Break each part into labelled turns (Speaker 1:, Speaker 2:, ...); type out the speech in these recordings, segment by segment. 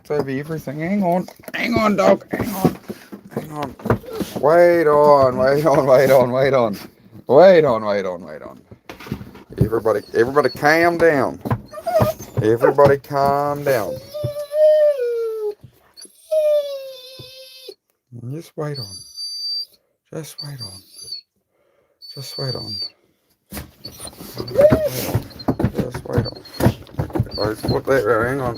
Speaker 1: knocked over everything. Hang on, dog, hang on. Wait on. Everybody calm down. Everybody calm down. Just wait on. Just wait on. Just wait on. Just wait on. Let's put that there. Hang on.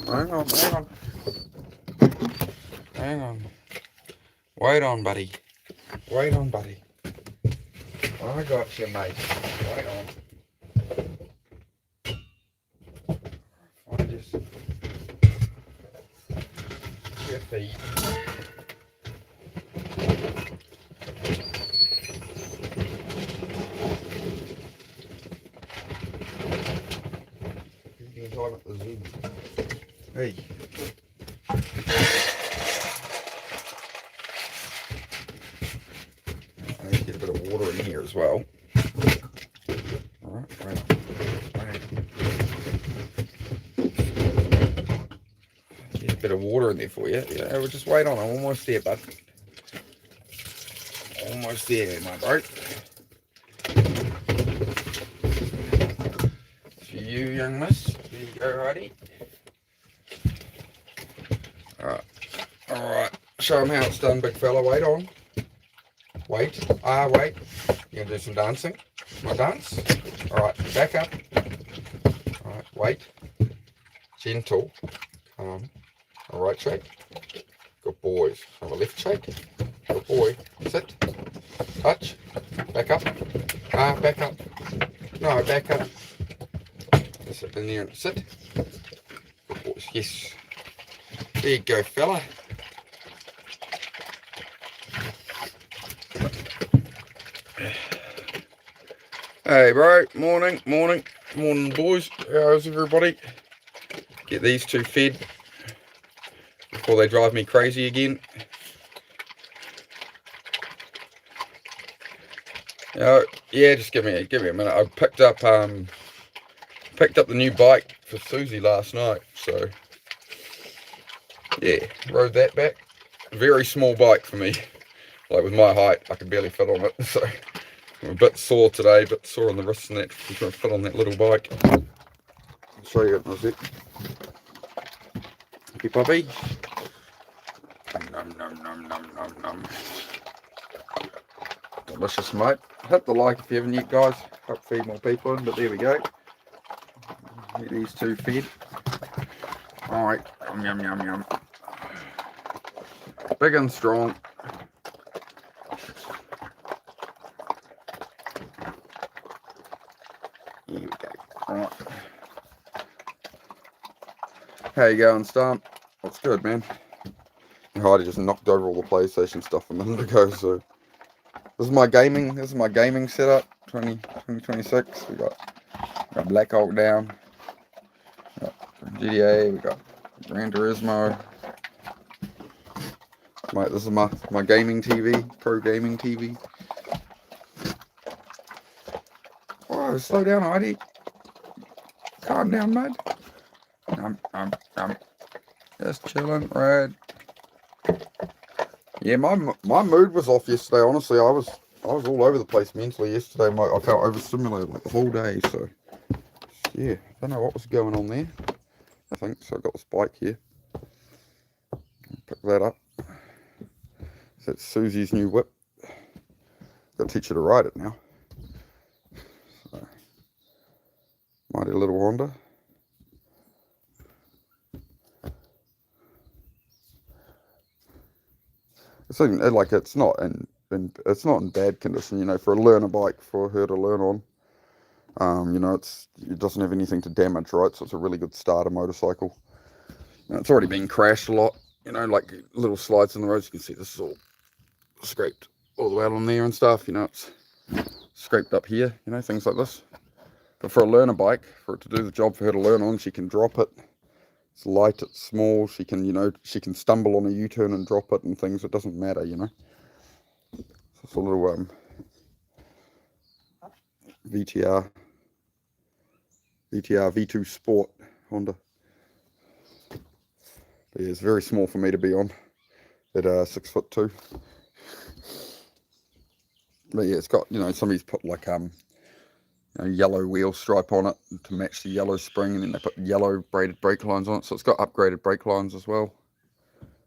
Speaker 1: Wait on, buddy. I got you, mate. Wait on. I just your feet. You can time at the zoo. Hey. I need to get a bit of water in here as well. Alright, right. Get a bit of water in there for you. Yeah, we'll just wait on. I'm almost there, bud. Almost there, my bro. For you, young miss. There you go, righty. Alright. Show them how it's done, big fella. Wait on. Wait. Wait. You're gonna do some dancing. My dance. Alright, back up. Alright, wait. Gentle. Calm. Alright, shake. Good boys. Have a left shake. Good boy. Sit. Touch. Back up. Back up. No, back up. Sit in there and sit. Good boys. Yes. There you go, fella. Hey, bro. Morning, boys. How's everybody? Get these two fed before they drive me crazy again. Yeah, just give me a minute. I picked up the new bike for Susie last night, so yeah, rode that back. Very small bike for me. Like with my height, I can barely fit on it, so I'm a bit sore today, but sore on the wrists and that, trying to fit on that little bike. I'll show you it in a sec. Hey, puppy. Nom. Delicious, mate. Hit the like if you haven't yet, guys. Help feed more people in, but there we go. Get these two fed. Alright, yum. Big and strong. Here we go. Alright. How you going, Stump? What's good, man? Heidi just knocked over all the PlayStation stuff a minute ago, so this is my gaming setup, 2026. We got Black Hawk down, we got GTA, we got Gran Turismo. This is my gaming TV, pro gaming TV. Whoa, slow down, Heidi. Calm down, mate. Just chilling, right? Yeah, my mood was off yesterday. Honestly, I was all over the place mentally yesterday. I felt overstimulated like the whole day. So yeah, I don't know what was going on there. I think so. I got this bike here. Pick that up. That's Susie's new whip. Got to teach her to ride it now. So, mighty little Honda. It's not in bad condition, you know, for a learner bike for her to learn on. You know, it doesn't have anything to damage, right? So it's a really good starter motorcycle. You know, it's already been crashed a lot, you know, like little slides in the roads. You can see this is all scraped all the way out on there and stuff. You know, it's scraped up here, you know, things like this. But for a learner bike, for it to do the job for her to learn on, she can drop it. It's light, it's small, she can stumble on a U-turn and drop it and things. It doesn't matter, you know. So it's a little VTR V2 Sport Honda. But yeah, it's very small for me to be on at 6'2". But yeah, it's got, somebody's put like yellow wheel stripe on it to match the yellow spring, and then they put yellow braided brake lines on it, so it's got upgraded brake lines as well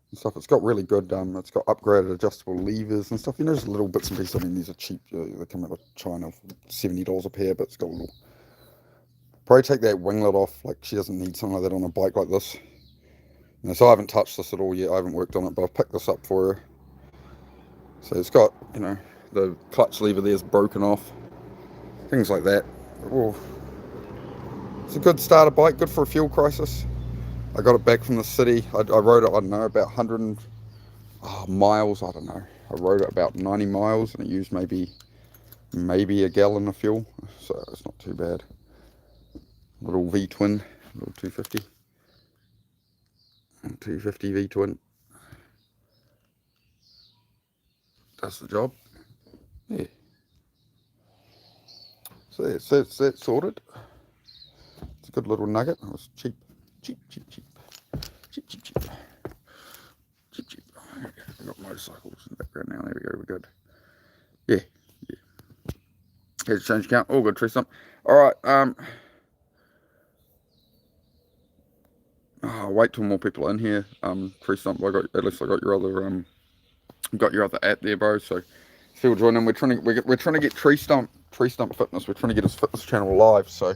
Speaker 1: and stuff. It's got really good, it's got upgraded adjustable levers and stuff, just little bits and pieces. I mean, these are cheap, they come out of China for $70 a pair, but it's got a little, probably take that winglet off. Like, she doesn't need something like that on a bike like this. So I haven't touched this at all yet, I haven't worked on it, but I've picked this up for her. So it's got, the clutch lever there's broken off, things like that. Oh, it's a good starter bike, good for a fuel crisis. I got it back from the city. I rode it, I don't know, about 100 miles, I don't know. I rode it about 90 miles and it used maybe a gallon of fuel, so it's not too bad. Little V-twin, little 250 V-twin. Does the job. Yeah. So that's sorted. It's a good little nugget. It was cheap. I've got motorcycles in the background now. There we go. We're good. Yeah. Here's a change count. All good, Tree Stump. All right. Wait till more people are in here. Tree Stump. I got your other at there, bro. So still join in. We're trying to get Tree Stump Fitness. We're trying to get his fitness channel live, so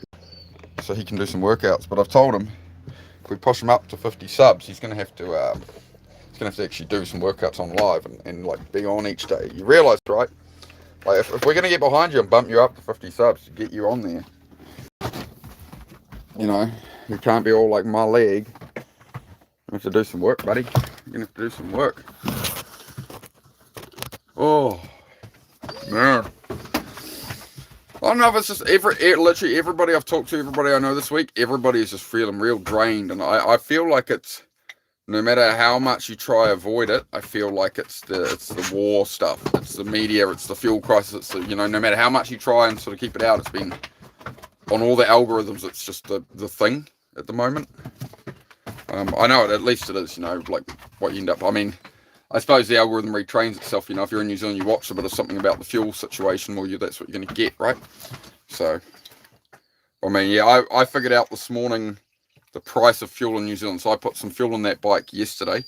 Speaker 1: he can do some workouts. But I've told him if we push him up to 50 subs, he's gonna have to actually do some workouts on live and like be on each day. You realise, right? Like if we're gonna get behind you and bump you up to 50 subs to get you on there, you can't be all like my leg. You have to do some work, buddy. You're gonna have to do some work. Oh man, I don't know if it's just literally everybody I've talked to, everybody I know this week, everybody is just feeling real drained, and I feel like it's, no matter how much you try to avoid it, I feel like it's the war stuff, it's the media, it's the fuel crisis, it's the, no matter how much you try and sort of keep it out, it's been on all the algorithms, it's just the thing at the moment. I know at least it is, like what you end up, I mean, I suppose the algorithm retrains itself, if you're in New Zealand, you watch a bit of something about the fuel situation, well, that's what you're going to get, right? So, I mean, yeah, I figured out this morning the price of fuel in New Zealand. So I put some fuel on that bike yesterday,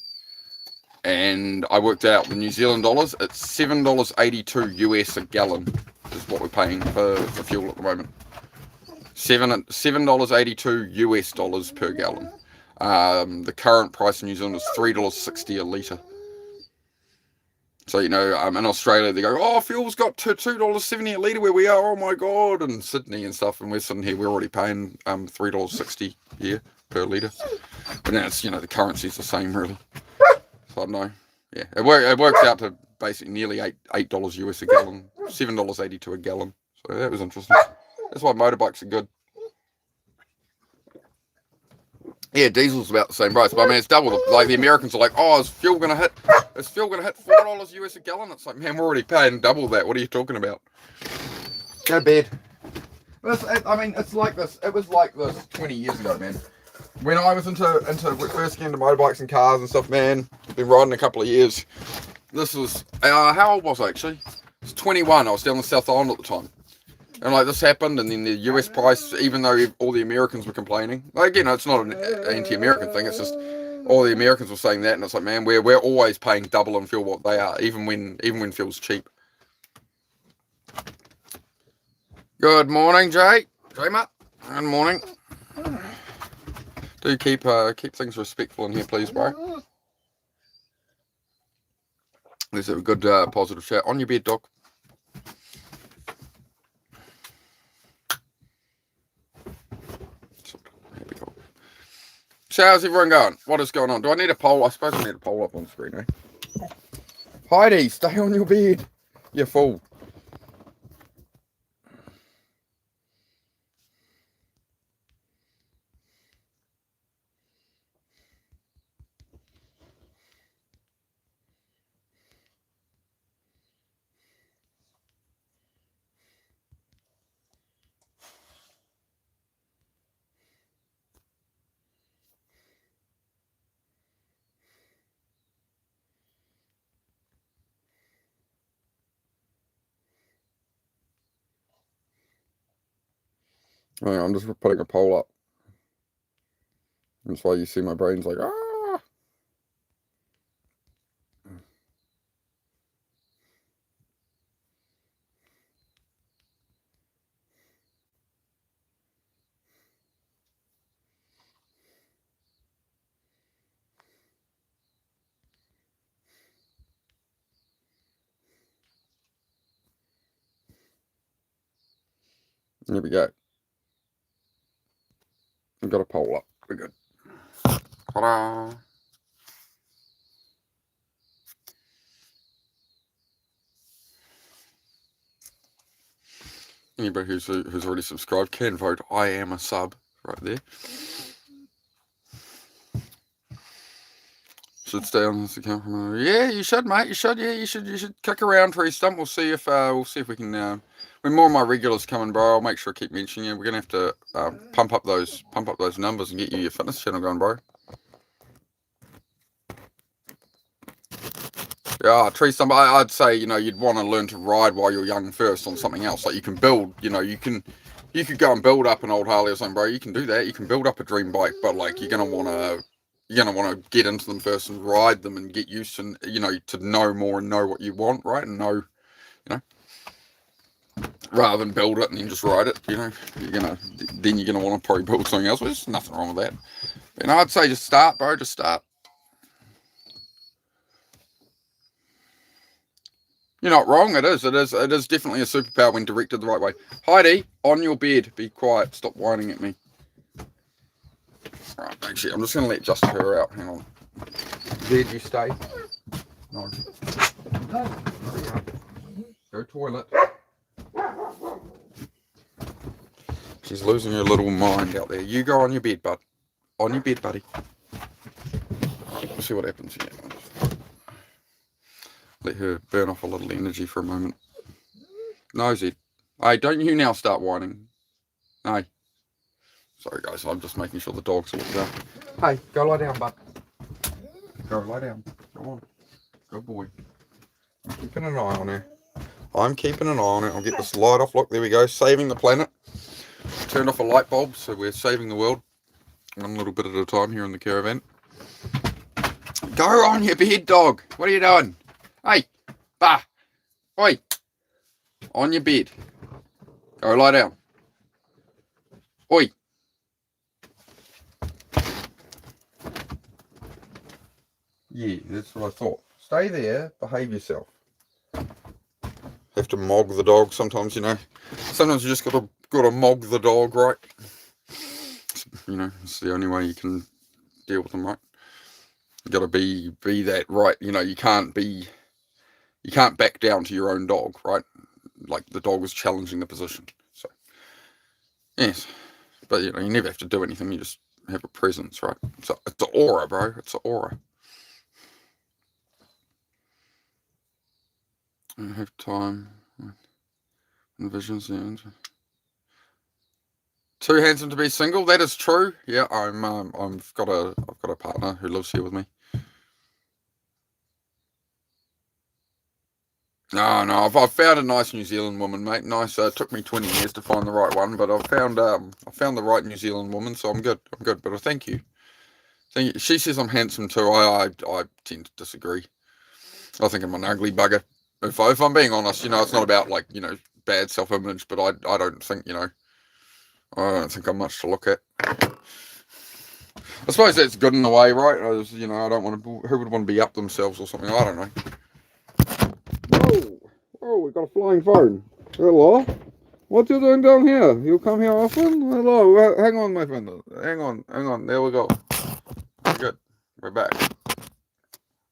Speaker 1: and I worked out the New Zealand dollars. It's $7.82 US a gallon is what we're paying for fuel at the moment. $7.82 US dollars per gallon. The current price in New Zealand is $3.60 a litre. So, in Australia, they go, oh, fuel's got to $2.70 a litre where we are, oh my God, and Sydney and stuff, and we're sitting here, we're already paying $3.60 here per litre. But now it's, the currency's the same, really. So I don't know. Yeah, it works out to basically nearly $8 US a gallon, $7.82 a gallon. So that was interesting. That's why motorbikes are good. Yeah, diesel's about the same price, but I mean, it's double. Like the Americans are like, oh, is fuel gonna hit $4 US a gallon? It's like, man, we're already paying double that. What are you talking about? Go to bed. I mean, it's like this. It was like this 20 years ago, man. When I was into first getting into motorbikes and cars and stuff, man, been riding a couple of years. This was how old was I actually? I was 21. I was down the South Island at the time. And like this happened, and then the US price, even though all the Americans were complaining, like, it's not an anti-American thing, it's just all the Americans were saying that, and it's like, man, we're always paying double on fuel what they are, even when fuel's cheap. Good morning, Jay. Matt. Good morning. Do keep things respectful in here, please, bro. There's a good positive chat. On your bed, dog. So how's everyone going? What is going on? Do I need a poll? I suppose I need a poll up on screen, eh? Heidi, stay on your bed. You fool. Hang on, I'm just putting a poll up. That's why you see my brain's like, ah. There we go. I've got a poll up. We're good. Ta-da! Anybody who's already subscribed can vote I am a sub right there. Should stay on this account for another. Yeah, you should, mate. You should. Yeah, you should kick around Tree Stump. We'll see if we can. When more of my regulars come in, bro, I'll make sure I keep mentioning you. We're gonna have to pump up those numbers and get you your fitness channel going, bro. Yeah, Tree Stump. I'd say you'd want to learn to ride while you're young first on something else. Like you can build. You could go and build up an old Harley or something, bro. You can do that. You can build up a dream bike, but like you're gonna want to get into them first and ride them and get used to to know more and know what you want, right? And know, rather than build it and then just ride it, you're gonna want to probably build something else. There's nothing wrong with that. And I'd say just start, bro. Just start. You're not wrong. It is definitely a superpower when directed the right way. Heidi, on your bed. Be quiet. Stop whining at me. Right, actually, I'm just going to let just her out. Hang on. Bed, you stay. No. Go toilet. She's losing her little mind out there. You go on your bed, bud. On your bed, buddy. We'll see what happens here. Let her burn off a little energy for a moment. No, Zed. Hey, don't you now start whining. No. Sorry, guys. I'm just making sure the dog's walked out. Hey, go lie down, bud. Go lie down. Go on. Good boy. I'm keeping an eye on her. I'm keeping an eye on it. I'll get this light off. Look, there we go. Saving the planet. Turned off a light bulb, so we're saving the world. One little bit at a time here in the caravan. Go on your bed, dog. What are you doing? Hey, bah. Oi. On your bed. Go lie down. Oi. Yeah, that's what I thought. Stay there. Behave yourself. Have to mog the dog sometimes, Sometimes you just gotta mog the dog, right? It's the only way you can deal with them, right? You gotta be that, right? You can't back down to your own dog, right? Like the dog was challenging the position. So yes. But you never have to do anything, you just have a presence, right? So it's an aura, bro. It's an aura. I have time. Visions. Too handsome to be single. That is true. Yeah, I've got a partner who lives here with me. No, I've found a nice New Zealand woman, mate. Nice. It took me 20 years to find the right one, but I found the right New Zealand woman, so I'm good. But I thank you. Thank you. She says I'm handsome too. I tend to disagree. I think I'm an ugly bugger. If I'm being honest, it's not about bad self-image, but I don't think I don't think I'm much to look at. I suppose that's good in a way, right? I don't want to. Who would want to be up themselves or something? I don't know. Oh, we've got a flying phone. Hello. What you doing down here? You come here often? Hello. Hang on, my friend. Hang on. There we go. Good. We're back.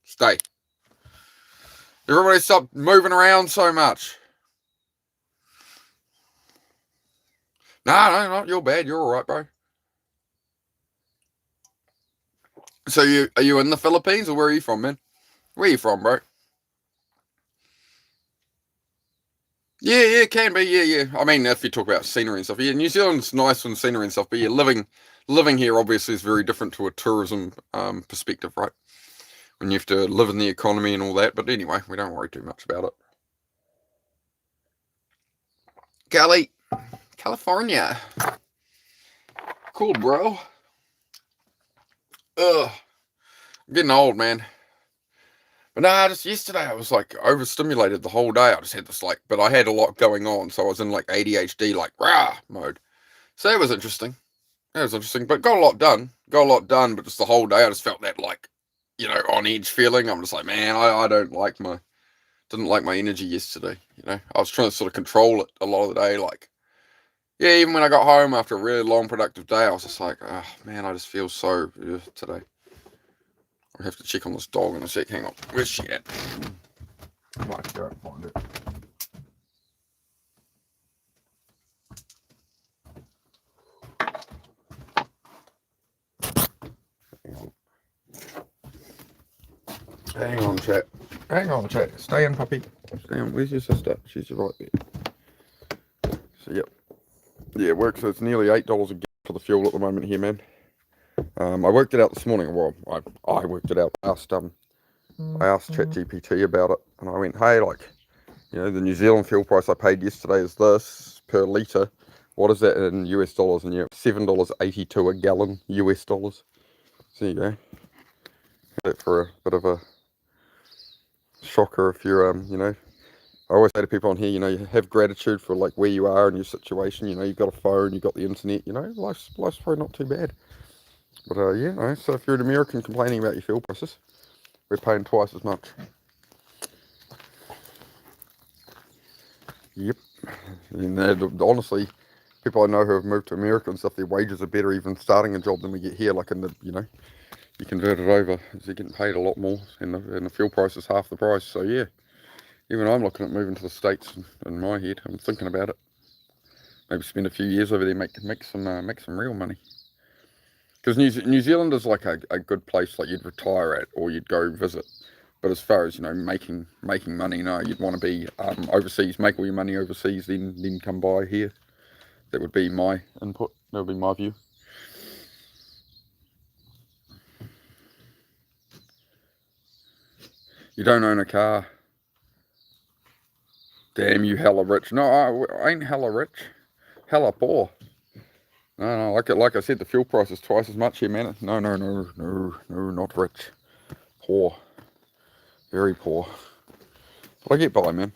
Speaker 1: Stay. Everybody stop moving around so much. No, not you're bad. You're all right, bro. So are you in the Philippines or where are you from, man? Where are you from, bro? Yeah, it can be. Yeah. I mean, if you talk about scenery and stuff, yeah, New Zealand's nice and scenery and stuff, but yeah, living here obviously is very different to a tourism perspective, right? When you have to live in the economy and all that. But anyway, we don't worry too much about it. California. cool, bro. Ugh. I'm getting old, man. But nah, just yesterday I was like overstimulated the whole day. I just had this but I had a lot going on, so I was in like ADHD, like rah mode. So that was interesting. But got a lot done. But just the whole day I just felt that on edge feeling. I'm just like, man, I didn't like my energy yesterday. I was trying to sort of control it a lot of the day. Yeah, even when I got home after a really long productive day, I was just like, oh man, I just feel so today. I have to check on this dog in a sec. Hang on, where's she at? I might go and find it. Hang on, chat. Stay in, puppy. Stay on. Where's your sister? She's right there. So, yep. Yeah, it works. So it's nearly $8 a gallon for the fuel at the moment here, man. I worked it out this morning. Well, I worked it out. I asked ChatGPT about it, and I went, hey, the New Zealand fuel price I paid yesterday is this per litre. What is that in US dollars? And $7.82 a gallon US dollars. So there you go. That for a bit of a shocker if you're, I always say to people on here, you have gratitude for where you are in your situation. You've got a phone, you've got the internet, life's probably not too bad. But so if you're an American complaining about your fuel prices, we're paying twice as much. Yep. And honestly, people I know who have moved to America and stuff, their wages are better even starting a job than we get here. You convert it over, you're getting paid a lot more, and the fuel price is half the price. So yeah, even I'm looking at moving to the States in my head. I'm thinking about it. Maybe spend a few years over there, make some real money. Because New Zealand is like a good place, you'd retire at or you'd go visit. But as far as making money, no, you'd want to be overseas, make all your money overseas, then come by here. That would be my input. That would be my view. You don't own a car. Damn you, hella rich. No, I ain't hella rich. Hella poor. No, like I said, the fuel price is twice as much here, man. No, not rich. Poor. Very poor. But I get by, man.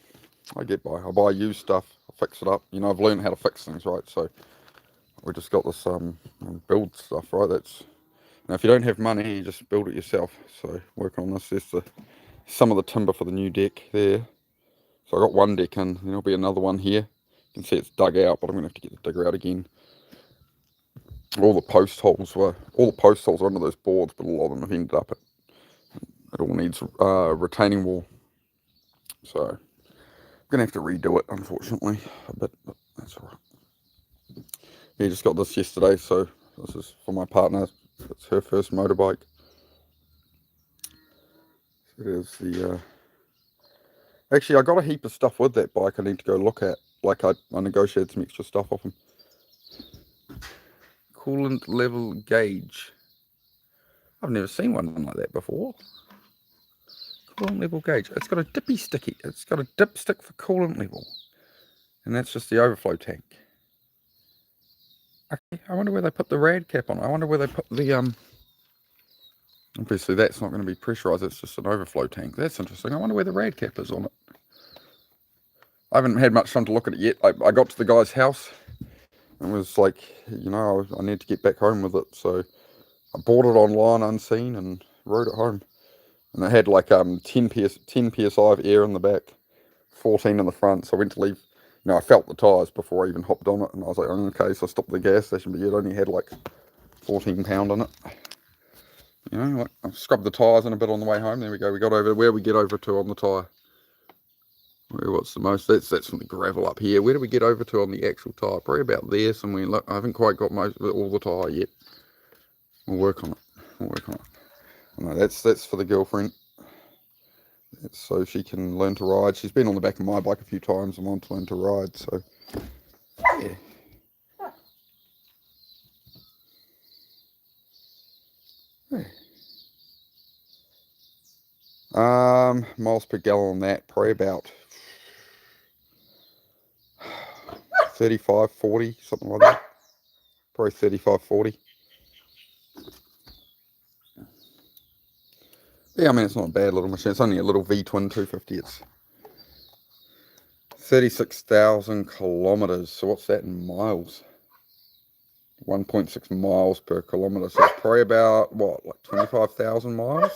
Speaker 1: I get by. I buy used stuff. I fix it up. I've learned how to fix things, right? So we just got this build stuff, right? Now if you don't have money, you just build it yourself. So work on this. There's some of the timber for the new deck there. So I got one deck in, and there'll be another one here. You can see it's dug out, but I'm gonna have to get the digger out again. All the post holes were under those boards, but a lot of them have ended up it all needs retaining wall. So I'm gonna have to redo it, unfortunately, but that's all right. Yeah, just got this yesterday, so this is for my partner. It's her first motorbike. So there's the actually I got a heap of stuff with that bike I need to go look at. I negotiated some extra stuff off him. Coolant level gauge. I've never seen one like that before. Coolant level gauge. It's got a dippy sticky. It's got a dipstick for coolant level. And that's just the overflow tank. Okay, I wonder where they put the rad cap on. I wonder where they put the obviously that's not going to be pressurized, it's just an overflow tank. That's interesting. I wonder where the rad cap is on it. I haven't had much time to look at it yet. I got to the guy's house and was like, I need to get back home with it. So I bought it online unseen and rode it home. And it had 10 psi of air in the back, 14 in the front. So I went to leave. I felt the tyres before I even hopped on it. And I was like, oh, okay, so I stopped at the gas station. But it only had 14 pound in it. I scrubbed the tyres in a bit on the way home. There we go. We got over where we get over to on the tyre. What's the most? That's from the gravel up here. Where do we get over to on the actual tyre? Probably about there somewhere. Look, I haven't quite got all the tyre yet. We'll work on it. No, that's for the girlfriend. That's so she can learn to ride. She's been on the back of my bike a few times and wants to learn to ride. So yeah. Miles per gallon on that, probably about 35, 40, something like that. Probably 35, 40. Yeah, I mean, it's not a bad little machine. It's only a little V-twin 250. It's 36,000 kilometers. So what's that in miles? 1.6 miles per kilometer. So it's probably about, what, like 25,000 miles?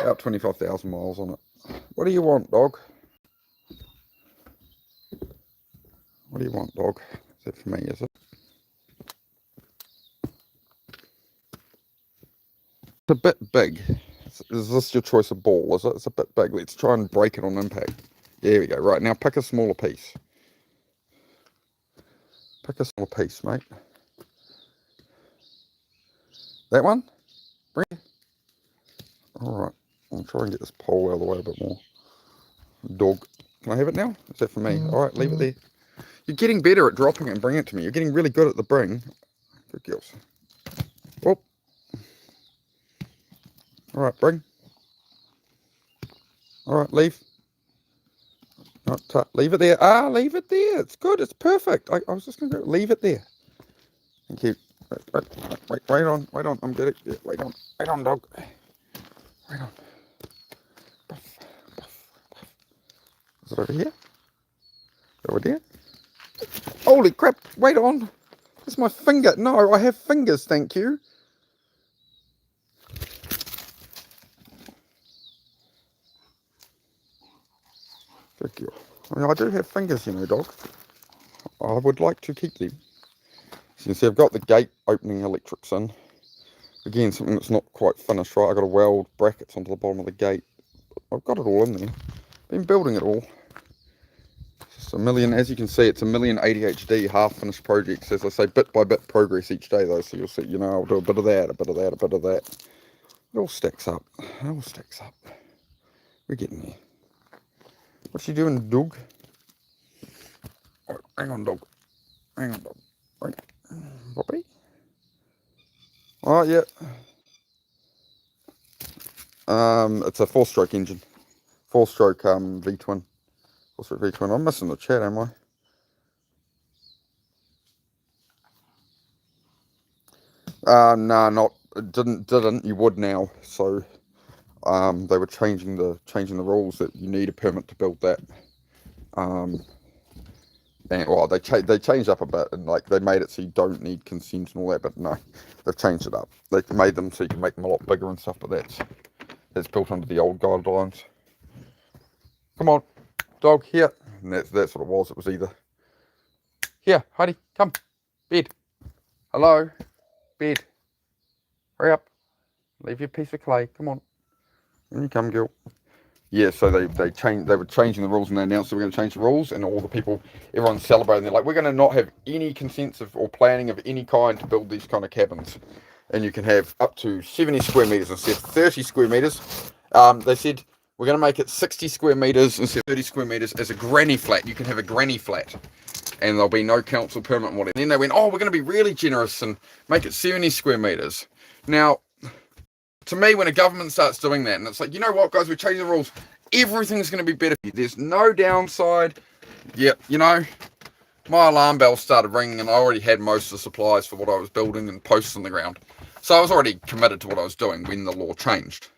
Speaker 1: About 25,000 miles on it. What do you want, dog? What do you want, dog? Is that for me, is it? It's a bit big. Is this your choice of ball, is it? It's a bit big. Let's try and break it on impact. There we go. Right, now pick a smaller piece. Pick a smaller piece, mate. That one? Bring it. Alright. I'll try and get this pole out of the way a bit more. Dog. Can I have it now? Is that for me? Alright, leave it there. You're getting better at dropping it and bringing it to me. You're getting really good at the bring. Good girls. Whoop. Alright, bring. Alright, leave. Right, leave it there. Ah, leave it there. It's good. It's perfect. I was just going to go. Leave it there. Thank you. Wait on. I'm good. Yeah, wait on, dog. Wait on. Is it over here? Over there? Holy crap. Wait on. That's my finger. No, I have fingers, thank you. Thank you. I mean, I do have fingers, you know, dog. I would like to keep them. So you can see I've got the gate opening electrics in. Again, something that's not quite finished, right? I've got to weld brackets onto the bottom of the gate. I've got it all in there. Been building it all. Just a million, as you can see, it's a million ADHD half-finished projects. As I say, bit by bit progress each day, though. So you'll see, you know, I'll do a bit of that, a bit of that, a bit of that. It all stacks up. It all stacks up. We're getting there. What's you doing, dog? Oh, hang on, dog. Hang on, dog. Right. Bobby? Oh, yeah. It's a 4-stroke engine. 4-stroke V-twin. 4-stroke V-twin. I'm missing the chat, am I? Nah, not. It didn't. You would now. So, they were changing the rules that you need a permit to build that. And well, they changed up a bit, and like they made it so you don't need consent and all that. But no, they've changed it up. They made them so you can make them a lot bigger and stuff. But that's built under the old guidelines. Come on, dog, here. And that's what it was. It was either here, Heidi, come, bed. Hello, bed. Hurry up. Leave your piece of clay. Come on. In you come, girl. Yeah, so they were changing the rules, and they announced they were going to change the rules, and all the people, everyone's celebrating. They're like, we're going to not have any consents or planning of any kind to build these kind of cabins, and you can have up to 70 square meters instead of 30 square meters. They said we're going to make it 60 square meters instead of 30 square meters as a granny flat. You can have a granny flat, and there'll be no council permit and whatever. And then they went, oh, we're going to be really generous and make it 70 square meters. Now, to me, when a government starts doing that, and it's like, you know what, guys, we're changing the rules, everything's going to be better for you. There's no downside. Yep, you know, my alarm bell started ringing, and I already had most of the supplies for what I was building and posts on the ground. So I was already committed to what I was doing when the law changed.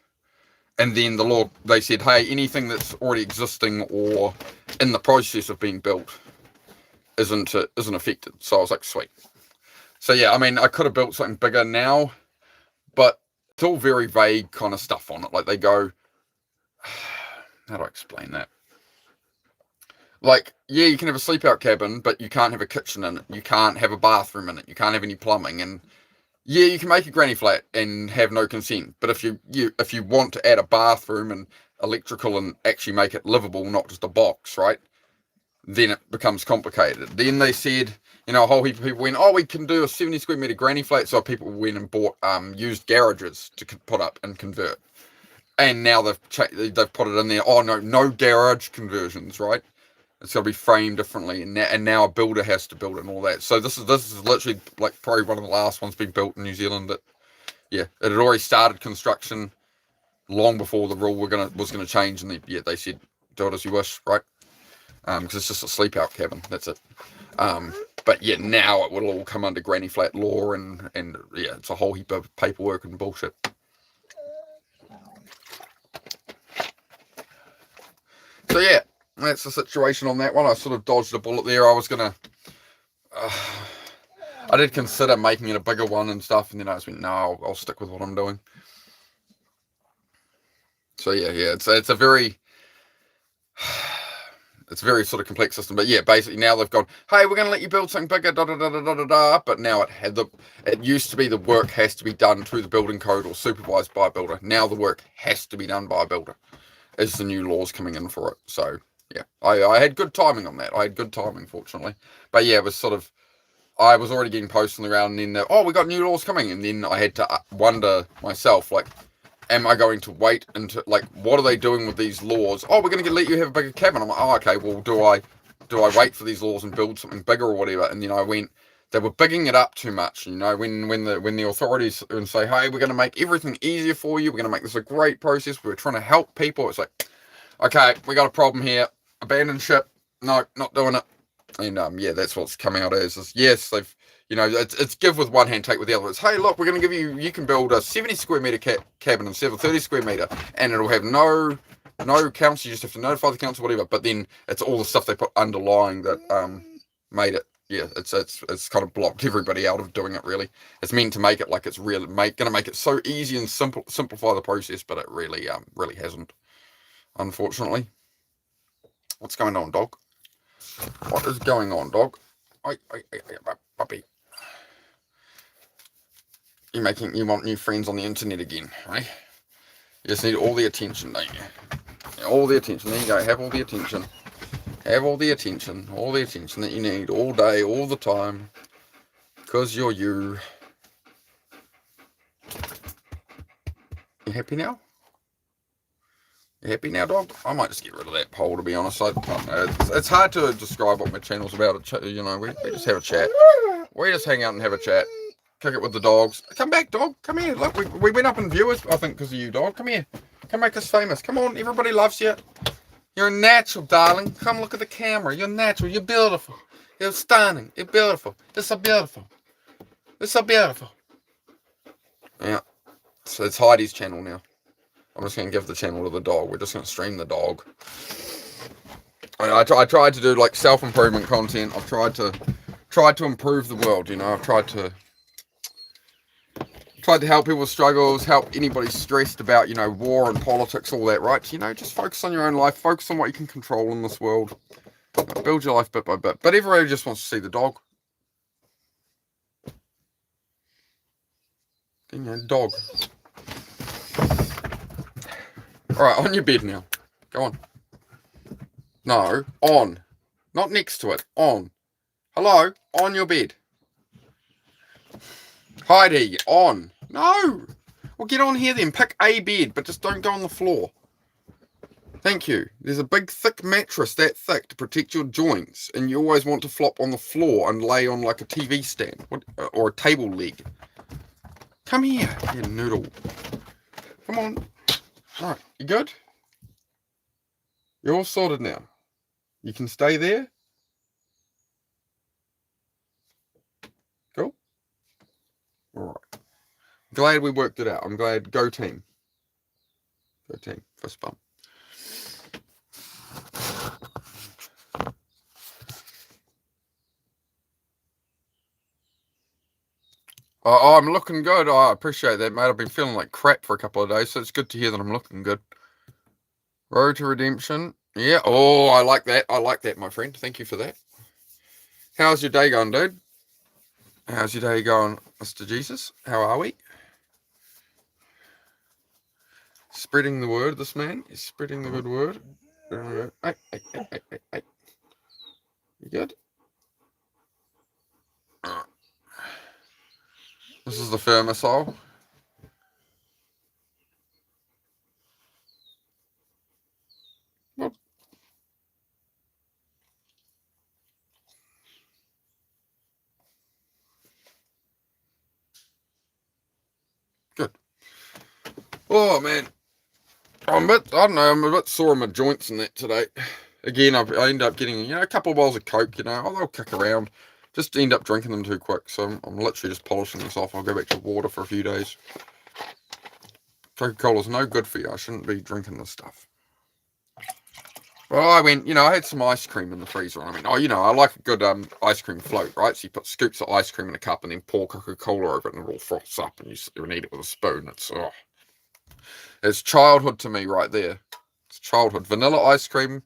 Speaker 1: And then the law, they said, hey, anything that's already existing or in the process of being built isn't affected. So I was like, sweet. So yeah, I mean, I could have built something bigger now, but it's all very vague kind of stuff on it. Like they go, how do I explain that? Like, yeah, you can have a sleep out cabin, but you can't have a kitchen in it. You can't have a bathroom in it. You can't have any plumbing. And yeah, you can make a granny flat and have no consent. But if you want to add a bathroom and electrical and actually make it livable, not just a box, right? Then it becomes complicated. Then they said, you know, a whole heap of people went, oh, we can do a 70 square meter granny flat. So people went and bought used garages to put up and convert. And now they've put it in there. Oh no garage conversions, right? It's got to be framed differently, and now a builder has to build it and all that. So this is literally like probably one of the last ones being built in New Zealand. That yeah, it had already started construction long before the rule was gonna change, and they said do it as you wish, right? Because it's just a sleep out cabin. That's it. But yeah, now it will all come under granny flat law, and yeah, it's a whole heap of paperwork and bullshit. So yeah, that's the situation on that one. I sort of dodged a bullet there. I was gonna, I did consider making it a bigger one and stuff, and then I just went, no, I'll stick with what I'm doing. So yeah, it's a very, it's a very sort of complex system. But yeah, basically now they've gone, hey, we're going to let you build something bigger, da da da da da da da. But now it used to be the work has to be done through the building code or supervised by a builder. Now the work has to be done by a builder. Is the new laws coming in for it? So yeah, I had good timing on that. I had good timing, fortunately. But yeah, it was sort of, I was already getting posts on the ground, and then we got new laws coming, and then I had to wonder myself, like, am I going to wait until, like, what are they doing with these laws? Oh, we're going to let you have a bigger cabin. I'm like, oh, okay, well, do I wait for these laws and build something bigger or whatever? And then I went, they were bigging it up too much, you know, when the authorities and say, hey, we're going to make everything easier for you, we're going to make this a great process, we're trying to help people. It's like, okay, we got a problem here, abandon ship, no, not doing it. And yeah, that's what's coming out as is, yes, they've, you know, it's give with one hand, take with the other. It's, hey, look, we're going to give you, you can build a 70 square meter cabin instead of a 30 square meter, and it'll have no council, you just have to notify the council, whatever. But then it's all the stuff they put underlying that made it, yeah, it's kind of blocked everybody out of doing it, really. It's meant to make it like it's really going to make it so easy and simplify the process, but it really hasn't, unfortunately. What's going on, dog? What is going on, dog? Puppy. You want new friends on the internet again, right? You just need all the attention, don't you? All the attention. There you go. Have all the attention. Have all the attention. All the attention that you need all day, all the time. Because you're you. You happy now? You happy now, dog? I might just get rid of that poll, to be honest. I don't know. It's hard to describe what my channel's about. You know, we just have a chat. We just hang out and have a chat. Kick it with the dogs. Come back, dog. Come here. Look, we went up in viewers, I think, because of you, dog. Come here. Come make us famous. Come on. Everybody loves you. You're a natural, darling. Come look at the camera. You're natural. You're beautiful. You're stunning. You're beautiful. You're so beautiful. You're so beautiful. Yeah. So it's Heidi's channel now. I'm just going to give the channel to the dog. We're just going to stream the dog. I tried to do like self-improvement content. I've tried to improve the world, you know. I've tried to help people with struggles, help anybody stressed about, you know, war and politics, all that, right? You know, just focus on your own life, focus on what you can control in this world. Build your life bit by bit. But everybody just wants to see the dog. You know, dog. Alright, on your bed now. Go on. No, on. Not next to it. On. Hello? On your bed. Heidi, on. No. Well, get on here then. Pick a bed, but just don't go on the floor. Thank you. There's a big, thick mattress that thick to protect your joints, and you always want to flop on the floor and lay on like a TV stand or a table leg. Come here, you noodle. Come on. Alright, you good? You're all sorted now. You can stay there. Cool. Alright. Glad we worked it out. I'm glad. Go team. Go team. Fist bump. Oh, I'm looking good. Oh, I appreciate that, mate. I've been feeling like crap for a couple of days, so it's good to hear that I'm looking good. Road to redemption. Yeah. Oh, I like that. I like that, my friend. Thank you for that. How's your day going, dude? How's your day going, Mr. Jesus? How are we? Spreading the word, this man is spreading the good word. Hey. You good? This is the fur missile. Good. Oh, man. I'm a bit sore on my joints and that today. Again, I end up getting, you know, a couple of bottles of Coke, you know. They'll kick around. just end up drinking them too quick. So I'm literally just polishing this off. I'll go back to water for a few days. Coca-Cola's no good for you. I shouldn't be drinking this stuff. Well, I went, I had some ice cream in the freezer. I mean, I like a good ice cream float, right? So you put scoops of ice cream in a cup and then pour Coca-Cola over it and it all froths up and you eat it with a spoon. It's childhood to me right there. It's childhood. Vanilla ice cream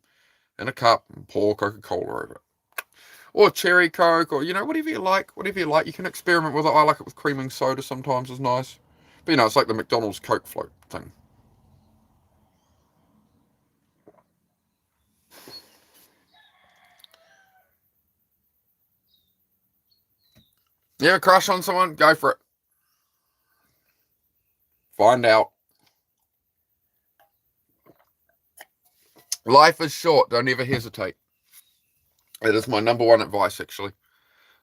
Speaker 1: in a cup and pour Coca-Cola over it. Or cherry Coke or, whatever you like. Whatever you like. You can experiment with it. I like it with creaming soda sometimes. It's nice. But, it's like the McDonald's Coke float thing. You have a crush on someone? Go for it. Find out. Life is short. Don't ever hesitate. That is my number one advice, actually.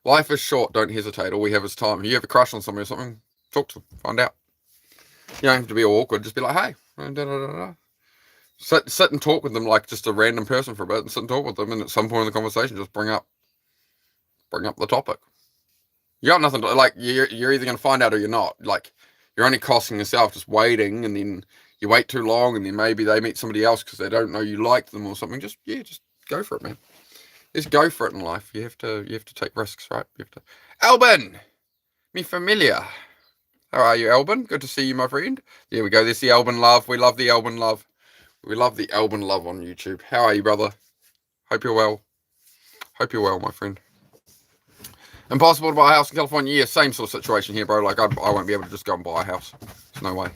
Speaker 1: Life is short. Don't hesitate. All we have is time. If you have a crush on somebody or something, talk to them. Find out. You don't have to be all awkward. Just be like, hey. Da, da, da, da. Sit and talk with them like just a random person for a bit and sit and talk with them. And at some point in the conversation, just bring up the topic. You got nothing to, like, you're either going to find out or you're not. Like, you're only costing yourself just waiting, and then you wait too long, and then maybe they meet somebody else because they don't know you like them or something. Just go for it, man. Just go for it in life. You have to take risks, right? Albin, me familiar. How are you, Albin? Good to see you, my friend. There we go. There's the Albin love. We love the Albin love. We love the Albin love on YouTube. How are you, brother? Hope you're well. Hope you're well, my friend. Impossible to buy a house in California? Yeah, same sort of situation here, bro. Like, I won't be able to just go and buy a house. There's no way.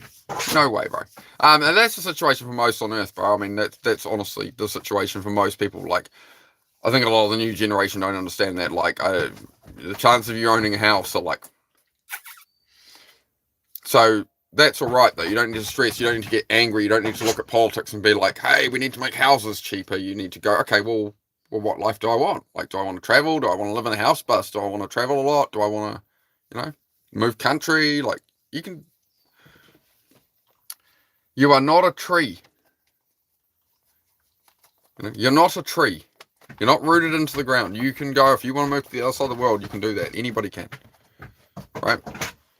Speaker 1: No way, bro. And that's the situation for most on Earth, bro. I mean, that's honestly the situation for most people. Like, I think a lot of the new generation don't understand that. Like, the chance of you owning a house are like... So, that's all right, though. You don't need to stress. You don't need to get angry. You don't need to look at politics and be like, hey, we need to make houses cheaper. You need to go, okay, well, what life do I want? Like, do I want to travel? Do I want to live in a house bus? Do I want to travel a lot? Do I want to, move country? Like, you are not a tree. You're not a tree. You're not rooted into the ground. You can go, if you want to move to the other side of the world, you can do that. Anybody can. Right?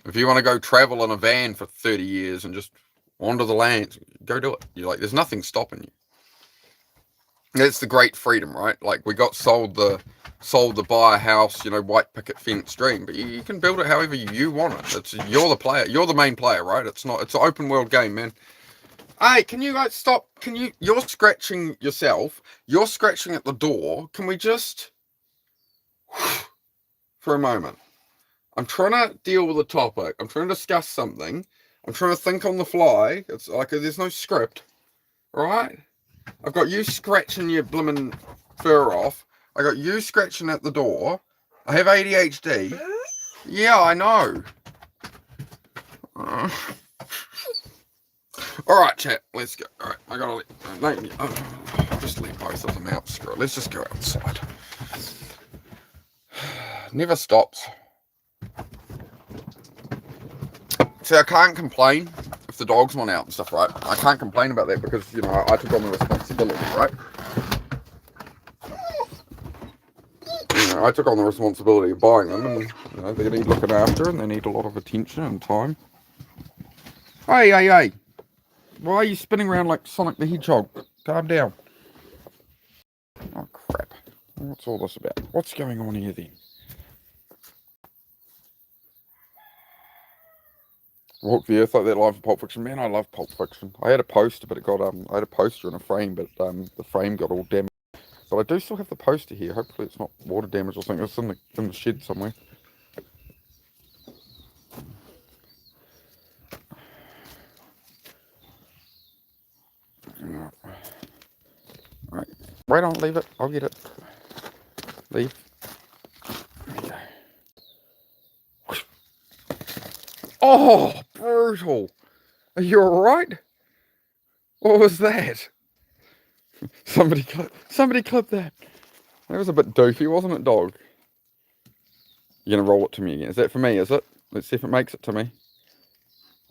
Speaker 1: If you want to go travel in a van for 30 years and just wander the land, go do it. There's nothing stopping you. That's the great freedom, right? Like, we got sold the buy a house, white picket fence dream, but you can build it however you want it. You're the player. You're the main player, right? It's an open world game, man. Hey, can you guys stop? You're scratching yourself. You're scratching at the door. Can we just, for a moment? I'm trying to deal with a topic. I'm trying to discuss something. I'm trying to think on the fly. It's like there's no script, right? I've got you scratching your blimmin' fur off. I got you scratching at the door. I have ADHD. Yeah, I know. Alright, chat. Let's go. Alright, I gotta just leave both of them out. Screw it. Let's just go outside. Never stops. See, I can't complain if the dogs want out and stuff, right? I can't complain about that because, I took on the responsibility, right? I took on the responsibility of buying them, and they need looking after, and they need a lot of attention and time. Hey! Why are you spinning around like Sonic the Hedgehog? Calm down. Oh, crap. What's all this about? What's going on here, then? Walk the Earth like that, live for Pulp Fiction. Man, I love Pulp Fiction. I had a poster, but it got I had a poster in a frame, but the frame got all damaged. But I do still have the poster here. Hopefully it's not water damage or something. It's in the shed somewhere. Alright. Wait on, leave it. I'll get it. Leave. There you go. Oh, brutal. Are you alright? What was that? Somebody clip that. That was a bit doofy, wasn't it, dog? You're gonna roll it to me again. Is that for me, is it? Let's see if it makes it to me.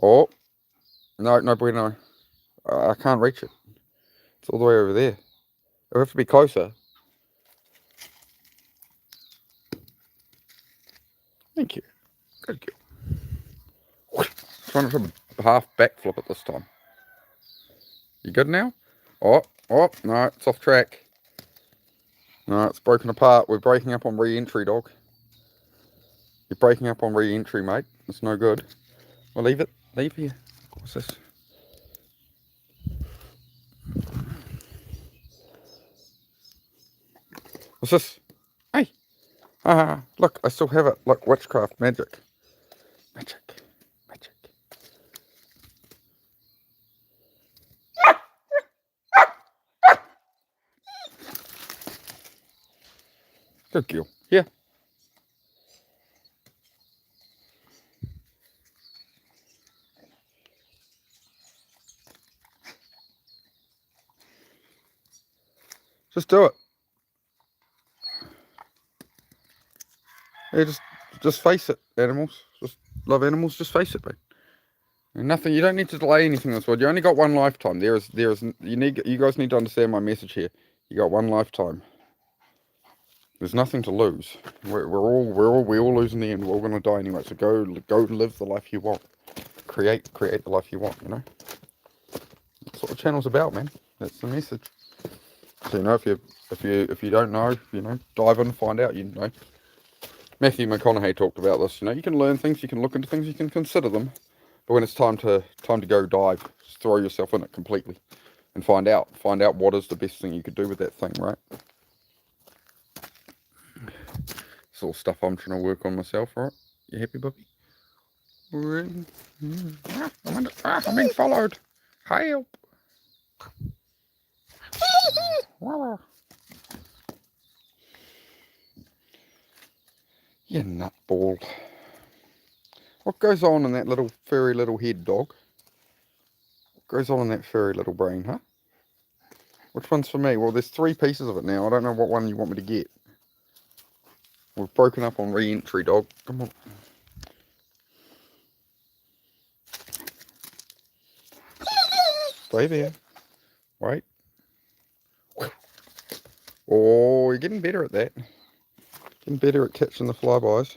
Speaker 1: Oh. No bueno. I can't reach it. It's all the way over there. It'll have to be closer. Thank you. Good girl. Trying to half backflip it this time. You good now? Oh, no, it's off track. No, it's broken apart. We're breaking up on re-entry, dog. You're breaking up on re-entry, mate. It's no good. Well, leave it. Leave here. What's this? What's this? Hey. Look, I still have it. Look, witchcraft magic. Magic. Magic. Good girl. Here. Just do it. Yeah, just face it, animals. Just love animals, just face it, mate. And nothing, you don't need to delay anything in this world. You only got one lifetime. You guys need to understand my message here. You got one lifetime. There's nothing to lose. We all lose in the end. We're all gonna die anyway. So go live the life you want. Create the life you want. You know. That's what the channel's about, man. That's the message. So you know, if you don't know, you know, dive in and find out. You know, Matthew McConaughey talked about this. You know, you can learn things, you can look into things, you can consider them, but when it's time to go dive, just throw yourself in it completely, and find out what is the best thing you could do with that thing, right? It's all stuff I'm trying to work on myself, right? You happy, puppy? I'm being followed. Help! You nutball. What goes on in that little furry little head, dog? What goes on in that furry little brain, huh? Which one's for me? Well, there's 3 pieces of it now. I don't know what one you want me to get. We've broken up on re-entry, dog. Come on. Stay there. Wait. Oh, you're getting better at that. Getting better at catching the flybys.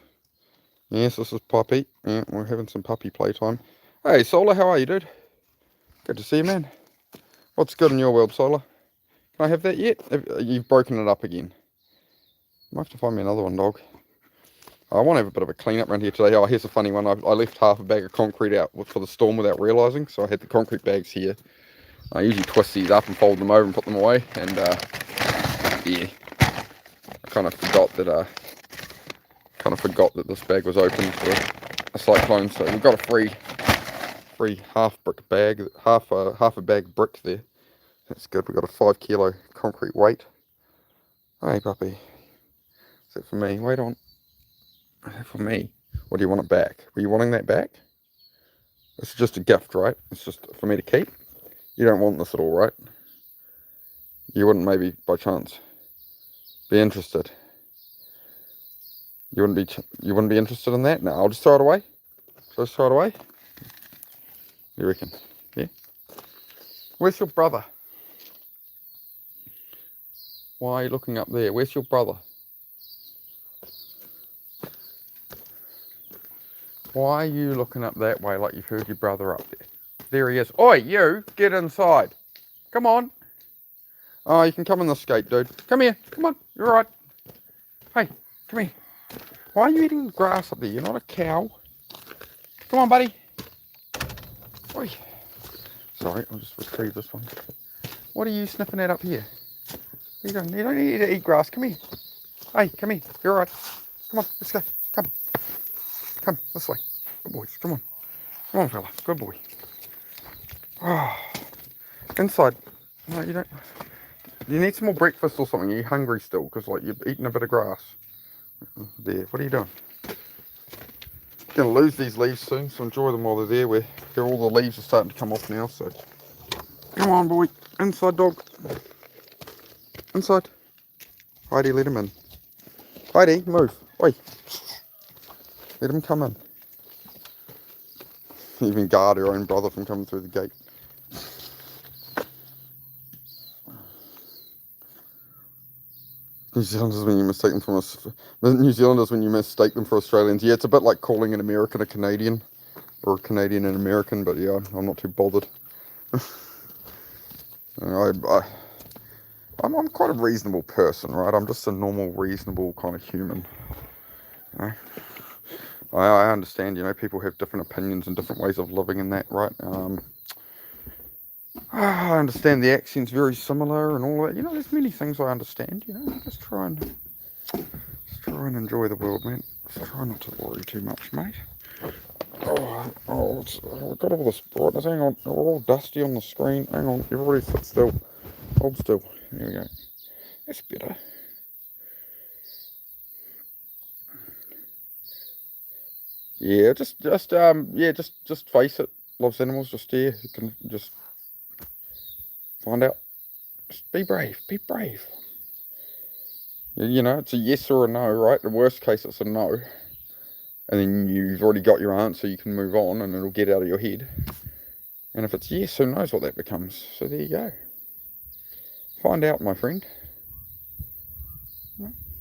Speaker 1: Yes, this is Puppy. Yeah, we're having some puppy playtime. Hey, Solar, how are you, dude? Good to see you, man. What's good in your world, Solar? Can I have that yet? You've broken it up again. Might have to find me another one, dog. I want to have a bit of a clean up around here today. Oh, here's a funny one. I left half a bag of concrete out for the storm without realising. So I had the concrete bags here. I usually twist these up and fold them over and put them away. And yeah, I kind of forgot that this bag was open for a cyclone. So we've got a free half brick bag, half a bag brick there. That's good. We've got a 5 kilo concrete weight. Hey, puppy. Is that for me? Wait on. Is that for me? Or do you want it back? Were you wanting that back? It's just a gift, right? It's just for me to keep. You don't want this at all, right? You wouldn't maybe by chance be interested. You wouldn't be interested in that? No, I'll just throw it away. Shall I just throw it away? You reckon? Yeah? Where's your brother? Why are you looking up there? Where's your brother? Why are you looking up that way like you've heard your brother up there? There he is. Oi, you! Get inside. Come on. Oh, you can come in this gate, dude. Come here. Come on. You're all right. Hey, come here. Why are you eating grass up there? You're not a cow. Come on, buddy. Oi. Sorry, I'll just retrieve this one. What are you sniffing at up here? You don't need to eat grass. Come here. Hey, come here. You're all right. Come on, let's go. Come. Come, this way. Good boys. Come on. Come on, fella. Good boy. Oh. Inside. No, you don't. You need some more breakfast or something. Are you hungry still? Because, like, you're eating a bit of grass. There. What are you doing? You're going to lose these leaves soon, so enjoy them while they're there. All the leaves are starting to come off now, so. Come on, boy. Inside, dog. Inside. Heidi, let him in. Heidi, move. Oi. Let him come in. Even guard her own brother from coming through the gate. New Zealanders when you mistake them New Zealanders when you mistake them for Australians. Yeah, it's a bit like calling an American a Canadian, or a Canadian an American. But yeah, I'm not too bothered. I'm quite a reasonable person, right? I'm just a normal, reasonable kind of human. You know? I understand, people have different opinions and different ways of living in that, right? I understand the accent's very similar and all that. There's many things I understand, Just try and enjoy the world, man. Just try not to worry too much, mate. I've got all this brightness. Hang on, we're all dusty on the screen. Hang on, everybody sit still. Hold still. There we go. That's better. Yeah, just face it. Loves animals. Just you can just find out. Just be brave. Be brave. It's a yes or a no, right? The worst case, it's a no, and then you've already got your answer. You can move on, and it'll get out of your head. And if it's yes, who knows what that becomes? So there you go. Find out, my friend.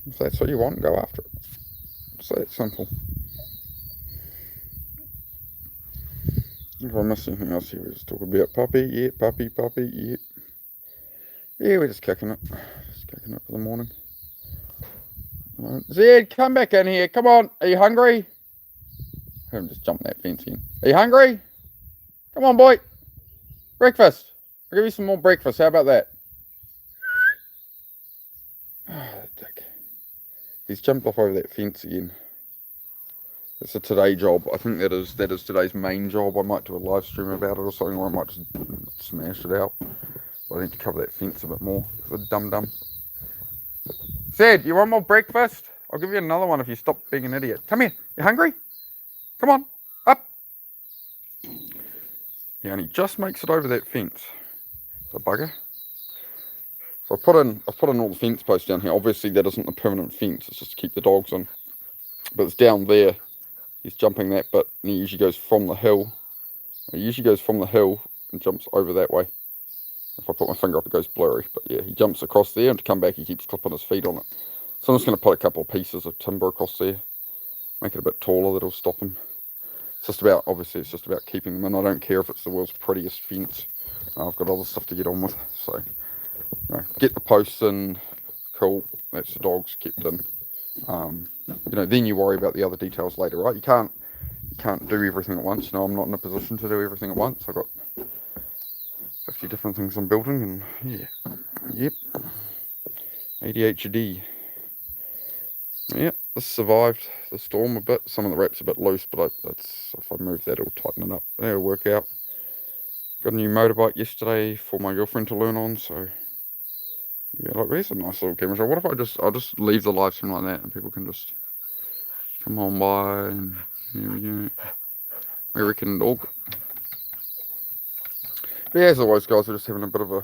Speaker 1: If that's what you want, go after it. It's that simple. If I miss anything else here, we just talk about puppy. Yeah, puppy. Yeah. Yeah, we're just kicking it. Just kicking it for the morning. Zed, come back in here. Come on. Are you hungry? I haven't just jumped that fence in. Are you hungry? Come on, boy. Breakfast. I'll give you some more breakfast. How about that? He's jumped off over that fence again. It's a today job. I think that is today's main job. I might do a live stream about it or something, or I might just smash it out. But I need to cover that fence a bit more. It's a dum-dum. Zed, you want more breakfast? I'll give you another one if you stop being an idiot. Come here. You hungry? Come on. Up. Yeah, and he just makes it over that fence. The bugger. So I've put in all the fence posts down here. Obviously that isn't the permanent fence. It's just to keep the dogs in. But it's down there. He's jumping that bit, and he usually goes from the hill. And jumps over that way. If I put my finger up, it goes blurry. But yeah, he jumps across there, and to come back, he keeps clipping his feet on it. So I'm just going to put a couple of pieces of timber across there. Make it a bit taller, that'll stop him. It's just about keeping them in. I don't care if it's the world's prettiest fence. I've got other stuff to get on with. So, get the posts in. Cool. That's the dogs kept in. Then you worry about the other details later, right? You can't do everything at once. I'm not in a position to do everything at once. I've got 50 different things I'm building, and yeah, yep, ADHD. Yeah, this survived the storm a bit. Some of the wrap's a bit loose, but if I move that, it'll tighten it up. That'll work out. Got a new motorbike yesterday for my girlfriend to learn on, so yeah, like there's a nice little camera shot. What if I'll just leave the live stream like that, and people can just come on by, and here we go. I reckon all. But yeah, as always, guys, we're just having a bit of a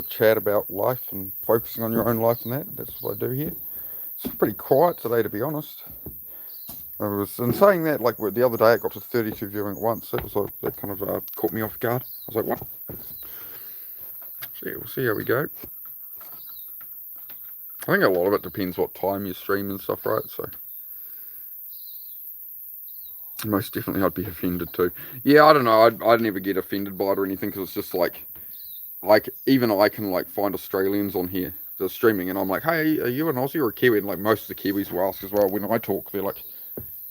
Speaker 1: chat about life and focusing on your own life and that. That's what I do here. It's pretty quiet today, to be honest. In saying that, like the other day, it got to 32 viewing at once. That kind of caught me off guard. I was like, what? So yeah, we'll see how we go. I think a lot of it depends what time you stream and stuff, right? So most definitely I'd be offended too. Yeah, I don't know. I'd never get offended by it or anything, because it's just like even I can like find Australians on here that are streaming, and I'm like, hey, are you an Aussie or a Kiwi? And like most of the Kiwis will ask as well when I talk. They're like,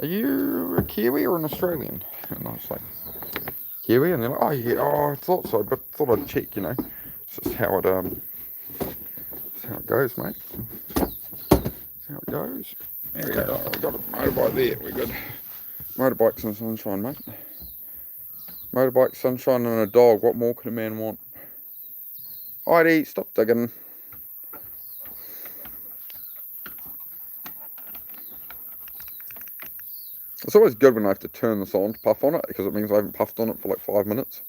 Speaker 1: are you a Kiwi or an Australian? And I was like, Kiwi, and they're like, oh yeah, I thought so, but thought I'd check. It's just how it goes, mate. That's how it goes. There we go. We've got a motorbike there. We're good. Motorbikes and sunshine, mate. Motorbike, sunshine, and a dog. What more could a man want? Heidi, stop digging. It's always good when I have to turn this on to puff on it, because it means I haven't puffed on it for like 5 minutes,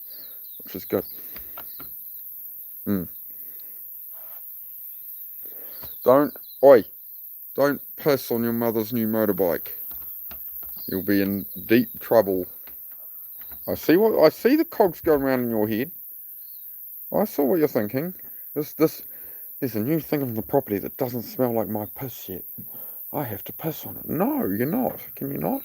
Speaker 1: which is good. Don't piss on your mother's new motorbike. You'll be in deep trouble. I see the cogs going around in your head. I saw what you're thinking. This There's a new thing on the property that doesn't smell like my piss yet. I have to piss on it. No, you're not. Can you not?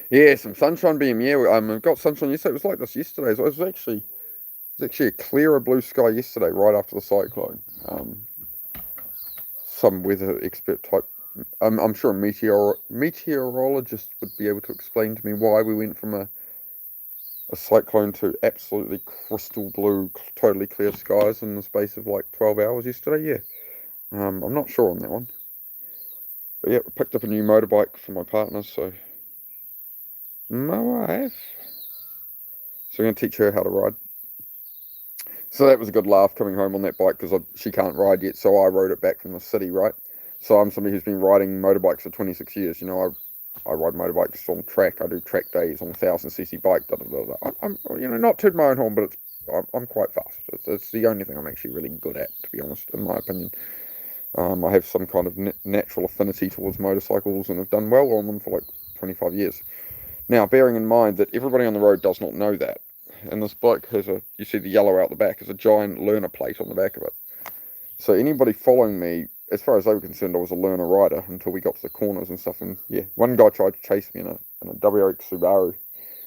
Speaker 1: Yeah, some sunshine beam. Yeah, got sunshine yesterday. It was like this yesterday. It was actually a clearer blue sky yesterday, right after the cyclone. Some weather expert type. I'm sure a meteorologist would be able to explain to me why we went from a cyclone to absolutely crystal blue, totally clear skies in the space of like 12 hours yesterday. Yeah, I'm not sure on that one. But yeah, picked up a new motorbike for my partner, so my wife. So I'm going to teach her how to ride. So that was a good laugh coming home on that bike because she can't ride yet, so I rode it back from the city, right? So I'm somebody who's been riding motorbikes for 26 years. You know, I ride motorbikes on track. I do track days on a 1000cc bike. I'm not tooting my own horn, but I'm quite fast. It's the only thing I'm actually really good at, to be honest, in my opinion. I have some kind of natural affinity towards motorcycles and have done well on them for like 25 years. Now, bearing in mind that everybody on the road does not know that, and this bloke has you see the yellow out the back, is a giant learner plate on the back of it. So anybody following me, as far as they were concerned, I was a learner rider until we got to the corners and stuff. And yeah, one guy tried to chase me in a WRX Subaru.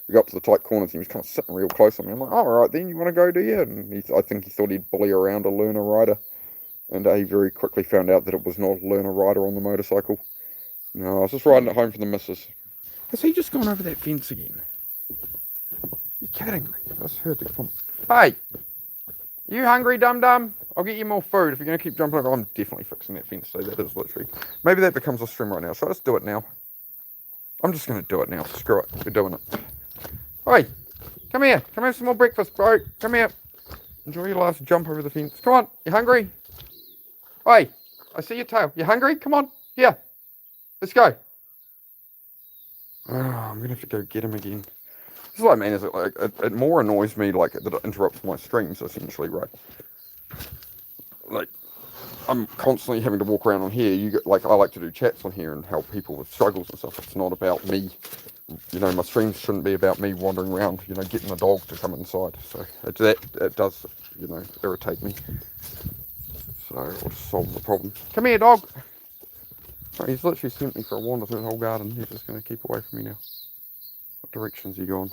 Speaker 1: We got to the tight corners and he was kind of sitting real close on me. I'm like, oh, all right, then you want to go, do you? And I think he thought he'd bully around a learner rider. And he very quickly found out that it was not a learner rider on the motorcycle. No, I was just riding it home from the missus. Has he just gone over that fence again? You're kidding me. I just heard the come. Hey, you hungry, dum-dum? I'll get you more food if you're going to keep jumping over. I'm definitely fixing that fence, so that is literally... Maybe that becomes a stream right now. Should I just do it now? I'm just going to do it now. Screw it. We're doing it. Oi, come here. Come have some more breakfast, bro. Come here. Enjoy your last jump over the fence. Come on. You hungry? Oi, I see your tail. You hungry? Come on. Here. Let's go. Oh, I'm going to have to go get him again. This is what I mean, is it like it more annoys me like that it interrupts my streams essentially, right? Like I'm constantly having to walk around on here. I like to do chats on here and help people with struggles and stuff. It's not about me. You know, my streams shouldn't be about me wandering around, you know, getting the dog to come inside. So it does, you know, irritate me. So I'll just solve the problem. Come here, dog. Oh, he's literally sent me for a wander through the whole garden. He's just going to keep away from me now. What direction's he gone?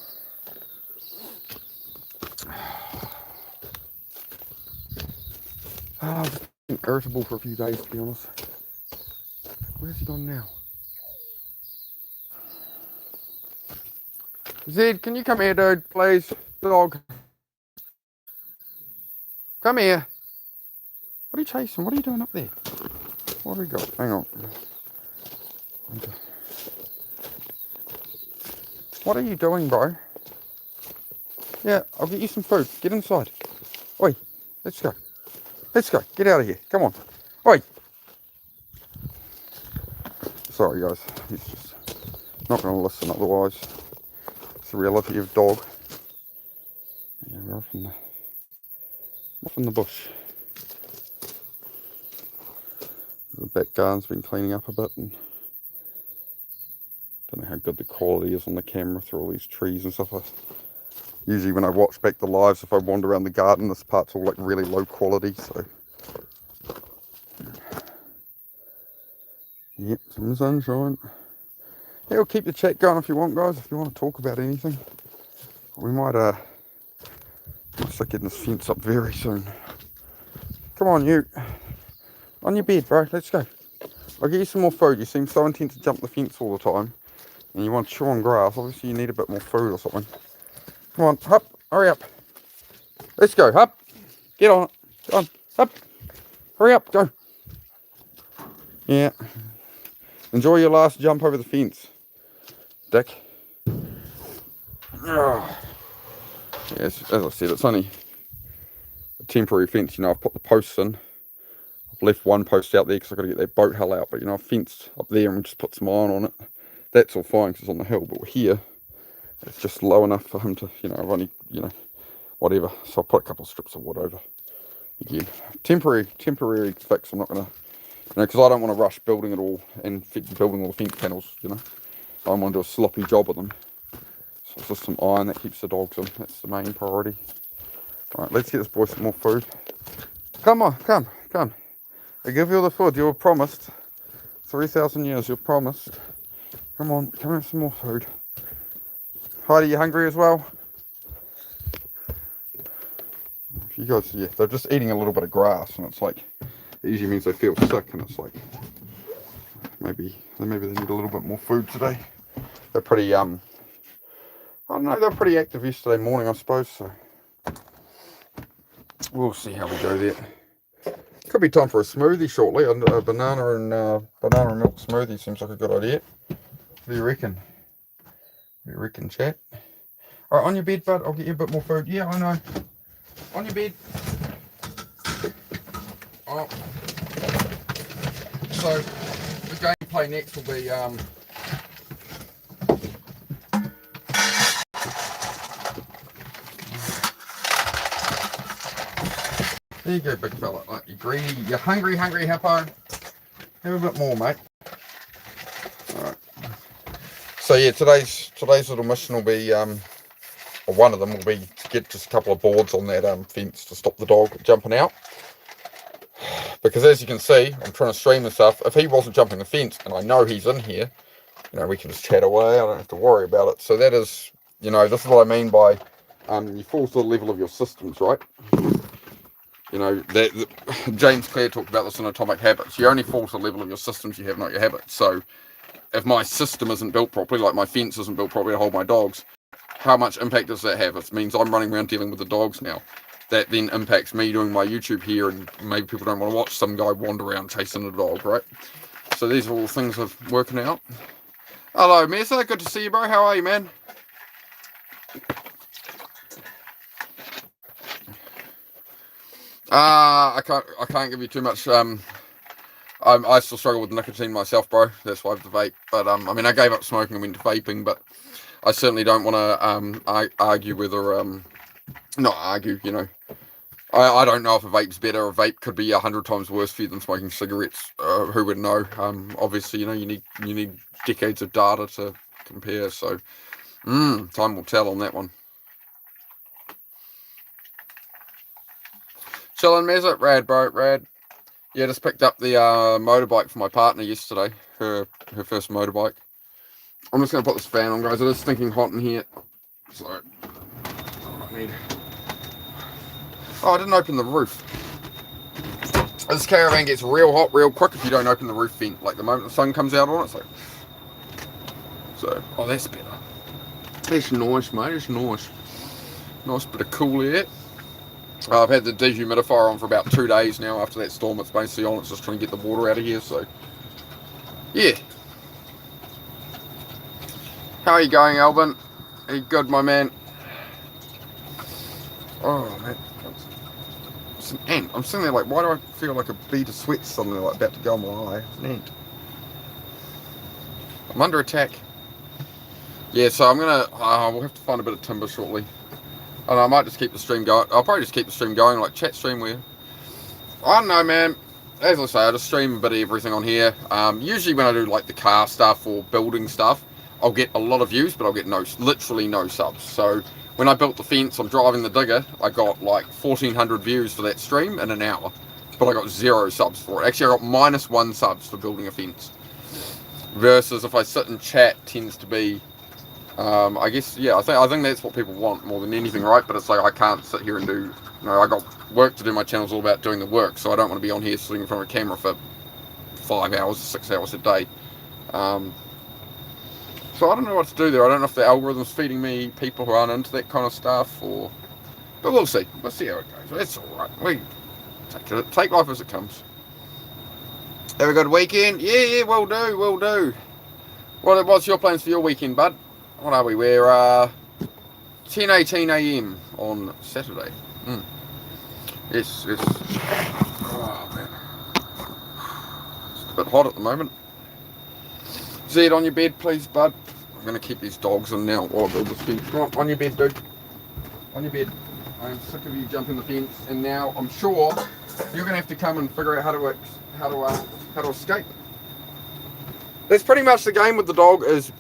Speaker 1: I've been irritable for a few days, to be honest. Where's he gone now? Zed, can you come here, dude, please? Dog. Come here. What are you chasing? What are you doing up there? What have we got? Hang on. Okay. What are you doing, bro? Yeah, I'll get you some food. Get inside. Oi, let's go. Let's go. Get out of here. Come on. Oi. Sorry, guys. He's just not going to listen otherwise. It's the reality of dog. Yeah, we're off in the bush. The back garden's been cleaning up a bit, and don't know how good the quality is on the camera through all these trees and stuff. Usually when I watch back the lives, if I wander around the garden, this part's all like really low quality, so. Yep, some sunshine. Yeah, we'll keep the chat going if you want, guys, if you want to talk about anything. We might start getting this fence up very soon. Come on, you. On your bed, bro. Let's go. I'll get you some more food. You seem so intent to jump the fence all the time. And you want to chew on grass. Obviously, you need a bit more food or something. Come on, Hup. Hurry up. Let's go, Hup. Get on it. Go on. Hup. Hurry up. Go. Yeah. Enjoy your last jump over the fence, Dick. Yes, as I said, it's only a temporary fence. You know, I've put the posts in. I've left one post out there because I've got to get that boat hull out. But, you know, I've fenced up there and we just put some iron on it. That's all fine because it's on the hill. But we're here. It's just low enough for him to, you know, I've only, you know, whatever. So I'll put a couple of strips of wood over. Again, temporary fix. I'm not going to, you know, because I don't want to rush building it all and building all the fence panels, you know. I don't want to do a sloppy job with them. So it's just some iron that keeps the dogs in. That's the main priority. Right, let's get this boy some more food. Come on, come. I give you the food you were promised. 3,000 years you promised. Come on, come have some more food. Heidi, you hungry as well? You guys, yeah, they're just eating a little bit of grass, and it's like, it usually means they feel sick, and it's like, maybe they need a little bit more food today. They're pretty, I don't know, they're pretty active yesterday morning, I suppose, so we'll see how we go there. Could be time for a smoothie shortly. A banana and milk smoothie seems like a good idea. What do you reckon? Chat? Alright, on your bed, bud. I'll get you a bit more food. Yeah, I know. On your bed. Oh. So, the gameplay next will be, there you go, big fella. Like, you're greedy. You're hungry, hippo. Have a bit more, mate. Alright. So yeah, today's little mission will be, or one of them will be to get just a couple of boards on that fence to stop the dog jumping out. Because as you can see, I'm trying to stream and stuff. If he wasn't jumping the fence, and I know he's in here, you know, we can just chat away. I don't have to worry about it. So that is, you know, this is what I mean by you fall to the level of your systems, right? You know, James Clear talked about this in Atomic Habits. You only fall to the level of your systems you have, not your habits. So if my system isn't built properly, like my fence isn't built properly to hold my dogs, how much impact does that have? It means I'm running around dealing with the dogs now. That then impacts me doing my YouTube here, and maybe people don't want to watch some guy wander around chasing a dog, right? So these are all things of working out. Hello, Mesa. Good to see you, bro. How are you, man? I can't give you too much. I still struggle with nicotine myself, bro. That's why I have the vape. But I mean, I gave up smoking and went to vaping. But I certainly don't want to argue whether not argue. You know, I don't know if a vape's better. A vape could be 100 times worse for you than smoking cigarettes. Who would know? Obviously, you know, you need decades of data to compare. So, time will tell on that one. Chillin', Mezza. Rad, bro, rad. Yeah, just picked up the motorbike for my partner yesterday. Her first motorbike. I'm just going to put this fan on, guys. It is stinking hot in here. So, I didn't open the roof. This caravan gets real hot real quick if you don't open the roof vent. Like the moment the sun comes out on it. So oh, that's better. That's nice, mate. It's nice. Nice bit of cool air. I've had the dehumidifier on for about 2 days now after that storm. It's basically on. It's just trying to get the water out of here. So, yeah. How are you going, Alvin? Are you good, my man? Oh, man. It's an ant. I'm sitting there like, why do I feel like a bead of sweat suddenly like about to go on my eye? It's an ant. I'm under attack. Yeah, so I'm going to... we'll have to find a bit of timber shortly. And I might just keep the stream going. I'll probably just keep the stream going, like chat stream where... I don't know, man. As I say, I just stream a bit of everything on here. Usually when I do like the car stuff or building stuff, I'll get a lot of views, but I'll get literally no subs. So when I built the fence, I'm driving the digger, I got like 1,400 views for that stream in an hour. But I got 0 subs for it. Actually, I got -1 subs for building a fence. Versus if I sit and chat, tends to be... I guess, yeah, I think that's what people want more than anything, right? But it's like, I can't sit here and do, you know, I got work to do. My channel's all about doing the work, so I don't want to be on here sitting in front of a camera for 5 hours, 6 hours a day. So I don't know what to do there. I don't know if the algorithm's feeding me people who aren't into that kind of stuff, or, but we'll see. We'll see how it goes. It's alright. We take life as it comes. Have a good weekend. Yeah, will do. What's your plans for your weekend, bud? What are we? We're 10:18 AM on Saturday. Yes. Oh man, it's a bit hot at the moment. Zed, on your bed, please, bud. I'm gonna keep these dogs in now while I build this fence. Come on your bed, dude. On your bed. I'm sick of you jumping the fence, and now I'm sure you're gonna have to come and figure out how to escape. That's pretty much the game with the dog. Is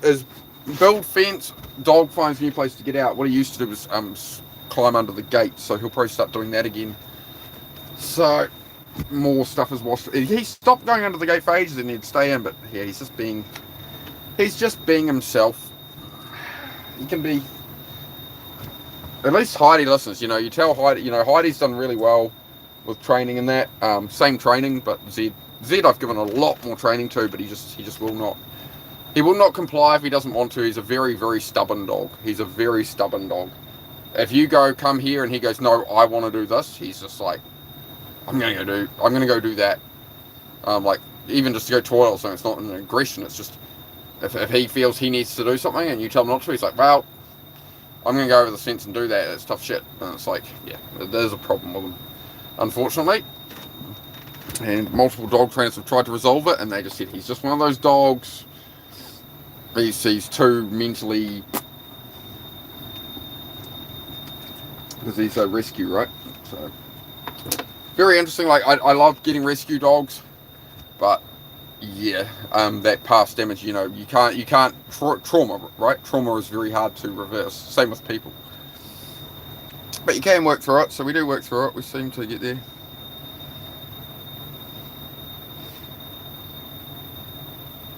Speaker 1: build fence, dog finds a new place to get out. What he used to do was climb under the gate, so he'll probably start doing that again. So more stuff is washed. He stopped going under the gate for ages and he'd stay in, but yeah, he's just being himself. He can be. At least Heidi listens. You know, you tell Heidi. You know, Heidi's done really well with training and that. Same training, but Zed I've given a lot more training to, but he just will not. He will not comply if he doesn't want to. He's a very, very stubborn dog. He's a very stubborn dog. If you go, come here, and he goes, no, I want to do this, he's just like, I'm gonna go do that. Like, even just to go toilet or something, it's not an aggression, it's just, if he feels he needs to do something and you tell him not to, he's like, well, I'm gonna go over the fence and do that. That's tough shit. And it's like, yeah, there's a problem with him, unfortunately. And multiple dog trainers have tried to resolve it, and they just said he's just one of those dogs. He's too mentally, because he's a rescue, right? So very interesting. Like I love getting rescue dogs, but yeah, that past damage, you know, you can't trauma, right? Trauma is very hard to reverse. Same with people, but you can work through it. So we do work through it. We seem to get there.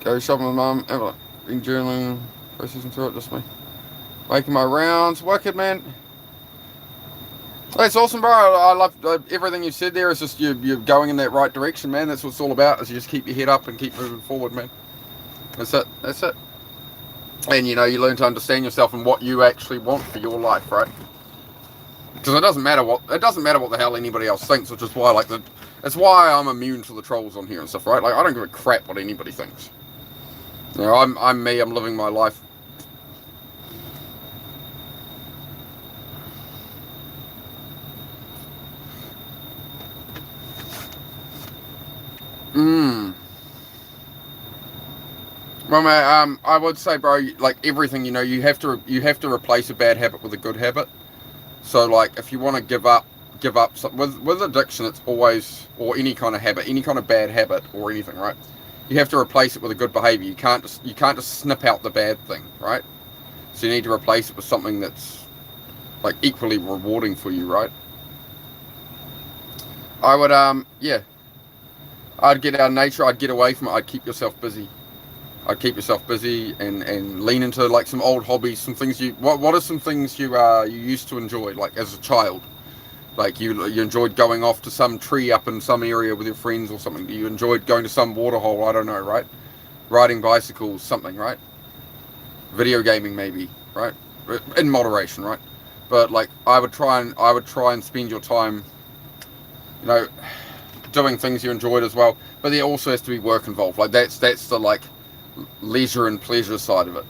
Speaker 1: Go shopping with mum. Have a been journaling, processing through it, just me. Making my rounds. Wicked, man. That's awesome, bro. I love everything you said there. It's just you're going in that right direction, man. That's what it's all about, is you just keep your head up and keep moving forward, man. That's it. That's it. And, you know, you learn to understand yourself and what you actually want for your life, right? Because it doesn't matter what the hell anybody else thinks, which is why, like, that's why I'm immune to the trolls on here and stuff, right? Like, I don't give a crap what anybody thinks. You know, I'm me, I'm living my life. Well, mate, I would say, bro, like everything, you know, you have to replace a bad habit with a good habit. So, like, if you want to give up with addiction, it's always, or any kind of habit, any kind of bad habit or anything, right? You have to replace it with a good behavior. You can't just snip out the bad thing, right? So you need to replace it with something that's like equally rewarding for you, right? I would yeah, I'd get out of nature. I'd get away from it. I'd keep yourself busy. I'd keep yourself busy and lean into like some old hobbies, some things what are some things you used to enjoy, like as a child? Like you enjoyed going off to some tree up in some area with your friends or something. You enjoyed going to some waterhole, I don't know, right? Riding bicycles, something, right? Video gaming maybe, right? In moderation, right? But like I would try and spend your time, you know, doing things you enjoyed as well. But there also has to be work involved. Like that's the like leisure and pleasure side of it.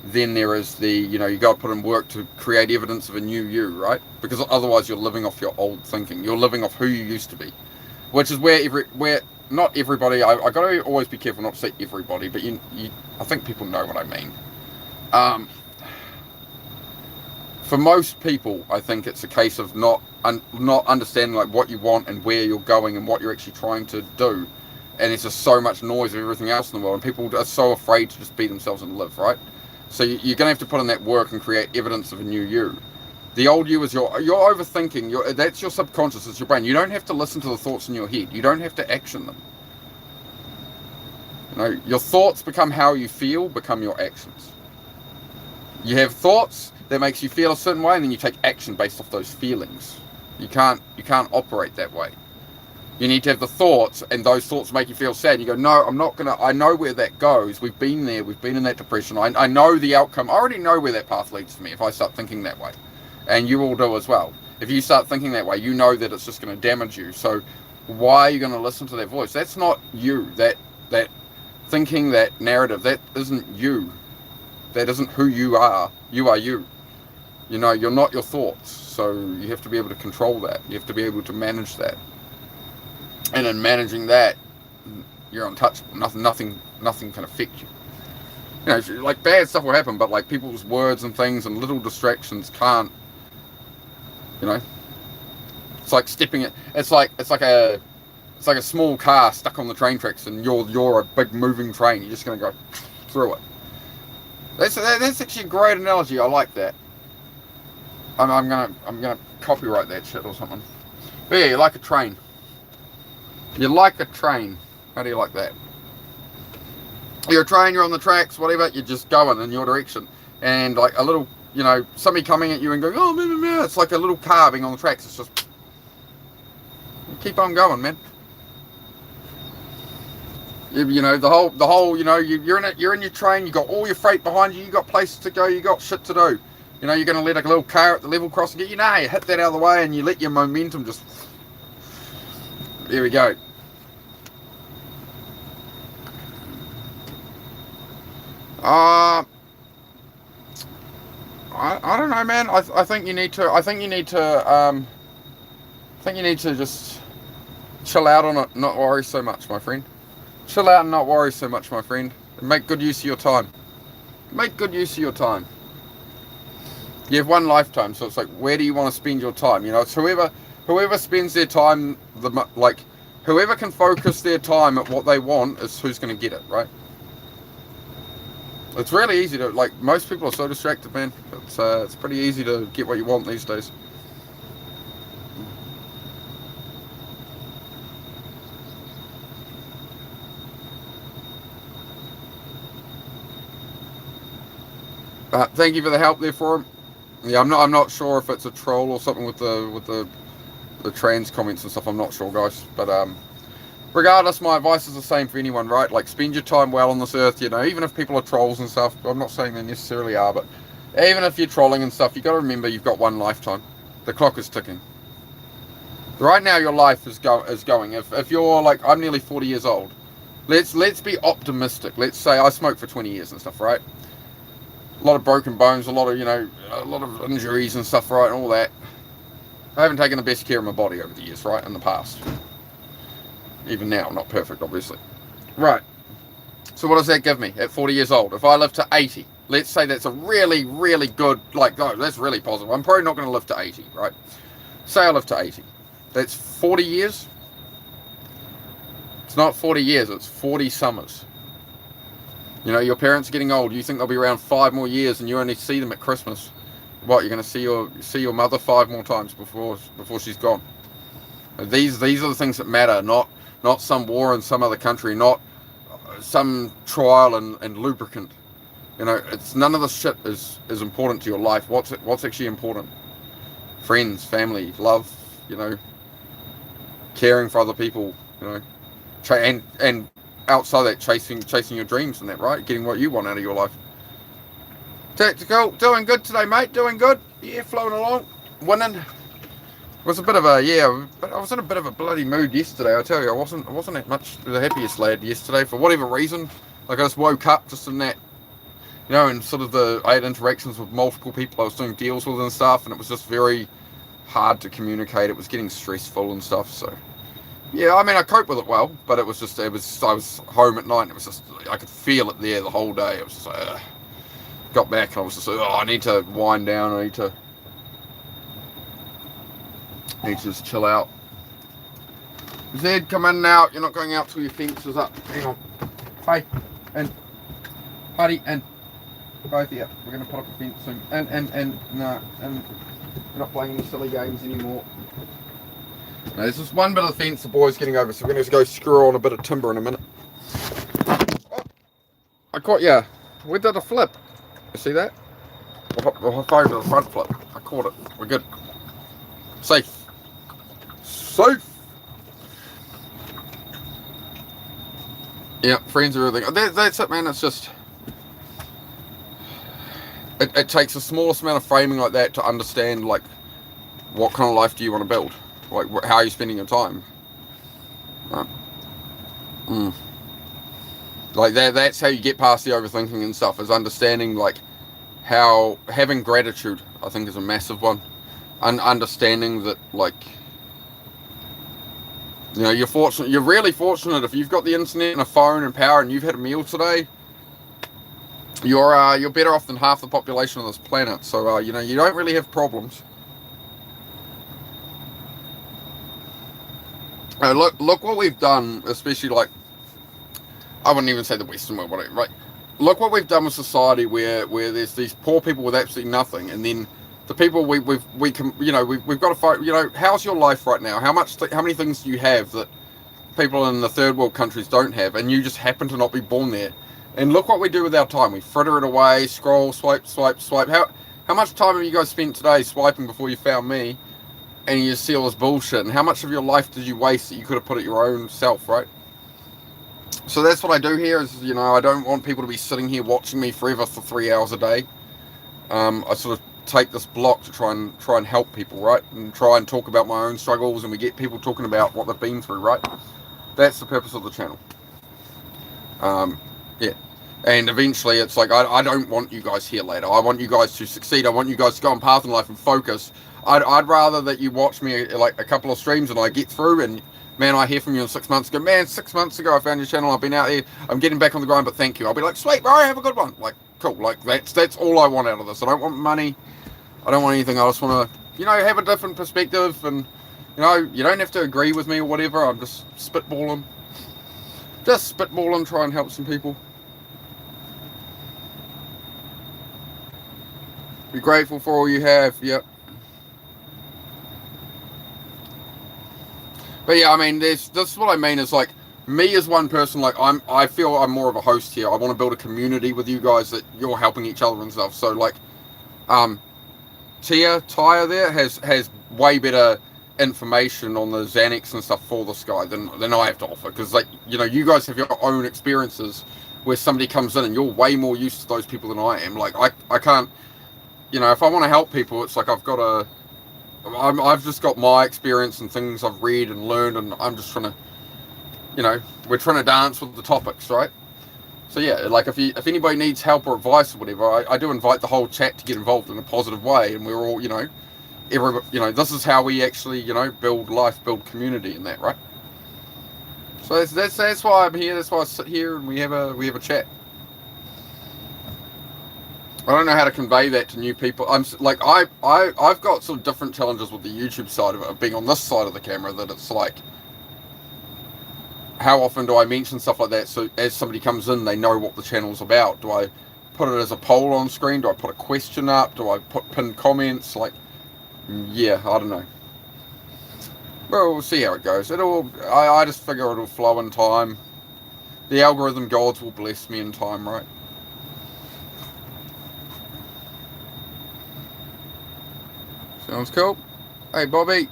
Speaker 1: Then there is the, you know, you got to put in work to create evidence of a new you, right? Because otherwise you're living off your old thinking. You're living off who you used to be, which is where not everybody. I got to always be careful not to say everybody, but I think people know what I mean. For most people, I think it's a case of not understanding like what you want and where you're going and what you're actually trying to do, and it's just so much noise of everything else in the world, and people are so afraid to just be themselves and live, right? So you're going to have to put in that work and create evidence of a new you. The old you is you're overthinking. That's your subconscious. It's your brain. You don't have to listen to the thoughts in your head. You don't have to action them. You know, your thoughts become how you feel, become your actions. You have thoughts that makes you feel a certain way, and then you take action based off those feelings. You can't operate that way. You need to have the thoughts, and those thoughts make you feel sad. You go, no, I'm not gonna. I know where that goes. We've been there. We've been in that depression. I know the outcome. I already know where that path leads to me if I start thinking that way, and you all do as well. If you start thinking that way, you know that it's just going to damage you. So why are you going to listen to that voice? That's not you. That thinking, that narrative, that isn't you. That isn't who you are. You are you. You know, you're not your thoughts. So you have to be able to control that. You have to be able to manage that. And in managing that, you're untouchable. Nothing can affect you. You know, like bad stuff will happen, but like people's words and things and little distractions can't. You know, it's like stepping it. It's like a small car stuck on the train tracks, and you're a big moving train. You're just gonna go through it. That's actually a great analogy. I like that. I'm gonna copyright that shit or something. But yeah, you're like a train. You're like a train. How do you like that? You're a train, you're on the tracks, whatever, you're just going in your direction. And like a little, you know, somebody coming at you and going, oh, man, it's like a little car being on the tracks. It's just, keep on going, man. You know, the whole, you know, you're in your train, you got all your freight behind you, you got places to go, you got shit to do. You know, you're going to let a little car at the level crossing get you, no, you hit that out of the way and you let your momentum just, there we go. I don't know, man. I think you need to. I think you need to just chill out on it. Not worry so much, my friend. Chill out and not worry so much, my friend. And make good use of your time. Make good use of your time. You have one lifetime, so it's like, where do you want to spend your time? You know, it's whoever spends their time, whoever can focus their time at what they want is who's going to get it, right? It's really easy to, like, most people are so distracted, man. It's pretty easy to get what you want these days. Thank you for the help there for him. Yeah, I'm not sure if it's a troll or something with the trans comments and stuff. I'm not sure, guys. But regardless, my advice is the same for anyone, right? Like, spend your time well on this earth, you know, even if people are trolls and stuff. I'm not saying they necessarily are, but even if you're trolling and stuff, you got to remember you've got one lifetime. The clock is ticking. Right now, your life is going. If you're like, I'm nearly 40 years old. Let's be optimistic. Let's say I smoked for 20 years and stuff, right? A lot of broken bones, a lot of injuries and stuff, right, and all that. I haven't taken the best care of my body over the years, right, in the past. Even now, I'm not perfect, obviously. Right. So what does that give me at 40 years old? If I live to 80, let's say that's a really, really good, like, oh, that's really positive. I'm probably not going to live to 80, right? Say I live to 80. That's 40 years. It's not 40 years, it's 40 summers. You know, your parents are getting old. You think they'll be around 5 more years and you only see them at Christmas. What, you're going to see your mother 5 more times before she's gone. These are the things that matter, not some war in some other country, not some trial and lubricant. You know, it's none of this shit is important to your life. What's actually important? Friends, family, love, you know, caring for other people, you know, and outside that, chasing your dreams and that, right? Getting what you want out of your life. Tactical, doing good today, mate. Doing good. Yeah, flowing along, winning. It was a bit of but I was in a bit of a bloody mood yesterday. I tell you, I wasn't that much the happiest lad yesterday for whatever reason. Like, I just woke up just in that, you know, and sort of I had interactions with multiple people I was doing deals with and stuff, and it was just very hard to communicate. It was getting stressful and stuff. So yeah, I mean, I coped with it well, but I was home at night and it was just, I could feel it there the whole day. It was just like, got back and I was just like, I need to wind down. I need to just chill out. Zed, come in and out. You're not going out till your fence is up. Hang on. Hey, and buddy, and both of you. We're going to put up a fence soon. And no, and we're not playing any silly games anymore. Now, there's just one bit of the fence the boy's getting over, so we're going to go screw on a bit of timber in a minute. Oh, I caught ya. We did a flip. You see that? We'll hop over to the front flip. I caught it. We're good. Safe. Safe. Yeah, friends and everything. That's it, man. It's just... It takes the smallest amount of framing like that to understand, like, what kind of life do you want to build? Like, how are you spending your time? Right. Like, that's how you get past the overthinking and stuff, is understanding, like, how having gratitude, I think, is a massive one. And understanding that, like, you know, you're really fortunate if you've got the internet and a phone and power and you've had a meal today. You're better off than half the population of this planet. So, you know, you don't really have problems. Look what we've done, especially, like, I wouldn't even say the Western world, right? Look what we've done with society where there's these poor people with absolutely nothing, and then the people we can, you know, we've got to fight. You know, how's your life right now? How many things do you have that people in the third world countries don't have, and you just happen to not be born there? And look what we do with our time. We fritter it away, scroll, swipe, swipe, swipe. How much time have you guys spent today swiping before you found me? And you see all this bullshit. And how much of your life did you waste that you could have put at your own self, right? So that's what I do here. Is, you know, I don't want people to be sitting here watching me forever for 3 hours a day. I sort of take this block to try and help people, right? And try and talk about my own struggles, and we get people talking about what they've been through, right? That's the purpose of the channel. Yeah. And eventually it's like, I don't want you guys here later. I want you guys to succeed. I want you guys to go on path in life and focus. I'd rather that you watch me like a couple of streams and I get through, and man, I hear from you in 6 months, go, man, 6 months ago I found your channel, I've been out there, I'm getting back on the grind, but thank you. I'll be like, sweet, bro, have a good one. Like, cool. Like, that's all I want out of this. I don't want money. I don't want anything. I just want to, you know, have a different perspective, and, you know, you don't have to agree with me or whatever. I'm just spitballing. Just spitballing, try and help some people. Be grateful for all you have. Yep. But yeah, I mean, this is what I mean is like, me as one person, like I feel I'm more of a host here. I want to build a community with you guys that you're helping each other and stuff. So like, Tyre there has way better information on the Xanax and stuff for this guy than I have to offer, because like, you know, you guys have your own experiences where somebody comes in and you're way more used to those people than I am. Like I can't, you know, if I want to help people, it's like I've just got my experience and things I've read and learned, and I'm just trying to, you know, we're trying to dance with the topics, right? So yeah, like if anybody needs help or advice or whatever, I do invite the whole chat to get involved in a positive way, and we're all, you know, this is how we actually, you know, build life, build community and that, right? So that's why I'm here. That's why I sit here and we have a chat. I don't know how to convey that to new people. I'm like, I've got sort of different challenges with the YouTube side of it, of being on this side of the camera, that it's like, how often do I mention stuff like that so as somebody comes in, they know what the channel's about? Do I put it as a poll on screen? Do I put a question up? Do I put pinned comments? Like, yeah, I don't know. Well, we'll see how it goes. I just figure it'll flow in time. The algorithm gods will bless me in time, right? Sounds cool. Hey, Bobby.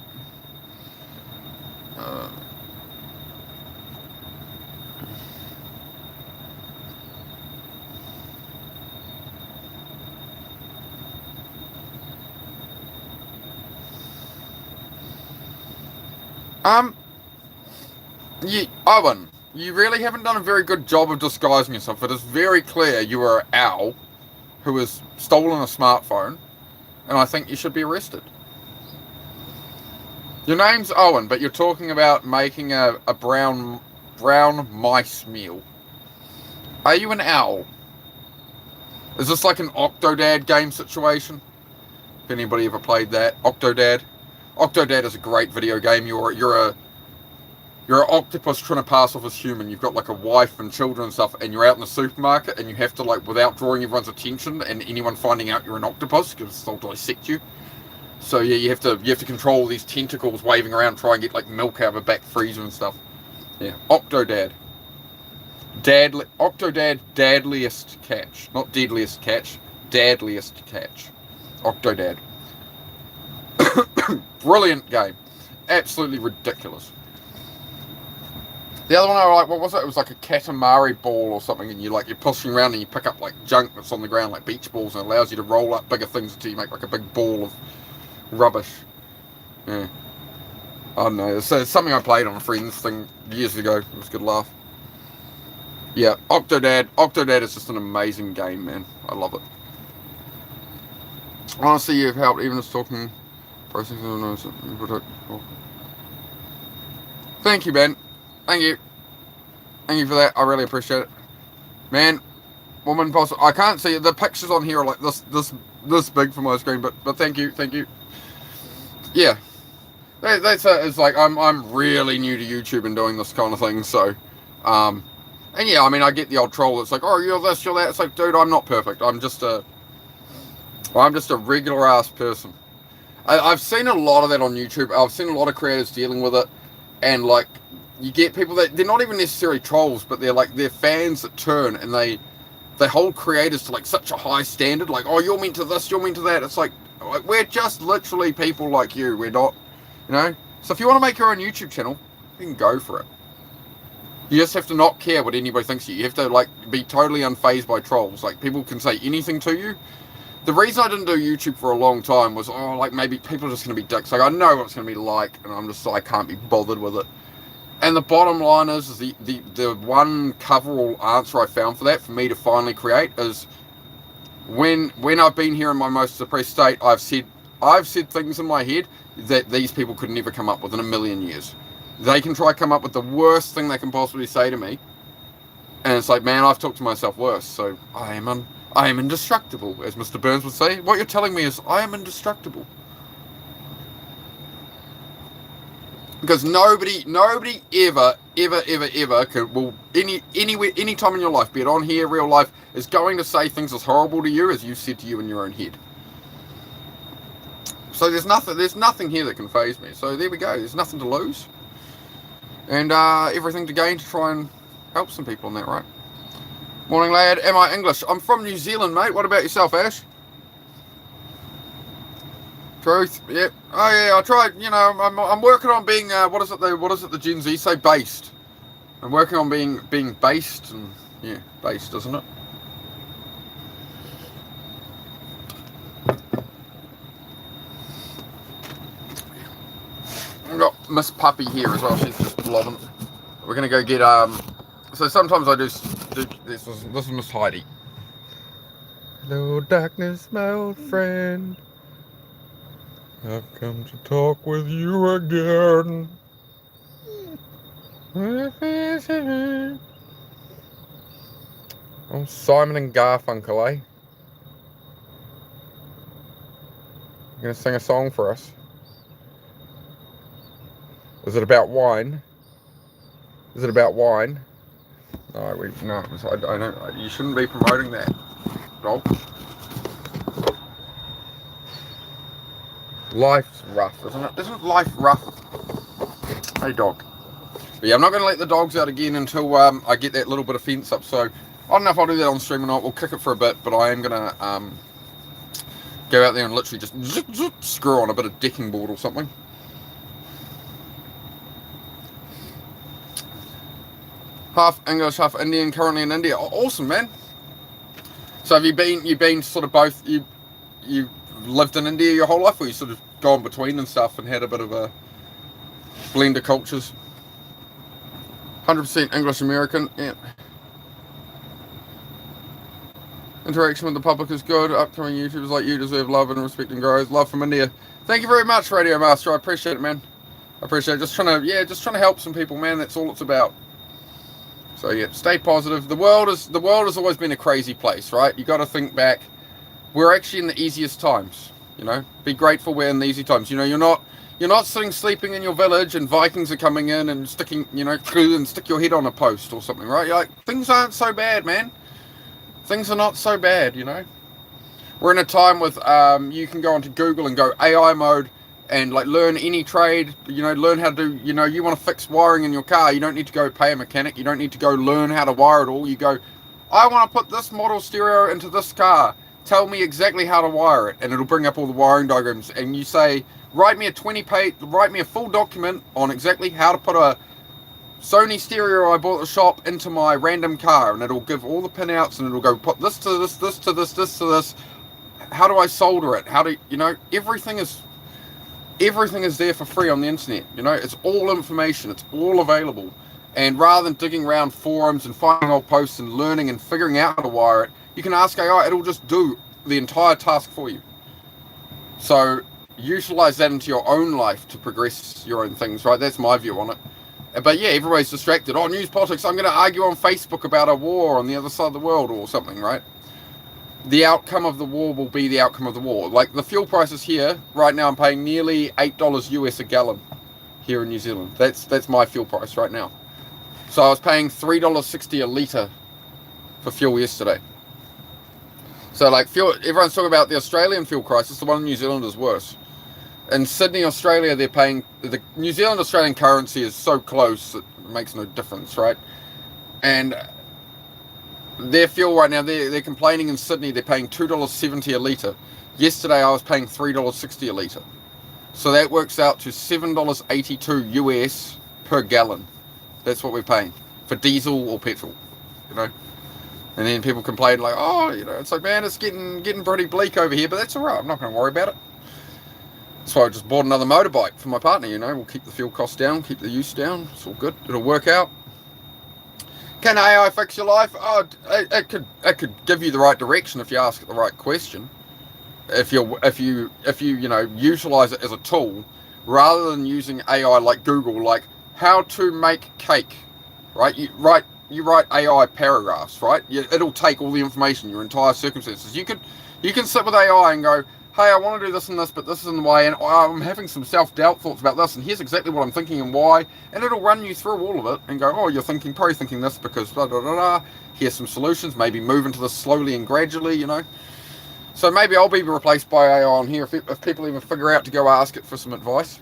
Speaker 1: Owen, you really haven't done a very good job of disguising yourself. It is very clear you are an owl who has stolen a smartphone, and I think you should be arrested. Your name's Owen, but you're talking about making a brown mice meal. Are you an owl? Is this like an Octodad game situation? If anybody ever played that, Octodad. Octodad is a great video game. You're an octopus trying to pass off as human. You've got like a wife and children and stuff, and you're out in the supermarket, and you have to, like, without drawing everyone's attention and anyone finding out you're an octopus, because they'll dissect you. So yeah, you have to control these tentacles waving around, try and get like milk out of a back freezer and stuff. Yeah, Octodad. Octodad, dadliest catch, not deadliest catch, dadliest catch. Octodad. Brilliant game, absolutely ridiculous. The other one I like, what was it? It was like a Katamari ball or something, and you're pushing around and you pick up like junk that's on the ground, like beach balls, and it allows you to roll up bigger things until you make like a big ball of rubbish. Yeah. I don't know. It's something I played on a friend's thing years ago. It was a good laugh. Yeah, Octodad. Octodad is just an amazing game, man. I love it. Honestly, you've helped even just talking. Thank you, Ben. Thank you. Thank you for that. I really appreciate it. Man, woman boss. I can't see it. The pictures on here are like this big for my screen, but thank you. Yeah. It's like I'm really new to YouTube and doing this kind of thing, so and yeah, I mean, I get the old troll that's like, oh, you're this, you're that. It's like, dude, I'm not perfect. I'm just I'm just a regular ass person. I've seen a lot of that on YouTube. I've seen a lot of creators dealing with it, and like you get people that they're not even necessarily trolls, but they're fans that turn and they hold creators to like such a high standard. Like, oh, you're meant to this, you're meant to that. It's like we're just literally people like you. We're not, you know. So if you want to make your own YouTube channel, you can go for it. You just have to not care what anybody thinks of you. You have to like be totally unfazed by trolls. Like people can say anything to you. The reason I didn't do YouTube for a long time was, like maybe people are just going to be dicks. Like I know what it's going to be like, and I'm just I can't be bothered with it. And the bottom line is the one coverall answer I found for that, for me to finally create, is when I've been here in my most depressed state, I've said things in my head that these people could never come up with in a million years. They can try come up with the worst thing they can possibly say to me, and it's like, man, I've talked to myself worse, so I am indestructible, as Mr. Burns would say. What you're telling me is I am indestructible. Because nobody ever will any time in your life, be it on here, real life, is going to say things as horrible to you as you said to you in your own head. So there's nothing here that can faze me. So there we go. There's nothing to lose, and everything to gain to try and help some people on that, right? Morning, lad. Am I English? I'm from New Zealand, mate. What about yourself, Ash? Truth, yep. Oh yeah, I tried. You know, I'm working on being what is it the Gen Z say? Based. I'm working on being based, and yeah, based, isn't it? I've got Miss Puppy here as well. She's just loving it. We're gonna go get So sometimes I do this. Is Miss Heidi. Hello, darkness, my old friend. I've come to talk with you again. I'm Simon and Garfunkel, eh? You're gonna sing a song for us? Is it about wine? Is it about wine? No, I don't. You shouldn't be promoting that, dog. Life's rough, isn't it? Isn't life rough? Hey, dog. But yeah, I'm not going to let the dogs out again until I get that little bit of fence up. So I don't know if I'll do that on stream or not. We'll kick it for a bit, but I am going to go out there and literally just screw on a bit of decking board or something. Half English, half Indian, currently in India. Oh, awesome, man. So have you've been sort of both, you lived in India your whole life, or you sort of gone between and stuff and had a bit of a blend of cultures? 100% English American, yeah. Interaction with the public is good. Upcoming YouTubers like you deserve love and respect and growth. Love from India. Thank you very much, Radio Master. I appreciate it, man. I appreciate it. Just trying to help some people, man. That's all it's about. So yeah, stay positive. The world has always been a crazy place, right? You got to think back. We're actually in the easiest times. You know, be grateful we're in the easy times. You know, you're not sleeping in your village and Vikings are coming in and sticking, and stick your head on a post or something, right? You're like, things aren't so bad, man. Things are not so bad, you know. We're in a time with you can go onto Google and go AI mode and like learn any trade, learn how to do, you want to fix wiring in your car. You don't need to go pay a mechanic. You don't need to go learn how to wire it all. You go, I want to put this model stereo into this car. Tell me exactly how to wire it. And it'll bring up all the wiring diagrams. And you say, write me a full document on exactly how to put a Sony stereo I bought at the shop into my random car. And it'll give all the pinouts and it'll go, put this to this, this to this, this to this. How do I solder it? How do, everything is there for free on the internet. It's all information. It's all available. And rather than digging around forums and finding old posts and learning and figuring out how to wire it, you can ask AI. It'll just do the entire task for you. So utilize that into your own life to progress your own things, right? That's my view on it. But yeah, everybody's distracted. Oh, news, politics. I'm going to argue on Facebook about a war on the other side of the world or something, right? The outcome of the war will be the outcome of the war. Like the fuel prices here right now, I'm paying nearly $8 US a gallon here in New Zealand. That's my fuel price right now. So I was paying $3.60 a litre for fuel yesterday. So like fuel, everyone's talking about the Australian fuel crisis. The one in New Zealand is worse. In Sydney, Australia, they're paying, the New Zealand Australian currency is so close it makes no difference, right? And their fuel right now, they're complaining in Sydney they're paying $2.70 a litre. Yesterday I was paying $3.60 a litre. So that works out to $7.82 US per gallon. That's what we're paying for diesel or petrol, you know. And then people complain like, oh, you know, it's like, man, it's getting pretty bleak over here, but that's all right. I'm not going to worry about it. So I just bought another motorbike for my partner, you know. We'll keep the fuel costs down, keep the use down. It's all good. It'll work out. Can AI fix your life? Oh, it could give you the right direction if you ask it the right question. If you utilize it as a tool rather than using AI like Google, like how to make cake, right? You write AI paragraphs, right? It'll take all the information, your entire circumstances. You can sit with AI and go, hey, I want to do this and this, but this isn't the way, and I'm having some self-doubt thoughts about this, and here's exactly what I'm thinking and why, and it'll run you through all of it and go, oh, you're probably thinking this because blah, blah, blah, blah. Here's some solutions, maybe move into this slowly and gradually, you know. So maybe I'll be replaced by AI on here if people even figure out to go ask it for some advice.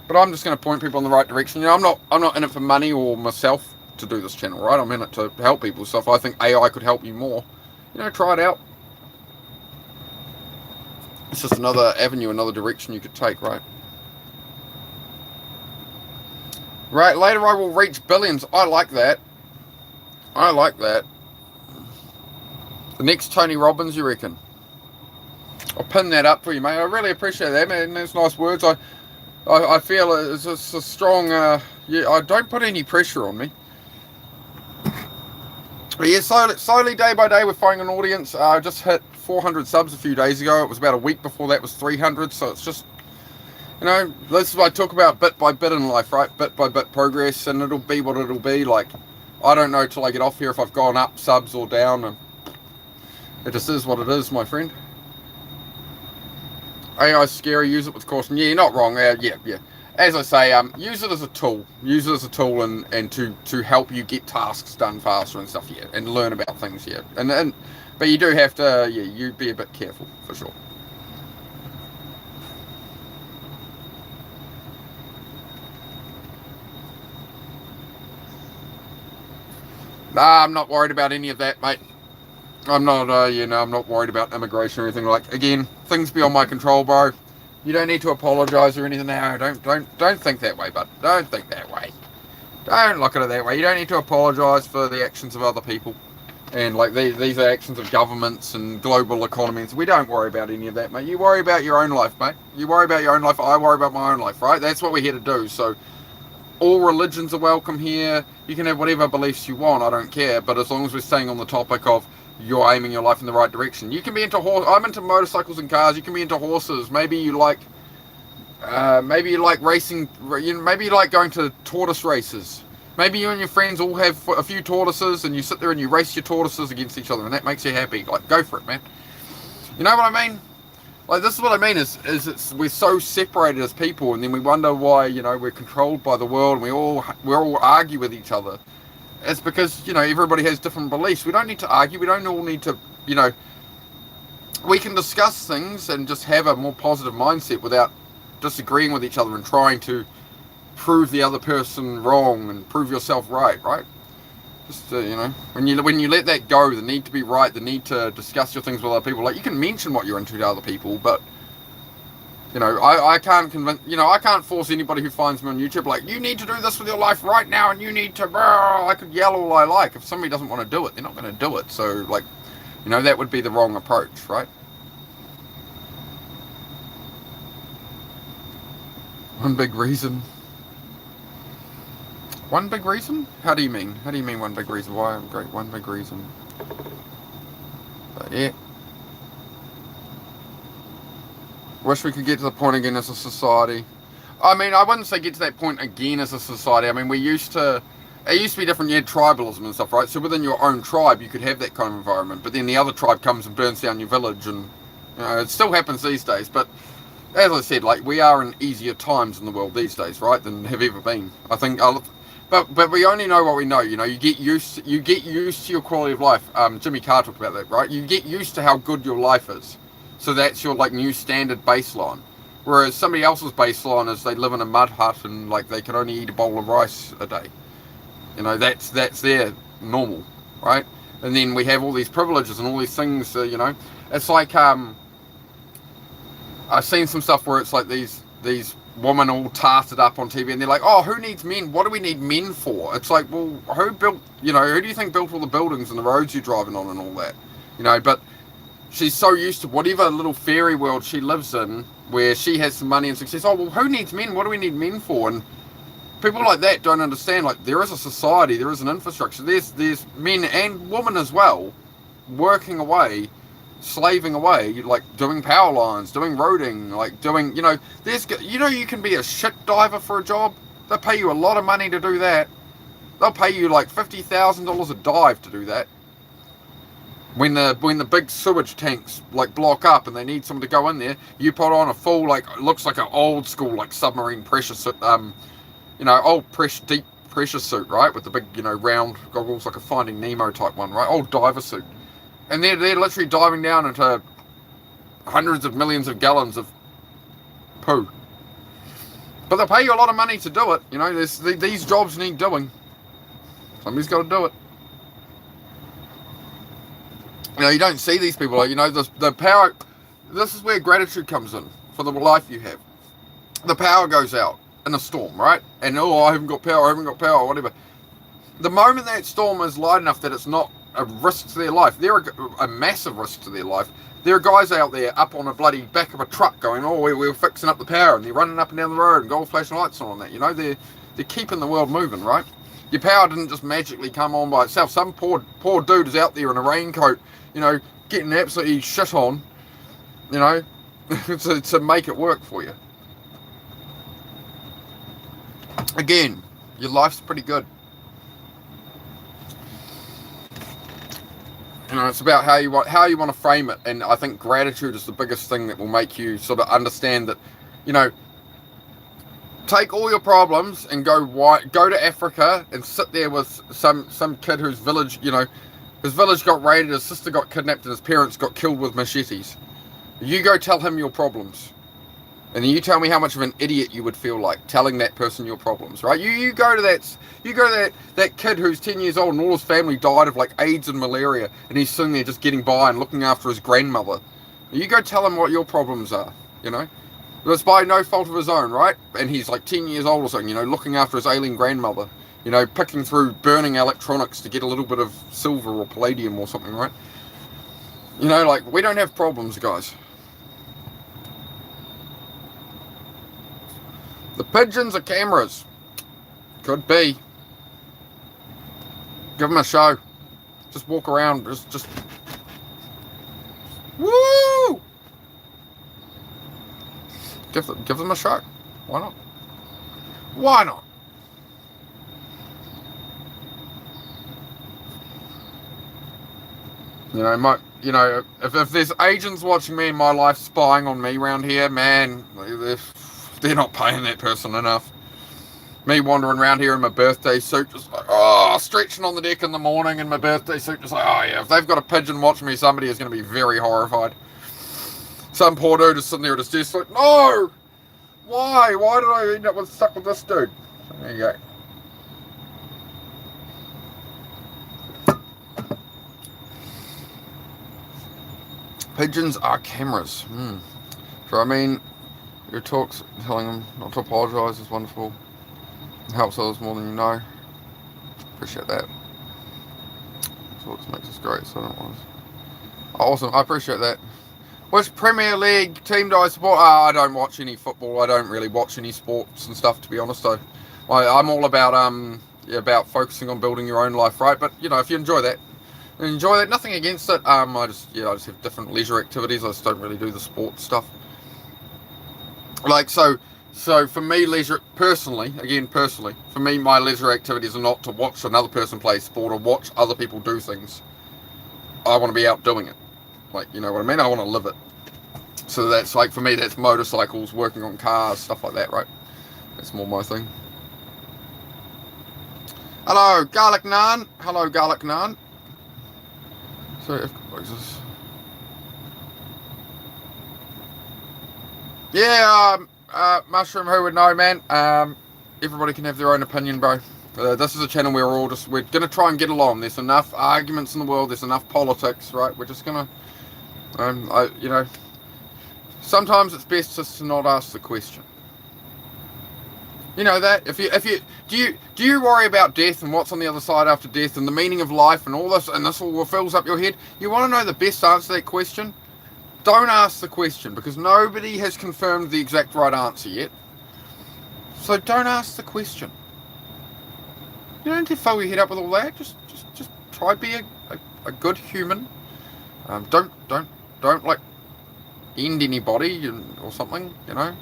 Speaker 1: But I'm just going to point people in the right direction. You know, I'm not in it for money or myself to do this channel, right? I'm in it to help people. So if I think AI could help you more, you know, try it out. It's just another avenue, another direction you could take, right? Right, later I will reach billions. I like that. I like that. The next Tony Robbins, you reckon? I'll pin that up for you, mate. I really appreciate that, man. That's nice words. I feel it's a strong, yeah, I don't put any pressure on me. But yeah, slowly, day by day, we're finding an audience. I just hit 400 subs a few days ago. It was about a week before that was 300. So it's just, you know, this is what I talk about bit by bit in life, right? Bit by bit progress, and it'll be what it'll be. Like, I don't know till I get off here if I've gone up subs or down. And it just is what it is, my friend. AI's scary, use it with caution. Yeah, you're not wrong. Yeah. As I say, use it as a tool. Use it as a tool and to help you get tasks done faster and stuff, yeah. And learn about things, yeah. But you do have to, yeah, you be a bit careful, for sure. Nah, I'm not worried about any of that, mate. I'm not, I'm not worried about immigration or anything. Like, again, things beyond my control, bro. You don't need to apologise or anything. No, don't think that way, bud. Don't think that way. Don't look at it that way. You don't need to apologise for the actions of other people. And, like, these are actions of governments and global economies. We don't worry about any of that, mate. You worry about your own life, mate. You worry about your own life. I worry about my own life, right? That's what we're here to do. So, all religions are welcome here. You can have whatever beliefs you want. I don't care. But as long as we're staying on the topic of you're aiming your life in the right direction. You can be into I'm into motorcycles and cars. You can be into horses. Maybe you like racing. Maybe you like going to tortoise races. Maybe you and your friends all have a few tortoises and you sit there and you race your tortoises against each other and that makes you happy. Like, go for it, man. You know what I mean? Like, this is what I mean is we're so separated as people, and then we wonder why, you know, we're controlled by the world and we all argue with each other. It's because, you know, everybody has different beliefs. We don't need to argue. We don't all need to, you know, we can discuss things and just have a more positive mindset without disagreeing with each other and trying to prove the other person wrong and prove yourself right? Just, you know, when you let that go, the need to be right, the need to discuss your things with other people, like, you can mention what you're into to other people, but, you know, I can't convince, you know, I can't force anybody who finds me on YouTube, like, you need to do this with your life right now, and you need to, I could yell all I like. If somebody doesn't want to do it, they're not going to do it. So, like, you know, that would be the wrong approach, right? One big reason? One big reason? How do you mean? How do you mean one big reason? Why I'm great? One big reason. But, yeah. Wish we could get to the point again as a society. I mean, I wouldn't say get to that point again as a society. I mean, it used to be different. You had tribalism and stuff, right? So within your own tribe, you could have that kind of environment. But then the other tribe comes and burns down your village. And, you know, it still happens these days. But as I said, like, we are in easier times in the world these days, right, than have ever been. I think but we only know what we know. You know, you get used to your quality of life. Jimmy Carr talked about that, right? You get used to how good your life is, so that's your like new standard baseline. Whereas somebody else's baseline is they live in a mud hut and like they can only eat a bowl of rice a day. You know, that's their normal, right? And then we have all these privileges and all these things. You know, it's like I've seen some stuff where it's like these women all tarted up on TV, and they're like, "Oh, who needs men? What do we need men for?" It's like, well, who built? You know, who do you think built all the buildings and the roads you're driving on and all that? You know, but she's so used to whatever little fairy world she lives in, where she has some money and success. Oh, well, who needs men? What do we need men for? And people like that don't understand. Like, there is a society, there is an infrastructure. There's men and women as well, working away, slaving away, like doing power lines, doing roading, like doing, you know, you can be a shit diver for a job. They'll pay you a lot of money to do that. They'll pay you like $50,000 a dive to do that. When the big sewage tanks like block up and they need someone to go in there, you put on a full, like, looks like an old school like submarine pressure suit, you know, deep pressure suit, right, with the big, you know, round goggles, like a Finding Nemo type one, right, old diver suit. And they're literally diving down into hundreds of millions of gallons of poo. But they'll pay you a lot of money to do it. You know, these jobs need doing. Somebody's got to do it. You know, you don't see these people. You know, the power. This is where gratitude comes in for the life you have. The power goes out in a storm, right? And I haven't got power, whatever. The moment that storm is light enough that it's not a risk to their life, they're a massive risk to their life. There are guys out there up on a bloody back of a truck going, "Oh, we're fixing up the power," and they're running up and down the road and gold flashing lights on that. You know, they're keeping the world moving, right? Your power didn't just magically come on by itself. Some poor dude is out there in a raincoat, you know, getting absolutely shit on, you know, to make it work for you. Again, your life's pretty good. You know, it's about how you want to frame it, and I think gratitude is the biggest thing that will make you sort of understand that, you know, take all your problems and go to Africa and sit there with some kid whose village, you know, his village got raided, his sister got kidnapped, and his parents got killed with machetes. You go tell him your problems, and then you tell me how much of an idiot you would feel like telling that person your problems, right? You go to that kid who's 10 years old and all his family died of like AIDS and malaria, and he's sitting there just getting by and looking after his grandmother. You go tell him what your problems are, you know? It's by no fault of his own, right? And he's like 10 years old or something, you know, looking after his ailing grandmother, you know, picking through burning electronics to get a little bit of silver or palladium or something, right? You know, like, we don't have problems, guys. The pigeons are cameras. Could be. Give them a show. Just walk around. Just. Woo! Give them a show. Why not? Why not? You know, if there's agents watching me in my life spying on me around here, man, they're not paying that person enough. Me wandering around here in my birthday suit, just like, stretching on the deck in the morning in my birthday suit, just like, oh yeah, if they've got a pigeon watching me, somebody is going to be very horrified. Some poor dude is sitting there at his desk like, no! Why? Why did I end up stuck with this dude? So there you go. Pigeons are cameras. So I mean, your talks telling them not to apologise is wonderful. It helps others more than you know. Appreciate that. That's what makes us great. So I don't want to... Awesome. I appreciate that. Which Premier League team do I support? I don't watch any football. I don't really watch any sports and stuff, to be honest. So I'm all about focusing on building your own life, right? But you know, if you enjoy that, nothing against it. I just have different leisure activities. I just don't really do the sports stuff. Like so for me, personally, for me, my leisure activities are not to watch another person play sport or watch other people do things. I want to be out doing it. Like, you know what I mean? I want to live it. So that's like, for me, that's motorcycles, working on cars, stuff like that, right? That's more my thing. Hello, Garlic Naan. Hello, Garlic Naan. So, what is this? Yeah, Mushroom, who would know, man? Everybody can have their own opinion, bro. This is a channel where we're gonna try and get along. There's enough arguments in the world. There's enough politics, right? We're just gonna, sometimes it's best just to not ask the question. You know that if you do you worry about death and what's on the other side after death and the meaning of life and all this, and this all fills up your head? You want to know the best answer to that question? Don't ask the question, because nobody has confirmed the exact right answer yet. So don't ask the question. You don't need to fill your head up with all that. Just try to be a good human. Don't like end anybody or something. Try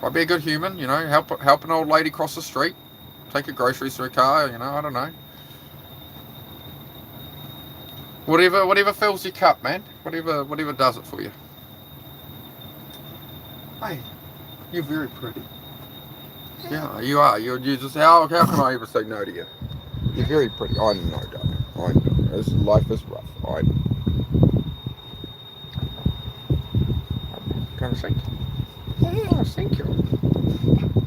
Speaker 1: to be a good human. Help an old lady cross the street. Take her groceries to her car. I don't know. Whatever fills your cup, man. Whatever does it for you. Hey, you're very pretty. Yeah, you are. You're just how can I ever say no to you? You're very pretty. I know, darling. I know. Life is rough. I know. Can I thank you? Yeah, thank you.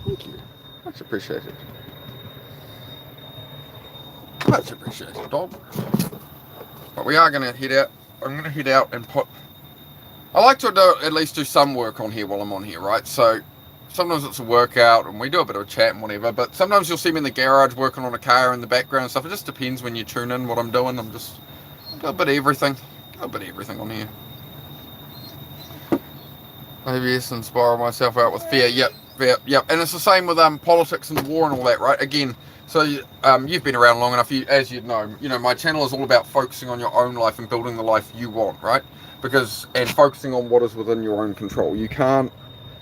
Speaker 1: Thank you. Much appreciated. Much appreciated, dog. But we are going to head out. I'm going to head out and put... I like to at least do some work on here while I'm on here, right? So sometimes it's a workout and we do a bit of a chat and whatever, but sometimes you'll see me in the garage working on a car in the background and stuff. It just depends when you tune in what I'm doing. I'm just got a bit of everything. Got a bit of everything on here. Maybe yes, inspire myself out with fear. Yep. And it's the same with politics and the war and all that, right? Again, so you've been around long enough. As you know, my channel is all about focusing on your own life and building the life you want, right? And focusing on what is within your own control. You can't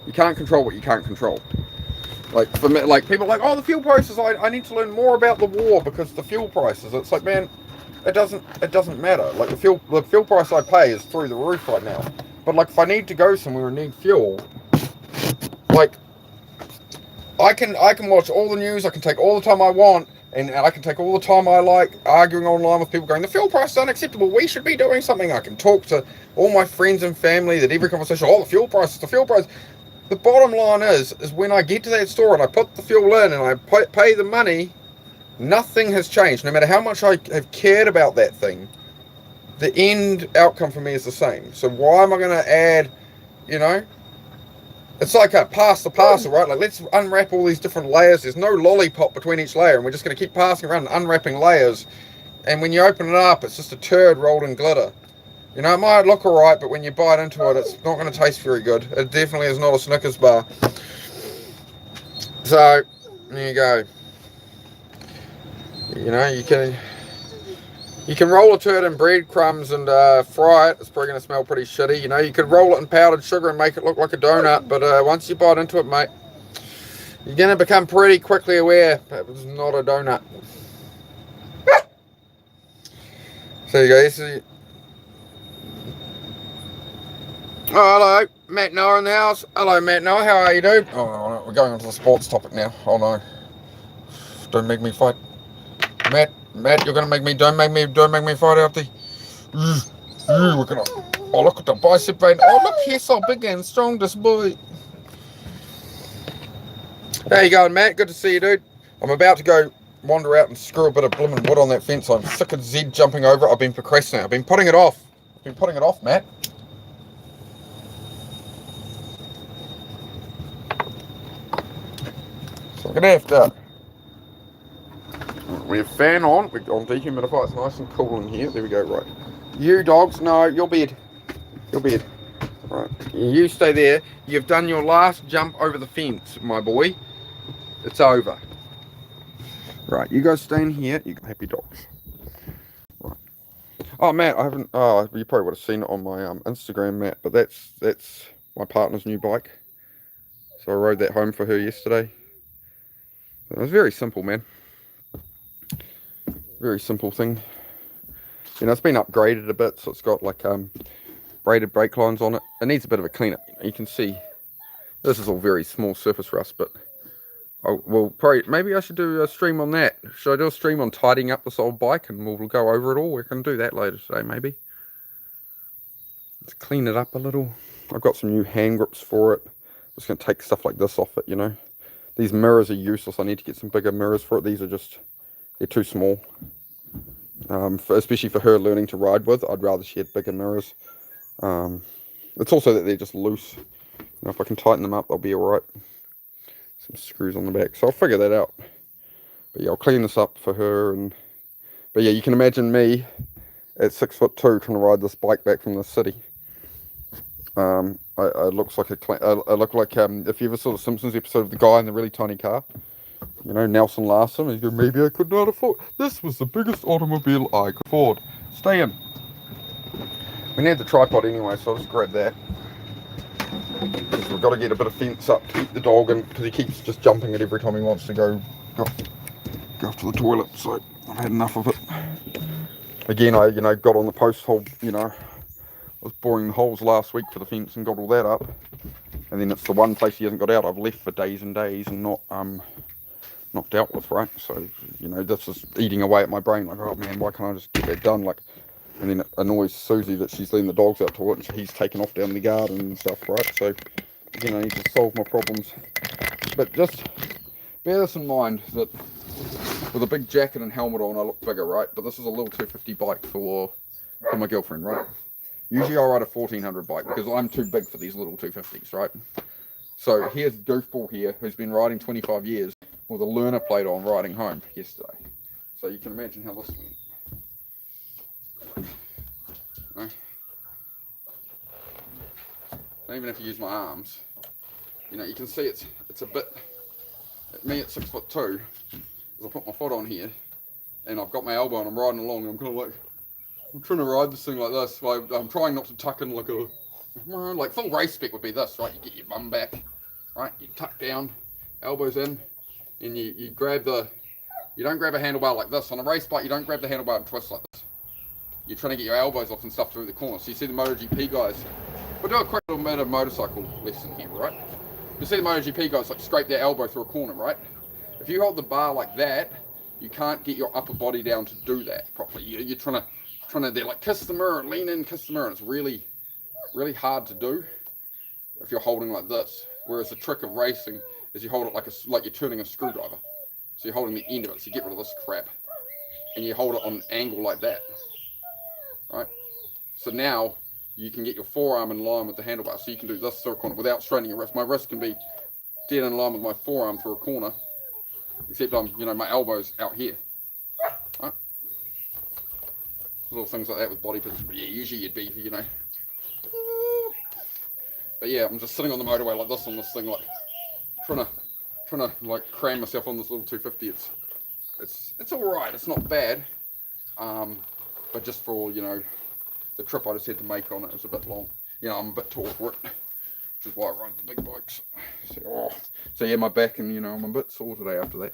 Speaker 1: control what you can't control. Like for me, like people are like, oh, the fuel prices. I need to learn more about the war because the fuel prices. It's like, man, it doesn't matter. Like the fuel price I pay is through the roof right now. But like if I need to go somewhere and need fuel, like I can watch all the news. I can take all the time I want, and I can take all the time I like arguing online with people going, the fuel price is unacceptable. We should be doing something. I can talk to all my friends and family that every conversation, oh, the fuel price. The bottom line is when I get to that store and I put the fuel in and I pay the money, nothing has changed. No matter how much I have cared about that thing, the end outcome for me is the same. So why am I going to add, It's like a pass the parcel, right? Like, let's unwrap all these different layers. There's no lollipop between each layer, and we're just going to keep passing around and unwrapping layers. And when you open it up, it's just a turd rolled in glitter. It might look alright, but when you bite into it, it's not going to taste very good. It definitely is not a Snickers bar. So, there you go. You can roll a turd in breadcrumbs and fry it. It's probably going to smell pretty shitty. You could roll it in powdered sugar and make it look like a donut. But once you bite into it, mate, you're going to become pretty quickly aware that it's not a donut. So you go. Oh, hello. Matt Noah in the house. Hello, Matt Noah. How are you, dude? Oh, no, we're going on to the sports topic now. Oh, no. Don't make me fight. Matt, you're gonna make me. Don't make me fight out the. We're gonna. Oh, look at the bicep vein. Oh, look, he's so big and strong, this boy. How you going, Matt? Good to see you, dude. I'm about to go wander out and screw a bit of blooming wood on that fence. I'm sick of Zed jumping over it. I've been procrastinating. I've been putting it off. Matt. So I'm gonna have to. We have fan on. We're on dehumidifier. It's nice and cool in here. There we go. Right. You dogs, no, your bed. Right. You stay there. You've done your last jump over the fence, my boy. It's over. Right. You guys stay in here. You happy dogs. Right. Oh, Matt, I haven't. Oh, you probably would have seen it on my Instagram, Matt. But that's my partner's new bike. So I rode that home for her yesterday. It was very simple, man. Very simple thing. It's been upgraded a bit, so it's got like braided brake lines on it. It needs a bit of a cleanup. You can see this is all very small surface rust, but Oh, well, probably, maybe I should do a stream on that. Should I do a stream on tidying up this old bike and we'll go over it all? We can do that later today, maybe. Let's clean it up a little. I've got some new hand grips for it. Just going to take stuff like this off it, you know. These mirrors are useless. I need to get some bigger mirrors for it. These are just, they're too small. Especially for her learning to ride with. I'd rather she had bigger mirrors. It's also that they're just loose. Now, if I can tighten them up, they'll be alright. Some screws on the back. So I'll figure that out. But yeah, I'll clean this up for her. But yeah, you can imagine me at 6'2" trying to ride this bike back from the city. I looks like I look like if you ever saw the Simpsons episode of the guy in the really tiny car, you know, Nelson Larson. He's going, maybe I could not afford. This was the biggest automobile I could afford. Stay in. We need the tripod anyway, so I'll just grab that. Because we've got to get a bit of fence up to keep the dog in, because he keeps just jumping it every time he wants to go to the toilet. So I've had enough of it. Again, I got on the post hole, I was boring the holes last week for the fence and got all that up. And then it's the one place he hasn't got out I've left for days and days and not dealt with, right? So, this is eating away at my brain, like, oh man, why can't I just get that done? Like, and then it annoys Susie that she's letting the dogs out to it and he's taken off down the garden and stuff, right? So, I need to solve my problems. But just bear this in mind that with a big jacket and helmet on, I look bigger, right? But this is a little 250 bike for my girlfriend, right? Usually I ride a 1400 bike because I'm too big for these little 250s, right? So here's Goofball here, who's been riding 25 years with a learner plate on riding home yesterday. So you can imagine how this went. Right? Even if you use my arms, you can see it's a bit, at me at 6'2", as I put my foot on here, and I've got my elbow and I'm riding along, and I'm kind of like, I'm trying to ride this thing like this. I'm trying not to tuck in like full race spec would be this, right? You get your bum back, right? You tuck down, elbows in, and you grab you don't grab a handlebar like this. On a race bike, you don't grab the handlebar and twist like this. You're trying to get your elbows off and stuff through the corner. So you see the MotoGP guys, we'll do a quick little bit of motorcycle lesson here, right? You see the MotoGP guys like scrape their elbow through a corner, right? If you hold the bar like that, you can't get your upper body down to do that properly. You're trying to, they're like, kiss the mirror, lean in, kiss the mirror. And it's really, really hard to do if you're holding like this. Whereas the trick of racing is you hold it like you're turning a screwdriver. So you're holding the end of it, so you get rid of this crap. And you hold it on an angle like that, right? So now you can get your forearm in line with the handlebar. So you can do this through a corner without straightening your wrist. My wrist can be dead in line with my forearm through a corner, except my elbow's out here, right? Little things like that with body position. But yeah, usually you'd be, But yeah, I'm just sitting on the motorway like this on this thing, like trying to like cram myself on this little 250. It's all right. It's not bad. But just for the trip I just had to make on it was a bit long. I'm a bit tall for it, which is why I ride the big bikes. So yeah, my back and I'm a bit sore today after that.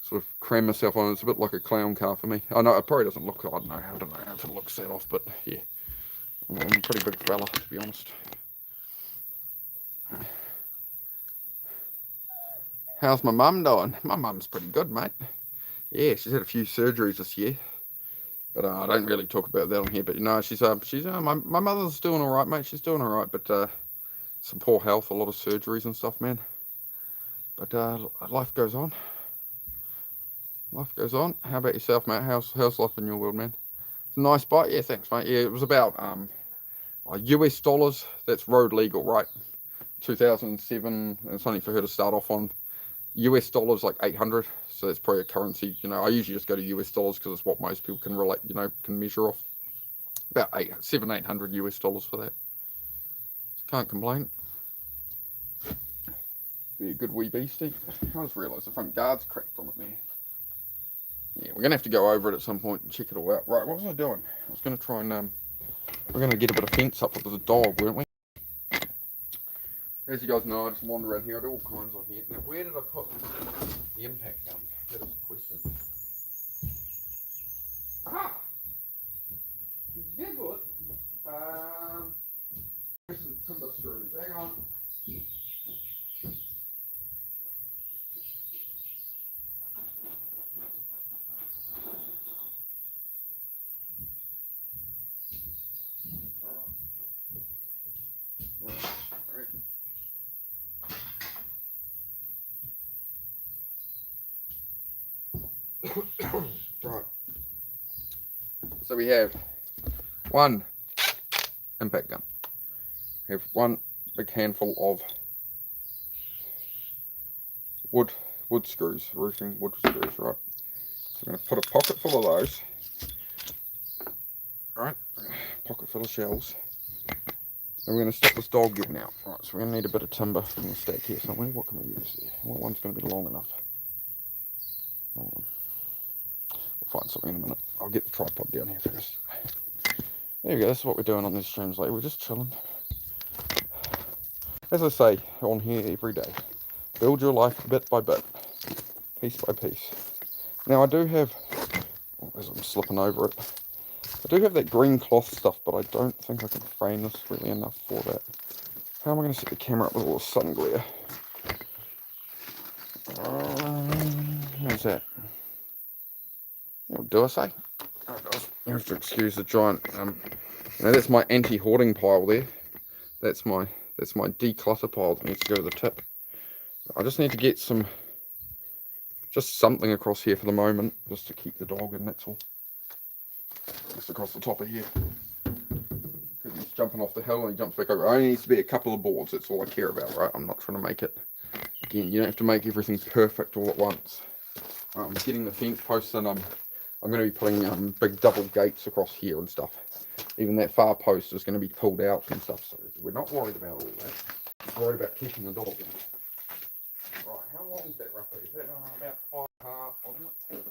Speaker 1: Sort of cram myself on. It's a bit like a clown car for me. I know it probably doesn't look. I don't know if it looks that off, but yeah, I'm a pretty big fella to be honest. How's my mum doing? My mum's pretty good, mate. Yeah, she's had a few surgeries this year, but I don't really talk about that on here. But she's my mother's doing all right, mate. She's doing all right, but some poor health, a lot of surgeries and stuff, man. But life goes on. Life goes on. How about yourself, mate? How's life in your world, man? It's a nice bike. Yeah, thanks, mate. Yeah, it was about US dollars. That's road legal, right? 2007. It's only for her to start off on. US dollars like 800. So that's probably a currency. I usually just go to US dollars because it's what most people can relate. Can measure off. About 800 US dollars for that. So can't complain. Be a good wee beastie. I just realised the front guard's cracked on it there. Yeah, we're going to have to go over it at some point and check it all out. Right, what was I doing? I was going to try and, we're going to get a bit of fence up with the dog, weren't we? As you guys know, I just wander around here. I do all kinds on here. Now, where did I put the impact gun? That is the question. Aha! Yeah, good. There's some timber screws. Hang on. Right. So we have one impact gun. We have one big handful of wood screws, roofing wood screws, right? So we're going to put a pocket full of those. Right, pocket full of shells. And we're going to stop this dog getting out. Right, so we're going to need a bit of timber from the stack here somewhere. What can we use there? What one's going to be long enough? We'll find something in a minute. I'll get the tripod down here first. There you go, that's what we're doing on these streams lately. We're just chilling. As I say on here every day, build your life bit by bit, piece by piece. Now I do have, as I'm slipping over it, I do have that green cloth stuff, but I don't think I can frame this really enough for that. How am I going to set the camera up with all the sun glare? How's that? That'll do, I say. You have to excuse the giant. That's my anti-hoarding pile there. That's my declutter pile that needs to go to the tip. I just need to get just something across here for the moment, just to keep the dog in. That's all. Just across the top of here. Because he's jumping off the hill and he jumps back over. It only needs to be a couple of boards. That's all I care about, right? I'm not trying to make it. Again, you don't have to make everything perfect all at once. I'm getting the fence posts and I'm going to be putting big double gates across here and stuff. Even that far post is going to be pulled out and stuff, so we're not worried about all that. We're worried about keeping the dog in. Right, how long is that roughly? Is that about 5.5, wasn't it?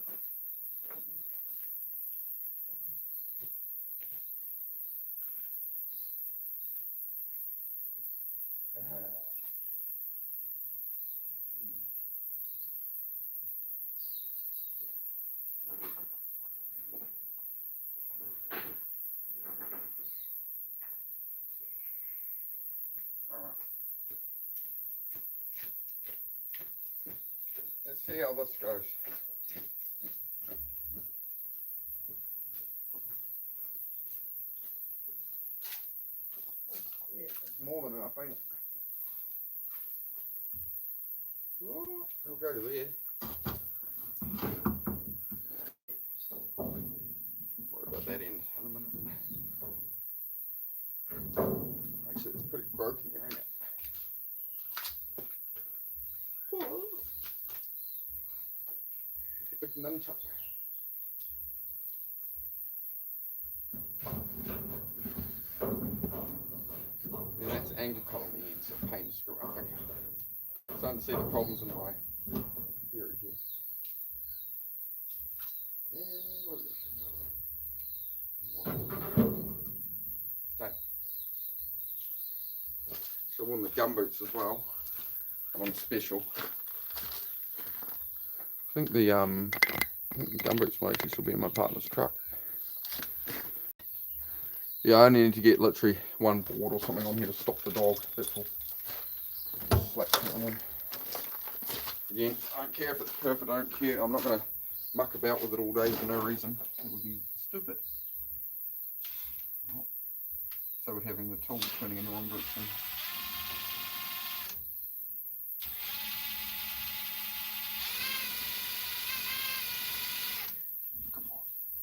Speaker 1: Let's see how this goes. Yeah, it's more than enough, ain't it? Oh, it'll go to there. Worry about that end in a minute. Actually, it's pretty broken there, ain't it? Big nunchuck. And that's angle cut on the end, so pain to screw up. Okay. Starting to see the problems in my theory here. Stay. So I won the gumboots as well. I'm on special. I think the gumboots might actually still be in my partner's truck. Yeah, I only need to get literally one board or something on here to stop the dog. That's all. Slap that on. Again, I don't care if it's perfect. I don't care. I'm not going to muck about with it all day for no reason. It would be stupid. So we're having the tool turning in the wrong direction. Come on,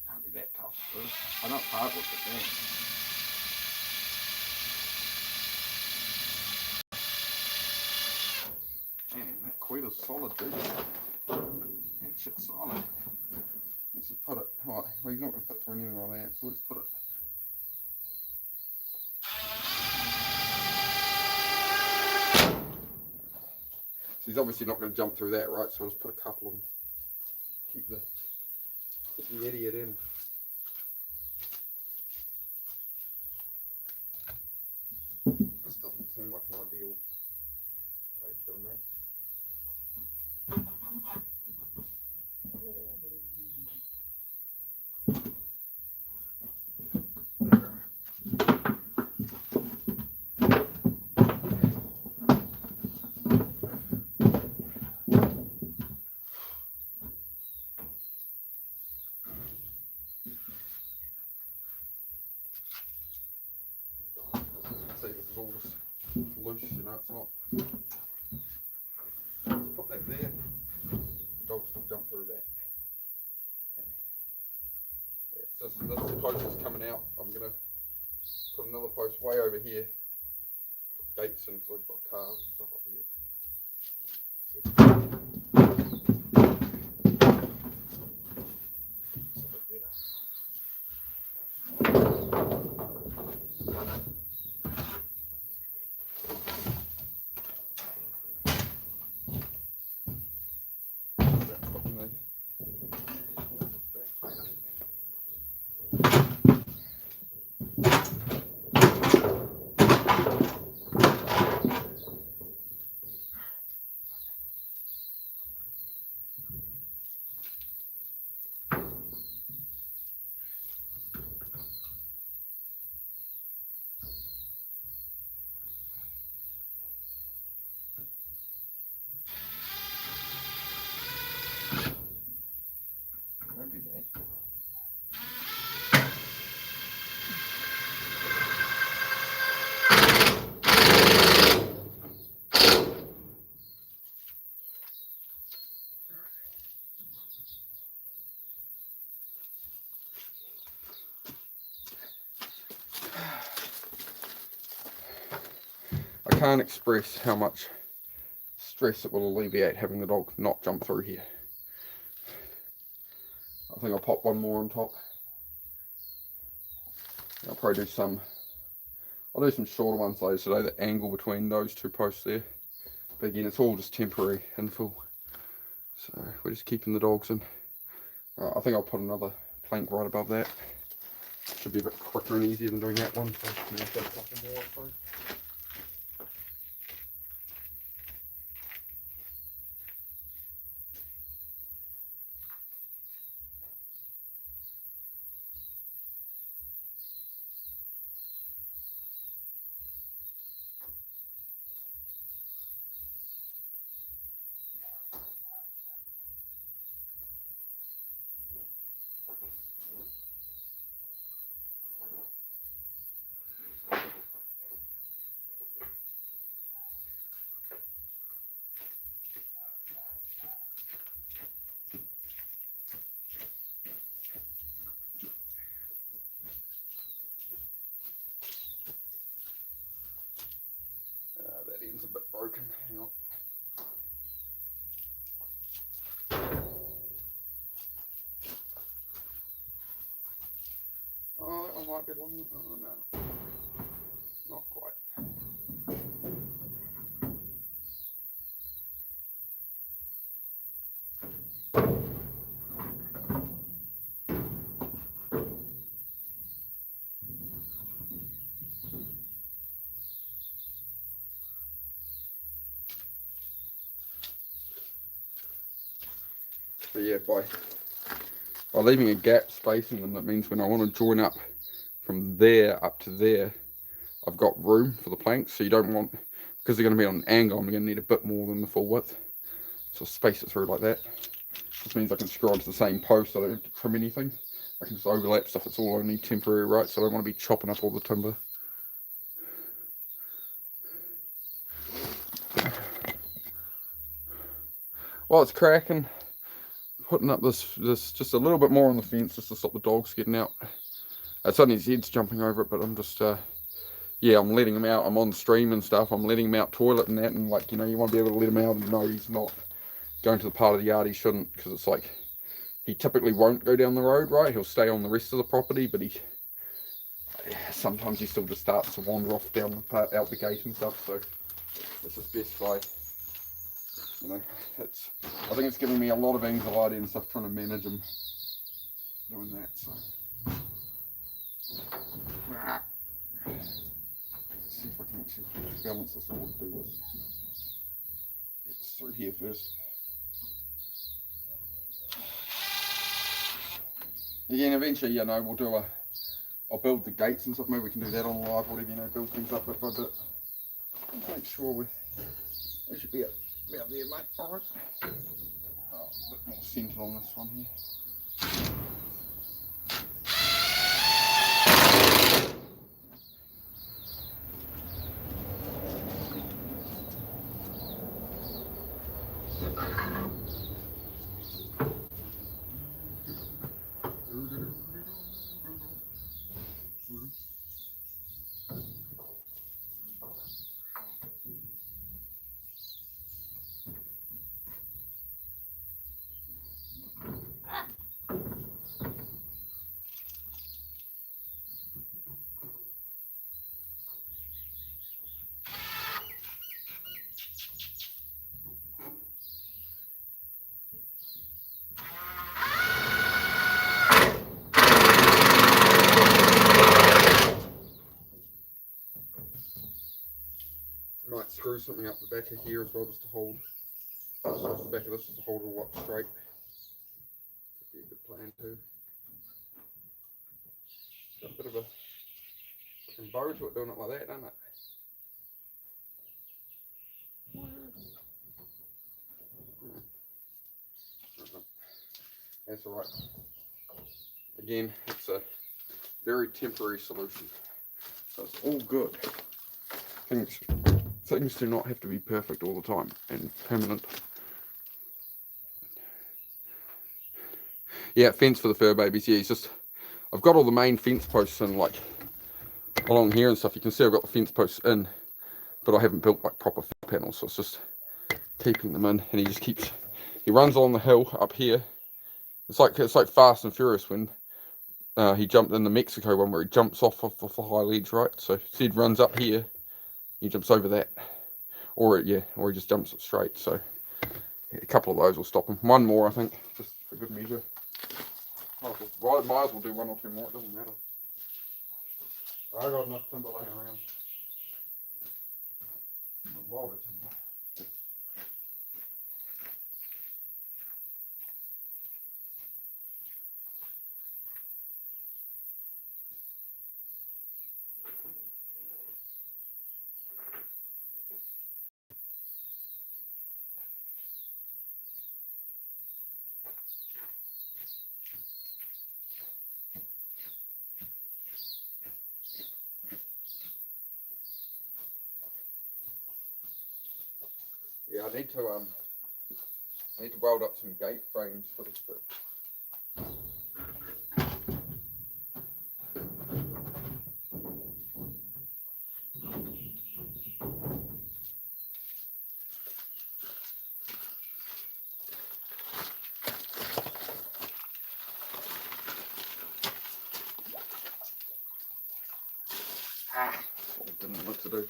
Speaker 1: can't be that tough first. I know it's hard with it there. Man, that quilter's solid, dude. That shit's solid. Let's just put it, right, well he's not going to fit through anything like that, so let's put it. So he's obviously not going to jump through that, right, so I'll just put a couple of them. Keep the idiot in. This doesn't seem like an ideal way of doing that. See, this is all just loose, you know, it's not. Put that there. The dog still jump through that. this post is coming out. I'm gonna put another post way over here. Put gates in because I've got cars and stuff up here. It's a bit better. Don't do that. I can't express how much stress it will alleviate having the dog not jump through here. I think I'll pop one more on top. I'll probably do some, I'll do some shorter ones later today, the angle between those two posts there. But again, it's all just temporary infill. So we're just keeping the dogs in. I think I'll put another plank right above that. Should be a bit quicker and easier than doing that one. So I'm going to put a couple more through. That end's a bit broken. Hang on. Oh, that one might be long. Oh, no. Not quite. But yeah, by leaving a gap spacing them, that means when I want to join up from there up to there, I've got room for the planks. So you don't want, because they're going to be on an angle, I'm going to need a bit more than the full width. So I'll space it through like that. This means I can screw onto the same post. I don't have to trim anything. I can just overlap stuff. It's all only temporary, right? So I don't want to be chopping up all the timber. While it's cracking, putting up this just a little bit more on the fence just to stop the dogs getting out. It's only his head's jumping over it, but I'm just yeah, I'm letting him out. I'm on stream and stuff. I'm letting him out toilet and that, and like, you know, you want to be able to let him out and know he's not going to the part of the yard he shouldn't, because it's like he typically won't go down the road, right? He'll stay on the rest of the property, but sometimes he still just starts to wander off down the part out the gate and stuff. So it's just best by, you know, I think it's giving me a lot of anxiety and stuff trying to manage him doing that. So let's see if I can actually balance this or do this. Get this through here first. Again, eventually, you know, we'll do I'll build the gates and stuff. Maybe we can do that on live, whatever, you know, build things up bit by bit. Make sure we should be about there, mate. All right. Oh, a bit more centered on this one here. screw something up the back of here as well, just to hold the back of this, just to hold it all up straight. Could be a good plan too. Got a bit of a fucking bow to it doing it like that, doesn't it? That's alright. Again, it's a very temporary solution, so it's all good. Things do not have to be perfect all the time and permanent. Yeah, fence for the fur babies. Yeah, it's just, I've got all the main fence posts in, like along here and stuff. You can see I've got the fence posts in, but I haven't built like proper fence panels, so it's just keeping them in. And he runs along the hill up here. It's like Fast and Furious when he jumped in the Mexico one where he jumps off the high ledge, right? So Sid runs up here, he jumps over that, or he just jumps it straight. So yeah, a couple of those will stop him. One more, I think, just for good measure. Might as well do one or two more. It doesn't matter. I got enough timber laying around. A lot of timber. Yeah, I need to weld up some gate frames for this bit. What I didn't know what to do.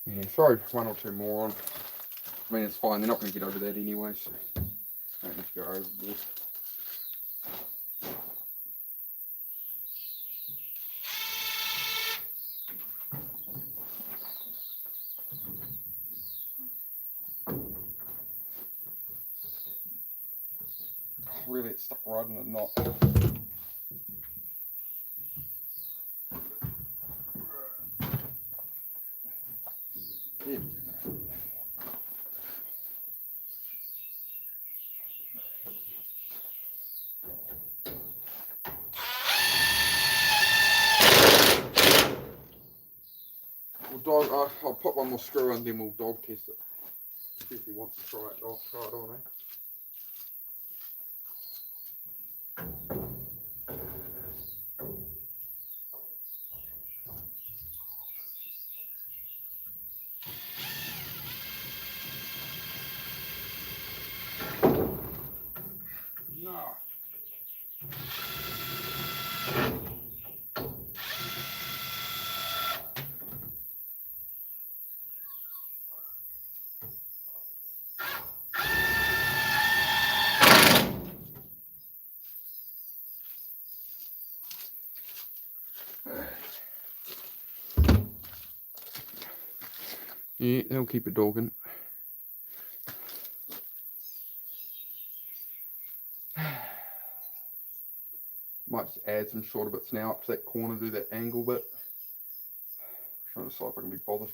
Speaker 1: Yeah, throw one or two more on. I mean, it's fine. They're not going to get over that anyway, so don't need to go overboard. Really, it's stuck right in the knot. There we go. I'll put one more screw in, then we'll dog test it. See if he wants to try it on, eh? No. Yeah, they'll keep it dogging. Might just add some shorter bits now up to that corner, do that angle bit. Trying to decide if I can be bothered.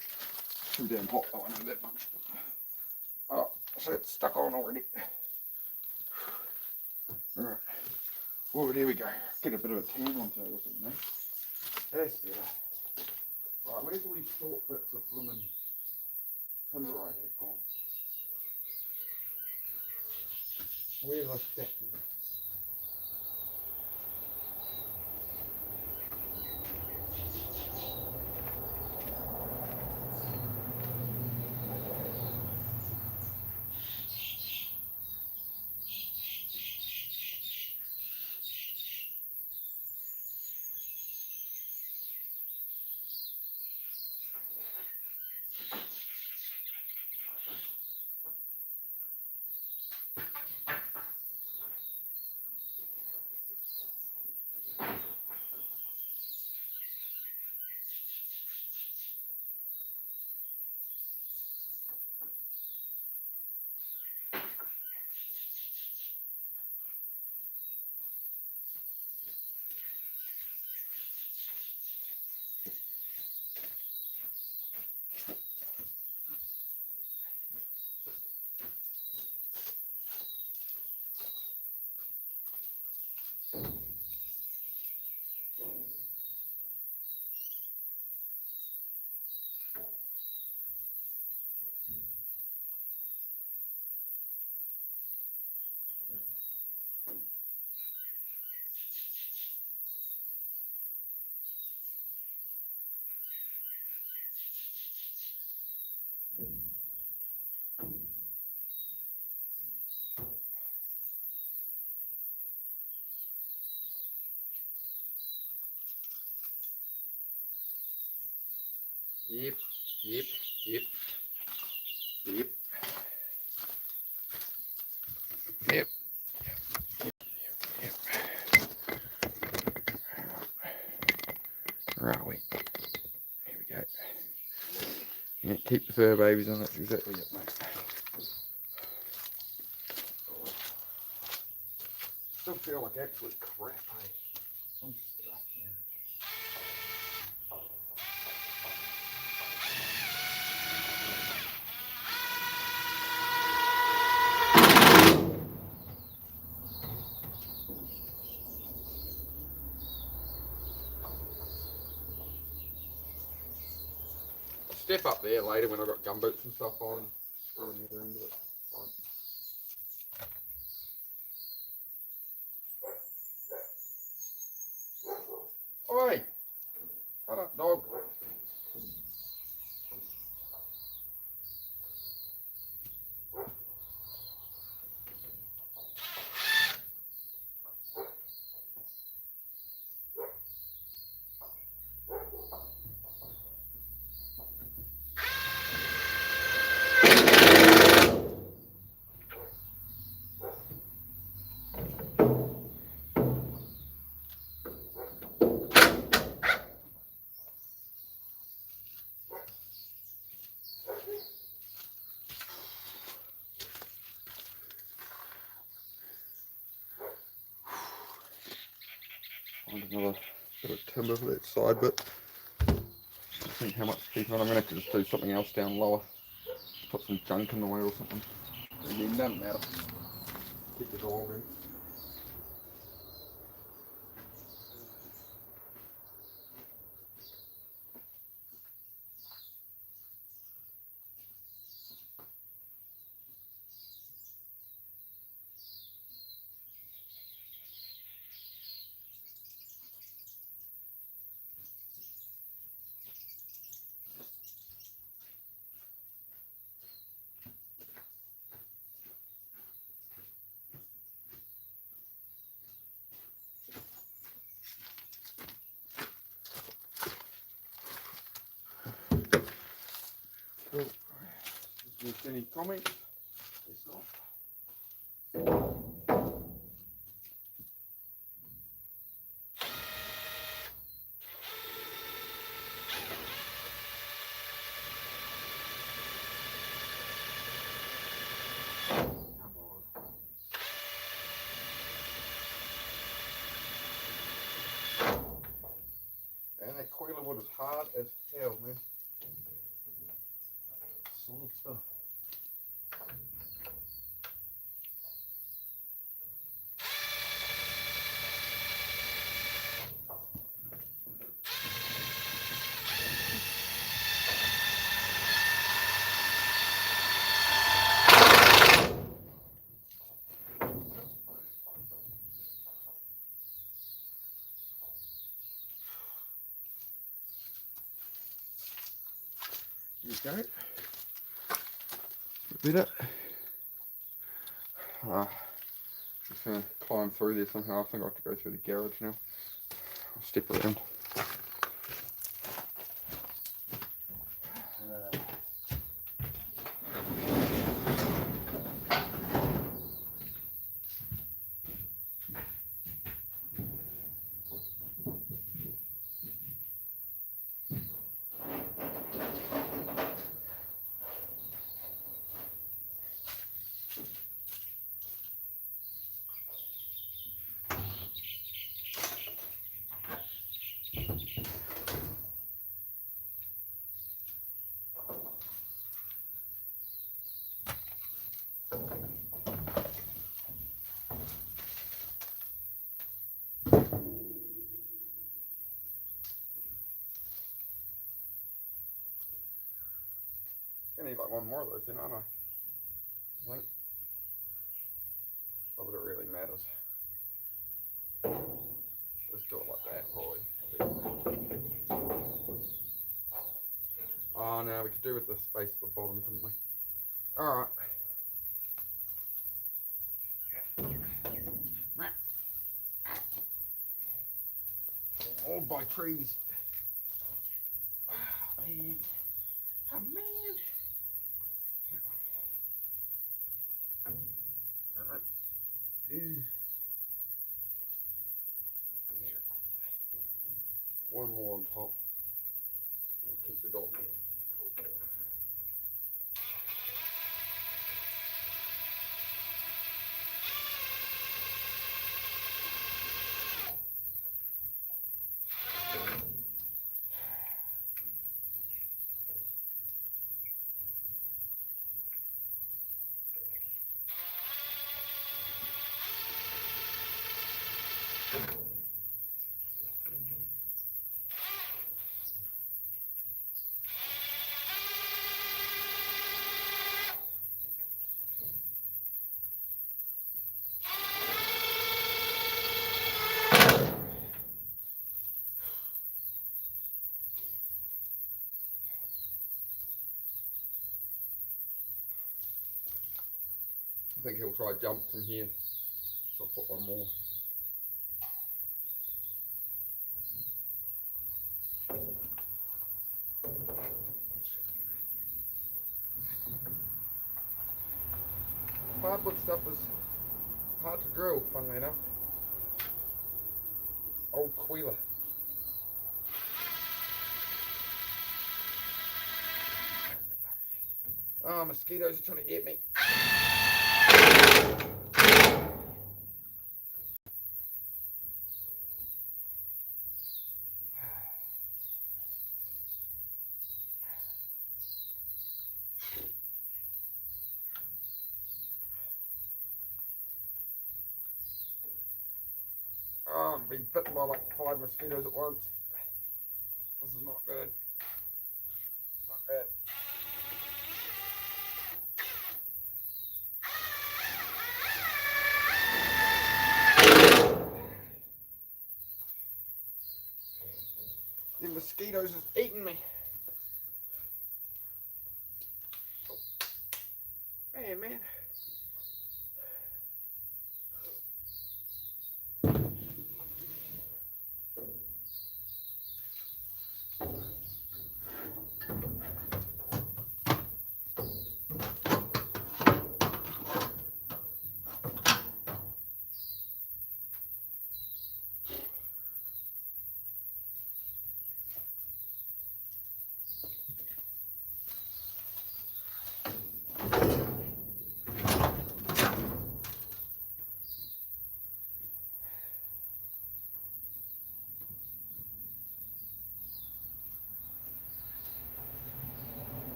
Speaker 1: Too damn hot though, I know that much. Oh, so it's stuck on already. Alright. Oh, there we go. Get a bit of a tan onto it or something, eh? That's better. Right, where's all these short bits of blooming timber I had gone? Where's I stacked them? Yep, yep, yep, yep. Yep. Yep. Where are we? Here we go. Yeah, keep the fur babies on, that's exactly it, mate. Still feel like absolute crap, eh? I'm stuffed, man. Step up there later when I've got gumboots and stuff on and screw the other end of it. Fine. Oi! Shut up, dog. Find another bit of timber for that side bit. I think how much to keep on. I'm going to have to just do something else down lower. Put some junk in the way or something. Again, doesn't matter. Keep the dog in. Cool. If there's any comments, it's not. And that coiler wood is hard as hell, man. Solid stuff. There you go. Bit it. Just gonna climb through there somehow. I think I have to go through the garage now. I'll step around. I need like one more of those, you know, aren't I? I think. Not that it really matters. Let's do it like that, probably. Oh no, we could do with the space at the bottom, couldn't we? Alright. All by trees. Oh, man. dog. I think he'll try jump from here, so I'll put one more. Hardwood stuff is hard to drill, funnily enough. Old Queeler. Oh, mosquitoes are trying to get me. Oh, I'm being bitten by like 5 mosquitoes at once. This is not good. Not bad. The mosquitoes is eating me. Man.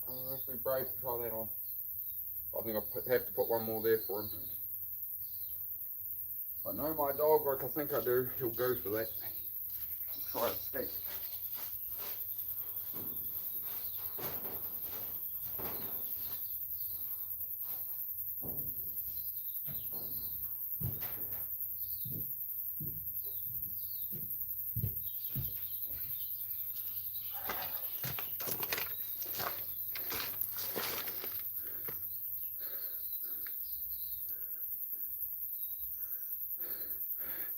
Speaker 1: I'll have to be brave to try that on. I think I'll have to put one more there for him. If I know my dog like I think I do, he'll go for that. I'll try a stick.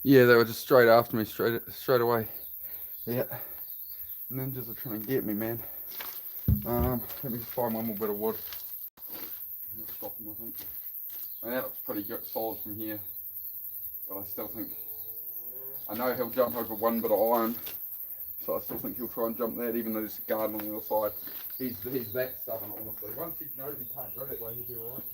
Speaker 1: Yeah, they were just straight after me, straight away. Yeah, ninjas are trying to get me, man. Let me just find one more bit of wood. I'll stop him, I think. And that looks pretty good, solid from here. But I still think, I know he'll jump over one bit of iron, so I still think he'll try and jump that, even though there's a garden on the other side. He's that stubborn, honestly. Once he knows he can't go that way, he'll be alright.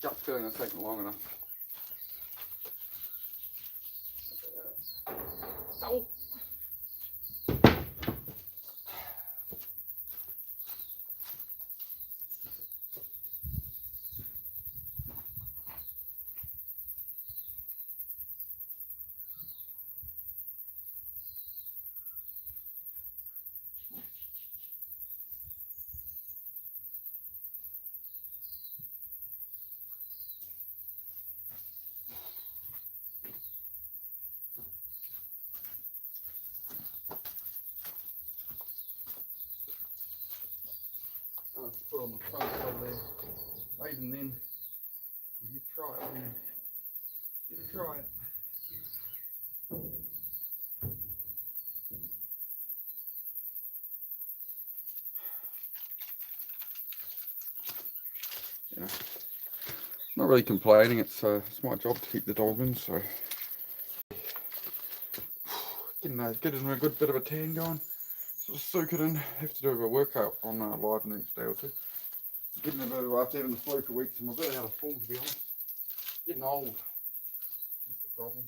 Speaker 1: gut feeling it's taken long enough. Oh. Put on the front side there. Even then, you try it, man. You try it. You know, not really complaining. It's my job to keep the dog in, so getting a good bit of a tan going. Sort of soak it in. Have to do a workout on live next day or two. Getting a bit of, after having the flu for weeks, I'm a bit out of form, to be honest. Getting old. That's the problem.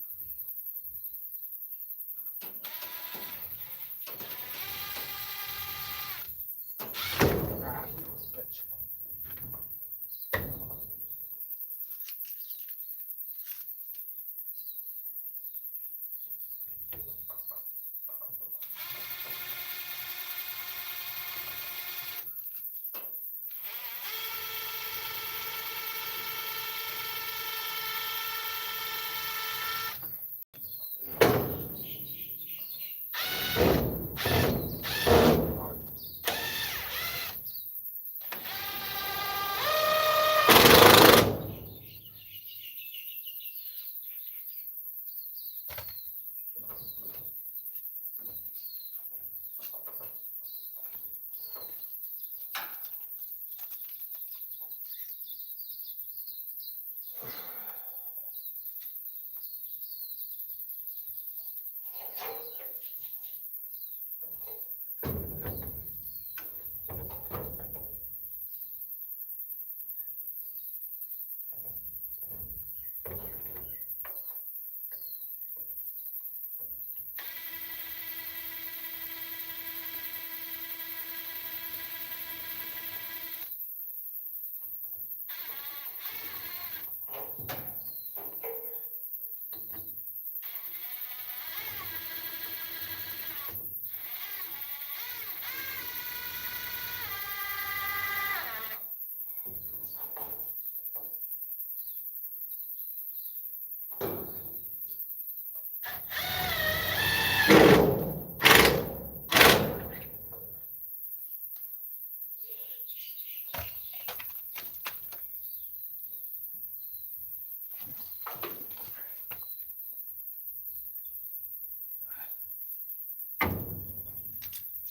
Speaker 1: Ah, bitch.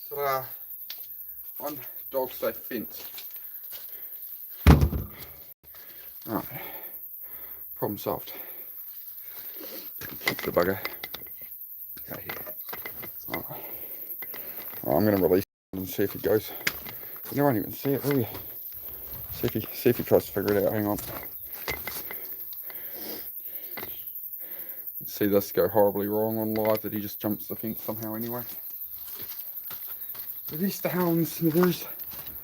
Speaker 1: Ta-da! On dog safe fence. Alright. Problem solved. Keep the bugger. Go here. Alright. I'm going to release it and see if he goes. You won't even see it, will you? See if he tries to figure it out. Hang on. Let's see this go horribly wrong on live that he just jumps the fence somehow anyway. Release the hounds, Smithers.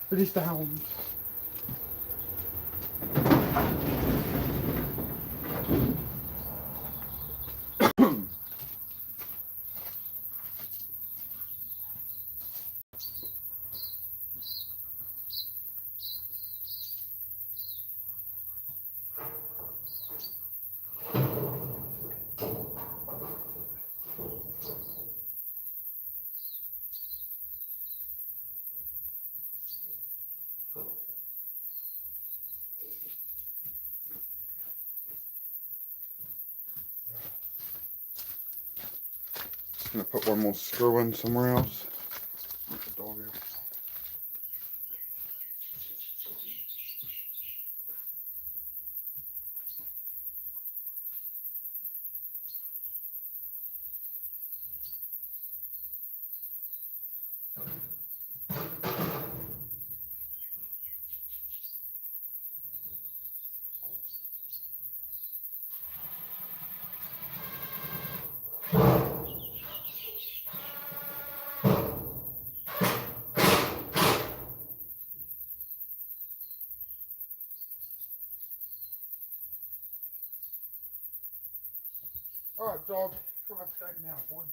Speaker 1: Release the hounds. Just going to put one more screw in somewhere else. Let the dog out. Alright, dog. Come on, escape now, boy.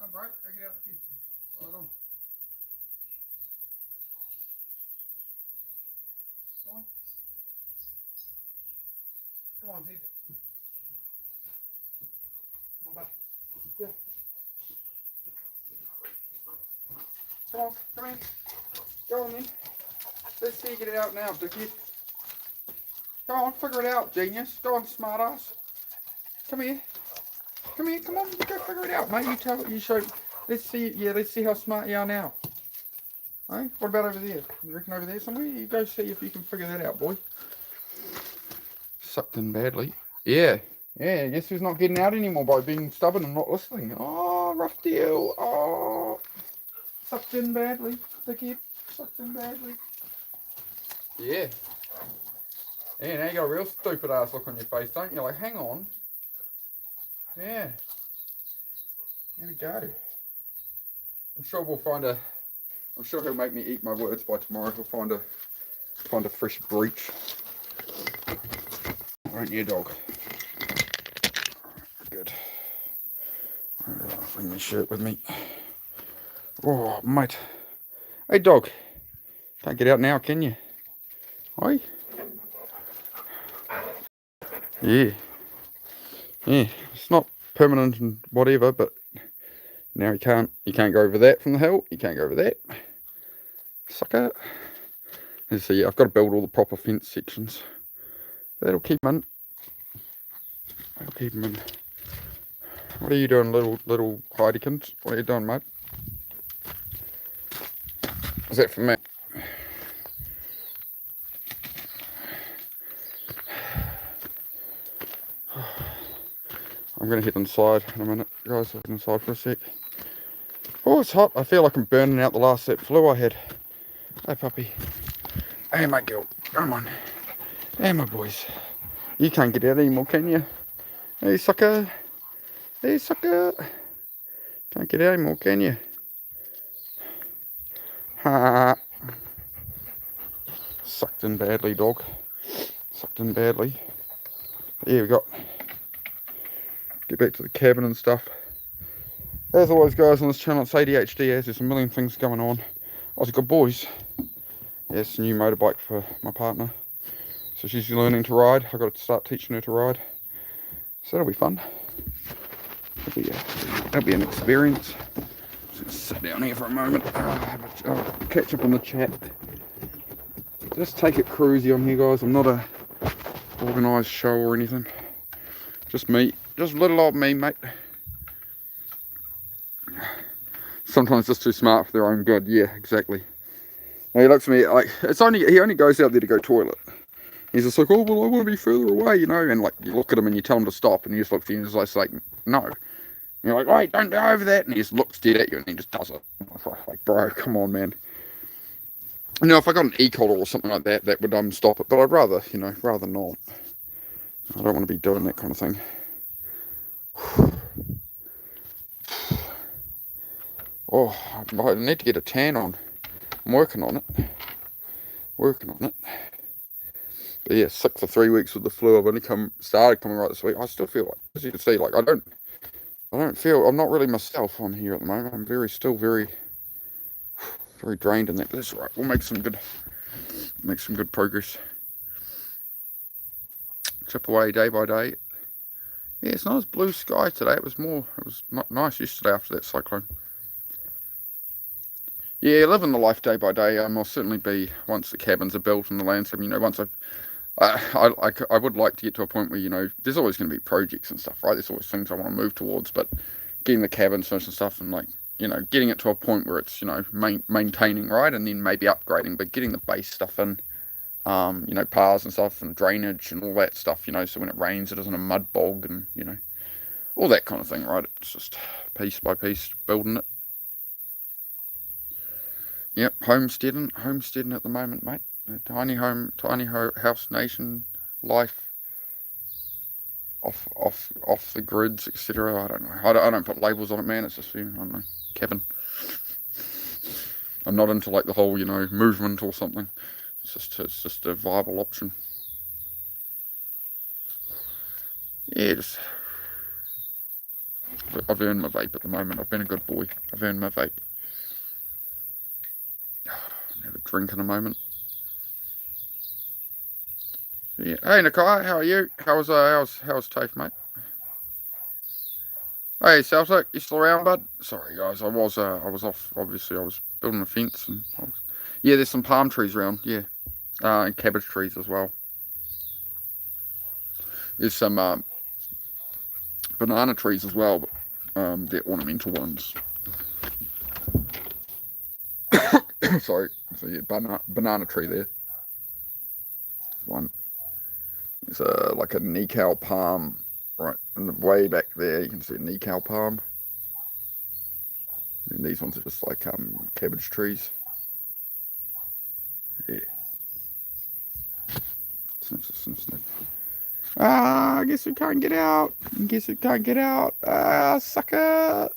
Speaker 1: Come on, bro. Go get out the kitchen. Hold on. Go on. Come on, Zed. Come on, bud. Yeah. Come on, come in. Go on then. Let's see you get it out now, dickhead. Come on, figure it out, genius. Go on, smart ass. Come here. Come here, come on, go figure it out, mate. You show. Let's see how smart you are now. Hey, what about over there? You reckon over there somewhere? You go see if you can figure that out, boy. Sucked in badly. Yeah. Yeah, guess who's not getting out anymore by being stubborn and not listening? Oh, rough deal. Oh. Sucked in badly, dickhead. Sucked in badly. Yeah. Yeah, now you got a real stupid ass look on your face, don't you? Like, hang on. Yeah. Here we go. I'm sure we'll find a... I'm sure he'll make me eat my words by tomorrow. He'll find a fresh breach. Won't you, dog? Good. I'll bring my shirt with me. Oh, mate. Hey, dog. Can't get out now, can you? Oi? Yeah. Yeah. It's not permanent and whatever, but now you can't go over that from the hill. You can't go over that. Sucker. And so yeah, I've got to build all the proper fence sections. That'll keep him in. That'll keep him in. What are you doing, little Heidekins? What are you doing, mate? Is that for me? I'm going to head inside in a minute, guys. I'll head inside for a sec. Oh, it's hot. I feel like I'm burning out the last set flu I had. Hey, puppy. Hey, my girl. Come on. Hey, my boys. You can't get out anymore, can you? Hey, sucker. Hey, sucker. Can't get out anymore, can you? Ha. Sucked in badly, dog. Sucked in badly. Yeah, we got... Get back to the cabin and stuff. As always, guys, on this channel, it's ADHD as there's a million things going on. Aussie good boys. Yeah, it's a new motorbike for my partner. So she's learning to ride. I've got to start teaching her to ride. So that'll be fun. That'll be an experience. Just sit down here for a moment. Catch up on the chat. Just take it cruisy on here, guys. I'm not a organised show or anything. Just me. Just little old me, mate. Sometimes just too smart for their own good. Yeah, exactly. Now he looks at me like he only goes out there to go toilet. He's just like, oh well, I want to be further away, you know. And like you look at him and you tell him to stop, and he just looks at you and he's like, no. And you're like, wait, don't go over that. And he just looks dead at you and he just does it. Like, bro, come on, man. Now if I got an e-collar or something like that, that would stop it. But I'd rather, rather not. I don't want to be doing that kind of thing. Oh, I need to get a tan on. I'm working on it. But yeah, sick for 3 weeks with the flu. I've only started coming right this week. I still feel like, as you can see, like I don't feel, I'm not really myself on here at the moment. I'm still very drained in that. But that's right. We'll make some good progress. Chip away day by day. Yeah, it's not as blue sky today. It was not nice yesterday after that cyclone. Yeah, living the life day by day. I'll certainly be, once the cabins are built and the landscape, once I would like to get to a point where, there's always going to be projects and stuff, right? There's always things I want to move towards, but, getting the cabins finished and stuff, and like, you know, getting it to a point where it's, you know, maintaining right, and then maybe upgrading, but getting the base stuff in, you know, paths and stuff, and drainage and all that stuff, you know, so when it rains it isn't a mud bog, and, you know, all that kind of thing, right? It's just piece by piece building it. Yep, homesteading at the moment, mate. Tiny house nation life. Off the grids, etc. I don't know. I don't put labels on it, man. It's just, you know, I don't know, cabin. I'm not into like the whole, you know, movement or something. It's just a viable option. Yeah, just I've earned my vape at the moment. I've been a good boy. I've earned my vape. I'll have a drink in a moment. Yeah. Hey Nakai, how are you? How's TAFE, mate? Hey Celtic, you still around, bud? Sorry guys, I was off. Obviously, I was building a fence, and yeah, there's some palm trees around. Yeah, and cabbage trees as well. There's some banana trees as well, but they're ornamental ones. Sorry, so yeah, banana tree there. One. It's like a Nikau palm, right, and way back there you can see a Nikau palm. And these ones are just like cabbage trees. Yeah. Sniff. I guess we can't get out. Sucker.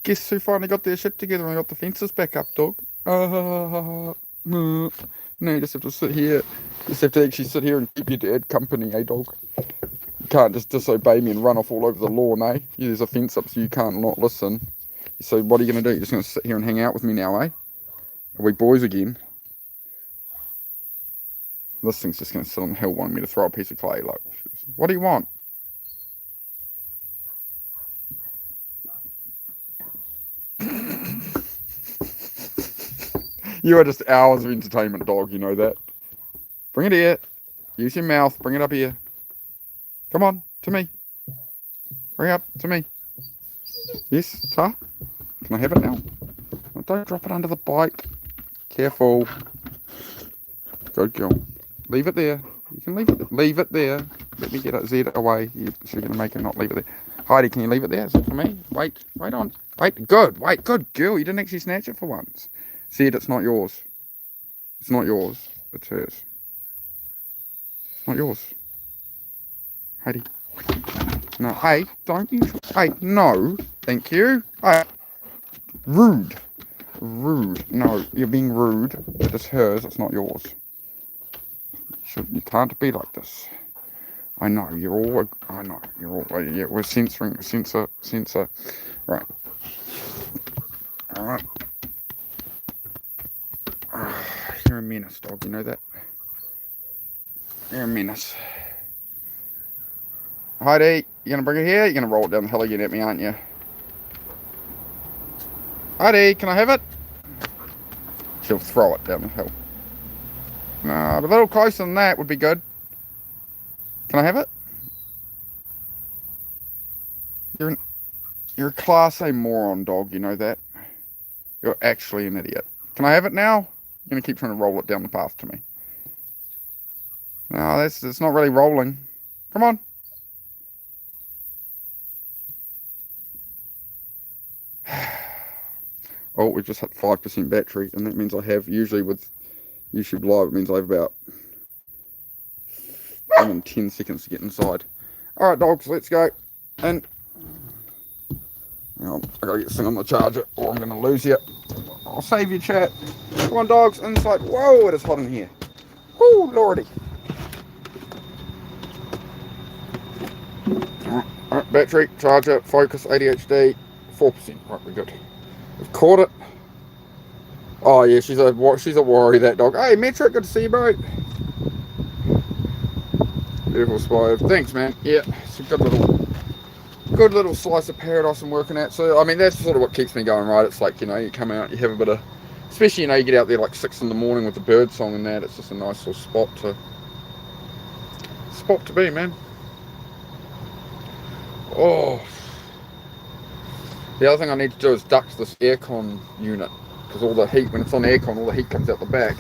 Speaker 1: Guess who finally got their shit together and got the fences back up, dog? No, you just have to sit here. Just have to actually sit here and keep your dad company, eh, dog? You can't just disobey me and run off all over the lawn, eh? Yeah, there's a fence up, so you can't not listen. So what are you going to do? You're just going to sit here and hang out with me now, eh? Are we boys again? This thing's just going to sit on the hill wanting me to throw a piece of clay. Like, what do you want? You are just hours of entertainment, dog. You know that. Bring it here. Use your mouth. Bring it up here. Come on, to me. Hurry up, to me. Yes, Ta? Can I have it now? Oh, don't drop it under the bike. Careful. Good girl. Leave it there. You can leave it. Leave it there. Let me get it. Zed away. She's going to make her not leave it there. Heidi, can you leave it there? Is it for me? Wait on. Wait, good. Wait, good girl. You didn't actually snatch it for once. Zed, it's not yours. It's not yours. It's hers. It's not yours. Heidi. No, hey, don't you. Hey, no. Thank you. Hey. Rude. No, you're being rude. It's hers. It's not yours. You can't be like this. I know, you're all. Yeah, we're censoring. Censor. Right. Alright. You're a menace, dog. You know that? You're a menace. Heidi, you gonna bring it here? You're gonna roll it down the hill again at me, aren't you? Heidi, can I have it? She'll throw it down the hill. No, a little closer than that would be good. Can I have it? You're a class A moron, dog. You know that? You're actually an idiot. Can I have it now? You're gonna keep trying to roll it down the path to me. No, it's not really rolling. Come on. Oh, we've just hit 5% battery, and that means I have, usually with YouTube Live, it means I have about 10 seconds to get inside. Alright, dogs, let's go. And I gotta get this thing on the charger, or I'm gonna lose you. I'll save you, chat. Come on, dogs, inside. Whoa, it is hot in here. Woo, lordy. Alright, battery, charger, focus, ADHD, 4%. Right, we're good. We've caught it. Oh yeah, she's a worry, that dog. Hey, Metro, good to see you, bro. Beautiful spy. Thanks, man. Yeah, it's a good little slice of paradise I'm working at. So I mean, that's sort of what keeps me going, right? It's like, you know, you come out, you have a bit of, especially, you know, you get out there like 6 in the morning with the bird song and that. It's just a nice little spot to be, man. Oh, The other thing I need to do is duct this aircon unit, because all the heat, when it's on aircon, all the heat comes out the back.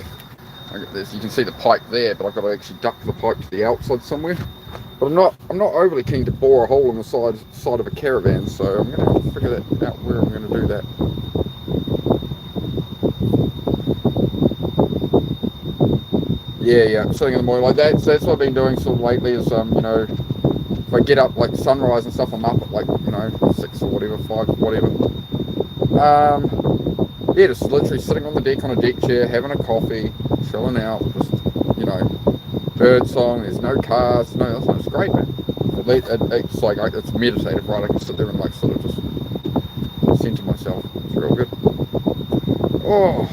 Speaker 1: You can see the pipe there, but I've got to actually duct the pipe to the outside somewhere. But I'm not overly keen to bore a hole in the side of a caravan, so I'm going to have to figure that out where I'm going to do that. Yeah, sitting in the morning like that. So that's what I've been doing sort of lately. Is if I get up like sunrise and stuff, I'm up at like 6 or whatever, 5, whatever. Yeah, just literally sitting on the deck on a deck chair, having a coffee, chilling out, just bird song. There's no cars, it's great, man. It's like it's meditative, right? I can sit there and like sort of just center myself. It's real good. Oh.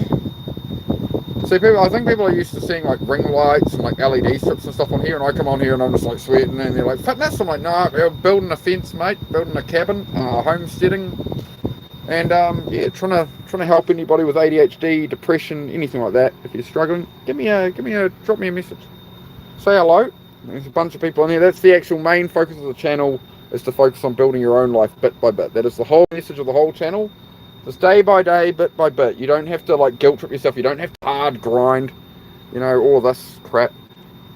Speaker 1: See, I think people are used to seeing like ring lights and like LED strips and stuff on here, and I come on here and I'm just like sweating, and they're like, fitness? I'm like, no, we're building a fence, mate, building a cabin, homesteading, and trying to help anybody with ADHD, depression, anything like that. If you're struggling, drop me a message, say hello. There's a bunch of people in here. That's the actual main focus of the channel, is to focus on building your own life bit by bit. That is the whole message of the whole channel. Just day by day, bit by bit. You don't have to like guilt trip yourself. You don't have to hard grind, all of this crap.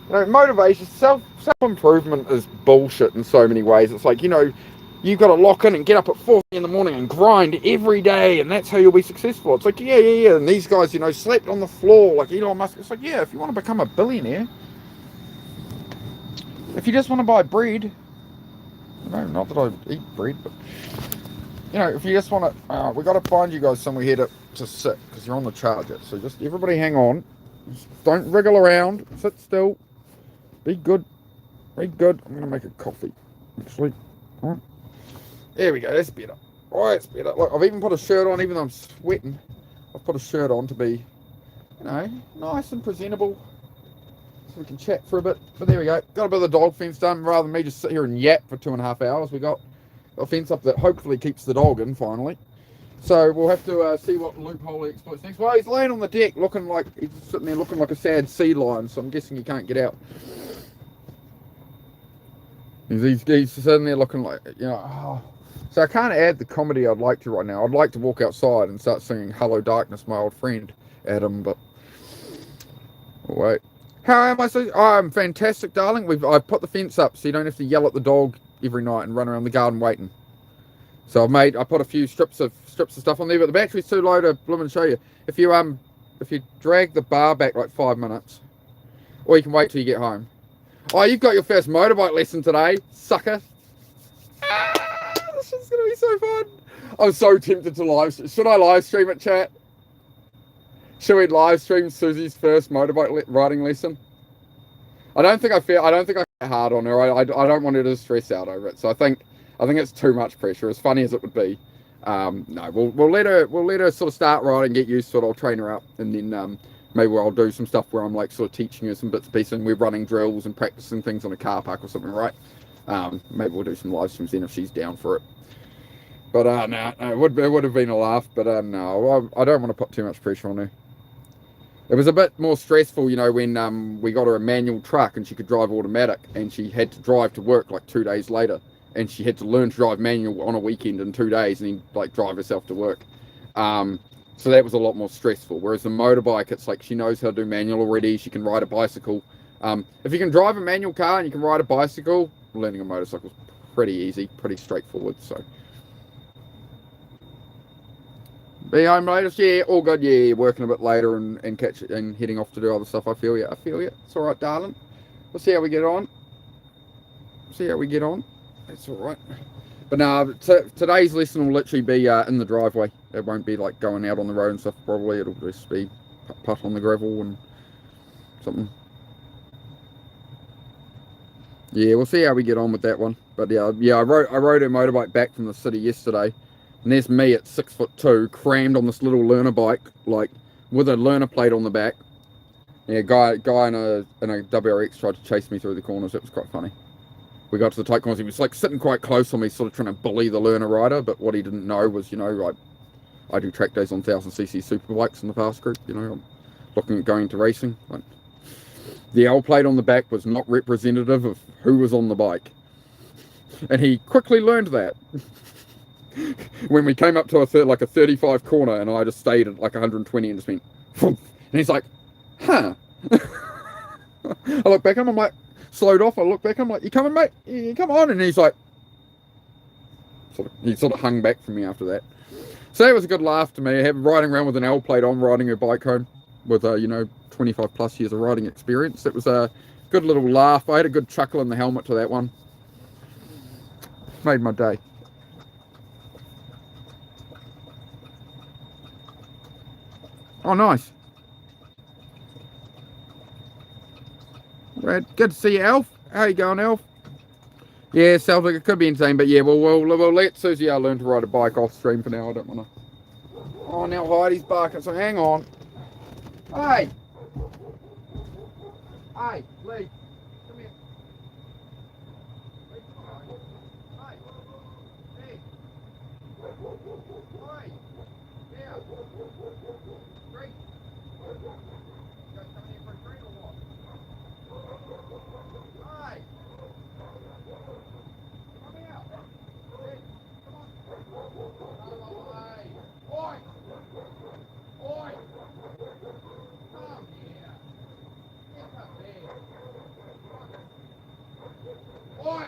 Speaker 1: Motivation, self-improvement is bullshit in so many ways. It's like, you've got to lock in and get up at 4 in the morning and grind every day, and that's how you'll be successful. It's like, yeah. And these guys, slept on the floor like Elon Musk. It's like, yeah, if you want to become a billionaire, if you just want to buy bread, not that I eat bread, but if you just want to, we got to find you guys somewhere here to sit, because you're on the charger. So just everybody hang on. Just don't wriggle around. Sit still. Be good. I'm going to make a coffee, actually. All right. There we go. That's better. Oh, that's better. Look, I've even put a shirt on, even though I'm sweating. I've put a shirt on to be, nice and presentable, so we can chat for a bit. But there we go. Got a bit of the dog fence done, rather than me just sit here and yap for 2.5 hours. We got a fence up that hopefully keeps the dog in finally. So we'll have to see what loophole he exploits next. Well, he's laying on the deck looking like he's sitting there looking like a sad sea lion, so I'm guessing he can't get out. He's sitting there looking like, So I can't add the comedy I'd like to right now. I'd like to walk outside and start singing Hello Darkness, My Old Friend at him, but wait. How am I? I'm fantastic, darling. I've put the fence up so you don't have to yell at the dog every night and run around the garden waiting. So I put a few strips of stuff on there, but the battery's too low to bloom and show you. If you drag the bar back like 5 minutes, or you can wait till you get home. Oh, you've got your first motorbike lesson today, sucker. This is gonna be so fun. I'm so tempted to should I live stream it, chat? Should we live stream Susie's first motorbike riding lesson? I don't think I get hard on her. I don't want her to stress out over it. So I think it's too much pressure. As funny as it would be, no, we'll let her sort of start riding, get used to it. I'll train her up, and then maybe I'll do some stuff where I'm like sort of teaching her some bits and pieces, and we're running drills and practicing things on a car park or something, right? Maybe we'll do some live streams then if she's down for it. But no, it would have been a laugh. But no, I don't want to put too much pressure on her. It was a bit more stressful, when we got her a manual truck and she could drive automatic, and she had to drive to work like 2 days later, and she had to learn to drive manual on a weekend in 2 days and then like drive herself to work. So that was a lot more stressful. Whereas the motorbike, it's like she knows how to do manual already. She can ride a bicycle. If you can drive a manual car and you can ride a bicycle, learning a motorcycle is pretty easy, pretty straightforward. So. Be home latest, yeah, all good, yeah, working a bit later and heading off to do other stuff. I feel you. It's alright, darling. We'll see how we get on. It's alright. But no, today's lesson will literally be in the driveway. It won't be like going out on the road and stuff, probably. It'll just be putt on the gravel and something. Yeah, we'll see how we get on with that one. But yeah, I rode a motorbike back from the city yesterday. And there's me at 6'2", crammed on this little learner bike, like with a learner plate on the back. Yeah, guy in a WRX tried to chase me through the corners. It was quite funny. We got to the tight corners. He was like sitting quite close on me, sort of trying to bully the learner rider. But what he didn't know was, I do track days on 1000cc super bikes in the fast group. I'm looking at going to racing. Like, the L plate on the back was not representative of who was on the bike, and he quickly learned that. when we came up to a 35 corner, and I just stayed at like 120 and just went, and he's like, huh. I look back at him, I'm like, slowed off. I look back at him, like, you coming, mate? Yeah, come on. And he's like, he sort of hung back from me after that. So that was a good laugh to me. Riding around with an L plate on, riding her bike home with 25 plus years of riding experience. It was a good little laugh. I had a good chuckle in the helmet to that one. Made my day. Oh, nice. Good to see you, Alf. How you going, Alf? Yeah, sounds like it could be insane, but yeah, we'll let Susie learn to ride a bike off stream for now. I don't want to. Oh, now Heidi's barking, so hang on. Hey! Hey, Lee. Come here. Lee, come on. Hey. Hey. Hey. Yeah. Great. You guys coming in for a treat or what? Hey. Come here. Hey. Come on. Hey. Oi. Oi. Come here. Get up there. Oi.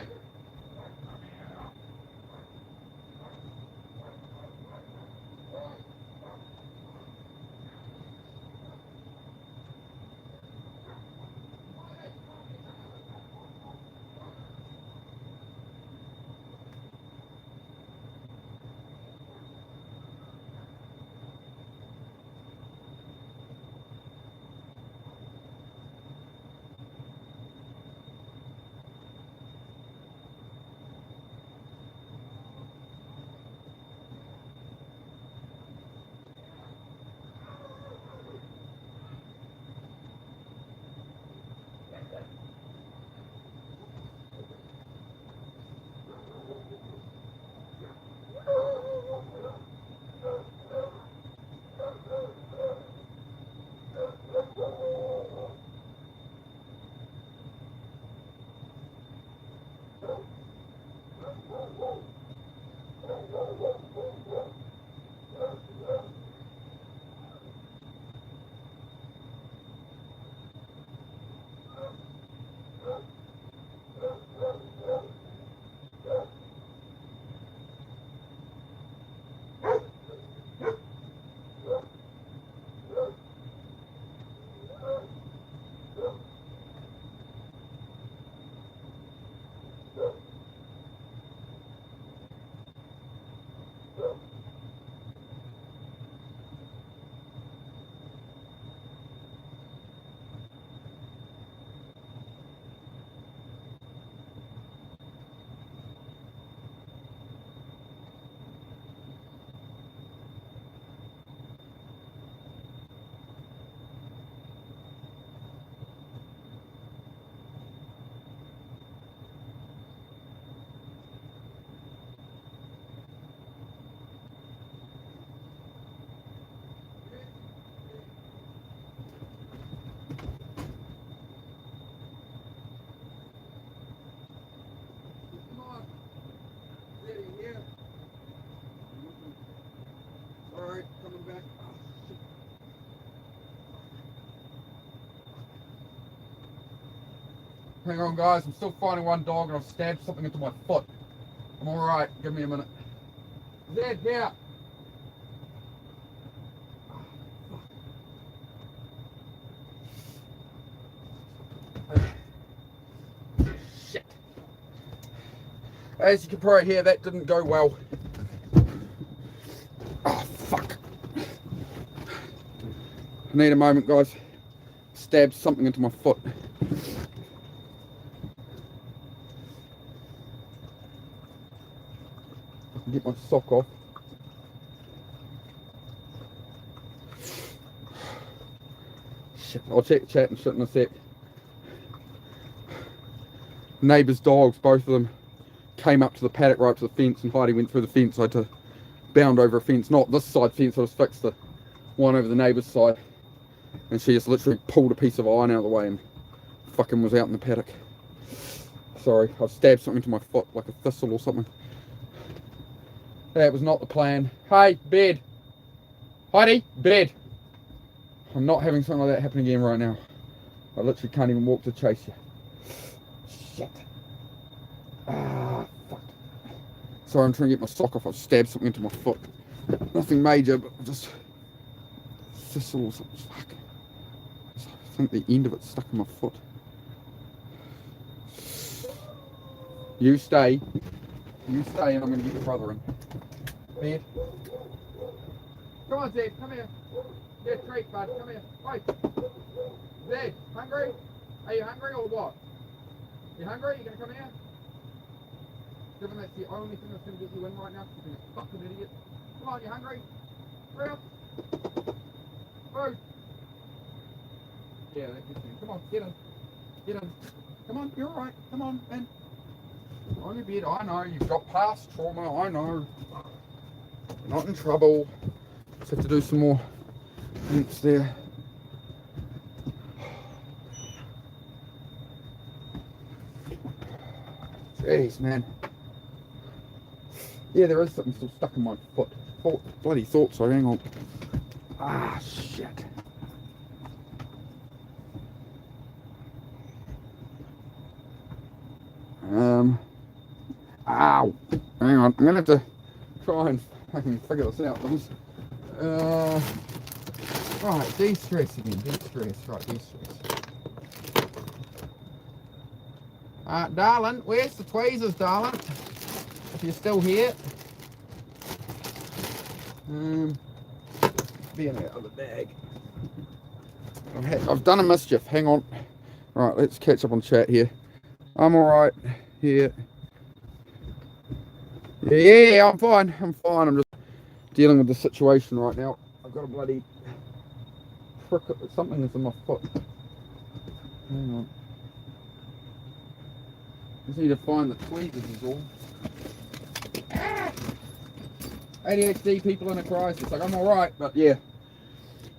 Speaker 1: Alright, coming back. Oh, shit. Hang on, guys. I'm still fighting one dog and I've stabbed something into my foot. I'm alright. Give me a minute. Zed, here. Shit. As you can probably hear, that didn't go well. Oh, fuck. I need a moment, guys. Stabbed something into my foot. I can get my sock off. Shit, I'll check chat and shit in a sec. Neighbours' dogs, both of them, came up to the paddock right up to the fence, and Heidi went through the fence. I had to bound over a fence, not this side fence, I just fixed the one over the neighbour's side, and she just literally pulled a piece of iron out of the way and fucking was out in the paddock. Sorry, I've stabbed something to my foot, like a thistle or something. That was not the plan. Hey, bed. Heidi, bed. I'm not having something like that happen again right now. I literally can't even walk to chase you. Shit. Ah, fuck. Sorry, I'm trying to get my sock off. I've stabbed something into my foot. Nothing major, but just thistle or something. Fuck. I think the end of it's stuck in my foot. You stay. You stay, and I'm going to get your brother in. Bed. Come on, Zed. Come here. Yeah, treat, bud. Come here. Wait. Zed, hungry? Are you hungry or what? You hungry? You going to come here? Given that's the only thing that's going to get you in right now, because you're being a fucking idiot. Come on, you hungry? Hurry up. Food. Yeah, that gets you in. Come on, get in. Get in. Come on, you're alright. Come on, in. On your bed. I know, you've got past trauma. I know. You're not in trouble. Just have to do some more minutes there. Jeez, man. Yeah, there is something still stuck in my foot. Bloody thought so. Hang on. Ah, shit. Ow. Hang on. I'm gonna have to try and fucking figure this out. Right, de-stress again. De-stress. Right, de-stress. Darling, where's the tweezers, darling? If you're still here. Being out of the bag. I've done a mischief. Hang on. Right, let's catch up on chat here. I'm alright here. Yeah, I'm fine. I'm fine. I'm just dealing with the situation right now. I've got a bloody prick. Something is in my foot. Hang on. Just need to find the tweezers is all. ADHD people in a crisis. Like, I'm alright, but yeah.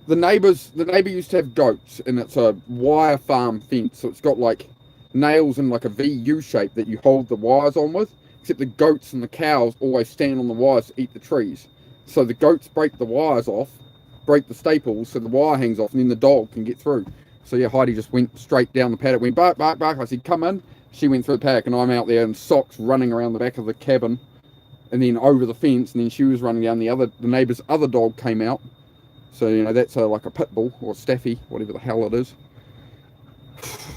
Speaker 1: The neighbour used to have goats, and it's a wire farm fence, so it's got like nails in like a VU shape that you hold the wires on with, except the goats and the cows always stand on the wires to eat the trees. So the goats break the wires off, break the staples, so the wire hangs off, and then the dog can get through. So yeah, Heidi just went straight down the paddock, went bark, bark, bark. I said, come in. She went through the paddock, and I'm out there in socks running around the back of the cabin, and then over the fence, and then she was running down. The neighbour's other dog came out. So, you know, that's like a pit bull or a staffy, whatever the hell it is.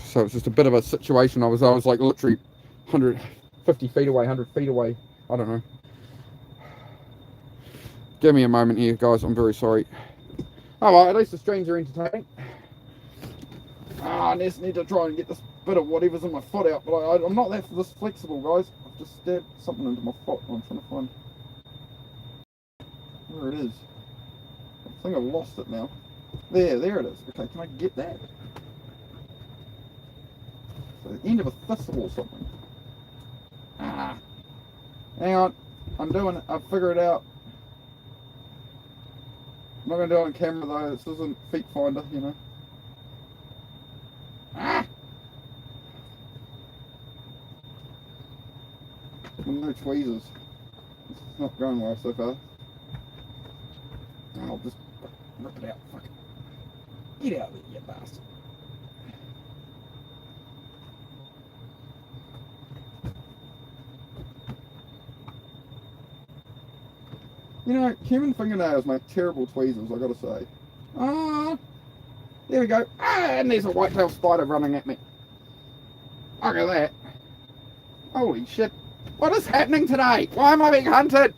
Speaker 1: So it's just a bit of a situation. I was like literally 150 feet away, 100 feet away. I don't know. Give me a moment here, guys. I'm very sorry. Oh, well, at least the streams are entertaining. I just need to try and get this bit of whatever's in my foot out. But I'm not this flexible, guys. I've just stabbed something into my foot. I'm trying to find where it is. I think I've lost it now. There it is. Okay, can I get that? So the end of a thistle or something. Ah. Hang on. I'm doing it. I'll figure it out. I'm not going to do it on camera though. This isn't Feet Finder, you know. Ah! No tweezers. It's not going well so far. I'll just rip it out. Fuck it. Get out of it, you bastard. You know, human fingernails make terrible tweezers, I gotta say. Ah, there we go. Ah, and there's a white-tailed spider running at me. Look at that. Holy shit. What is happening today? Why am I being hunted?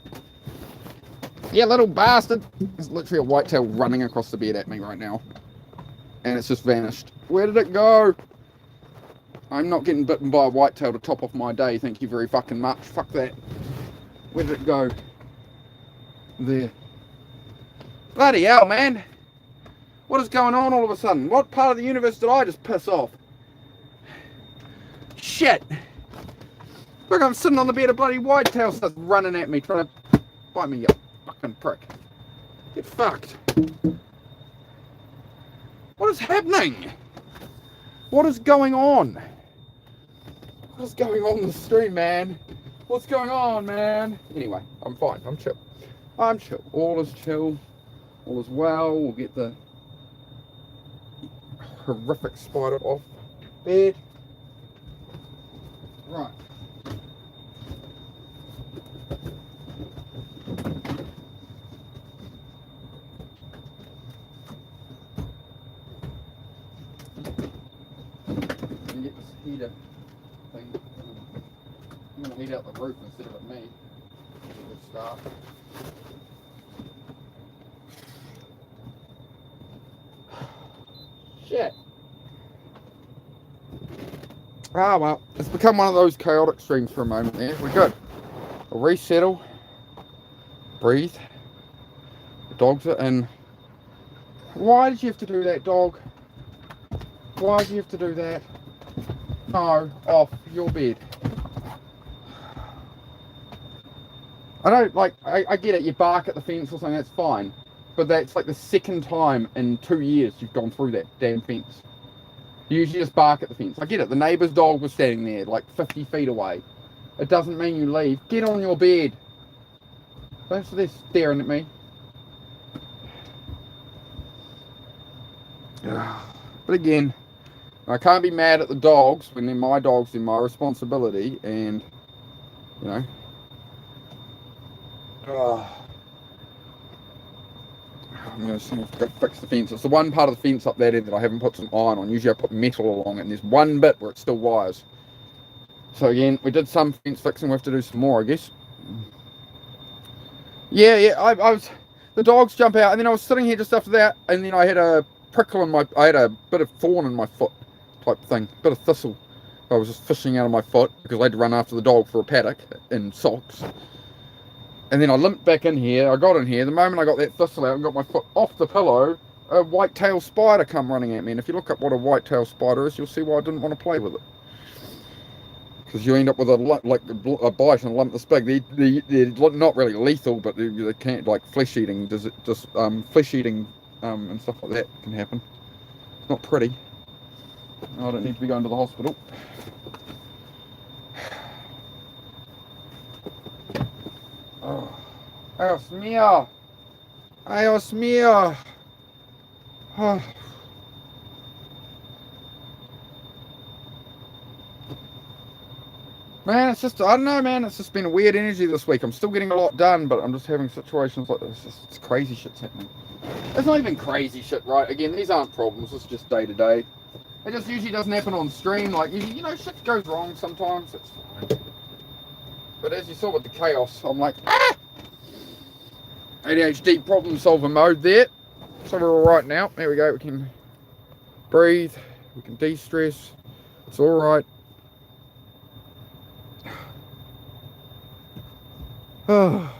Speaker 1: You little bastard. There's literally a whitetail running across the bed at me right now. And it's just vanished. Where did it go? I'm not getting bitten by a whitetail to top off my day. Thank you very fucking much. Fuck that. Where did it go? There. Bloody hell, man. What is going on all of a sudden? What part of the universe did I just piss off? Shit. Look, I'm sitting on the bed, a bloody whitetail starts running at me, trying to bite me, you fucking prick. Get fucked. What is happening? What is going on? What is going on in the stream, man? What's going on, man? Anyway. I'm fine. I'm chill. I'm chill. All is chill. All is well. We'll get the horrific spider off bed. Right. And get this heater thing. I'm going to heat out the roof instead of me. That's a good start. Shit. Ah, well, it's become one of those chaotic streams for a moment there. We're good. We'll resettle. Breathe. The dogs are in. Why did you have to do that, dog? Why did you have to do that? No, off your bed. I don't, like, I get it, you bark at the fence or something, that's fine. But that's like the second time in 2 years you've gone through that damn fence. You usually just bark at the fence. I get it, the neighbour's dog was standing there, like 50 feet away. It doesn't mean you leave. Get on your bed. Don't sit there staring at me. But again, I can't be mad at the dogs when they're my dogs, they're my responsibility, and, you know. I'm going to have to go fix the fence. It's the one part of the fence up there that I haven't put some iron on. Usually I put metal along it, and there's one bit where it's still wires. So again, we did some fence fixing. We have to do some more, I guess. Yeah. I was. The dogs jump out, and then I was sitting here just after that, and then I had a prickle in my. I had a bit of thorn in my foot, type thing, bit of thistle. I was just fishing out of my foot because I had to run after the dog for a paddock in socks. And then I limped back in here. I got in here. The moment I got that thistle out and got my foot off the pillow, a white-tailed spider come running at me. And if you look up what a white-tailed spider is, you'll see why I didn't want to play with it. Because you end up with a bite and a lump this big. They're not really lethal, but they can't, like flesh-eating. Flesh-eating and stuff like that can happen. It's not pretty. I don't need to be going to the hospital. Oh. Dios mío. Dios mío. Oh. Man, it's just, I don't know, man, it's just been a weird energy this week. I'm still getting a lot done, but I'm just having situations like this. It's crazy shit's happening. It's not even crazy shit, right? Again, these aren't problems. It's just day to day. It just usually doesn't happen on stream. Like, you know, shit goes wrong sometimes. It's fine. But as you saw with the chaos, I'm like, ah! ADHD problem solver mode there. So we're all right now. There we go. We can breathe. We can de-stress. It's all right. Oh.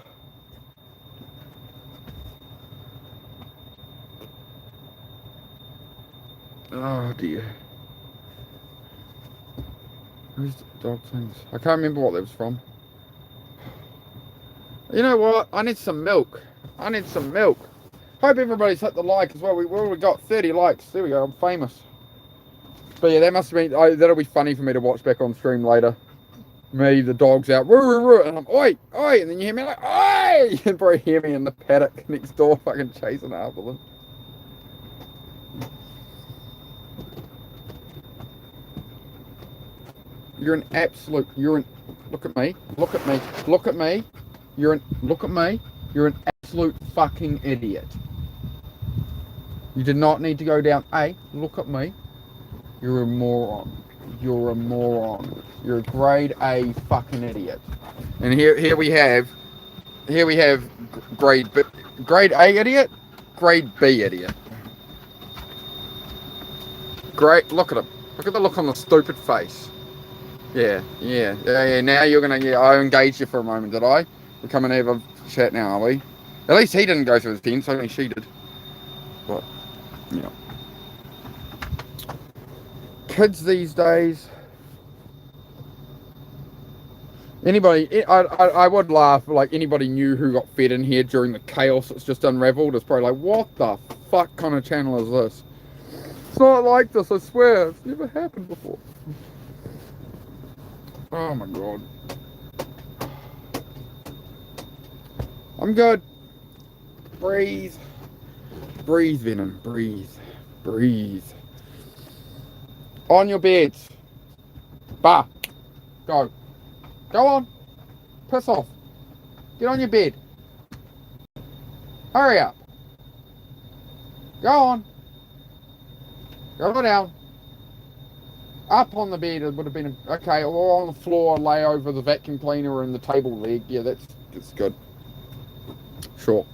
Speaker 1: Oh dear. Who's the dog things? I can't remember what that was from. You know what? I need some milk. I need some milk. Hope everybody's hit the like as well. We already got 30 likes. There we go. I'm famous. But yeah, that must have been. That'll be funny for me to watch back on stream later. Me, the dog's out. And I'm oi, oi, and then you hear me like oi. You can probably hear me in the paddock next door, fucking chasing after them. You're an absolute. Look at me. Look at me. Look at me. Look at me. You're an absolute fucking idiot. You did not need to go down. Hey, look at me. You're a moron. You're a moron. You're a grade A fucking idiot. And here we have grade A idiot, grade B idiot. Great. Look at him. Look at the look on the stupid face. Yeah. Now you're gonna. Yeah, I engaged you for a moment, did I? We're coming to have a chat now, are we? At least he didn't go through the fence, only she did. But, yeah. Kids these days. Anybody, I would laugh, like anybody new who got fed in here during the chaos that's just unraveled is probably like, what the fuck kind of channel is this? It's not like this, I swear. It's never happened before. Oh my god. I'm good. Breathe. Breathe, Venom. Breathe. Breathe. On your beds. Bah. Go. Go on. Piss off. Get on your bed. Hurry up. Go on. Go down. Up on the bed, it would have been okay, or on the floor, lay over the vacuum cleaner and the table leg. Yeah, that's good. Sure.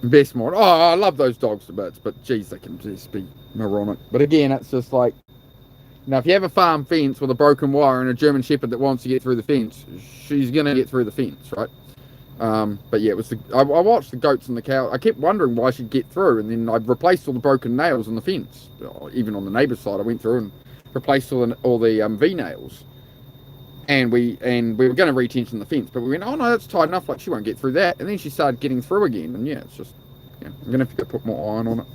Speaker 1: Best mod. Oh, I love those dogs to bits, but geez, they can just be moronic. But again, it's just like, now if you have a farm fence with a broken wire and a German Shepherd that wants to get through the fence, she's gonna get through the fence, right? But yeah, it was I watched the goats and the cows. I kept wondering why she'd get through, and then I replaced all the broken nails on the fence. Even on the neighbour's side, I went through and replaced all the V nails. And we were going to retension the fence, but we went, oh no, that's tight enough. Like she won't get through that. And then she started getting through again, and yeah, it's just, yeah, I'm gonna have to go put more iron on it.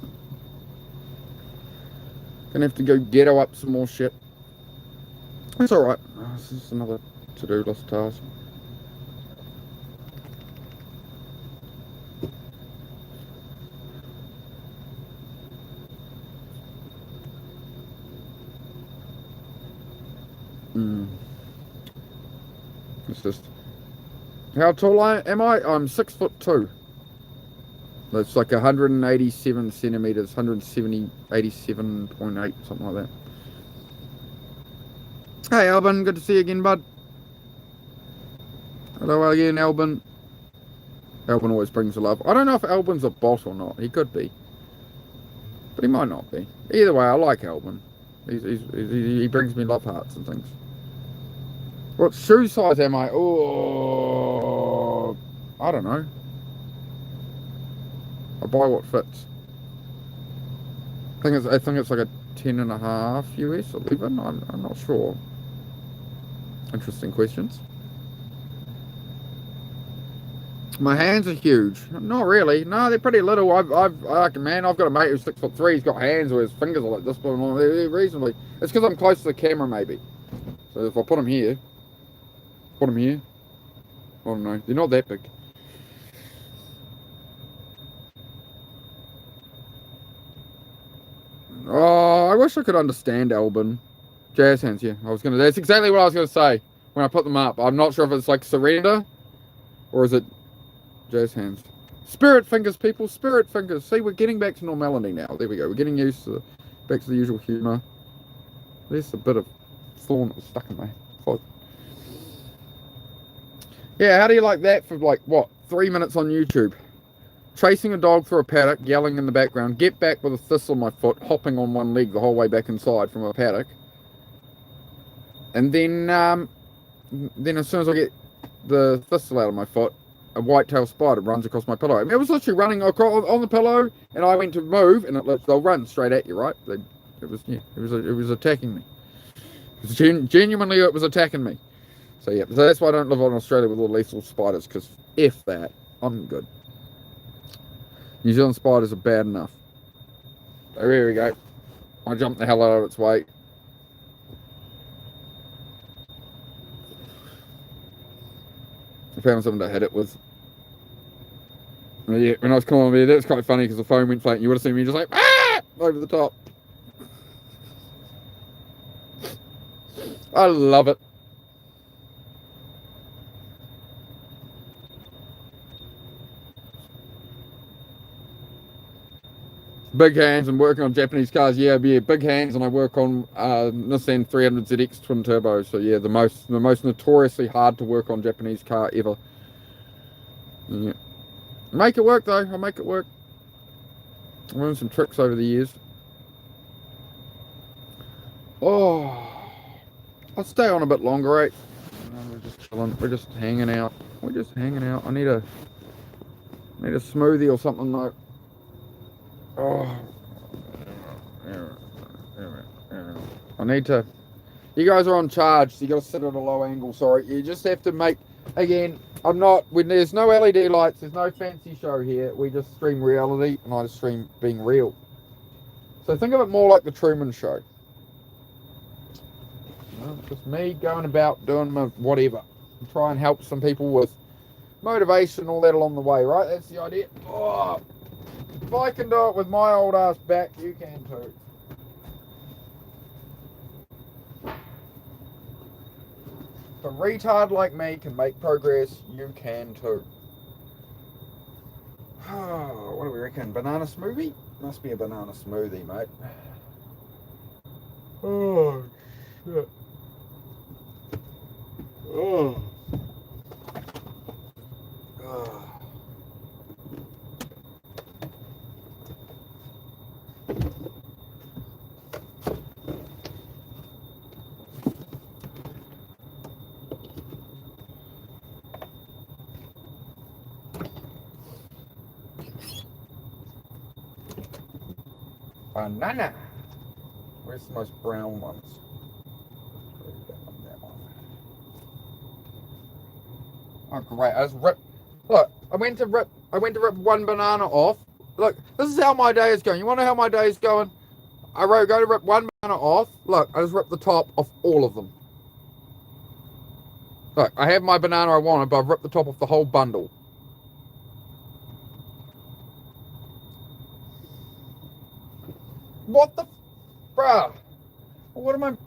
Speaker 1: Gonna have to go ghetto up some more shit. It's all right. This is another to-do list task. It's just, how tall am I? I'm 6'2". That's like 187 centimeters, 170, 87.8, something like that. Hey, Albin, good to see you again, bud. Hello again, Albin. Albin always brings the love. I don't know if Albin's a bot or not. He could be, but he might not be. Either way, I like Albin. He brings me love hearts and things. What shoe size am I? Oh, I don't know. I buy what fits. I think it's like a 10.5 US, 11. I'm not sure. Interesting questions. My hands are huge. Not really. No, they're pretty little. I've got a mate who's 6'3". He's got hands where his fingers are like this, but they're reasonably. It's because I'm close to the camera, maybe. So if I put them here. I don't know. They're not that big. Oh, I wish I could understand Albin. Jazz hands, yeah. That's exactly what I was gonna say when I put them up. I'm not sure if it's like surrender or is it jazz hands. Spirit fingers, people. Spirit fingers. See, we're getting back to normality now. There we go. We're getting used to back to the usual humour. There's a bit of thorn that was stuck in my foot. Yeah, how do you like that for like, what, 3 minutes on YouTube? Chasing a dog through a paddock, yelling in the background, get back with a thistle on my foot, hopping on one leg the whole way back inside from a paddock. And then as soon as I get the thistle out of my foot, a white-tailed spider runs across my pillow. It was literally running across on the pillow, and I went to move, and they'll run straight at you, right? It was attacking me. Genuinely, it was attacking me. So yeah, so that's why I don't live in Australia with all the lethal spiders, because if that, I'm good. New Zealand spiders are bad enough. So here we go. I jumped the hell out of its way. I found something to hit it with. Yeah, when I was coming over here, that's quite funny because the phone went flat and you would have seen me just like, ah! Over the top. I love it. Big hands and working on Japanese cars. Yeah, big hands, and I work on Nissan 300ZX twin turbo. So yeah, the most notoriously hard to work on Japanese car ever. Yeah, make it work though. I make it work. I learned some tricks over the years. Oh, I'll stay on a bit longer, right? No, we're just chilling. We're just hanging out. I need a smoothie or something though. Oh, I need to. You guys are on charge, so you got to sit at a low angle. Sorry, you just have to make. Again, I'm not. When there's no LED lights, there's no fancy show here. We just stream reality, and I just stream being real. So think of it more like the Truman Show. know, just me going about doing my whatever. And try and help some people with motivation, all that along the way, right? That's the idea. Oh, if I can do it with my old ass back, you can too. If a retard like me can make progress, you can too. Oh, what do we reckon? Banana smoothie? Must be a banana smoothie, mate. Oh, shit. Oh. Oh. Banana. Where's the most brown ones? That one. Oh great! I just ripped. Look, I went to rip one banana off. Look, this is how my day is going. You want to know how my day is going? I go to rip one banana off. Look, I just ripped the top off all of them. Look, I have my banana I wanted, but I've ripped the top off the whole bundle. What the, bruh? What am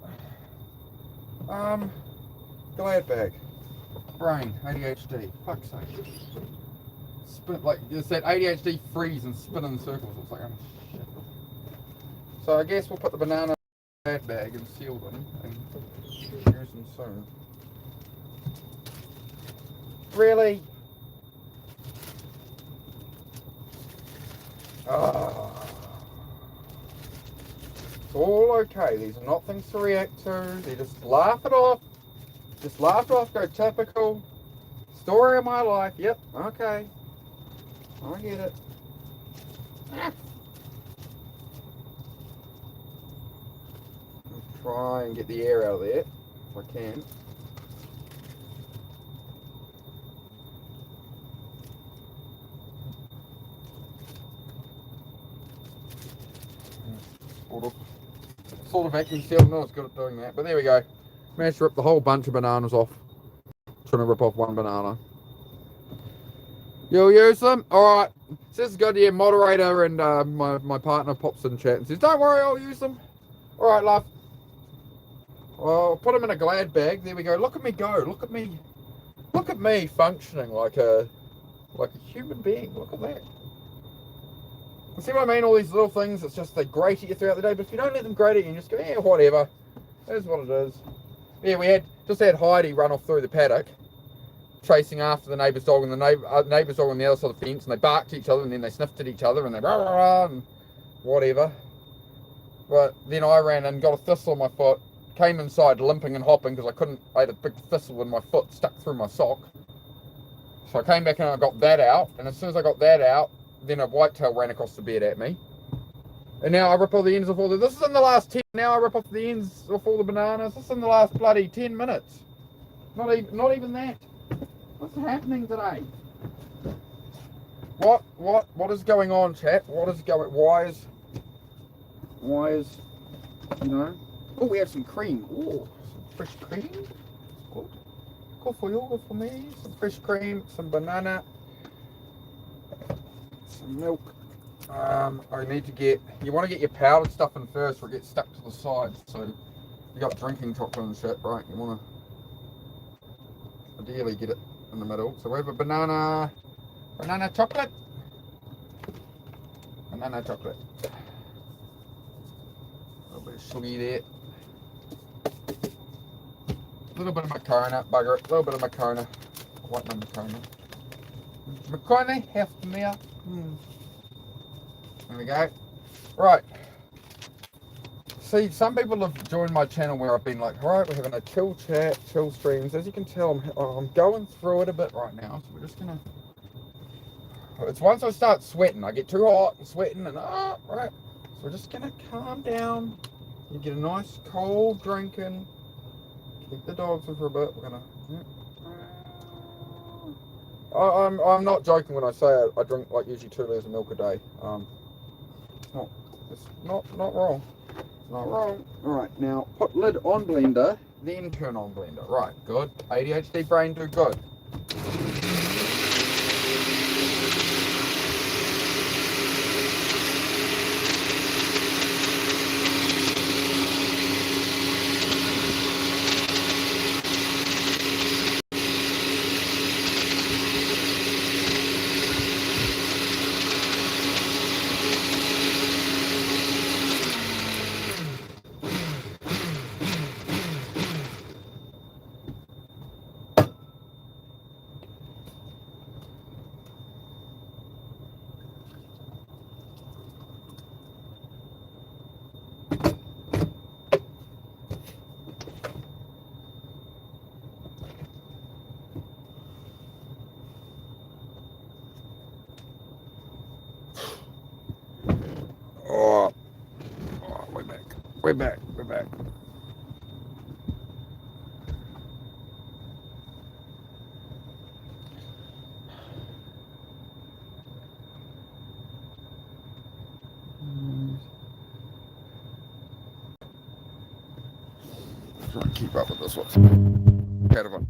Speaker 1: I? Glad bag. Brain, ADHD. Fuck's sake. Spin, like, it's that ADHD freeze and spin in circles. It's like, oh shit. So I guess we'll put the banana in the glad bag and seal them and use them soon. Really? Ah. It's all okay. These are not things to react to. They just laugh it off. Just laugh it off. Go typical. Story of my life. Yep. Okay. I get it. I'll try and get the air out of there if I can. Sort of vacuum sealed, not as good at doing that, but there we go. Managed to rip the whole bunch of bananas off. Trying to rip off one banana. You'll use them? Alright. Says goddamn moderator and my partner pops in chat and says, don't worry, I'll use them. Alright, love. Well, put them in a glad bag. There we go. Look at me go. Look at me. Look at me functioning like a human being. Look at that. See what I mean? All these little things, it's just they grate at you throughout the day, but if you don't let them grate at you, you just go, yeah, whatever. That is what it is. Yeah, we just had Heidi run off through the paddock, chasing after the neighbour's dog, and the neighbour's dog on the other side of the fence, and they barked at each other, and then they sniffed at each other, and they rah, rah, rah, and whatever. But then I ran and got a thistle on my foot, came inside limping and hopping, because I had a big thistle in my foot stuck through my sock. So I came back and I got that out, and as soon as I got that out, then a whitetail ran across the bed at me. And now I rip all the ends off all the... This is in the last 10... Now I rip off the ends off all the bananas. This is in the last bloody 10 minutes. Not even that. What's happening today? What is going on, chat? What is going... Why is... You know... Oh, we have some cream. Oh, some fresh cream. Good. Good for you, good for me. Some fresh cream, some banana... Some milk. I need to get... You want to get your powdered stuff in first or it gets stuck to the side. So you got drinking chocolate and shit, right? You want to ideally get it in the middle. So we have a banana chocolate. Banana chocolate. A little bit of sugar there. A little bit of macaroni, bugger it. A little bit of macaroni. I want my macaroni. Macaroni, half the meal. There we go. Right. See, some people have joined my channel where I've been like, right, we're having a chill chat, chill streams. As you can tell, I'm going through it a bit right now. So we're just going to... It's once I start sweating, I get too hot and sweating and, right. So we're just going to calm down. You get a nice cold drink in. Keep the dogs in for a bit. We're going to... I'm not joking when I say I drink like usually 2 litres of milk a day. It's not wrong. It's not wrong. All right, now put lid on blender then turn on blender. Right, good. ADHD brain, do good. Oh, we're back. We're back. We're back. Try and keep up with this one. Out of one.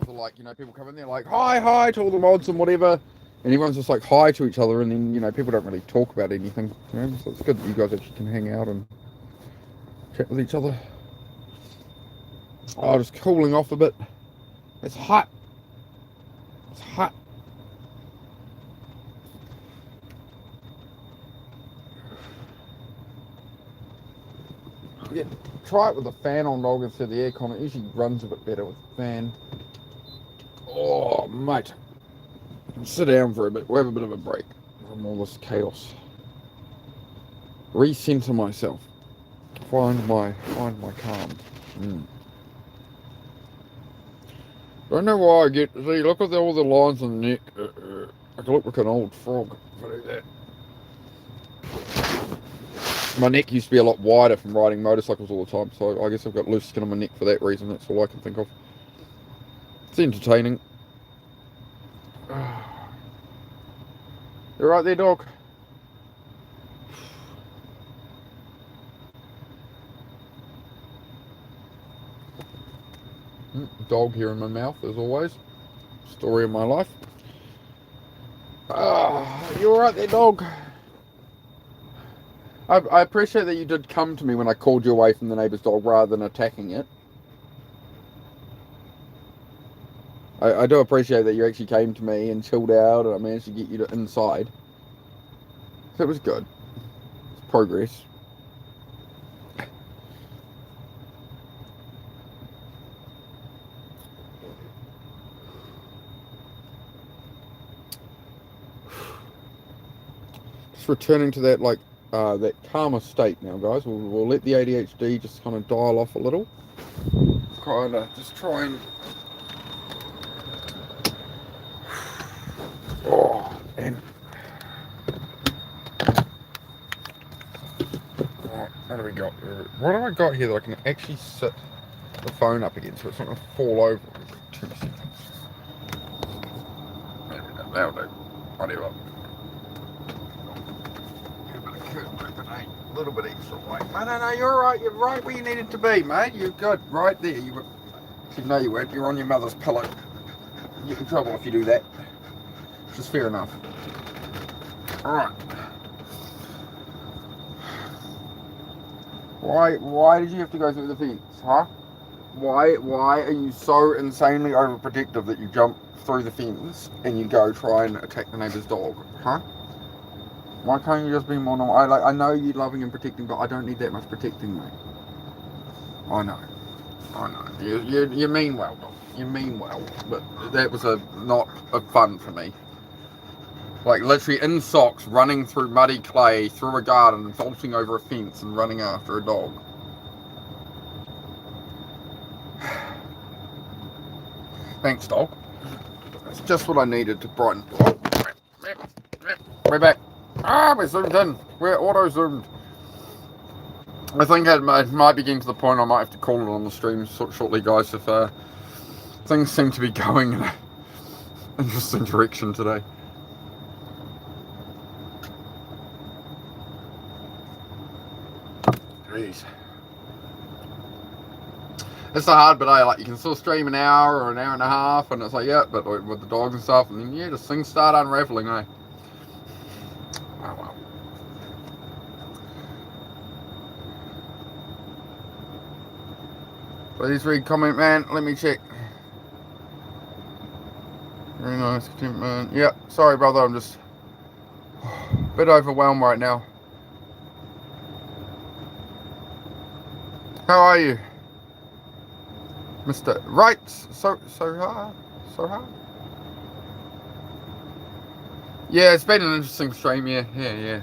Speaker 1: Like, you know, people come in there like, hi to all the mods and whatever, and everyone's just like hi to each other, and then, you know, people don't really talk about anything, you know, so it's good that you guys actually can hang out and chat with each other. Oh, just cooling off a bit. It's hot. It's hot. Yeah, try it with the fan on, dog, instead of the aircon. It usually runs a bit better with the fan. Oh, mate. Sit down for a bit. We'll have a bit of a break from all this chaos. Recenter myself. Find my calm. Don't know why I get... See, look at all the lines on the neck. I can look like an old frog if I do that. My neck used to be a lot wider from riding motorcycles all the time, so I guess I've got loose skin on my neck for that reason. That's all I can think of. It's entertaining. You right there, dog? Dog here in my mouth, as always. Story of my life. You all right there, dog? I appreciate that you did come to me when I called you away from the neighbour's dog rather than attacking it. I do appreciate that you actually came to me and chilled out, and I managed to get you to inside. So it was good. It's progress. Just returning to that, like, that calmer state now, guys. We'll let the ADHD just kind of dial off a little. Kind of just try and... Oh, and... What do we got here? What have I got here that I can actually sit the phone up against so it's not going to fall over in 2 seconds? Maybe that'll do. Whatever. A little bit extra weight. No, you're alright. You're right where you needed to be, mate. You're good. Right there. You were... No, you weren't. You're on your mother's pillow. You get in trouble if you do that. Which is fair enough. Alright. Why did you have to go through the fence, huh? Why are you so insanely overprotective that you jump through the fence and you go try and attack the neighbour's dog, huh? Why can't you just be more normal? I know you loving and protecting, but I don't need that much protecting, mate. I know. You mean well, dog. You mean well, but that was not a fun for me. Like literally in socks, running through muddy clay, through a garden, vaulting over a fence and running after a dog. Thanks, dog. That's just what I needed to brighten. We're back. We're zoomed in. We're auto-zoomed. I think it might be getting to the point I might have to call it on the stream shortly, guys, if things seem to be going in an interesting direction today. Jeez. It's the hard bit, like you can still stream an hour or an hour and a half, and it's like, yeah, but with the dogs and stuff, and then, yeah, just things start unraveling, eh? Oh, well. Please read comment, man. Let me check. Very nice, man. Yeah, sorry, brother. I'm just a bit overwhelmed right now. How are you, Mr. Right? So hard. Yeah, it's been an interesting stream. Yeah.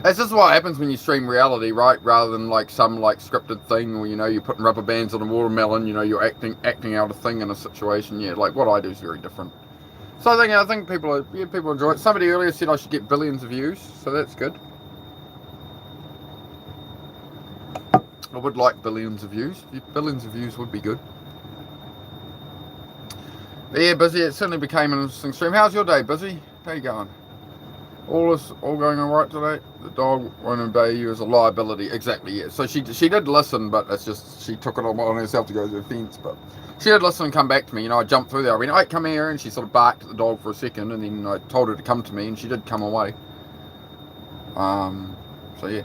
Speaker 1: That's just what happens when you stream reality, right? Rather than like some like scripted thing, or you're putting rubber bands on a watermelon. You're acting out a thing in a situation. Yeah, like what I do is very different. So I think people enjoy it. Somebody earlier said I should get billions of views, so that's good. I would like billions of views. Billions of views would be good. But yeah, Busy, it certainly became an interesting stream. How's your day, Busy? How you going? All going all right today? The dog won't obey you as a liability. Exactly, yeah. So she did listen, but it's just she took it on herself to go to the fence. But she did listen and come back to me. I jumped through there. I mean, I come here, and she sort of barked at the dog for a second, and then I told her to come to me, and she did come away. So yeah.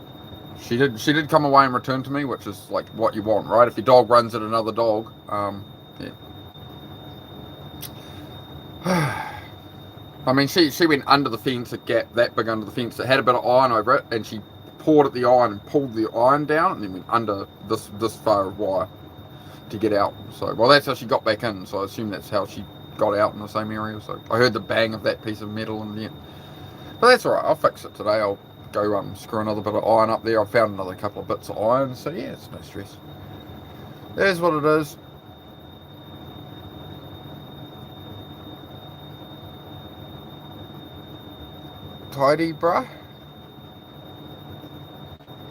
Speaker 1: She did come away and return to me, which is like what you want, right? If your dog runs at another dog, yeah. I mean, she went under the fence, a gap that big under the fence that had a bit of iron over it, and she pawed at the iron and pulled the iron down, and then went under this far of wire to get out. So, well, that's how she got back in. So I assume that's how she got out in the same area. So I heard the bang of that piece of metal, and yeah. But that's all right. I'll fix it today. I'll go screw another bit of iron up there. I found another couple of bits of iron, so yeah, it's no stress. There's what it is. Tidy, bruh.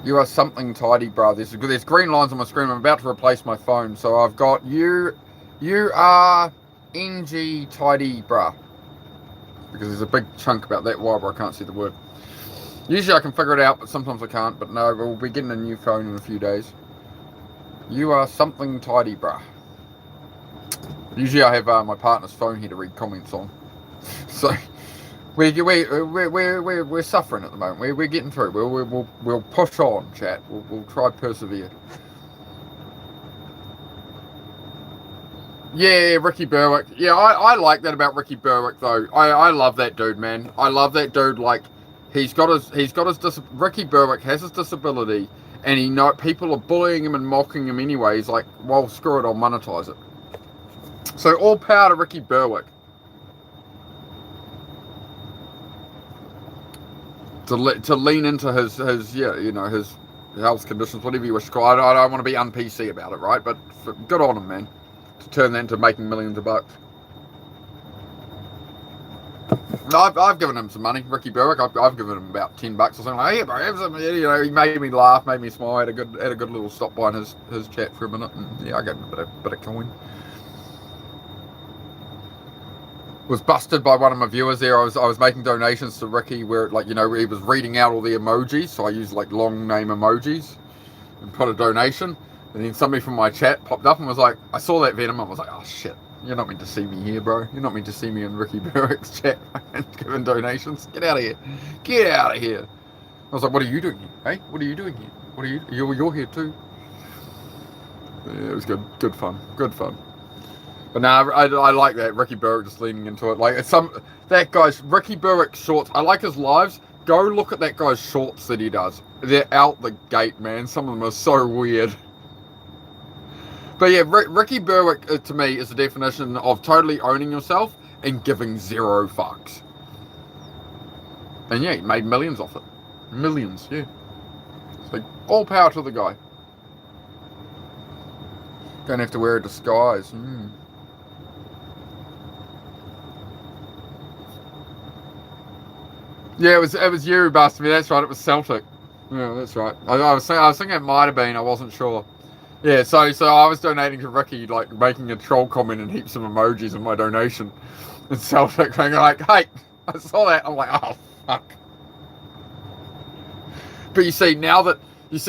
Speaker 1: You are something tidy, bruh. There's green lines on my screen. I'm about to replace my phone, so I've got you are NG tidy, bruh. Because there's a big chunk about that wire where I can't see the word. Usually I can figure it out, but sometimes I can't. But no, we'll be getting a new phone in a few days. You are something tidy, bruh. Usually I have my partner's phone here to read comments on. So we're suffering at the moment. We're getting through. We'll push on, chat. We'll try persevere. Yeah, Ricky Berwick. Yeah, I like that about Ricky Berwick though. I love that dude, man. I love that dude. Like Ricky Berwick has his disability, and people are bullying him and mocking him anyway. He's like, well, screw it, I'll monetize it. So all power to Ricky Berwick. To lean into his health conditions, whatever you wish to call it. I don't want to be un-PC about it, right? But good on him, man, to turn that into making millions of bucks. I've given him some money, Ricky Berwick. I've given him about $10 or something. Like, hey, bro, have some. He made me laugh, made me smile. Had a good little stop by in his chat for a minute, and yeah, I gave him a bit of coin. Was busted by one of my viewers there. I was making donations to Ricky where he was reading out all the emojis, so I used like long name emojis and put a donation, and then somebody from my chat popped up and was like, I saw that Venom. I was like, oh shit. You're not meant to see me here, bro. You're not meant to see me in Ricky Berwick's chat giving donations. Get out of here. Get out of here. I was like, what are you doing here? Hey, what are you doing here? You're here too. Yeah, it was good fun. Good fun. But nah, I like that. Ricky Berwick just leaning into it. Like, that guy's Ricky Berwick shorts. I like his lives. go look at that guy's shorts that he does. They're out the gate, man. Some of them are so weird. But yeah, Ricky Berwick, to me, is the definition of totally owning yourself and giving zero fucks. And yeah, he made millions off it. Millions, yeah. So all power to the guy. Don't have to wear a disguise. Yeah, it was you who busted me. That's right. It was Celtic. Yeah, that's right. I was thinking it might have been. I wasn't sure. Yeah, so I was donating to Ricky, like making a troll comment and heaps of emojis in my donation. And Celtic being like, "Hey, I saw that." I'm like, "Oh fuck." But you see,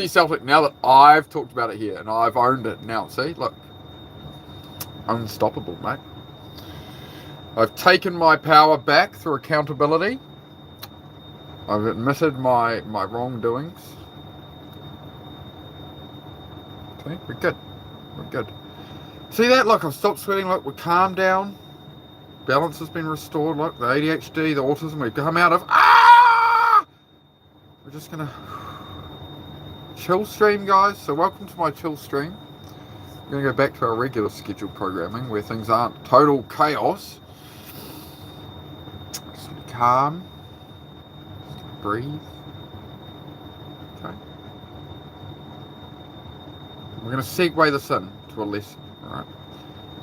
Speaker 1: Celtic, now that I've talked about it here and I've owned it now, see, look, unstoppable, mate. I've taken my power back through accountability. I've admitted my wrongdoings. See, we're good. We're good. See that? Look, I've stopped sweating. Look, we're calmed down. Balance has been restored. Look, the ADHD, the autism, we've come out of. We're just gonna chill stream, guys. So welcome to my chill stream. We're gonna go back to our regular scheduled programming where things aren't total chaos. Just be calm. Just breathe. Okay. We're gonna segue this in to a lesson. All right.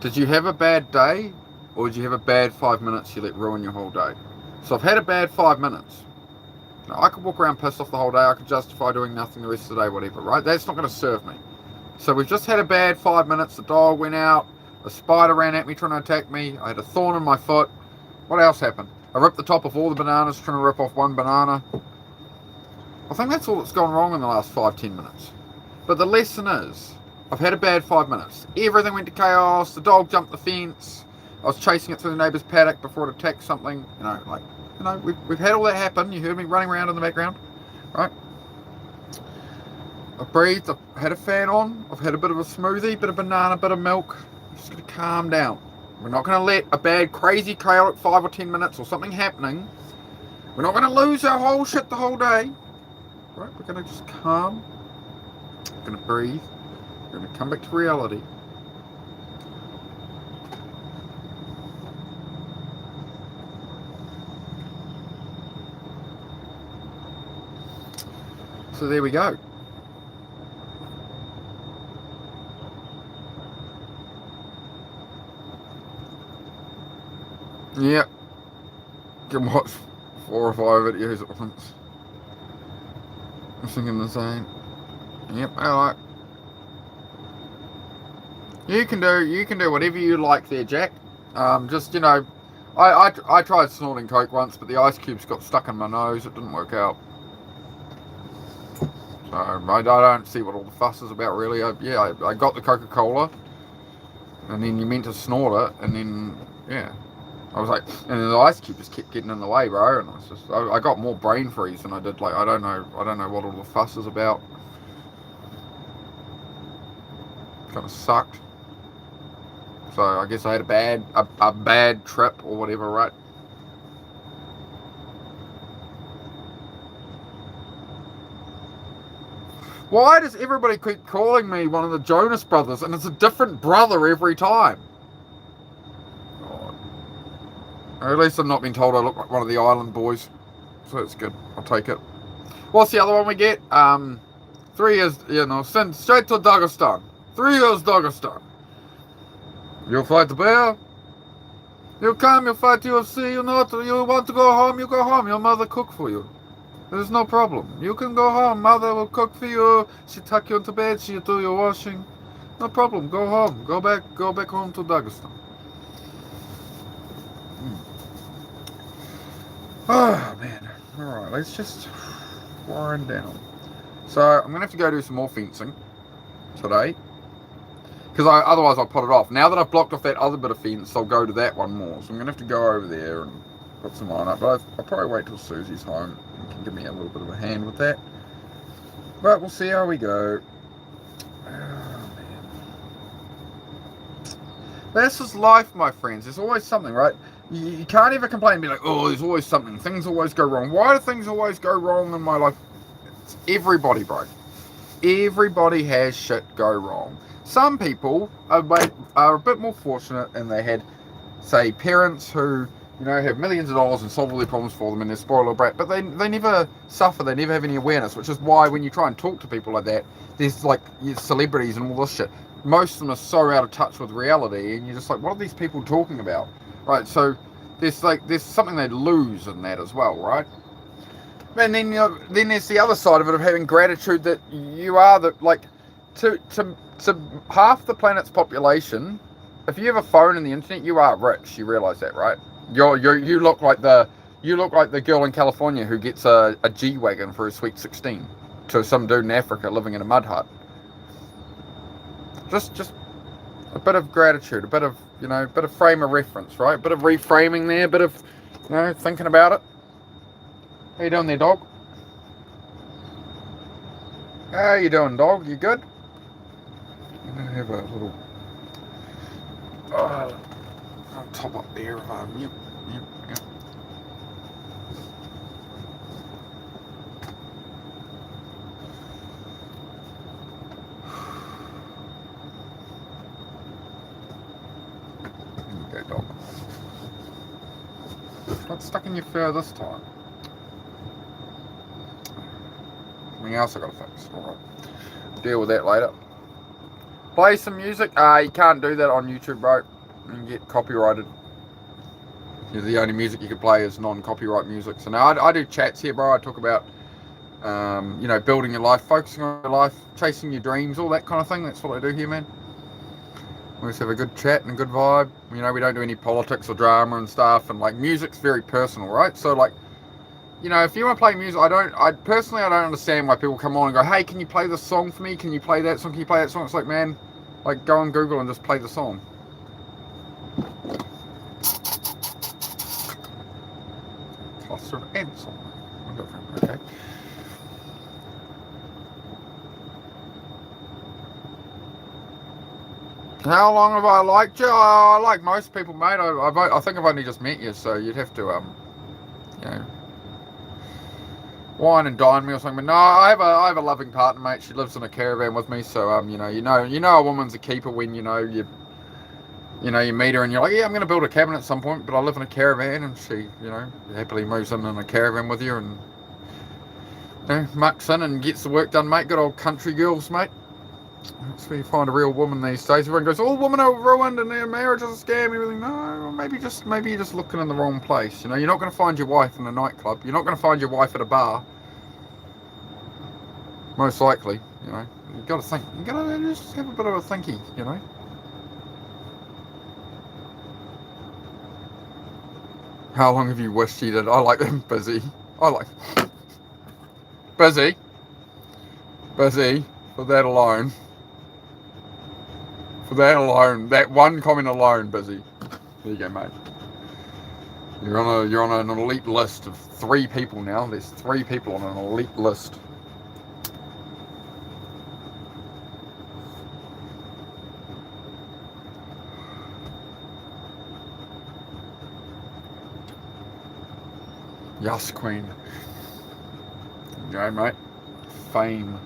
Speaker 1: Did you have a bad day, or did you have a bad 5 minutes you let ruin your whole day? So I've had a bad 5 minutes. Now, I could walk around pissed off the whole day. I could justify doing nothing the rest of the day, whatever, right? That's not going to serve me. So we've just had a bad 5 minutes. The dog went out. A spider ran at me trying to attack me. I had a thorn in my foot. What else happened? I ripped the top off all the bananas trying to rip off one banana. I think that's all that's gone wrong in the last 5-10 minutes. But the lesson is, I've had a bad 5 minutes. Everything went to chaos. The dog jumped the fence. I was chasing it through the neighbour's paddock before it attacked something. We've had all that happen. You heard me running around in the background, right? I've breathed. I've had a fan on. I've had a bit of a smoothie, bit of banana, bit of milk. I'm just going to calm down. We're not going to let a bad, crazy, chaotic 5 or 10 minutes or something happening. We're not going to lose our whole shit the whole day, right? We're going to just calm. We're going to breathe. We're going to come back to reality. So there we go. Yep. Can watch 4 or 5 videos at once. I'm thinking the same. Yep, I like. You can do whatever you like there, Jack. Just I tried snorting coke once, but the ice cubes got stuck in my nose. It didn't work out. So I don't see what all the fuss is about, really. I got the Coca-Cola, and then you meant to snort it, and then yeah, I was like, and then the ice cube just kept getting in the way, bro. And I got more brain freeze than I did. Like I don't know what all the fuss is about. Kind of sucked. So I guess I had a bad trip or whatever, right? Why does everybody keep calling me one of the Jonas Brothers, and it's a different brother every time? God. Or at least I'm not being told I look like one of the Island Boys, so it's good. I'll take it. What's the other one we get? 3 years, send straight to Dagestan. 3 years Dagestan. You'll fight the bear. You come, you fight UFC. You want to go home, you go home. Your mother cook for you. There's no problem. You can go home. Mother will cook for you. She tuck you into bed. She'll do your washing. No problem. Go home. Go back home to Dagestan. Oh, man. Alright, let's just wind down. So, I'm going to have to go do some more fencing today. Because otherwise I'll put it off. Now that I've blocked off that other bit of fence, I'll go to that one more. So I'm going to have to go over there and put some line up. But I'll probably wait till Susie's home and can give me a little bit of a hand with that. But we'll see how we go. Oh, man. This is life, my friends. There's always something, right? You can't ever complain and be like, oh, there's always something. Things always go wrong. Why do things always go wrong in my life? It's everybody, bro. Everybody has shit go wrong. Some people are a bit more fortunate and they had, say, parents who, have millions of dollars and solve all their problems for them and they're spoiled little brat, but they never suffer, they never have any awareness, which is why when you try and talk to people like that, there's like celebrities and all this shit. Most of them are so out of touch with reality and you're just like, what are these people talking about? Right, so there's something they lose in that as well, right? And then then there's the other side of it of having gratitude that you are to half the planet's population. If you have a phone and the internet, you are rich. You realise that, right? You look like the girl in California who gets a G-Wagon for her sweet 16 to some dude in Africa living in a mud hut. Just a bit of gratitude, a bit of frame of reference, right? A bit of reframing there, a bit of thinking about it. How you doing there, dog? How you doing, dog? You good? I'm gonna have a little I'll top up there. Yep. There you go, dog. What's stuck in your fur this time? Something else I gotta fix. Alright. Deal with that later. Play some music. You can't do that on YouTube, bro. You can get copyrighted. The only music you can play is non-copyright music. So now I do chats here, bro. I talk about, building your life, focusing on your life, chasing your dreams, all that kind of thing. That's what I do here, man. We just have a good chat and a good vibe. We don't do any politics or drama and stuff. And music's very personal, right? So if you want to play music, I personally don't understand why people come on and go, hey, can you play this song for me? Can you play that song? Can you play that song? It's like, man, go on Google and just play the song. Cluster of ants on my okay. How long have I liked you? I like most people, mate. I think I've only just met you, so you'd have to, wine and dine me or something. But no, I have a loving partner, mate. She lives in a caravan with me, so you know a woman's a keeper when you meet her and you're like, yeah, I'm going to build a cabin at some point, but I live in a caravan, and she happily moves in a caravan with you and mucks in and gets the work done, mate. Good old country girls, mate. That's where you find a real woman these days. Everyone goes, all women are ruined and their marriage is a scam. Everything. No, maybe you're just looking in the wrong place. You're not going to find your wife in a nightclub. You're not going to find your wife at a bar. Most likely, you've got to think. You've got to just have a bit of a thinky, How long have you wished you did? I like them busy. Busy. For that alone. That one comment alone, busy. There you go, mate. You're on an elite list of 3 people now. There's 3 people on an elite list. Yes, Queen. Okay, mate. Fame.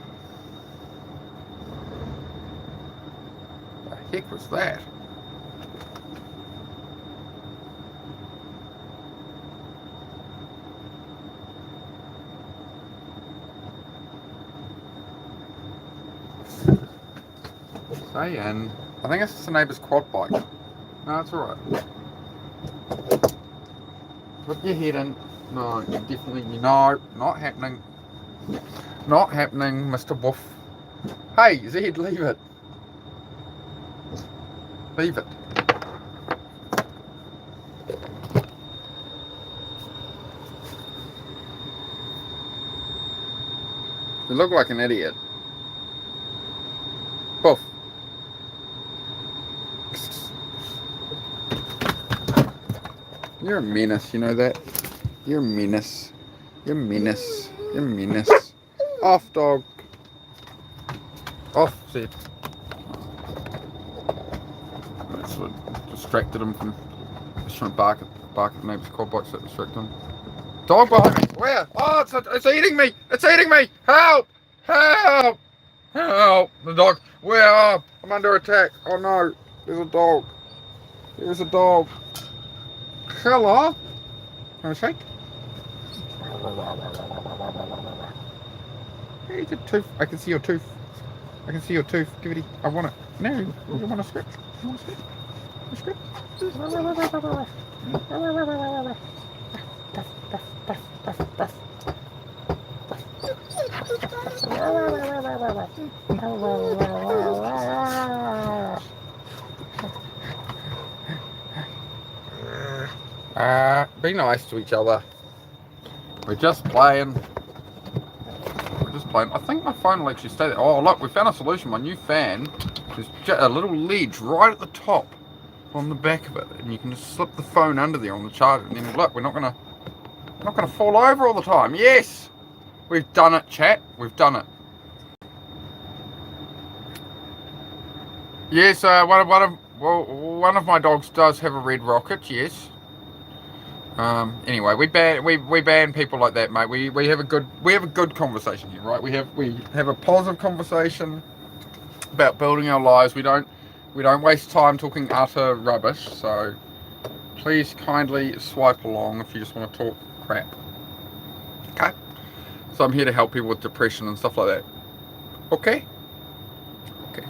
Speaker 1: The heck was that? Saying, I think it's the neighbour's quad bike. No, it's alright. Put your head in. No, definitely, no, not happening. Not happening, Mr. Woof. Hey, Zed, leave it. Leave it. You look like an idiot. Poof. You're a menace, you know that? You're a menace. You're a menace. You're a menace. Off, dog. Off, Zed. That's what distracted him from. He's trying to bark at the neighbour's quad bikes that distracted him. Dog behind me. Where? Oh, it's eating me. It's eating me. Help! Help! Help! The dog. Where? Oh, I'm under attack. Oh no. There's a dog. There's a dog. Hello? Can I shake? Here's a tooth. I can see your tooth. I can see your tooth. Give it. I want it. No. You want a scratch? You want a scratch? A scratch? Be nice to each other. We're just playing. I think my phone will actually stay there. Oh, look, we found a solution. My new fan, there's a little ledge right at the top on the back of it, and you can just slip the phone under there on the charger. And then look, we're not gonna fall over all the time. Yes, we've done it, chat. We've done it. Yes, one of my dogs does have a red rocket. Yes. Anyway, we ban people like that, mate. We have a good conversation here, right? We have a positive conversation about building our lives. We don't waste time talking utter rubbish. So please kindly swipe along if you just want to talk crap. Okay. So I'm here to help people with depression and stuff like that. Okay. Okay.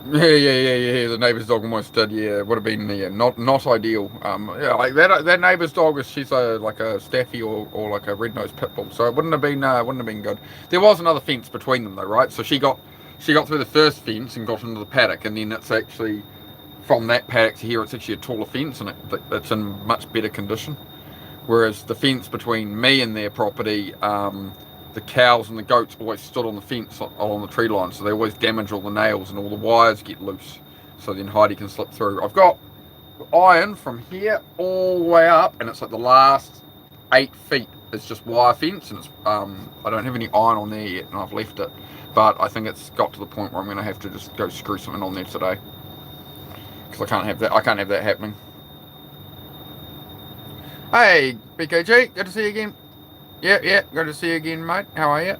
Speaker 1: Yeah. The neighbour's dog almost did. Yeah, would have been not ideal. Yeah, like that neighbour's dog she's like a Staffy or like a red-nosed pit bull. So it wouldn't have been good. There was another fence between them though, right? So she got through the first fence and got into the paddock, and then it's actually from that paddock to here, it's actually a taller fence, and it's in much better condition. Whereas the fence between me and their property, the cows and the goats always stood on the fence along the tree line, so they always damage all the nails and all the wires get loose, so then Heidi can slip through. I've got iron from here all the way up, and it's like the last 8 feet is just wire fence, and it's I don't have any iron on there yet, and I've left it, but I think it's got to the point where I'm going to have to just go screw something on there today, because I can't have that happening. Hey BKG, good to see you again. Yeah, good to see you again, mate. How are you?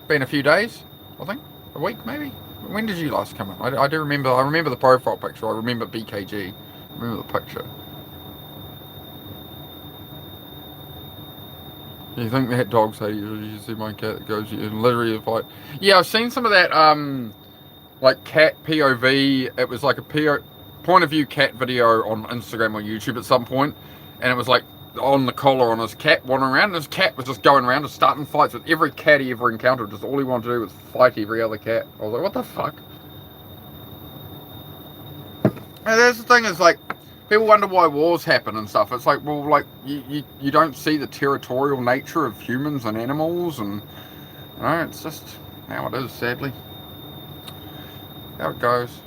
Speaker 1: Been a few days, I think. A week, maybe? When did you last come in? I do remember. I remember the profile picture. I remember BKG. I remember the picture. You think that dog's hey, you see my cat that goes in literally a fight. Yeah, I've seen some of that, like cat POV. It was like a point of view cat video on Instagram or YouTube at some point, and it was like on the collar on his cat wandering around, and his cat was just going around and starting fights with every cat he ever encountered. Just all he wanted to do was fight every other cat. I was like, what the fuck? And that's the thing, is like, people wonder why wars happen and stuff. It's like, well, like, you don't see the territorial nature of humans and animals, and, you know, it's just how it is, sadly. How it goes.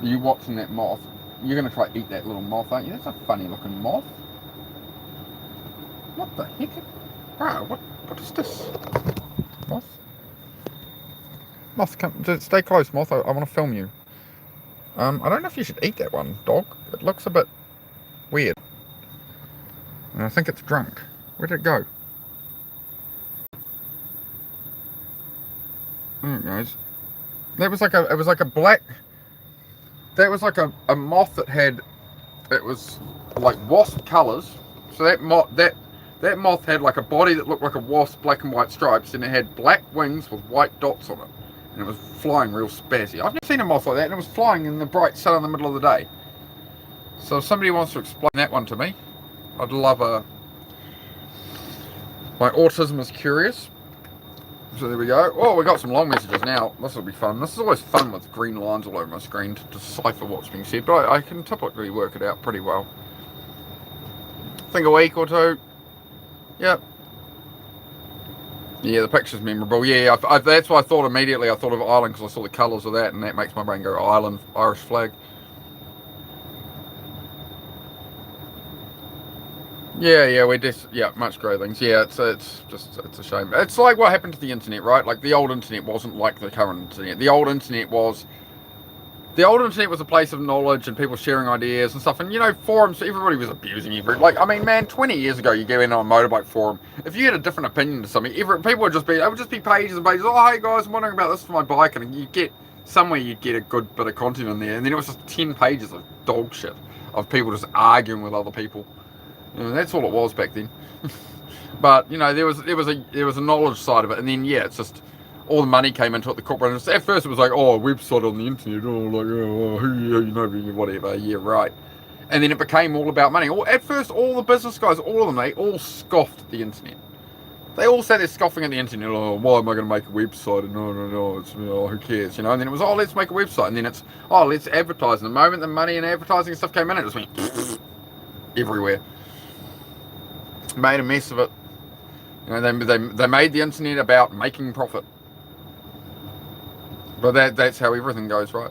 Speaker 1: You watching that moth? You're going to try to eat that little moth, aren't you? That's a funny looking moth. What the heck? Bro, what is this? Moth? Moth, come, stay close, moth. I want to film you. I don't know if you should eat that one, dog. It looks a bit weird. And I think it's drunk. Where did it go? There it goes. That was like it was like a black... That was like a moth that had, it was like wasp colours. So that moth had like a body that looked like a wasp, black and white stripes, and it had black wings with white dots on it. And it was flying real spazzy. I've never seen a moth like that, and it was flying in the bright sun in the middle of the day. So if somebody wants to explain that one to me, I'd love a... My autism is curious. So there we go. Oh, we got some long messages now. This will be fun. This is always fun with green lines all over my screen to decipher what's being said, but I can typically work it out pretty well. I think a week or two. Yep. Yeah, the picture's memorable. Yeah, that's what I thought immediately. I thought of Ireland because I saw the colours of that, and that makes my brain go, Ireland, Irish flag. Yeah, we just much greater things. Yeah, it's a shame. It's like what happened to the internet, right? Like the old internet wasn't like the current internet. The old internet was a place of knowledge and people sharing ideas and stuff. And forums, everybody was abusing every. Like, I mean, man, 20 years ago, you go in on a motorbike forum. If you had a different opinion to something, people would just be. It would just be pages and pages. Oh, hey guys, I'm wondering about this for my bike, and you'd get a good bit of content in there, and then it was just 10 pages of dog shit of people just arguing with other people. That's all it was back then. But there was a knowledge side of it, and then it's just all the money came into it. The corporate. At first, it was like, oh, a website on the internet, whatever. Yeah, right. And then it became all about money. At first, all the business guys, all of them, they all scoffed at the internet. They all say they're scoffing at the internet. Oh, why am I going to make a website? And no, it's who cares, And then it was, oh, let's make a website. And then it's, oh, let's advertise. And the moment the money and advertising and stuff came in, it just went everywhere. Made a mess of it. They made the internet about making profit. But that's how everything goes, right?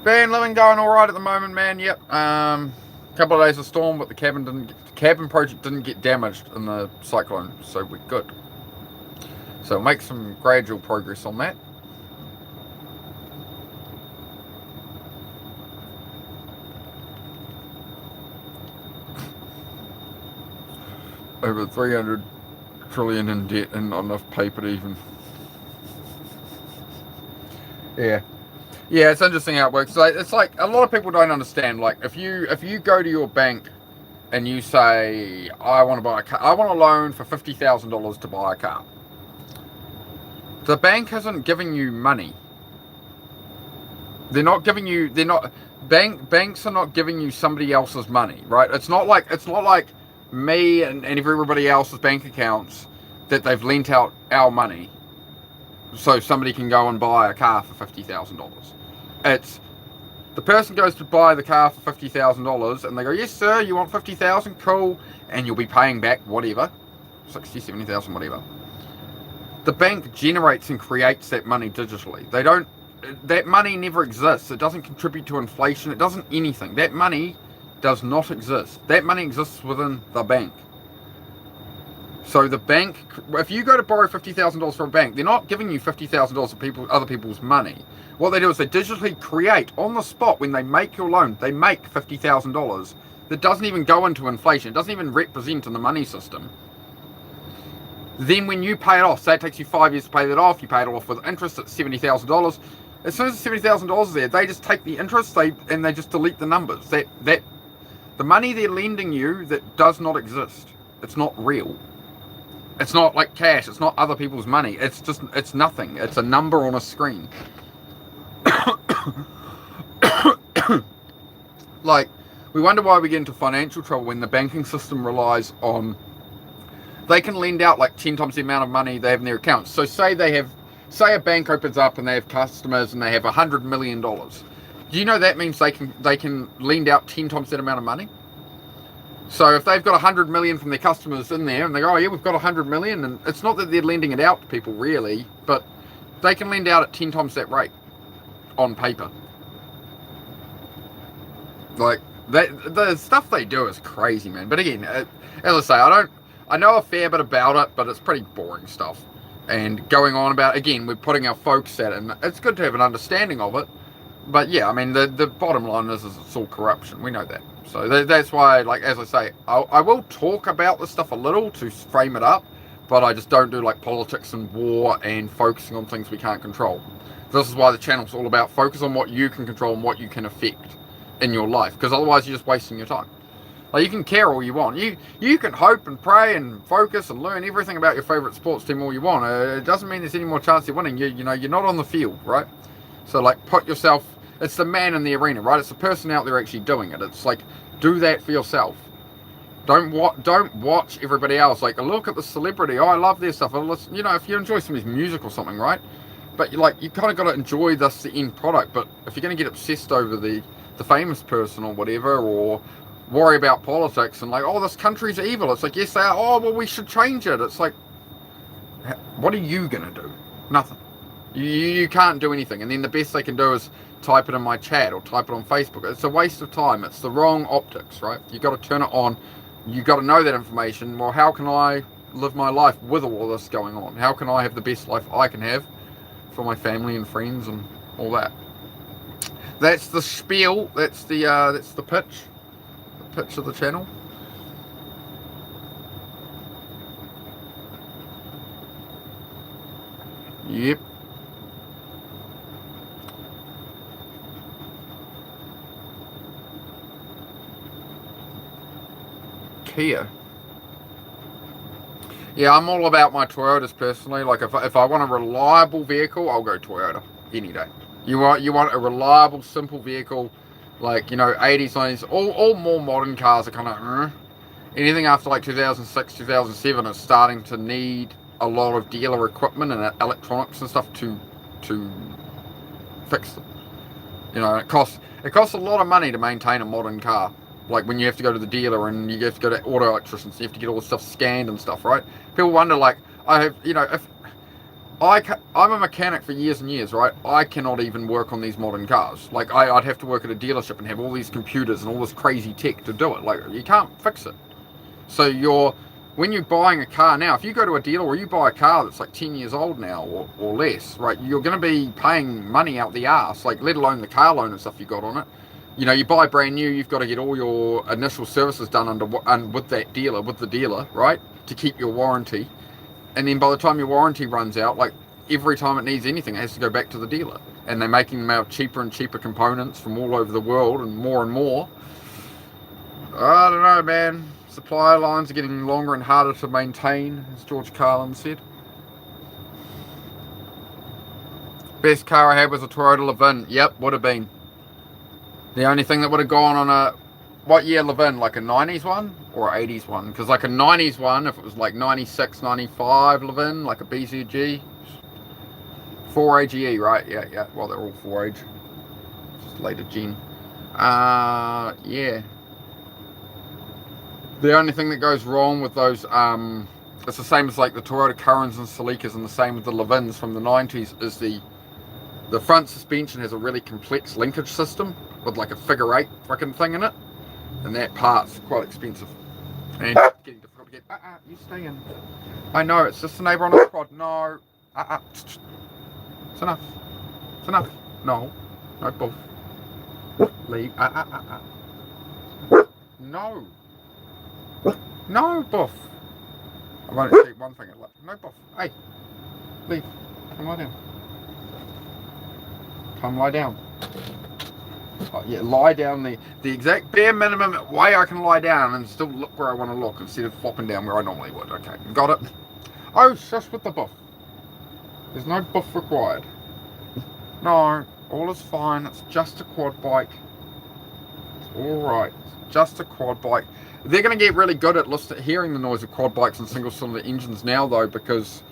Speaker 1: Van living going all right at the moment, man. Yep. Couple of days of storm, but the cabin project didn't get damaged in the cyclone, so we're good. So make some gradual progress on that. Over 300 trillion in debt and not enough paper to even. Yeah, it's interesting how it works. It's like a lot of people don't understand. Like if you go to your bank and you say, I want to buy a car, I want a loan for $50,000 to buy a car. The bank isn't giving you money. They're not giving you. Banks are not giving you somebody else's money, right? It's not like me and everybody else's bank accounts that they've lent out our money so somebody can go and buy a car for $50,000. It's the person goes to buy the car for $50,000 and they go, yes sir, you want 50,000, cool, and you'll be paying back whatever, 60, 70,000, whatever. The bank generates and creates that money digitally. That money never exists. It doesn't contribute to inflation. It doesn't anything. That money does not exist. That money exists within the bank. So the bank, if you go to borrow $50,000 from a bank, they're not giving you $50,000 of other people's money. What they do is they digitally create on the spot when they make your loan. They make $50,000 that doesn't even go into inflation. It doesn't even represent in the money system. Then when you pay it off, say it takes you 5 years to pay that off, you pay it off with interest at $70,000. As soon as the $70,000 is there, they just take the interest and they just delete the numbers. The money they're lending you that does not exist. It's not real. It's not like cash. It's not other people's money. It's nothing. It's a number on a screen. Like, we wonder why we get into financial trouble when the banking system relies on. They can lend out like 10 times the amount of money they have in their accounts. So say a bank opens up and they have customers and they have $100 million. Do you know that means they can lend out 10 times that amount of money? So if they've got 100 million from their customers in there and they go, oh yeah, we've got 100 million, and it's not that they're lending it out to people really, but they can lend out at 10 times that rate on paper. Like the stuff they do is crazy, man. But again, as I say, I know a fair bit about it, but it's pretty boring stuff. And going on about, again, we're putting our focus at it, and it's good to have an understanding of it. But yeah, I mean, the bottom line is it's all corruption. We know that. So that's why, like, as I say, I will talk about this stuff a little to frame it up, but I just don't do like politics and war and focusing on things we can't control. This is why the channel's all about focus on what you can control and what you can affect in your life, because otherwise you're just wasting your time. Like, you can care all you want. You can hope and pray and focus and learn everything about your favourite sports team all you want. It doesn't mean there's any more chance you're winning. You're not on the field, right? So, like, put yourself. It's the man in the arena, right? It's the person out there actually doing it. It's like, do that for yourself. Don't watch everybody else. Like, look at the celebrity. Oh, I love their stuff. Listen, if you enjoy somebody's music or something, right? But you kind of got to enjoy the end product. But if you're going to get obsessed over the famous person or whatever, or worry about politics and like, oh, this country's evil. It's like, yes, they are. Oh, well, we should change it. It's like, what are you going to do? Nothing. You can't do anything. And then the best they can do is type it in my chat or type it on Facebook. It's a waste of time. It's the wrong optics, right? You got to turn it on
Speaker 2: You got to know that information. Well, how can I live my life with all this going on? How can I have the best life I can have for my family and friends and all that? That's the spiel. That's the pitch of the channel. Yep. Kia. Yeah, I'm all about my Toyotas personally. Like if I want a reliable vehicle, I'll go Toyota any day. You want a reliable, simple vehicle, like 80s, 90s. All more modern cars are kind of anything after like 2006, 2007 is starting to need a lot of dealer equipment and electronics and stuff to fix them. It costs a lot of money to maintain a modern car. Like when you have to go to the dealer and you have to go to auto electricians, you have to get all this stuff scanned and stuff, right? People wonder, like, if I'm a mechanic for years and years, right? I cannot even work on these modern cars. Like, I'd have to work at a dealership and have all these computers and all this crazy tech to do it. Like, you can't fix it. So when you're buying a car now, if you go to a dealer or you buy a car that's like 10 years old now or less, right, you're going to be paying money out the arse, like, let alone the car loan and stuff you got on it. You buy brand new, you've got to get all your initial services done with the dealer, right, to keep your warranty. And then by the time your warranty runs out, like, every time it needs anything, it has to go back to the dealer. And they're making them out cheaper and cheaper components from all over the world and more. I don't know, man. Supply lines are getting longer and harder to maintain, as George Carlin said. Best car I had was a Toyota Levin. Yep, would have been. The only thing that would have gone on a... What year Levin? Like a 90s one? Or 80s one? Because like a 90s one, if it was like 96, 95 Levin, like a BZG. 4AGE, right? Yeah. Well, they're all 4Age. Just later gen. Yeah. The only thing that goes wrong with those, it's the same as like the Toyota Currens and Celicas, and the same with the Levins from the 90s, is the front suspension has a really complex linkage system with like a figure 8 freaking thing in it, and that part's quite expensive and getting difficult to get. You stay in. I know, it's just the neighbour on the quad. No. It's enough. No buff. Leave. No buff. I've only seen one thing. No buff. Hey, leave. Come lie down. Come lie down. Oh, yeah, lie down the exact bare minimum way I can lie down and still look where I want to look instead of flopping down where I normally would. Okay, got it. Oh, shush with the buff. There's no buff required. No, all is fine. It's just a quad bike. It's alright. It's just a quad bike. They're going to get really good at hearing the noise of quad bikes and single-cylinder engines now, though, because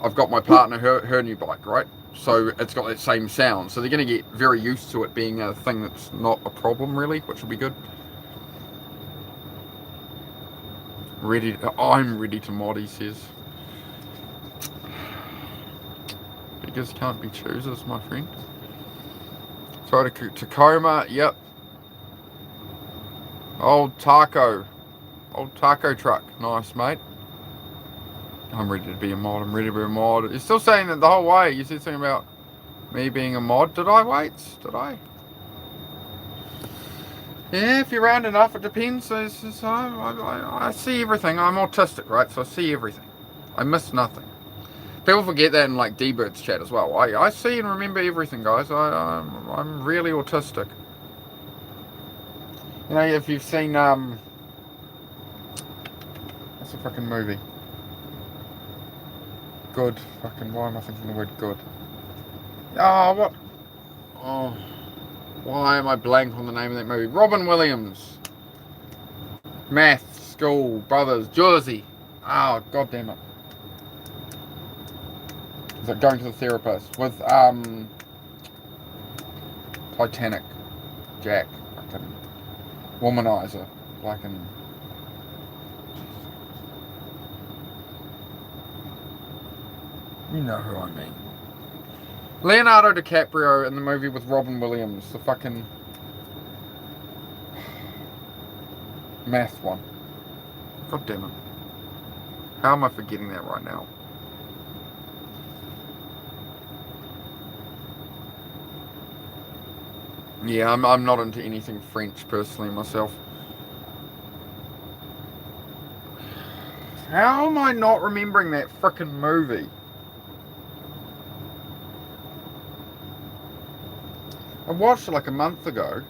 Speaker 2: I've got my partner, her new bike, right? So it's got that same sound. So they're going to get very used to it being a thing that's not a problem, really, which will be good. I'm ready to mod, he says. Beggars can't be choosers, my friend. Sorry, Tacoma, yep. Old taco truck. Nice, mate. I'm ready to be a mod. You're still saying that the whole way. You said something about me being a mod. Did I, Waits? Did I? Yeah, if you're round enough, it depends. I see everything. I'm autistic, right? So I see everything. I miss nothing. People forget that in like D-Bird's chat as well. I see and remember everything, guys. I'm really autistic. You know, if you've seen what's the fucking movie? Good. Fucking, why am I thinking the word good? Oh, what? Oh, why am I blank on the name of that movie? Robin Williams. Math, School, Brothers, Jersey. Oh, god damn it. Is it Going to the Therapist? With, Titanic. Jack. Fucking Womanizer. Fucking... You know who I mean. Leonardo DiCaprio in the movie with Robin Williams. The fucking... Math one. God damn it. How am I forgetting that right now? Yeah, I'm not into anything French personally myself. How am I not remembering that frickin' movie? I watched it like a month ago.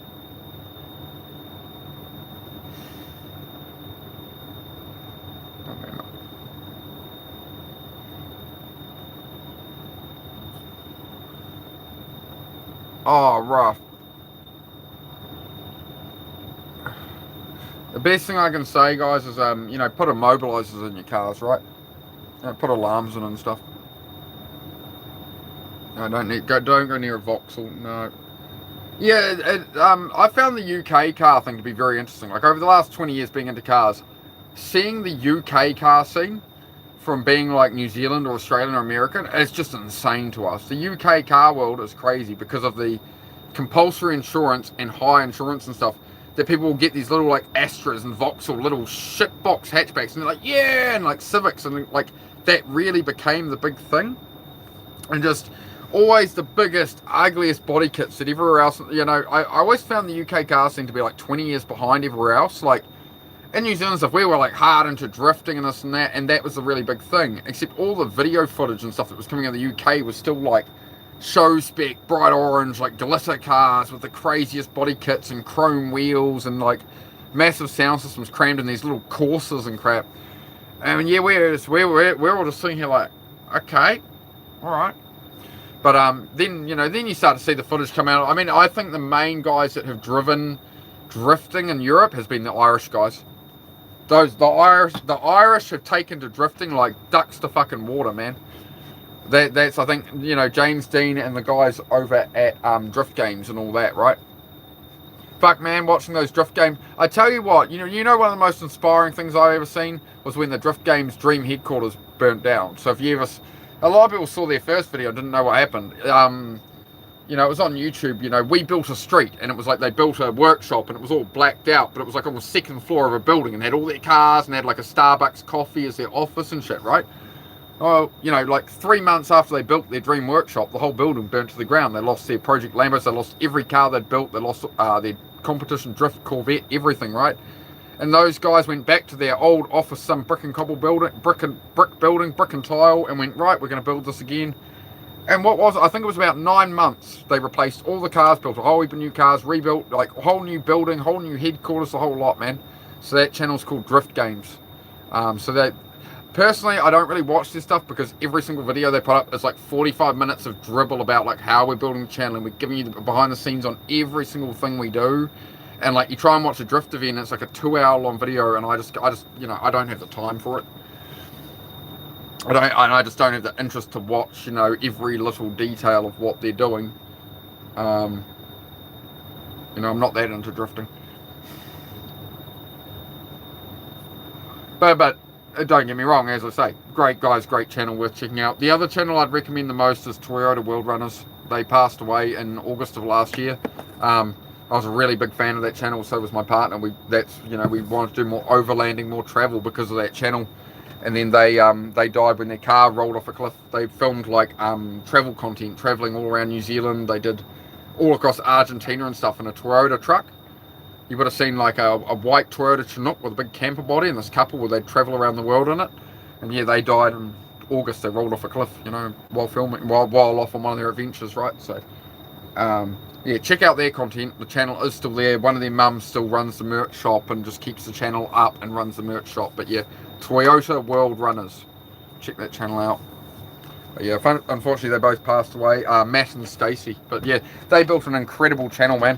Speaker 2: Oh, rough. The best thing I can say, guys, is you know, put immobilizers in your cars, right? You know, put alarms in and stuff. No, don't go near a Vauxhall. No. Yeah, I found the UK car thing to be very interesting. Like over the last 20 years being into cars, seeing the UK car scene from being like New Zealand or Australian or American, it's just insane to us. The UK car world is crazy because of the compulsory insurance and high insurance and stuff, that people will get these little like Astras and Vauxhall little shitbox hatchbacks, and they're like, yeah, and like Civics, and like that really became the big thing. And just always the biggest, ugliest body kits that everywhere else, you know, I always found the UK car scene to be like 20 years behind everywhere else. Like in New Zealand stuff, we were like hard into drifting and this and that was the really big thing. Except all the video footage and stuff that was coming out of the UK was still like show spec, bright orange, like glitter cars with the craziest body kits and chrome wheels and like massive sound systems crammed in these little Corsas and crap. And yeah, we're all just sitting here like, okay, all right. But then, you know, then you start to see the footage come out. I mean, I think the main guys that have driven drifting in Europe has been the Irish guys. The Irish have taken to drifting like ducks to fucking water, man. That's, I think, you know, James Dean and the guys over at Drift Games and all that, right? Fuck, man, watching those Drift Games. I tell you what, you know one of the most inspiring things I've ever seen was when the Drift Games Dream headquarters burnt down. So if you ever, a lot of people saw their first video, didn't know what happened. You know, it was on YouTube. You know, we built a street, and it was like they built a workshop, and it was all blacked out, but it was like on the second floor of a building, and they had all their cars, and they had like a Starbucks coffee as their office and shit, right? Oh, you know, like 3 months after they built their dream workshop, the whole building burnt to the ground. They lost their Project Lambos, they lost every car they'd built, they lost their competition drift Corvette, everything, right? And those guys went back to their old office, some brick and cobble building, brick and tile, and went, right, we're going to build this again. And what was it? I think it was about 9 months. They replaced all the cars, built a whole heap of new cars, rebuilt like a whole new building, whole new headquarters, the whole lot, man. So that channel's called Drift Games. So that, personally, I don't really watch this stuff because every single video they put up is like 45 minutes of dribble about like how we're building the channel, and we're giving you the behind the scenes on every single thing we do. And like you try and watch a drift event, it's like a 2-hour long video, and I just, you know, I don't have the time for it. I just don't have the interest to watch, you know, every little detail of what they're doing. You know, I'm not that into drifting. But don't get me wrong, as I say, great guys, great channel, worth checking out. The other channel I'd recommend the most is Toyota World Runners. They passed away in August of last year. I was a really big fan of that channel, so was my partner. We wanted to do more overlanding, more travel because of that channel. And then they died when their car rolled off a cliff. They filmed like travel content, traveling all around New Zealand. They did all across Argentina and stuff in a Toyota truck. You would have seen like a white Toyota Chinook with a big camper body, and this couple where they'd travel around the world in it. And yeah, they died in August. They rolled off a cliff, you know, while filming, while off on one of their adventures, right? So yeah, check out their content. The channel is still there. One of their mums still runs the merch shop and just keeps the channel up and runs the merch shop. But yeah, Toyota World Runners. Check that channel out. But yeah, unfortunately they both passed away. Matt and Stacey. But yeah, they built an incredible channel, man.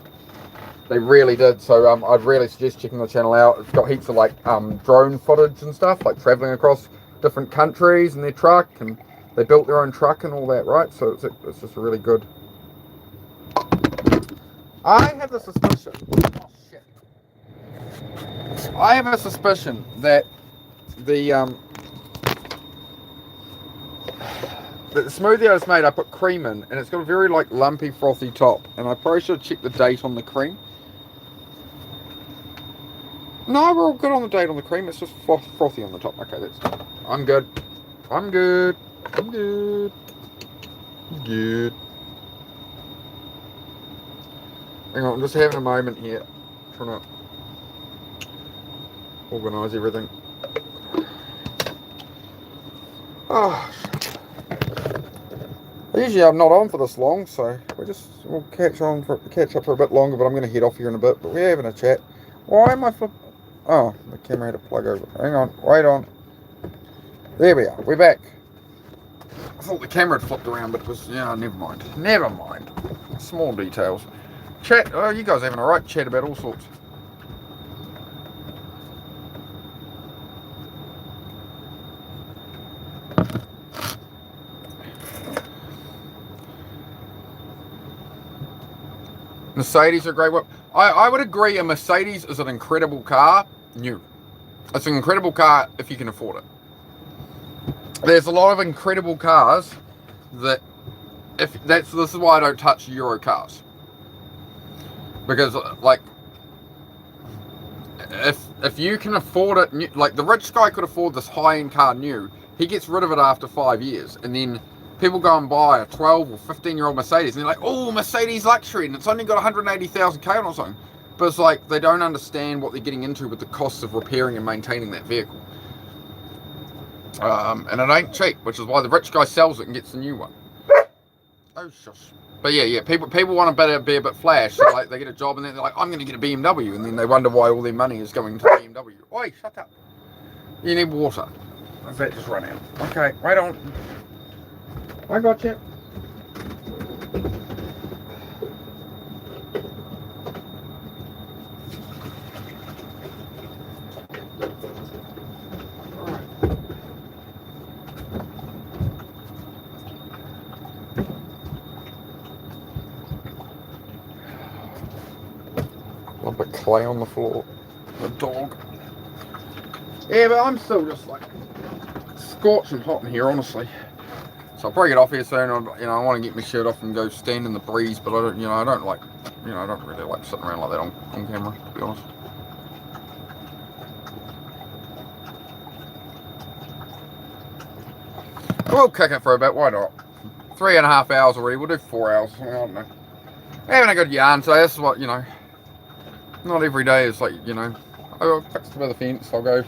Speaker 2: They really did. So I'd really suggest checking the channel out. It's got heaps of like drone footage and stuff, like traveling across different countries in their truck, and they built their own truck and all that, right? So it's just really good. I have a suspicion. Oh shit! I have a suspicion that the smoothie I just made, I put cream in, and it's got a very like lumpy, frothy top. And I probably should check the date on the cream. No, we're all good on the date on the cream. It's just frothy on the top. Okay, that's. I'm good. I'm good. I'm good. I'm good. Hang on, I'm just having a moment here. Trying to organise everything. Oh, usually I'm not on for this long, so we'll catch up for a bit longer. But I'm going to head off here in a bit. But we're having a chat. Why am I flipping? Oh, the camera had to plug over. Hang on, wait on. There we are. We're back. I thought the camera had flipped around, but it was never mind. Never mind. Small details. Chat. Oh, you guys having a right chat about all sorts. Mercedes are a great one. I would agree a Mercedes is an incredible car, new. It's an incredible car if you can afford it. There's a lot of incredible cars that this is why I don't touch Euro cars. Because like if you can afford it, like the rich guy could afford this high-end car new, he gets rid of it after 5 years, and then people go and buy a 12 or 15-year-old Mercedes, and they're like, oh, Mercedes luxury, and it's only got 180,000 K on or something. But it's like they don't understand what they're getting into with the costs of repairing and maintaining that vehicle. And it ain't cheap, which is why the rich guy sells it and gets a new one. Oh, shush. But yeah, people want to be a bit flash. So like they get a job and then they're like, I'm going to get a BMW, and then they wonder why all their money is going to BMW. Oi, shut up. You need water. Does that just run out? Okay, wait on. I got you. Lump of clay on the floor. The dog. Yeah, but I'm still just like scorching hot in here, honestly. So I'll probably get off here soon. I want to get my shirt off and go stand in the breeze, but I don't really like sitting around like that on camera, to be honest. We'll kick it for a bit, why not? 3.5 hours already, we'll do 4 hours, I don't know. Having a good yarn, so this is what, not every day is like, I'll fix a bit of the fence, I'll go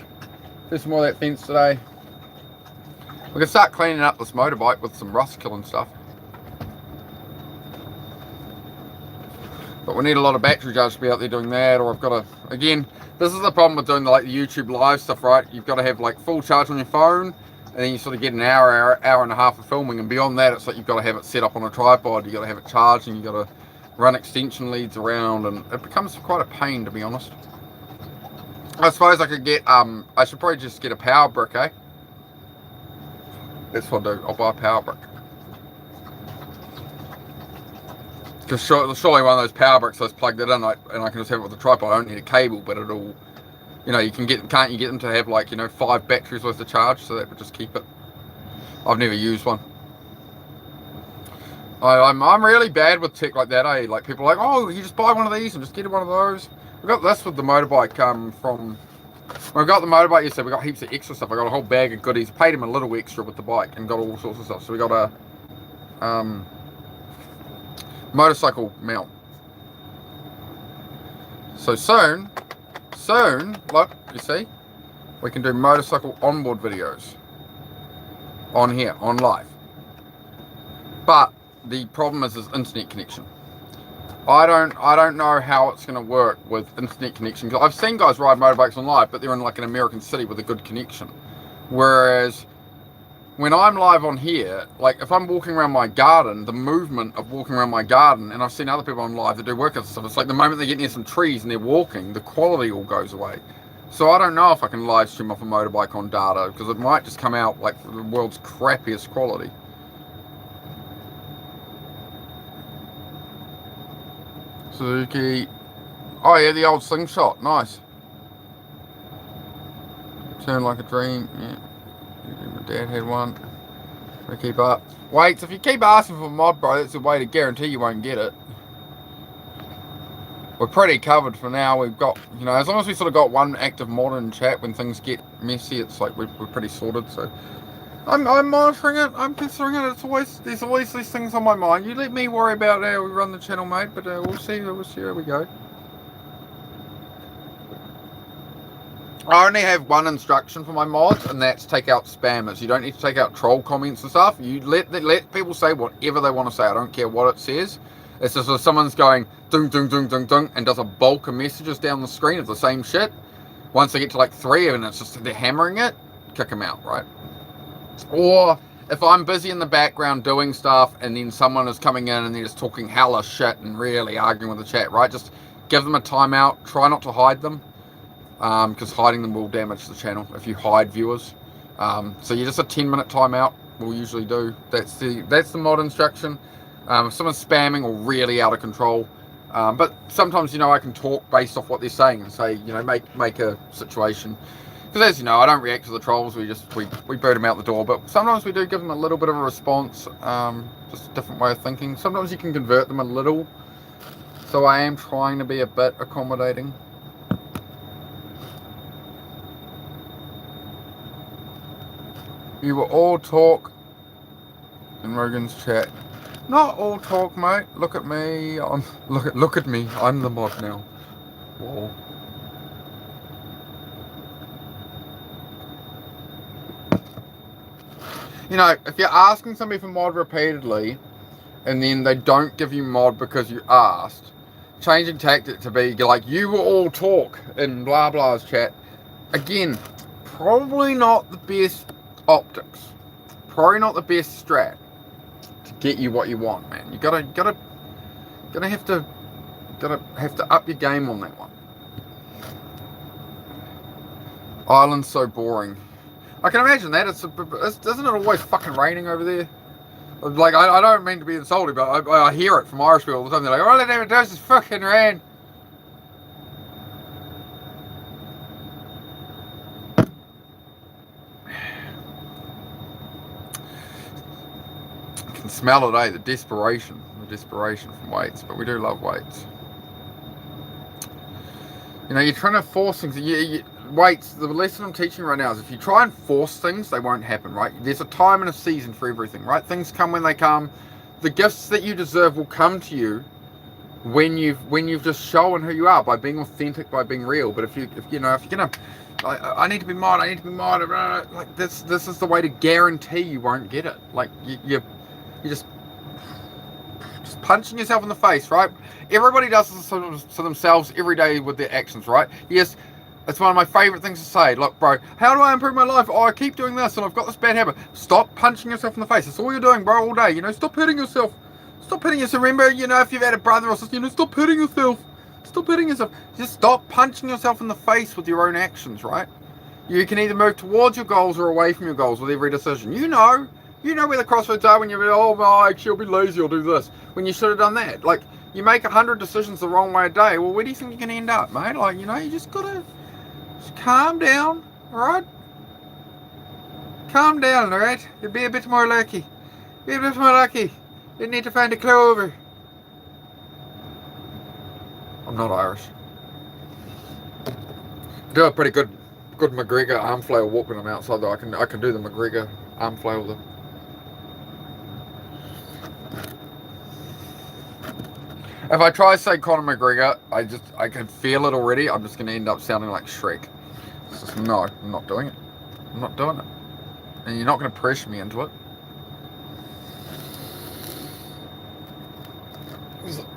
Speaker 2: do some more of that fence today. We can start cleaning up this motorbike with some rust killing stuff. But we need a lot of battery charge to be out there doing that, or I've got to, again, this is the problem with doing the YouTube live stuff, right? You've got to have like full charge on your phone, and then you sort of get an hour and a half of filming, and beyond that it's like you've got to have it set up on a tripod, you've got to have it charging, you've got to run extension leads around, and it becomes quite a pain, to be honest. I suppose I could get, I should probably just get a power brick, eh? That's what I'll do, I'll buy a power brick. Because surely one of those power bricks, let's plug that in, and I can just have it with a tripod. I don't need a cable, but it'll, can't you get them to have 5 batteries worth of charge, so that would just keep it. I've never used one. I'm really bad with tech like that, eh? Like people are like, oh, you just buy one of these and just get one of those. We got this with the motorbike from. When I got the motorbike yesterday, we got heaps of extra stuff. I got a whole bag of goodies. Paid him a little extra with the bike and got all sorts of stuff. So we got a motorcycle mount. So soon, look, you see, we can do motorcycle onboard videos on here, on live. But the problem is internet connection. I don't know how it's going to work with internet connection. I've seen guys ride motorbikes on live, but they're in like an American city with a good connection. Whereas when I'm live on here, like if I'm walking around my garden, the movement of walking around my garden, and I've seen other people on live that do workouts and stuff, it's like the moment they get near some trees and they're walking, the quality all goes away. So I don't know if I can live stream off a motorbike on data, because it might just come out like the world's crappiest quality. Suzuki. Oh yeah, the old slingshot. Nice. Turn like a dream. Yeah. My dad had one. We keep up. Wait, so if you keep asking for a mod, bro, that's a way to guarantee you won't get it. we're pretty covered for now. We've got, you know, as long as we sort of got one active mod in chat when things get messy, it's like we're pretty sorted. So I'm monitoring it. I'm considering it. There's always these things on my mind. You let me worry about how we run the channel, mate. But we'll see. We'll see how we go. I only have one instruction for my mods, and that's take out spammers. You don't need to take out troll comments and stuff. You let people say whatever they want to say. I don't care what it says. It's just if someone's going dung dung dung dung dung and does a bulk of messages down the screen of the same shit. Once they get to like 3 and it's just they're hammering it, kick them out, right? Or if I'm busy in the background doing stuff and then someone is coming in and they're just talking hella shit and really arguing with the chat, right? Just give them a timeout. Try not to hide them, because hiding them will damage the channel if you hide viewers. So you just a 10-minute timeout will usually do. That's the mod instruction. If someone's spamming or really out of control, but sometimes, you know, I can talk based off what they're saying and say, you know, make a situation. Because as you know, I don't react to the trolls. We boot them out the door. But sometimes we do give them a little bit of a response. Just a different way of thinking. Sometimes you can convert them a little. So I am trying to be a bit accommodating. You will all talk in Rogan's chat. Not all talk, mate. Look at me. Look at me. I'm the mod now. Whoa. You know, if you're asking somebody for mod repeatedly, and then they don't give you mod because you asked, changing tactic to be like, you will all talk in blah blah's chat. Again, probably not the best optics. Probably not the best strat to get you what you want, man. You gotta have to up your game on that one. Island's so boring. I can imagine that. Isn't it always fucking raining over there? Like, I don't mean to be insulting, but I hear it from Irish people all the time. They're like, all it ever does is fucking rain. I can smell it, eh? The desperation from weights, but we do love weights. You know, you're trying to force things. Weights, the lesson I'm teaching right now is if you try and force things, they won't happen, right? There's a time and a season for everything, right? Things come when they come. The gifts that you deserve will come to you when you've just shown who you are, by being authentic, by being real. But if you're gonna, I need to be mod, like this is the way to guarantee you won't get it. Like you're just punching yourself in the face, right? Everybody does this to themselves every day with their actions, right? Yes, it's one of my favorite things to say. Look, bro, how do I improve my life? Oh, I keep doing this and I've got this bad habit. Stop punching yourself in the face. That's all you're doing, bro, all day. You know, stop hitting yourself. Stop hitting yourself. Remember, you know, if you've had a brother or sister, you know, stop hitting yourself. Stop hitting yourself. Just stop punching yourself in the face with your own actions, right? You can either move towards your goals or away from your goals with every decision. You know where the crossroads are when you're, oh, well, actually, I'll be lazy, I'll do this. When you should have done that. Like, you make 100 decisions the wrong way a day. Well, where do you think you're going to end up, mate? Like, you know, you just got to calm down, alright? Calm down, alright? You'll be a bit more lucky. Be a bit more lucky. You need to find a clover. I'm not Irish. I do a pretty good McGregor arm flail walk when I'm outside, though. I can do the McGregor arm flail with him. If I try to say Conor McGregor, I can feel it already. I'm just going to end up sounding like Shrek. It's just, no, I'm not doing it. I'm not doing it. And you're not going to pressure me into it.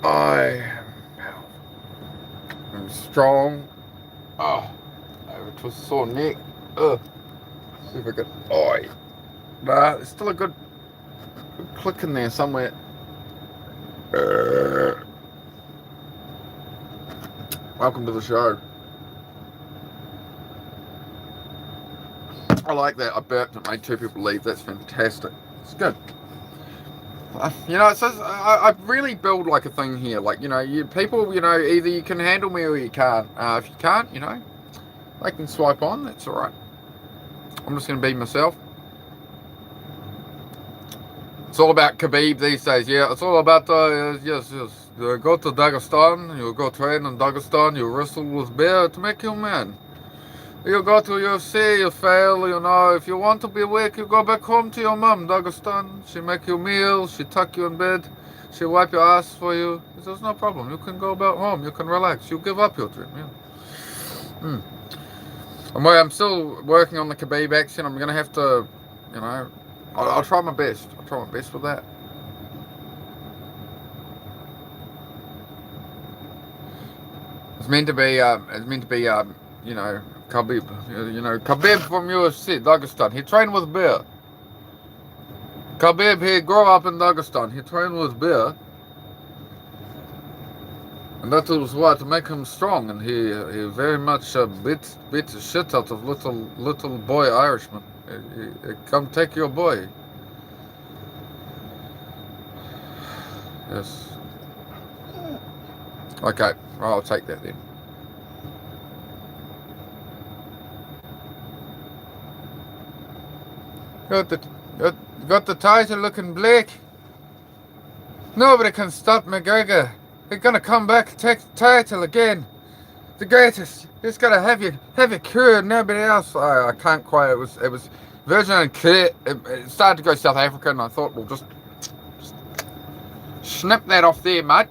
Speaker 2: I am strong. Oh, I have a twist sore neck. Ugh. See if I can. Oh, nah, there's still a good click in there somewhere. Welcome to the show. I like that. I burped and made 2 people leave. That's fantastic. It's good. You know, it says I really build like a thing here. Like, you know, people, you know, either you can handle me or you can't. If you can't, you know, they can swipe on. That's all right. I'm just going to be myself. It's all about Khabib these days. Yeah, it's all about yes. You go to Dagestan, you go train in Dagestan, you wrestle with bear to make you man. You go to UFC, you fail, you know, if you want to be weak, you go back home to your mom, Dagestan. She make you meals, she tuck you in bed, she wipe your ass for you. There's no problem. You can go back home, you can relax, you give up your dream, yeah. I'm still working on the Khabib accent. I'm going to have to, you know, I'll try my best. I'll try my best with that. It's meant to be, you know, Khabib from UFC, Dagestan. He trained with bear. Khabib, he grew up in Dagestan. He trained with bear. And that was why, to make him strong. And he very much beat the shit out of little boy Irishman. He come take your boy. Yes. Okay, well, I'll take that then. Got the title looking bleak. Nobody can stop McGregor. He's gonna come back and take the title again. The greatest. He's gonna have you cured. Nobody else. I can't quite. It was Virgin and Kurt. It started to go South Africa, and I thought, well, just snip that off there, mate.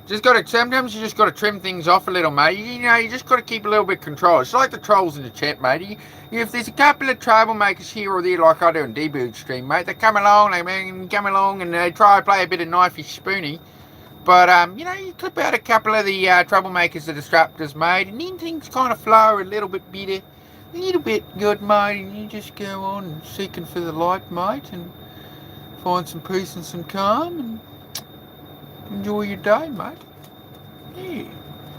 Speaker 2: Just got to, sometimes you just got to trim things off a little, mate. You know, you just got to keep a little bit of control. It's like the trolls in the chat, mate. If there's a couple of troublemakers here or there, like I do in D-Bird stream, mate, they come along and they try to play a bit of knifey spoony. But, you know, you clip out a couple of the troublemakers, the disruptors, mate, and then things kind of flow a little bit better, a little bit good, mate, and you just go on seeking for the light, mate, and find some peace and some calm, and enjoy your day, mate. Yeah.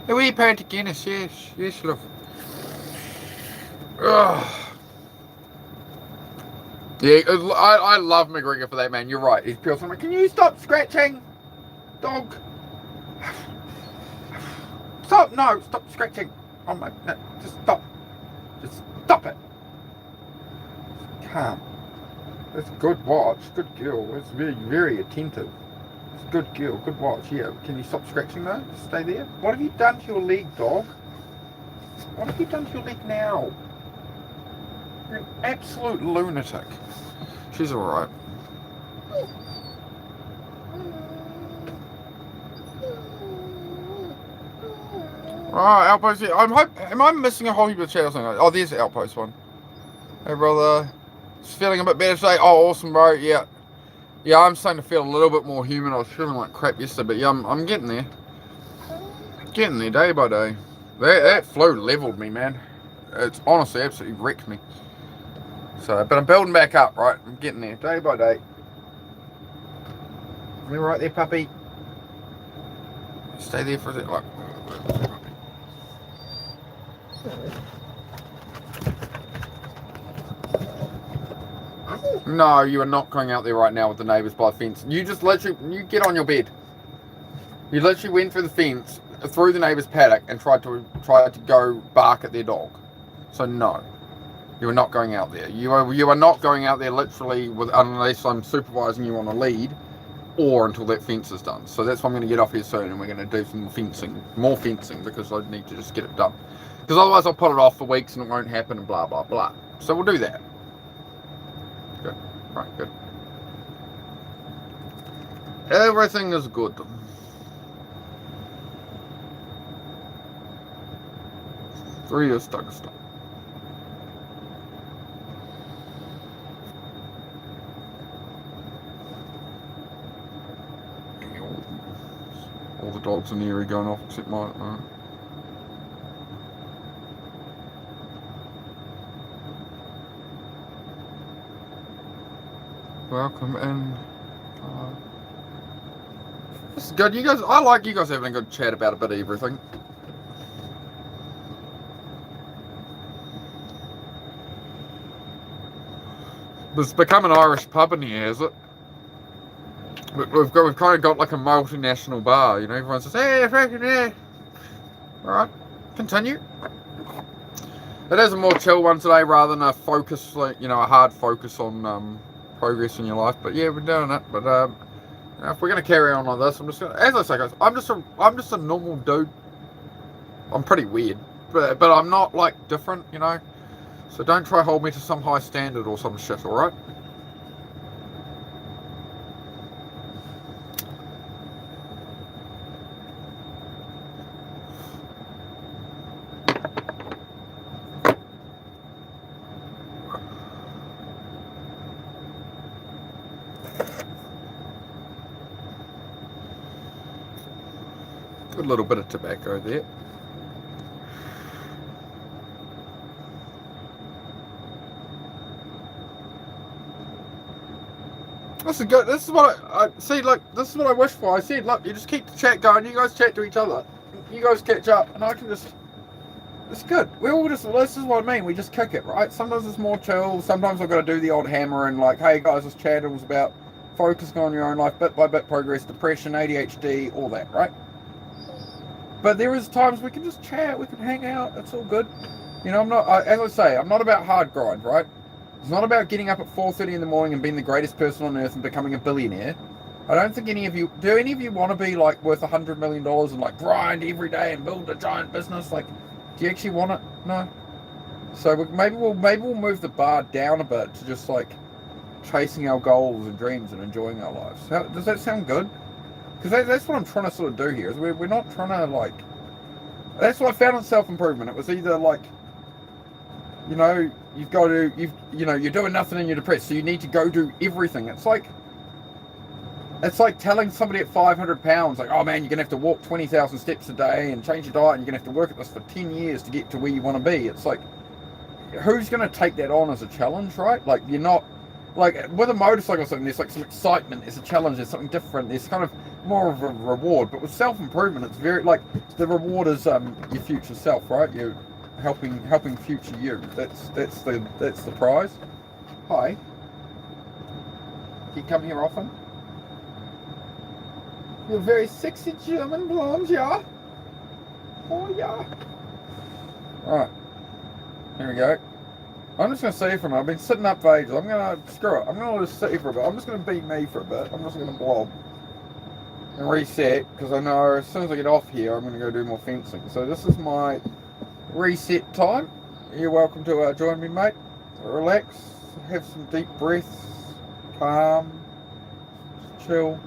Speaker 2: Hey, we're parent to Guinness, yes, love. Ugh. Yeah, I love McGregor for that, man. You're right. He's pure. I'm like, can you stop scratching, dog? Stop! No, stop scratching. Oh my, no, just stop. Just stop it. Calm. That's a good watch. Good girl. That's very, very attentive. Good girl, good watch. Yeah, can you stop scratching though? Stay there. What have you done to your leg, dog? What have you done to your leg now? You're an absolute lunatic. She's alright. Alright, Outpost here. Am I missing a whole heap of chat or something? Oh, there's the Outpost one. Hey, brother. Just feeling a bit better today. Oh, awesome, bro. Yeah. Yeah, I'm starting to feel a little bit more human. I was feeling like crap yesterday, but yeah, I'm getting there. Getting there day by day. That flow leveled me, man. It's honestly absolutely wrecked me. So, but I'm building back up, right? I'm getting there day by day. You right there, puppy? Stay there for a sec. Like, no, you are not going out there right now with the neighbours by the fence. You just literally, you get on your bed. You literally went through the fence, through the neighbour's paddock, and tried to go bark at their dog. So no, you are not going out there. You are not going out there literally unless I'm supervising you on a lead, or until that fence is done. So that's why I'm going to get off here soon, and we're going to do some more fencing, because I need to just get it done. Because otherwise I'll put it off for weeks and it won't happen and blah blah blah. So we'll do that. Good. Right, good. Everything is good. Three years stuck. All the dogs in the area going off except mine. Welcome in. This is good. I like you guys having a good chat about a bit of everything. It's become an Irish pub in here, is it? We've kind of got like a multinational bar, you know. Everyone says, "Hey, fucking yeah." All right, continue. It is a more chill one today, rather than a focus, like, you know, a hard focus on progress in your life. But yeah, we're doing it. But You know, if we're gonna carry on like this, I'm just gonna, as I say, guys, I'm just a normal dude. I'm pretty weird, but I'm not like different, you know. So don't try to hold me to some high standard or some shit, all right? Good little bit of tobacco there. This is good. This is what I see. Look, this is what I wish for. I said, look, you just keep the chat going. You guys chat to each other. You guys catch up, and I can just. It's good. We all just. This is what I mean. We just kick it, right? Sometimes it's more chill. Sometimes I've got to do the odd hammer and like, hey guys, this chat was about focusing on your own life, bit by bit progress, depression, ADHD, all that, right? But there is times we can just chat. We can hang out. It's all good. You know, I'm not. As I say, I'm not about hard grind, right? It's not about getting up at 4:30 in the morning and being the greatest person on earth and becoming a billionaire. I don't think any of you want to be like worth $100 million and like grind every day and build a giant business? Like, do you actually want it? No. So maybe we'll move the bar down a bit to just like chasing our goals and dreams and enjoying our lives. Does that sound good? Because that's what I'm trying to sort of do here. Is we're not trying to like. That's what I found in self-improvement. It was either like, you know, you're doing nothing and you're depressed, so you need to go do everything. It's like telling somebody at 500 pounds, like, oh man, you're gonna have to walk 20,000 steps a day and change your diet, and you're gonna have to work at this for 10 years to get to where you want to be. It's like, who's gonna take that on as a challenge, right? Like, you're not like with a motorcycle or something. There's like some excitement. There's a challenge. There's something different. There's kind of more of a reward. But with self-improvement, it's very like the reward is your future self, right? You're helping future you. That's the prize. Hi. You come here often? You're a very sexy German blonde, yeah? Oh yeah. Alright. Here we go. I'm just going to sit for a minute. I've been sitting up for ages. I'm going to, screw it. I'm going to just sit for a bit. I'm just going to be me for a bit. I'm just going to blob and reset, because I know as soon as I get off here, I'm going to go do more fencing. So this is my reset time. You're welcome to join me, mate. Relax, have some deep breaths, calm, just chill.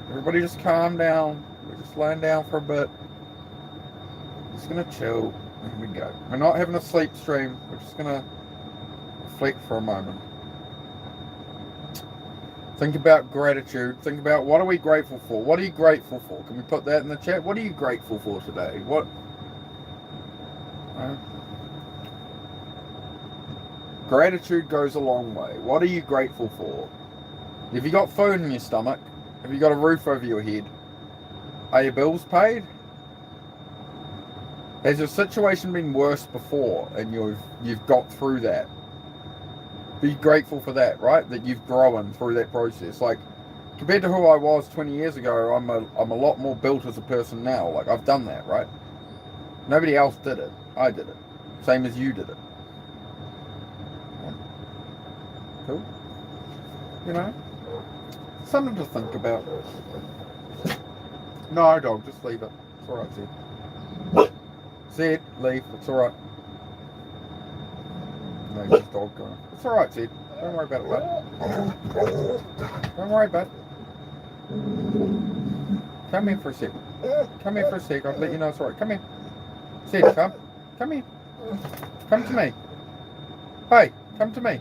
Speaker 2: Everybody just calm down. We're just laying down for a bit. Just going to chill. Here we go. We're not having a sleep stream. We're just going to reflect for a moment. Think about gratitude. Think about what are we grateful for? What are you grateful for? Can we put that in the chat? What are you grateful for today? What? Gratitude goes a long way. What are you grateful for? Have you got food in your stomach? Have you got a roof over your head? Are your bills paid? Has your situation been worse before and you've got through that? Be grateful for that, right? That you've grown through that process. Like, compared to who I was 20 years ago, I'm a lot more built as a person now. Like, I've done that, right? Nobody else did it. I did it. Same as you did it. Yeah. Cool. You know? Something to think about. No, dog, just leave it. It's alright, Zed. Zed, leave. It's alright. No, he's just dog going. It's alright, Zed. Don't worry about it, bud. Don't worry, bud. Come here for a sec. Come here for a sec. I'll let you know it's alright. Come here. Zed, come. Come here. Come to me. Hey, come to me.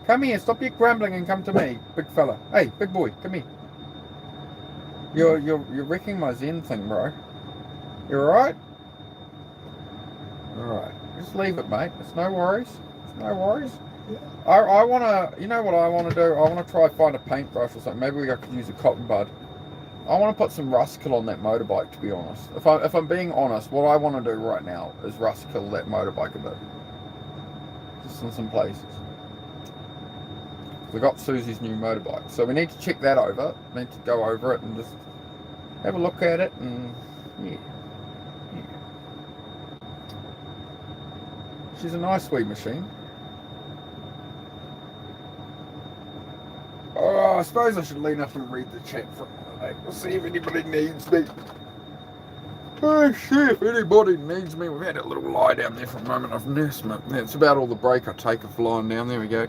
Speaker 2: Come here. Stop your grumbling and come to me, big fella. Hey, big boy, come here. You're wrecking my Zen thing, bro. You alright? Alright. Just leave it, mate. It's no worries. It's no worries. I want to, you know what I want to do? I want to try find a paintbrush or something. Maybe I could use a cotton bud. I want to put some rust kill on that motorbike, to be honest. If I'm being honest, what I want to do right now is rust kill that motorbike a bit. Just in some places. We got Susie's new motorbike, so we need to check that over. We need to go over it and just have a look at it, and yeah. She's a nice wee machine. Oh, I suppose I should lean up and read the chat for a minute. We'll see if anybody needs me. Oh shit, if anybody needs me. We've had a little lie down there for a moment of nursement. That's about all the break I take of lying down. There we go.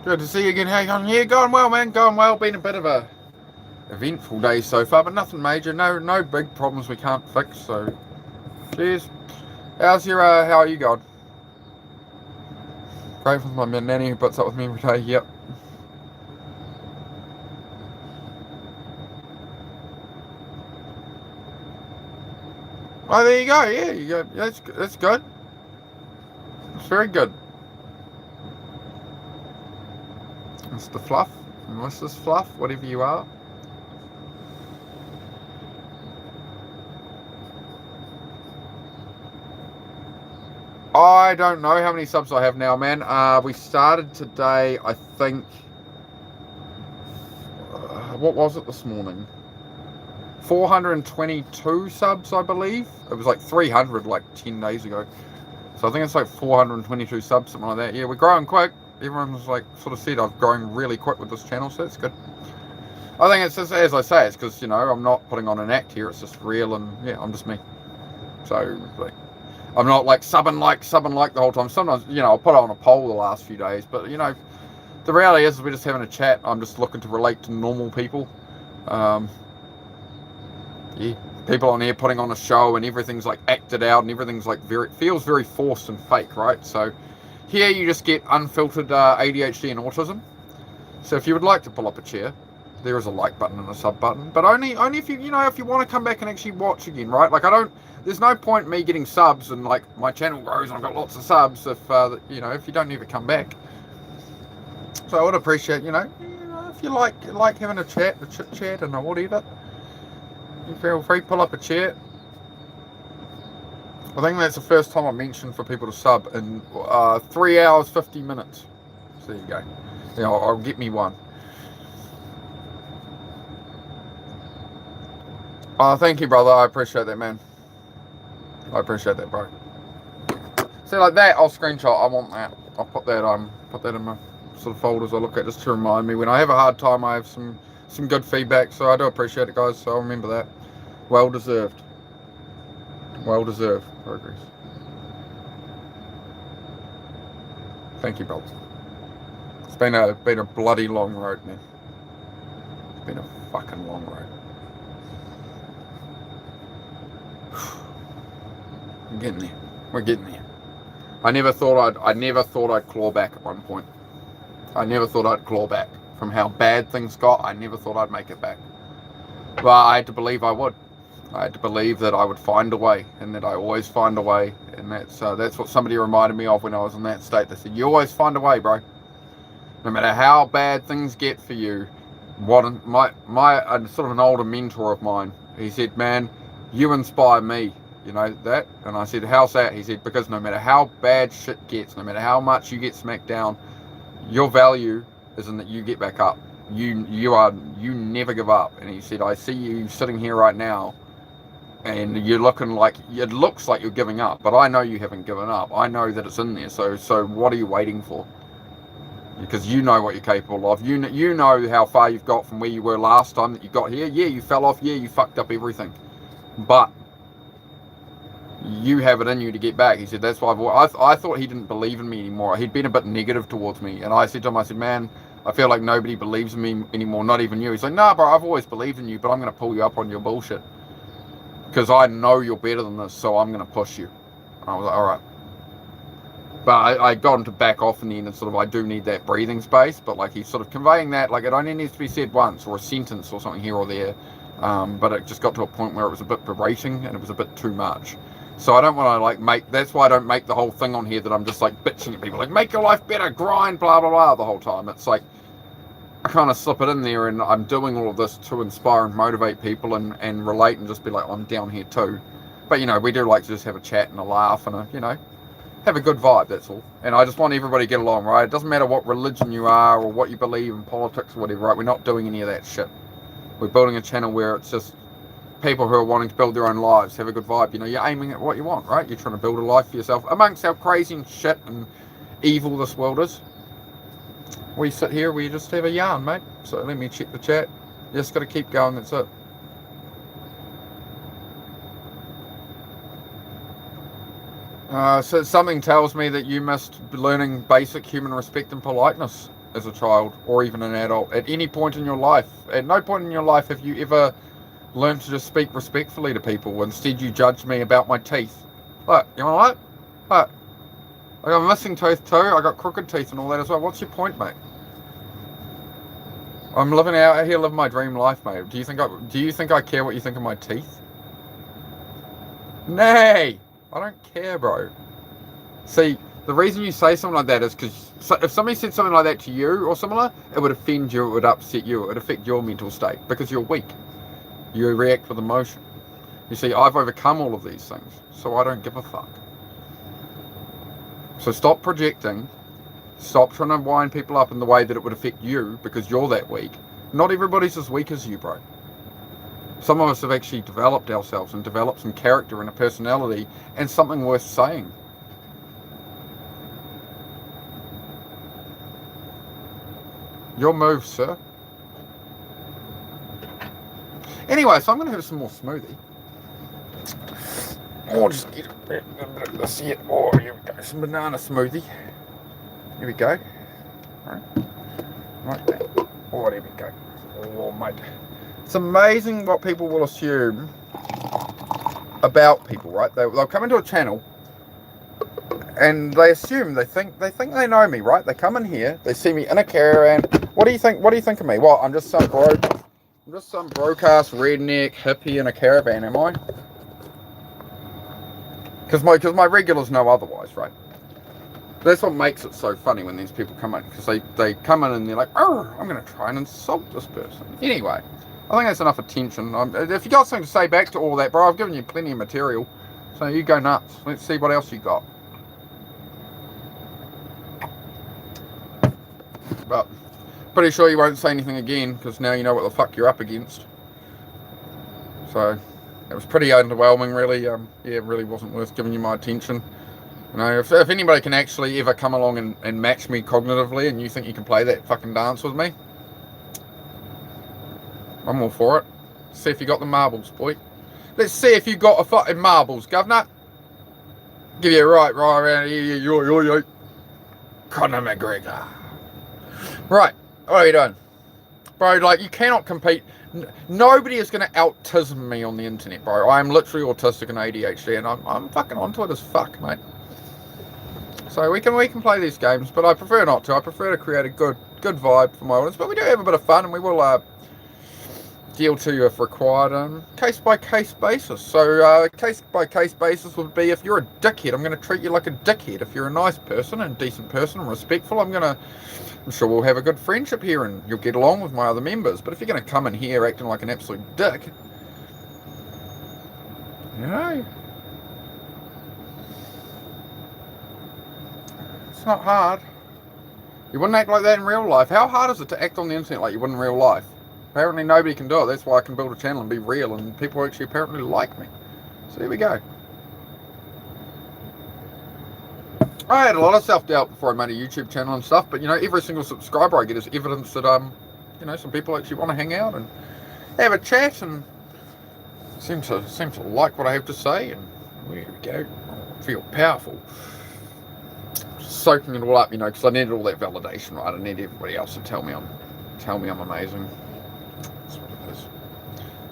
Speaker 2: Good to see you again. How you going? Yeah, going well, man. Going well. Been a bit of a eventful day so far, but nothing major. No big problems we can't fix. So, cheers. How are you going? Great with my nanny who puts up with me every day. Yep. Oh, there you go. Yeah, you go. That's good. It's very good. Mr. Fluff, Mrs. Fluff, whatever you are. I don't know how many subs I have now, man. We started today, I think. What was it this morning? 422 subs, I believe. It was like 300 like 10 days ago. So I think it's like 422 subs, something like that. Yeah, we're growing quick. Everyone's like sort of said I've grown really quick with this channel, so that's good. I think it's just, as I say, it's because, you know, I'm not putting on an act here. It's just real and, yeah, I'm just me. So, like, I'm not like subbing like the whole time. Sometimes, you know, I'll put on a poll the last few days, but, you know, the reality is we're just having a chat. I'm just looking to relate to normal people. Yeah, people on here putting on a show and everything's like acted out and everything's like feels very forced and fake, right? So here you just get unfiltered ADHD and autism. So if you would like to pull up a chair, there is a like button and a sub button, but only if you know, if you want to come back and actually watch again, right? Like there's no point in me getting subs and like my channel grows and I've got lots of subs if you know, if you don't ever come back. So I would appreciate, you know, if you like having a chat, a chit chat and whatever. You feel free, pull up a chair. I think that's the first time I mentioned for people to sub in 3 hours 50 minutes. So there you go. Yeah, I'll get me one. Thank you, brother. I appreciate that, man. I appreciate that, bro. See, like that, I'll screenshot. I want that. I'll put that in my sort of folders I look at just to remind me when I have a hard time. I have some good feedback, so I do appreciate it, guys. So I'll remember that. Well deserved. Well deserved progress. Thank you, brother. It's been a bloody long road, man. It's been a fucking long road. We're getting there. We're getting there. I never thought I'd claw back at one point. I never thought I'd claw back. From how bad things got, I never thought I'd make it back. But I had to believe I would. I had to believe that I would find a way, and that I always find a way. And that's what somebody reminded me of when I was in that state. They said, "You always find a way, bro. No matter how bad things get for you." My sort of an older mentor of mine, he said, "Man, you inspire me." You know that? And I said, "How's that?" He said, "Because no matter how bad shit gets, no matter how much you get smacked down, your value is in that you get back up. You never give up." And he said, "I see you sitting here right now and you're looking like, it looks like you're giving up, but I know you haven't given up. I know that it's in there. So what are you waiting for? Because you know what you're capable of. You know how far you've got from where you were last time that you got here. Yeah, you fell off. Yeah, you fucked up everything. But you have it in you to get back." He said, "That's why I thought he didn't believe in me anymore. He'd been a bit negative towards me." And I said to him, I said, "Man, I feel like nobody believes in me anymore, not even you." He's like, "No, bro, I've always believed in you, but I'm going to pull you up on your bullshit. Because I know you're better than this, so I'm going to push you." And I was like, all right. But I got him to back off in the end and sort of, I do need that breathing space. But like he's sort of conveying that, like it only needs to be said once or a sentence or something here or there. But it just got to a point where it was a bit berating and it was a bit too much. So I don't want to that's why I don't make the whole thing on here that I'm just like bitching at people, like make your life better, grind, blah, blah, blah the whole time. It's like, I kind of slip it in there and I'm doing all of this to inspire and motivate people and relate and just be like, I'm down here too. But, you know, we do like to just have a chat and a laugh and a, you know, have a good vibe, that's all. And I just want everybody to get along, right? It doesn't matter what religion you are or what you believe in politics or whatever, right? We're not doing any of that shit. We're building a channel where it's just people who are wanting to build their own lives, have a good vibe. You know, you're aiming at what you want, right? You're trying to build a life for yourself amongst how crazy and shit and evil this world is. We sit here, we just have a yarn, mate. So let me check the chat. Just got to keep going, that's it. So something tells me that you missed learning basic human respect and politeness as a child or even an adult at any point in your life. At no point in your life have you ever learned to just speak respectfully to people. Instead, you judged me about my teeth. Look, you know what? Look, I got a missing tooth too. I got crooked teeth and all that as well. What's your point, mate? I'm living out here, living my dream life, mate. Do you think I care what you think of my teeth? Nay, I don't care, bro. See, the reason you say something like that is because if somebody said something like that to you or similar, it would offend you, it would upset you, it would affect your mental state because you're weak. You react with emotion. You see, I've overcome all of these things, so I don't give a fuck. So stop projecting. Stop trying to wind people up in the way that it would affect you because you're that weak. Not everybody's as weak as you, bro. Some of us have actually developed ourselves and developed some character and a personality and something worth saying. Your move, sir. Anyway, so I'm going to have some more smoothie. Or just eat a bit of this here. Oh, here we go. Some banana smoothie. Here we go. Right there. Oh, there we go. Oh, mate. It's amazing what people will assume about people, right? They'll come into a channel and they assume, they think they know me, right? They come in here, they see me in a caravan. What do you think of me? What, I'm just some broke-ass redneck hippie in a caravan, am I? Because my regulars know otherwise, right? That's what makes it so funny when these people come in, because they come in and they're like, oh, I'm going to try and insult this person. Anyway, I think that's enough attention. If you got something to say back to all that, bro, I've given you plenty of material, so you go nuts. Let's see what else you got. But pretty sure you won't say anything again, because now you know what the fuck you're up against. So it was pretty underwhelming, really. Yeah, it really wasn't worth giving you my attention. You know, if anybody can actually ever come along and match me cognitively, and you think you can play that fucking dance with me, I'm all for it. See if you got the marbles, boy. Let's see if you got a fucking marbles, governor. Give you a right around here, yo. Conor McGregor. Right, what are you doing? Bro, like, you cannot compete. Nobody is going to out-tism me on the internet, bro. I am literally autistic and ADHD, and I'm fucking onto it as fuck, mate. So we can play these games, but I prefer not to. I prefer to create a good vibe for my audience. But we do have a bit of fun, and we will deal to you if required on case-by-case basis. So case-by-case basis would be if you're a dickhead, I'm going to treat you like a dickhead. If you're a nice person and decent person and respectful, I'm sure we'll have a good friendship here and you'll get along with my other members. But if you're going to come in here acting like an absolute dick, you know, it's not hard. You wouldn't act like that in real life. How hard is it to act on the internet like you would in real life? Apparently nobody can do it. That's why I can build a channel and be real, and people actually apparently like me. So there we go. I had a lot of self-doubt before I made a YouTube channel and stuff, but you know, every single subscriber I get is evidence that you know, some people actually want to hang out and have a chat and seem to like what I have to say. And there we go. I feel powerful. Soaking it all up, you know, because I needed all that validation, right? I need everybody else to tell me I'm amazing. That's what it is.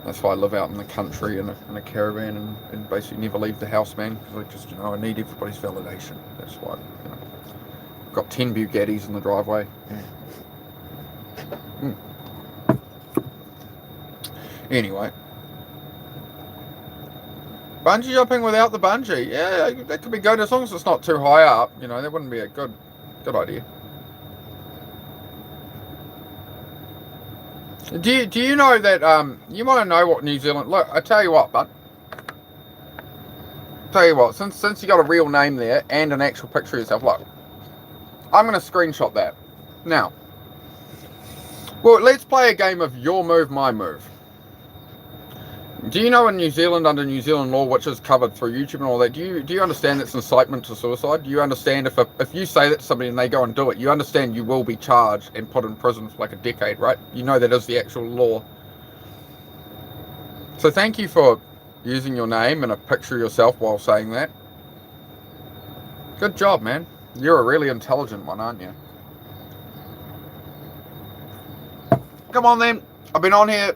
Speaker 2: That's why I live out in the country in a caravan and basically never leave the house, man. Because I just, you know, I need everybody's validation. That's why, you know, I've got 10 Bugattis in the driveway. Yeah. Anyway. Bungee jumping without the bungee. Yeah, that could be good as long as it's not too high up. You know, that wouldn't be a good idea. Do you know that you want to know what New Zealand? Look, I tell you what, bud. Tell you what, since you got a real name there and an actual picture of yourself, look, I'm going to screenshot that. Now, well, let's play a game of your move, my move. Do you know in New Zealand, under New Zealand law, which is covered through YouTube and all that, do you understand that's incitement to suicide? Do you understand if you say that to somebody and they go and do it, you understand you will be charged and put in prison for like a decade, right? You know that is the actual law. So thank you for using your name and a picture of yourself while saying that. Good job, man. You're a really intelligent one, aren't you? Come on then. I've been on here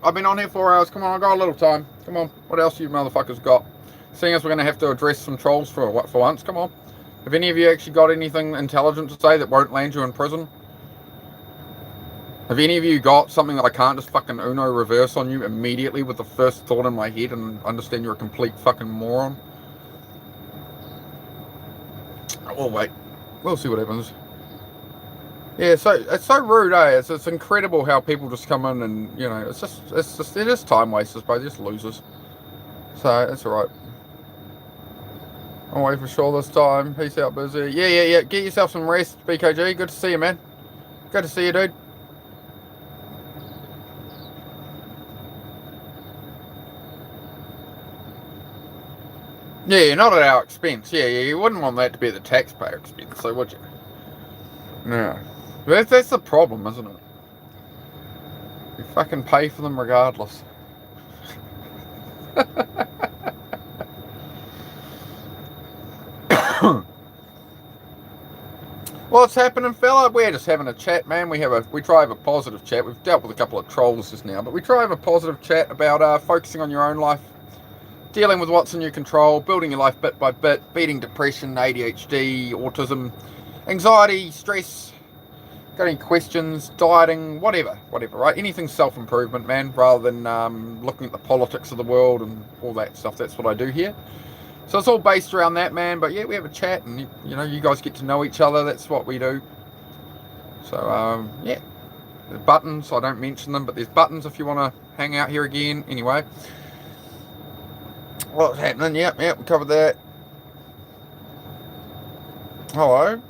Speaker 2: 4 hours. Come on, I got a little time. Come on. What else you motherfuckers got? Seeing as we're going to have to address some trolls for once. Come on. Have any of you actually got anything intelligent to say that won't land you in prison? Have any of you got something that I can't just fucking Uno reverse on you immediately with the first thought in my head and understand you're a complete fucking moron? We'll wait. We'll see what happens. Yeah, so it's so rude, eh? It's incredible how people just come in and, you know, it is time wasters, bro. They're just losers. So it's alright. I'll wait for sure this time. Peace out, busy. Yeah. Get yourself some rest, BKG. Good to see you, man. Good to see you, dude. Yeah, not at our expense. Yeah, you wouldn't want that to be at the taxpayer expense, so would you? No. That's the problem, isn't it? You fucking pay for them regardless. What's happening, fella? We're just having a chat, man. We try to have a positive chat. We've dealt with a couple of trolls just now, but we try to have a positive chat about focusing on your own life, dealing with what's in your control, building your life bit by bit, beating depression, ADHD, autism, anxiety, stress. Got any questions, dieting, whatever, right? Anything self-improvement, man, rather than looking at the politics of the world and all that stuff. That's what I do here. So it's all based around that, man. But yeah, we have a chat and, you know, you guys get to know each other. That's what we do. So, yeah. There's buttons. I don't mention them, but there's buttons if you want to hang out here again. Anyway. What's happening? Yep, we covered that. Hello.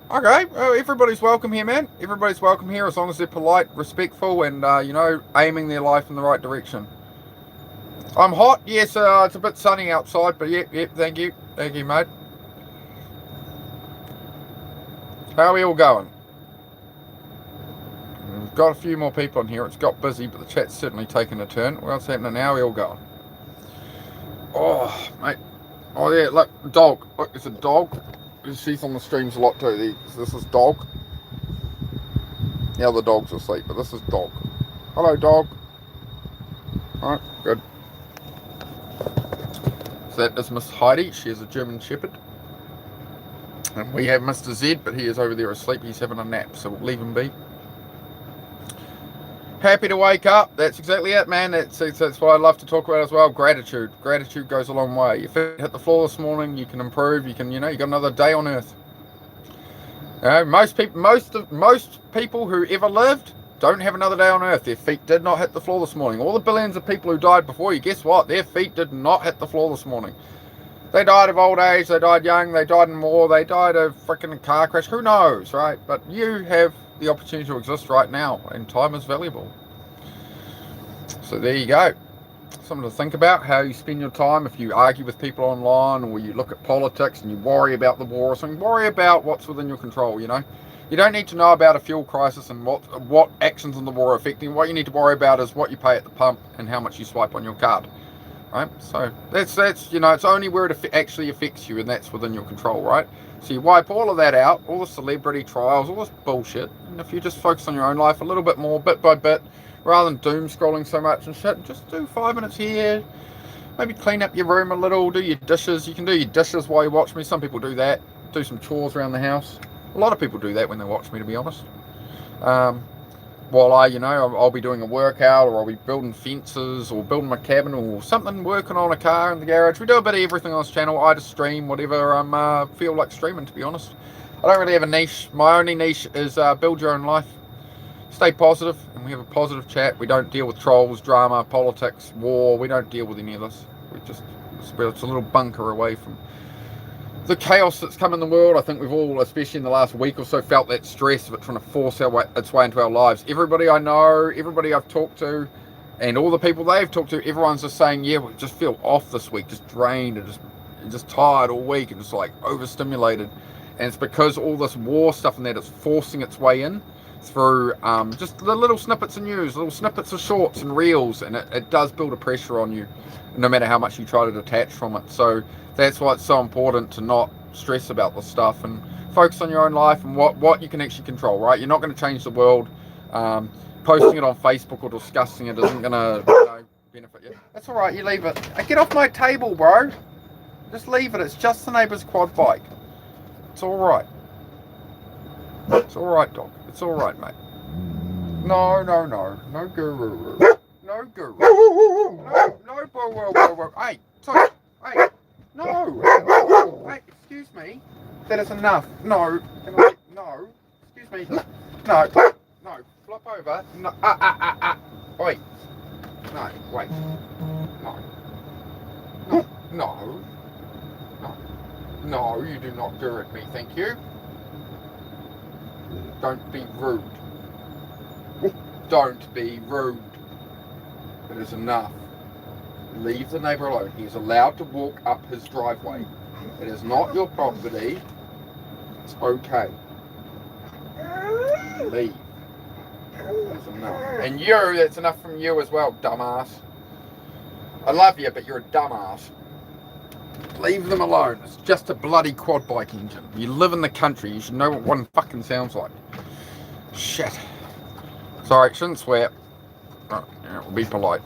Speaker 2: Okay, well, everybody's welcome here, man. Everybody's welcome here as long as they're polite, respectful, and, you know, aiming their life in the right direction. I'm hot. Yes, it's a bit sunny outside, but yep, thank you. Thank you, mate. How are we all going? We've got a few more people in here. It's got busy, but the chat's certainly taken a turn. What's happening now? How are we all going? Oh, mate. Oh, yeah, look, dog. Look, it's a dog. She's on the streams a lot too. This is dog. The other dog's asleep, but this is dog. Hello, dog. Alright, good. So that is Miss Heidi. She is a German Shepherd. And we have Mr. Z, but he is over there asleep. He's having a nap, so we'll leave him be. Happy to wake up. That's exactly it, man. That's what I love to talk about as well. Gratitude. Gratitude goes a long way. If you hit the floor this morning, you can improve. You can, you know, you got another day on earth. Most people who ever lived don't have another day on earth. Their feet did not hit the floor this morning. All the billions of people who died before you, guess what? Their feet did not hit the floor this morning. They died of old age. They died young. They died in war. They died of freaking car crash. Who knows, right? But you have the opportunity to exist right now, and time is valuable. So there you go. Something to think about, how you spend your time. If you argue with people online, or you look at politics and you worry about the war or something, worry about what's within your control, you know. You don't need to know about a fuel crisis and what actions in the war are affecting. What you need to worry about is what you pay at the pump and how much you swipe on your card. Right? So that's you know, it's only where it actually affects you, and that's within your control, right? So you wipe all of that out, all the celebrity trials, all this bullshit, and if you just focus on your own life a little bit more, bit by bit, rather than doom scrolling so much and shit, just do 5 minutes here, maybe clean up your room a little, do your dishes. You can do your dishes while you watch me. Some people do that. Do some chores around the house. A lot of people do that when they watch me, to be honest. While I'll be doing a workout, or I'll be building fences, or building my cabin, or something, working on a car in the garage. We do a bit of everything on this channel. I just stream whatever I feel like streaming, to be honest. I don't really have a niche. My only niche is build your own life. Stay positive, and we have a positive chat. We don't deal with trolls, drama, politics, war. We don't deal with any of this. It's a little bunker away from the chaos that's come in the world. I think we've all, especially in the last week or so, felt that stress of it trying to force its way into our lives. Everybody I know, everybody I've talked to, And all the people they've talked to, everyone's just saying, yeah, we just feel off this week, just drained and just tired all week and just like overstimulated. And it's because all this war stuff and that is forcing its way in through just the little snippets of news, little snippets of shorts and reels, and it does build a pressure on you, no matter how much you try to detach from it. So that's why it's so important to not stress about this stuff and focus on your own life and what you can actually control, right? You're not going to change the world. Posting it on Facebook or discussing it isn't going to benefit you. That's all right, you leave it. Get off my table, bro. Just leave it. It's just the neighbour's quad bike. It's all right. It's all right, dog. It's all right, mate. No guru. No guru. No, whoa. Hey, sorry. Hey, no. Hey, excuse me. That is enough. No. No. Excuse me. No. Flop over. No. Wait. No. Wait. No, you do not do at me, thank you. Don't be rude. Don't be rude. It is enough. Leave the neighbour alone. He is allowed to walk up his driveway. It is not your property. It's okay. Leave. That's enough. And you, that's enough from you as well, dumbass. I love you, but you're a dumbass. Leave them alone. It's just a bloody quad bike engine. You live in the country. You should know what one fucking sounds like. Shit. Sorry, shouldn't swear. Oh, yeah, we'll be polite.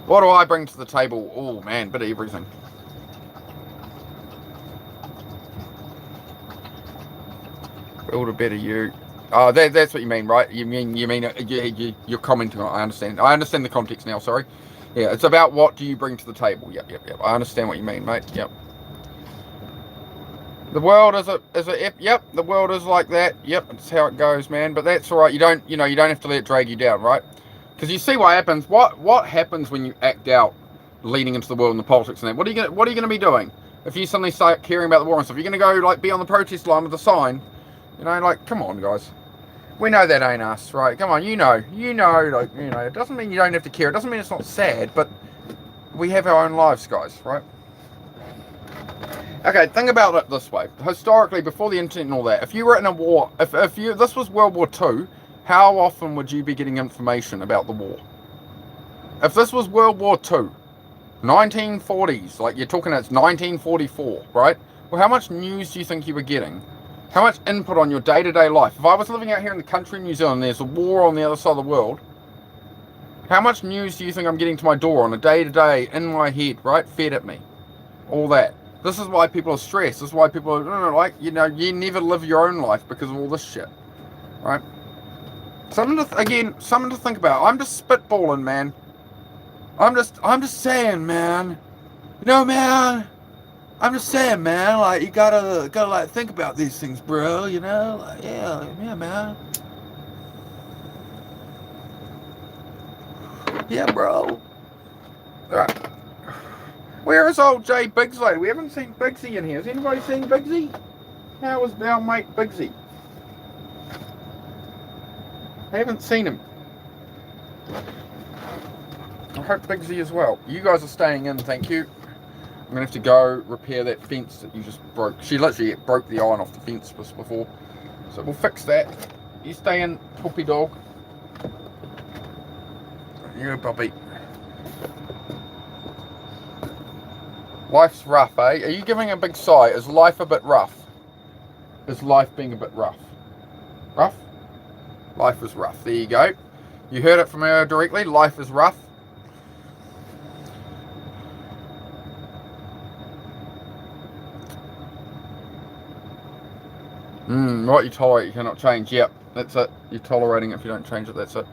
Speaker 2: What do I bring to the table? Oh man, bit of everything. Build a better you. Oh, that's what you mean, right? You mean you're commenting on it. I understand the context now, sorry. Yeah, it's about what do you bring to the table. Yep. I understand what you mean, mate. Yep. The world yep, the world is like that. Yep, it's how it goes, man. But that's all right. You don't have to let it drag you down, right? Because you see what happens. What happens when you act out leading into the world and the politics and that? What are you going to be doing? If you suddenly start caring about the war and stuff, you're going to go like be on the protest line with a sign. Like, come on, guys. We know that ain't us, right? Come on, it doesn't mean you don't have to care. It doesn't mean it's not sad, but we have our own lives, guys, right? Okay, think about it this way. Historically, before the internet and all that, if you were in a war, if this was World War II, how often would you be getting information about the war? If this was World War II, 1940s, like you're talking it's 1944, right? Well, how much news do you think you were getting? How much input on your day-to-day life? If I was living out here in the country in New Zealand, there's a war on the other side of the world, how much news do you think I'm getting to my door on a day-to-day, in my head, right? Fed at me. All that. This is why people are stressed. This is why people are, you never live your own life because of all this shit. Right? Something to think about. I'm just spitballing, man. I'm just saying, man. Man. I'm just saying, man, like, you gotta like, think about these things, bro, like, yeah, man. Yeah, bro. Alright. Where is old Jay Bigsley? We haven't seen Bigsy in here. Has anybody seen Bigsy? How is our mate Bigsy? I haven't seen him. I hope Bigsy as well. You guys are staying in, thank you. I'm going to have to go repair that fence that you just broke. She literally broke the iron off the fence before. So we'll fix that. You stay in, puppy dog. You puppy. Life's rough, eh? Are you giving a big sigh? Is life a bit rough? Is life being a bit rough? Rough? Life is rough. There you go. You heard it from her directly. Life is rough. What you tolerate, you cannot change. Yep, that's it. You're tolerating it if you don't change it. That's it.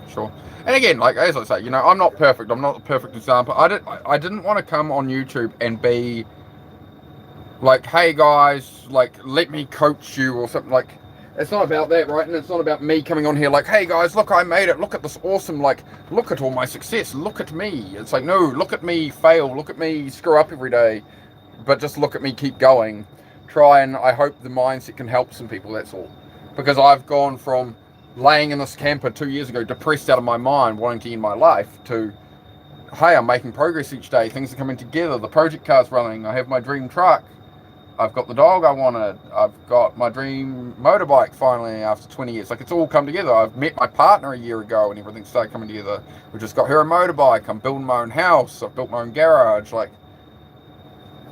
Speaker 2: Sure. And again, like as I say, I'm not perfect. I'm not the perfect example. I didn't want to come on YouTube and be like, hey guys, like let me coach you or something. Like, it's not about that, right? And it's not about me coming on here like, hey guys, look, I made it. Look at this awesome. Like, look at all my success. Look at me. It's like, no, look at me fail. Look at me screw up every day. But just look at me keep going. Try and I hope the mindset can help some people, that's all. Because I've gone from laying in this camper 2 years ago, depressed out of my mind, wanting to end my life, to, hey, I'm making progress each day. Things are coming together. The project car's running. I have my dream truck. I've got the dog I wanted. I've got my dream motorbike finally after 20 years. Like, it's all come together. I've met my partner a year ago and everything started coming together. We just got her a motorbike. I'm building my own house. I've built my own garage. Like,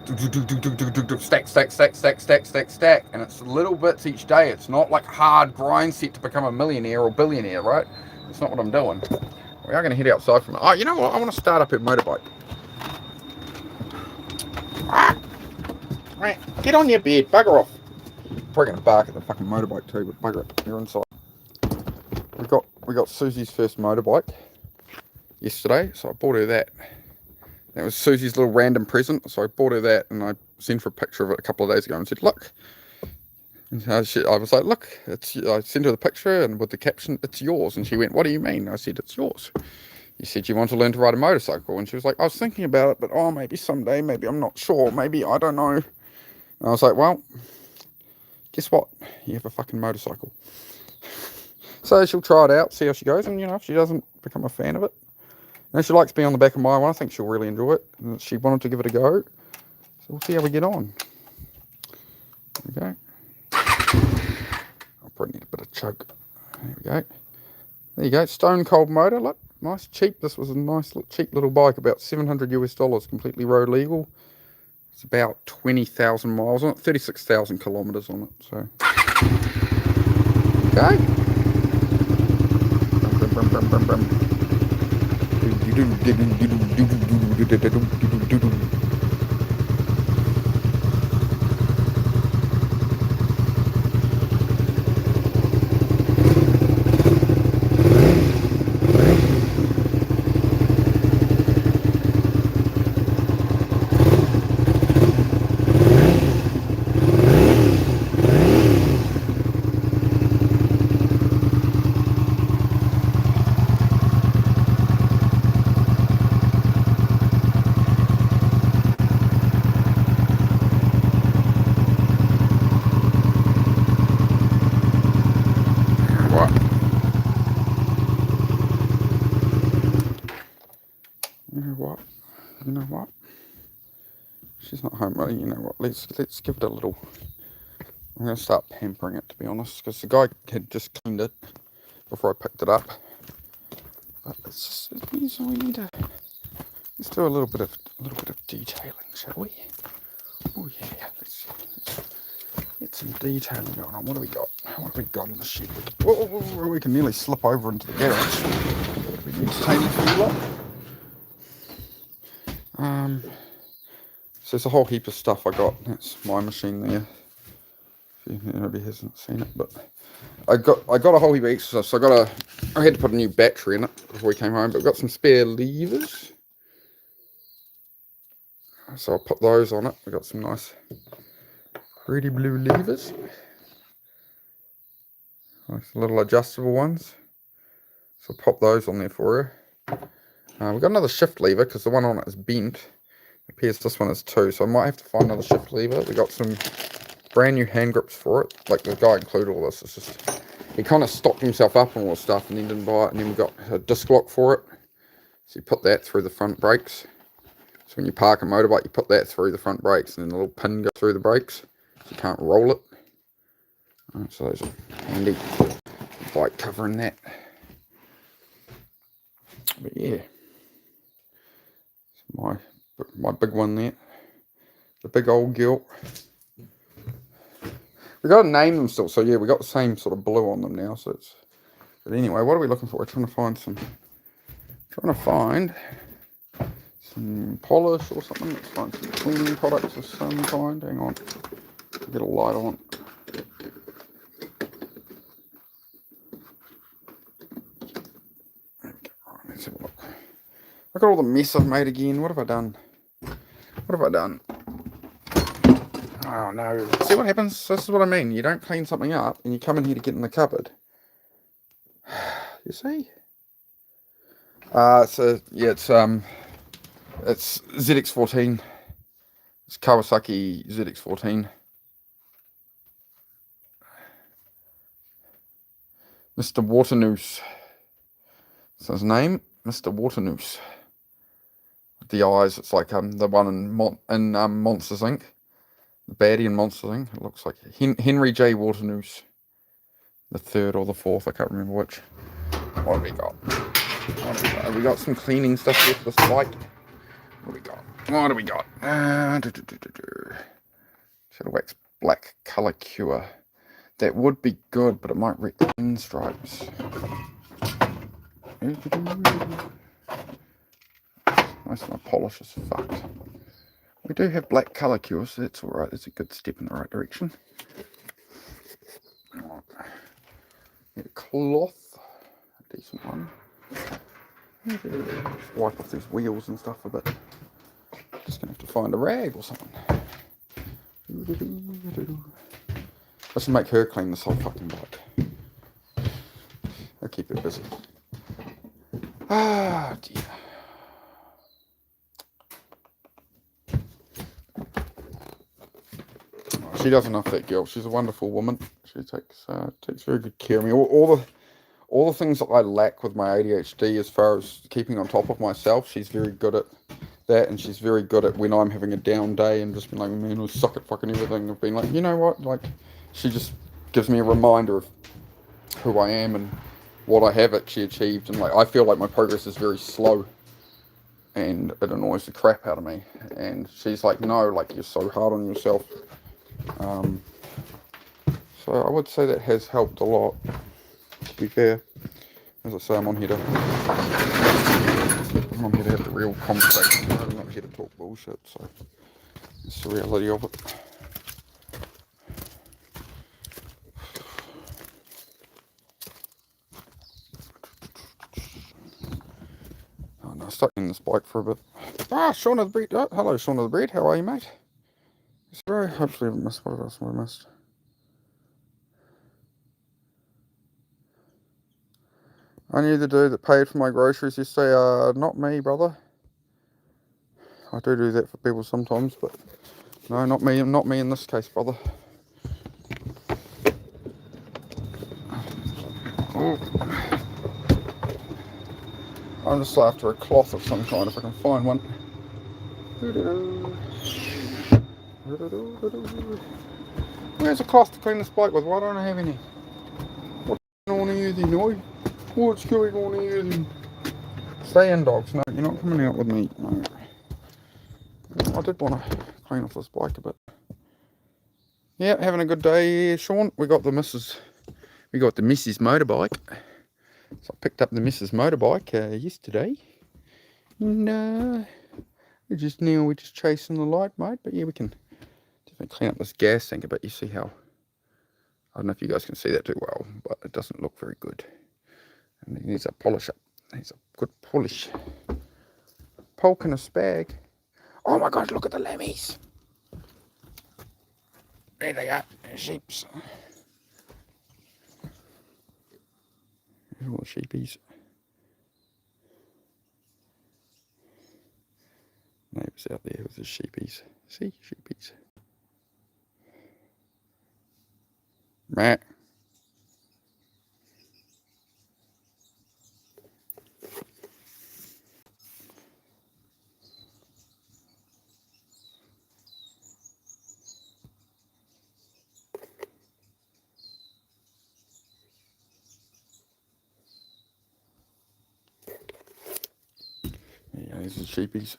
Speaker 2: stack, stack, stack, stack, stack, stack, stack. And it's little bits each day. It's not like hard grind set to become a millionaire or billionaire, right? That's not what I'm doing. We are going to head outside from it. Oh, you know what? I want to start up a motorbike. Right, get on your bed, bugger off. Probably going to bark at the fucking motorbike too, but bugger it, you're inside. We got Susie's first motorbike yesterday, so I bought her that. That was Susie's little random present, so I bought her that, and I sent her a picture of it a couple of days ago and said, look. And I was like, look, I sent her the picture and with the caption, it's yours. And she went, what do you mean? I said, it's yours. You said you want to learn to ride a motorcycle. And she was like, I was thinking about it, but oh, maybe someday, maybe I'm not sure, maybe I don't know. And I was like, well, guess what? You have a fucking motorcycle. So she'll try it out, see how she goes, and if she doesn't become a fan of it, she likes being on the back of my one. I think she'll really enjoy it. And she wanted to give it a go, so we'll see how we get on. There we go. I'll probably need a bit of chug. There we go. There you go. Stone Cold motor. Look, nice, cheap. This was a nice, cheap little bike, about $700 US, completely road legal. It's about 20,000 miles on it, 36,000 kilometers on it. So, okay. You know what? She's not home, right? You know what? Let's give it a little. I'm going to start pampering it, to be honest, because the guy had just cleaned it before I picked it up. But it's just, we need to. Let's do a little bit of detailing, shall we? Oh yeah, let's get some detailing going on. What do we got? What have we got in the shed? We can nearly slip over into the garage. We need to take it for you lot. So there's a whole heap of stuff I got. That's my machine there. If anybody hasn't seen it, but I got a whole heap of extra stuff. So I had to put a new battery in it before we came home, but we've got some spare levers. So I'll put those on it. We've got some nice pretty blue levers. Nice little adjustable ones. So I'll pop those on there for her. We've got another shift lever because the one on it is bent. It appears this one is too, so I might have to find another shift lever. We got some brand new hand grips for it. Like, the guy included all this. It's just, he kind of stocked himself up on all this stuff and then didn't buy it. And then we got a disc lock for it. So you put that through the front brakes. So when you park a motorbike, you put that through the front brakes, and then the little pin goes through the brakes. So you can't roll it. Right, so those are handy. Bike covering that. But yeah. My big one there, the big old gilt. We got to name them still, so yeah, we got the same sort of blue on them now. So it's. But anyway, what are we looking for? We're trying to find some polish or something. Let's find some cleaning products of some kind. Hang on, get a light on. Let's have a look. Look at all the mess I've made again. What have I done? Oh no. See what happens? This is what I mean. You don't clean something up and you come in here to get in the cupboard. You see? So yeah, it's ZX14. It's Kawasaki ZX14.
Speaker 1: Mr. Waternoose. That's his name, Mr. Waternoose. The eyes, it's like the one in Monsters Inc. The baddie in Monsters Inc. It looks like Henry J. Waternoose. The third or the fourth, I can't remember which. What have we got? We got some cleaning stuff here for this bike. What do we got? Shadow Wax Black Color Cure. That would be good, but it might wreck the pinstripes. Most of my polish is fucked. We do have black colour cure, so that's alright. That's a good step in the right direction. Get a cloth, a decent one. Just wipe off these wheels and stuff a bit. Just gonna have to find a rag or something. I should make her clean this whole fucking bike. I'll keep her busy. Ah, dear. She does enough, that girl. She's a wonderful woman. She takes very good care of me. All the things that I lack with my ADHD, as far as keeping on top of myself, she's very good at that, and she's very good at when I'm having a down day and just being like, man, I suck at fucking everything. I've been like, you know what? Like, she just gives me a reminder of who I am and what I have actually achieved, and like I feel like my progress is very slow, and it annoys the crap out of me. And she's like, no, like, you're so hard on yourself. So I would say that has helped a lot, to be fair. As I say, I'm on here to have the real conversation. I'm not here to talk bullshit, so it's the reality of it. Oh no, stuck in this bike for a bit. Ah, Shaun of the Breed. Oh, hello, Shaun of the Breed. How are you, mate? Yes, bro. Hopefully I haven't missed what else I missed. I knew the dude that paid for my groceries yesterday. Not me, brother. I do that for people sometimes, but no, not me in this case, brother. Oh. I'm just after a cloth of some kind, if I can find one. Where's a cloth to clean this bike with? Why don't I have any? What's going on here then, oi? What's going on here then? Stay in, dogs. No, you're not coming out with me. No. I did want to clean off this bike a bit. Yeah, having a good day, Shaun. We got the Mrs. motorbike. So I picked up the Mrs. motorbike yesterday. And we're just chasing the light, mate. But yeah, we can definitely clean up this gas tank a bit. You see how, I don't know if you guys can see that too well, but it doesn't look very good. And it needs a polish up. It needs a good polish. Polk and a spag. Oh my God, look at the lammies. There they are, sheeps. There's all the sheepies. Neighbours out there with the sheepies. See, sheepies. Matt. Yeah, these are the sheepies.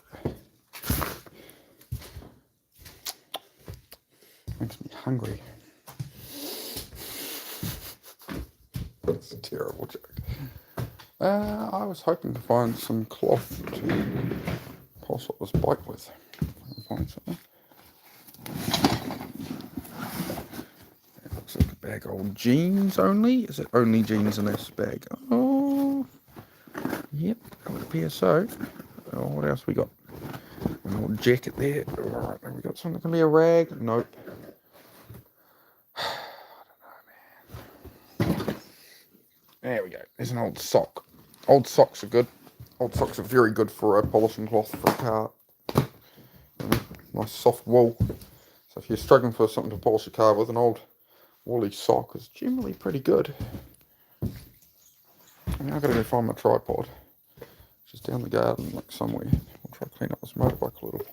Speaker 1: Makes me hungry. That's a terrible joke. I was hoping to find some cloth to polish up this bike with. If I can find something. It looks like a bag of old jeans only. Is it only jeans in this bag? Oh, yep, that would appear so. Oh, what else we got? An old jacket there. Alright, have we got something that can be a rag? Nope. I don't know, man. There we go. There's an old sock. Old socks are good. Old socks are very good for a polishing cloth for a car. Nice soft wool. So if you're struggling for something to polish a car with, an old woolly sock is generally pretty good. Now I've got to go find my tripod. It's just down the garden, like somewhere. I'll try to clean up this motorbike a little.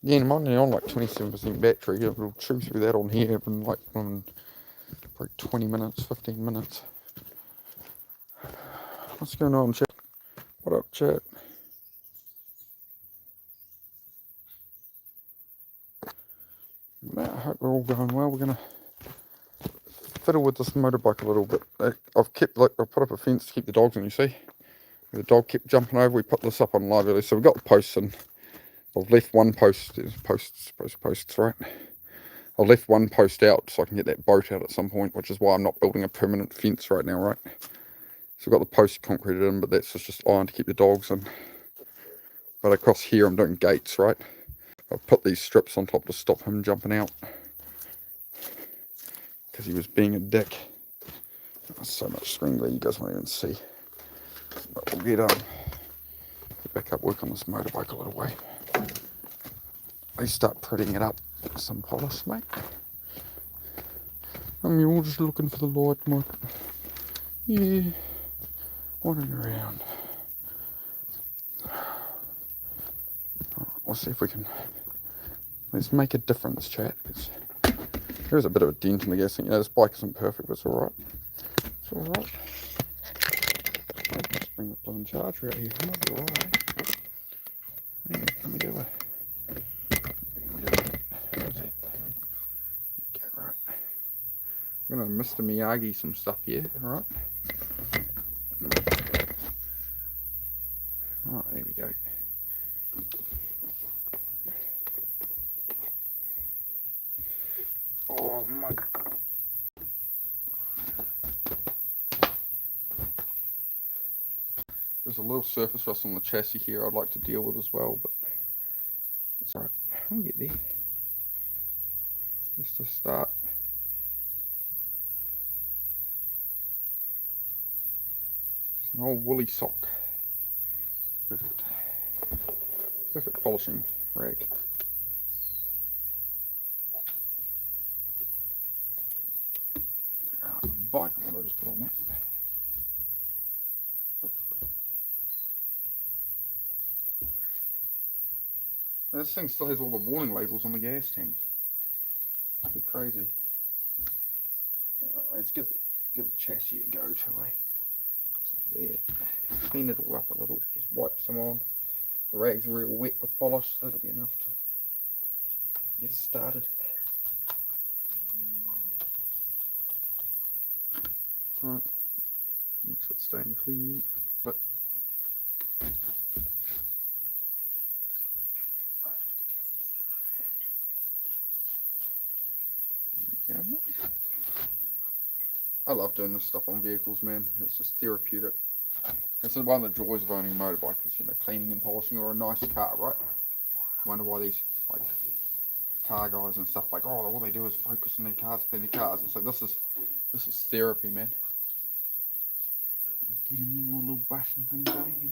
Speaker 1: Again, I'm only on like 27% battery. It'll chew through that on here in like probably 20 minutes, 15 minutes. What's going on, chat? What up, chat? I hope we're all going well. We're going to fiddle with this motorbike a little bit. I've put up a fence to keep the dogs in, you see. The dog kept jumping over. We put this up on live early, so we've got the posts in. I've left one post, there's posts, right? I've left one post out so I can get that boat out at some point, which is why I'm not building a permanent fence right now, right? So I've got the post concreted in, but that's just iron to keep the dogs in. But across here I'm doing gates, right? I've put these strips on top to stop him jumping out. Because he was being a dick. Oh, so much screen glare you guys won't even see. But we'll get back up, work on this motorbike a little way. They start prettying it up with some polish, mate. You're all just looking for the light, mate. Yeah, wandering around. We'll see if we can. Let's make a difference, chat. There's a bit of a dent in the gas tank. You know, this bike isn't perfect, but it's alright. It's alright. Let's bring the blooming charger out here. Might be alright. Let me do it. I'm going to Mr. Miyagi some stuff here, alright? Alright, there we go. Oh my. There's a little surface rust on the chassis here I'd like to deal with as well, but it's alright. I'll get there. Just to start. It's an old woolly sock. Perfect. Perfect polishing rag. The bike, I'm going to just put on that. And this thing still has all the warning labels on the gas tank. It's a bit crazy. Let's give the chassis a go to So there, clean it all up a little, just wipe some on. The rag's real wet with polish, so that'll be enough to get it started. Right, make sure it's staying clean. But yeah, I love doing this stuff on vehicles, man. It's just therapeutic. It's one of the joys of owning a motorbike is, you know, cleaning and polishing, or a nice car, right? I wonder why these like car guys and stuff like, oh, all they do is focus on their cars, clean their cars. It's like this is therapy, man. Get in there, all little brushing things, you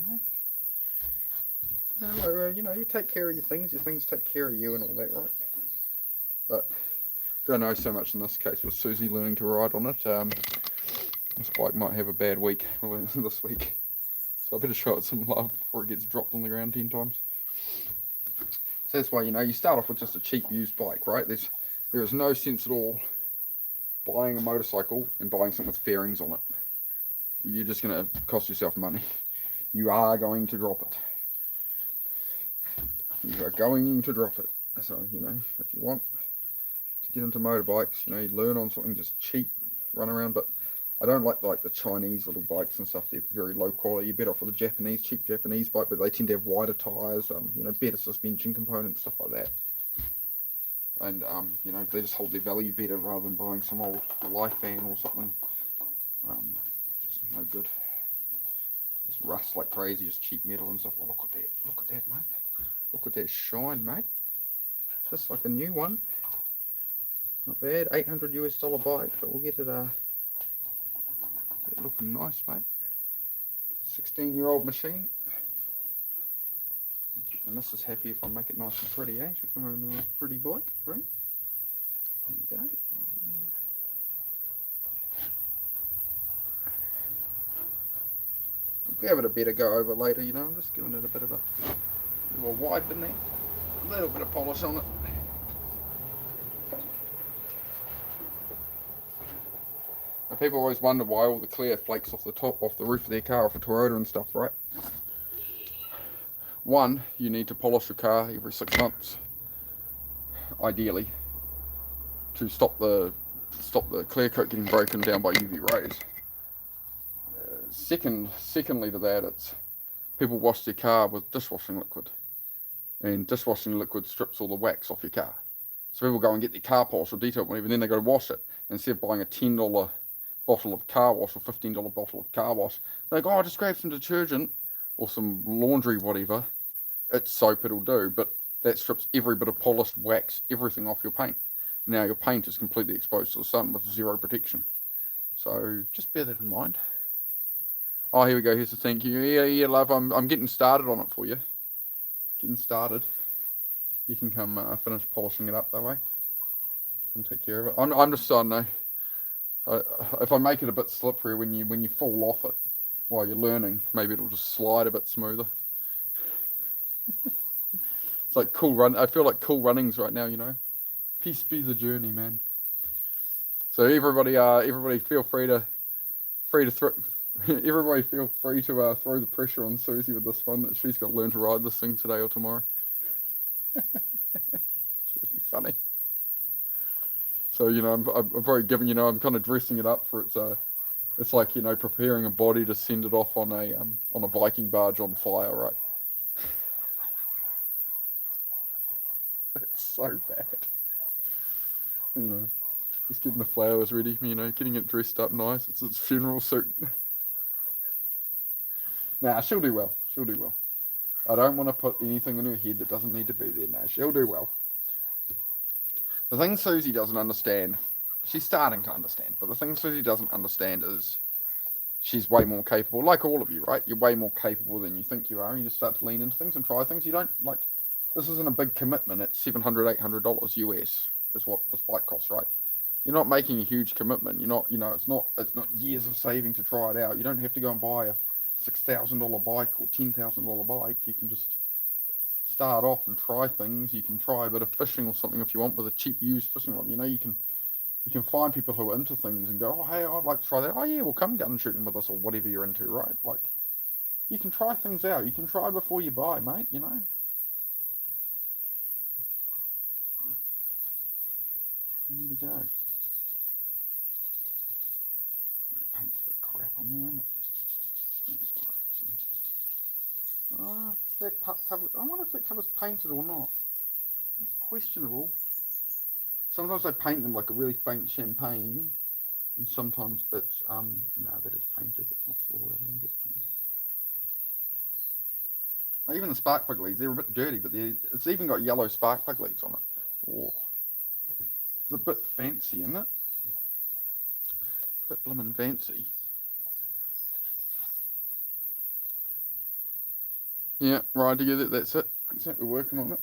Speaker 1: know. You know, you take care of your things take care of you and all that, right? But don't know so much in this case with Susie learning to ride on it. This bike might have a bad week this week, so I better show it some love before it gets dropped on the ground 10 times. So that's why, you know, you start off with just a cheap used bike, right? There is no sense at all buying a motorcycle and buying something with fairings on it. You're just going to cost yourself money. You are going to drop it. You are going to drop it. So, you know, if you want to get into motorbikes, you know, you learn on something just cheap, run around. But I don't like the Chinese little bikes and stuff. They're very low quality. You're better off with a cheap Japanese bike, but they tend to have wider tyres, you know, better suspension components, stuff like that. And, you know, they just hold their value better rather than buying some old life fan or something. Just no good. Just rust like crazy, just cheap metal and stuff. Oh, look at that, mate. Look at that shine, mate. Just like a new one. Not bad. $800 US bike, but we'll get it looking nice, mate. 16-year-old machine. The missus happy if I make it nice and pretty, eh? She's got a pretty bike, right? There we go.
Speaker 2: give it a better go over later, you know. I'm just giving it a bit of a wipe in there. A little bit of polish on it. Now, people always wonder why all the clear flakes off the roof of their car, off a Toyota and stuff, right? One, you need to polish your car every 6 months, ideally, to stop the clear coat getting broken down by UV rays. Secondly to that, it's people wash their car with dishwashing liquid, and dishwashing liquid strips all the wax off your car. So people go and get their car polish or detail whatever, and then they go to wash it, and instead of buying a $10 bottle of car wash or $15 bottle of car wash, they go, oh, just grab some detergent or some laundry, whatever. It's soap, it'll do, but that strips every bit of polished wax, everything off your paint. Now your paint is completely exposed to the sun with zero protection. So just bear that in mind. Oh, here we go. Here's the thank you. Yeah, love. I'm getting started on it for you. Getting started. You can come finish polishing it up that way. Come take care of it. I'm just I don't know. If I make it a bit slippery when you fall off it while you're learning, maybe it'll just slide a bit smoother. It's like cool run. I feel like cool runnings right now, you know. Peace be the journey, man. So everybody feel free to everybody feel free to throw the pressure on Susie with this one, that she's got to learn to ride this thing today or tomorrow. Should be funny. So, you know, I'm probably giving, you know, I'm kind of dressing it up for it's like, you know, preparing a body to send it off on a Viking barge on fire, right? It's so bad. You know, just getting the flowers ready, you know, getting it dressed up nice. It's its funeral suit. Nah, she'll do well. She'll do well. I don't want to put anything in her head that doesn't need to be there. Nah, she'll do well. The thing Susie doesn't understand, she's starting to understand, but the thing Susie doesn't understand is she's way more capable, like all of you, right? You're way more capable than you think you are. You just start to lean into things and try things. You don't, like, this isn't a big commitment. It's $700, $800 US is what this bike costs, right? You're not making a huge commitment. You're not, you know, it's not years of saving to try it out. You don't have to go and buy a $6,000 bike or $10,000 bike. You can just start off and try things. You can try a bit of fishing or something if you want with a cheap used fishing rod. You know, you can find people who are into things and go, oh, hey, I'd like to try that. Oh, yeah, well, come gun shooting with us or whatever you're into, right? Like, you can try things out. You can try before you buy, mate, you know. There we go. Paint's a bit crap on there, isn't it? Oh, that cover. I wonder if that cover's painted or not. It's questionable. Sometimes they paint them like a really faint champagne, and sometimes it's no, that is painted. It's not sure where it is painted. Now, even the spark plug leads, they're a bit dirty, but it's even got yellow spark plug leads on it. Oh, it's a bit fancy, isn't it? A bit blimmin' fancy. Yeah, ride together. That's it. We're working on it.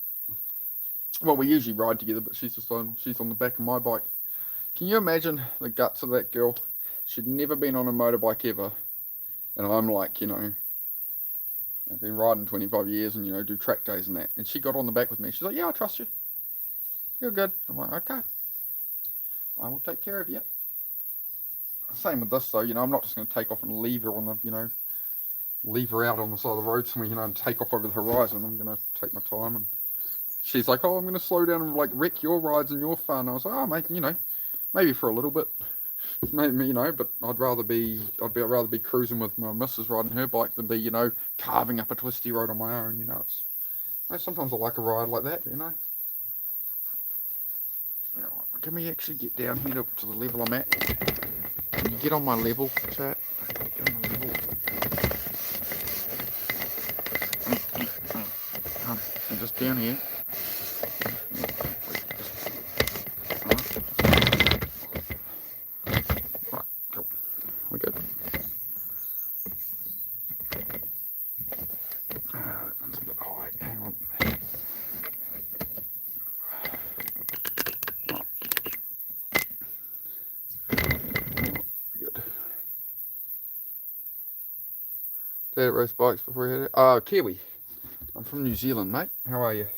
Speaker 2: Well, we usually ride together, but she's on the back of my bike. Can you imagine the guts of that girl? She'd never been on a motorbike ever, and I'm like, you know, I've been riding 25 years, and you know, do track days and that. And she got on the back with me. She's like, yeah, I trust you. You're good. I'm like, okay, I will take care of you. Same with this though. You know, I'm not just going to take off and leave her on the, you know, leave her out on the side of the road somewhere, you know, and take off over the horizon. I'm going to take my time. And she's like, oh, I'm going to slow down and like wreck your rides and your fun. I was like, oh, mate, you know, maybe for a little bit, maybe, you know, but I'd rather be cruising with my missus riding her bike than be, you know, carving up a twisty road on my own. You know, it's, you know, sometimes I like a ride like that, you know. Can we actually get down here to the level I'm at? Can you get on my level, chat? Get on my level. I'm just down here. Right, cool. We're good. That one's a bit high. Hang on. Dad race bikes before you had it? Kiwi. I'm from New Zealand, mate. How are you?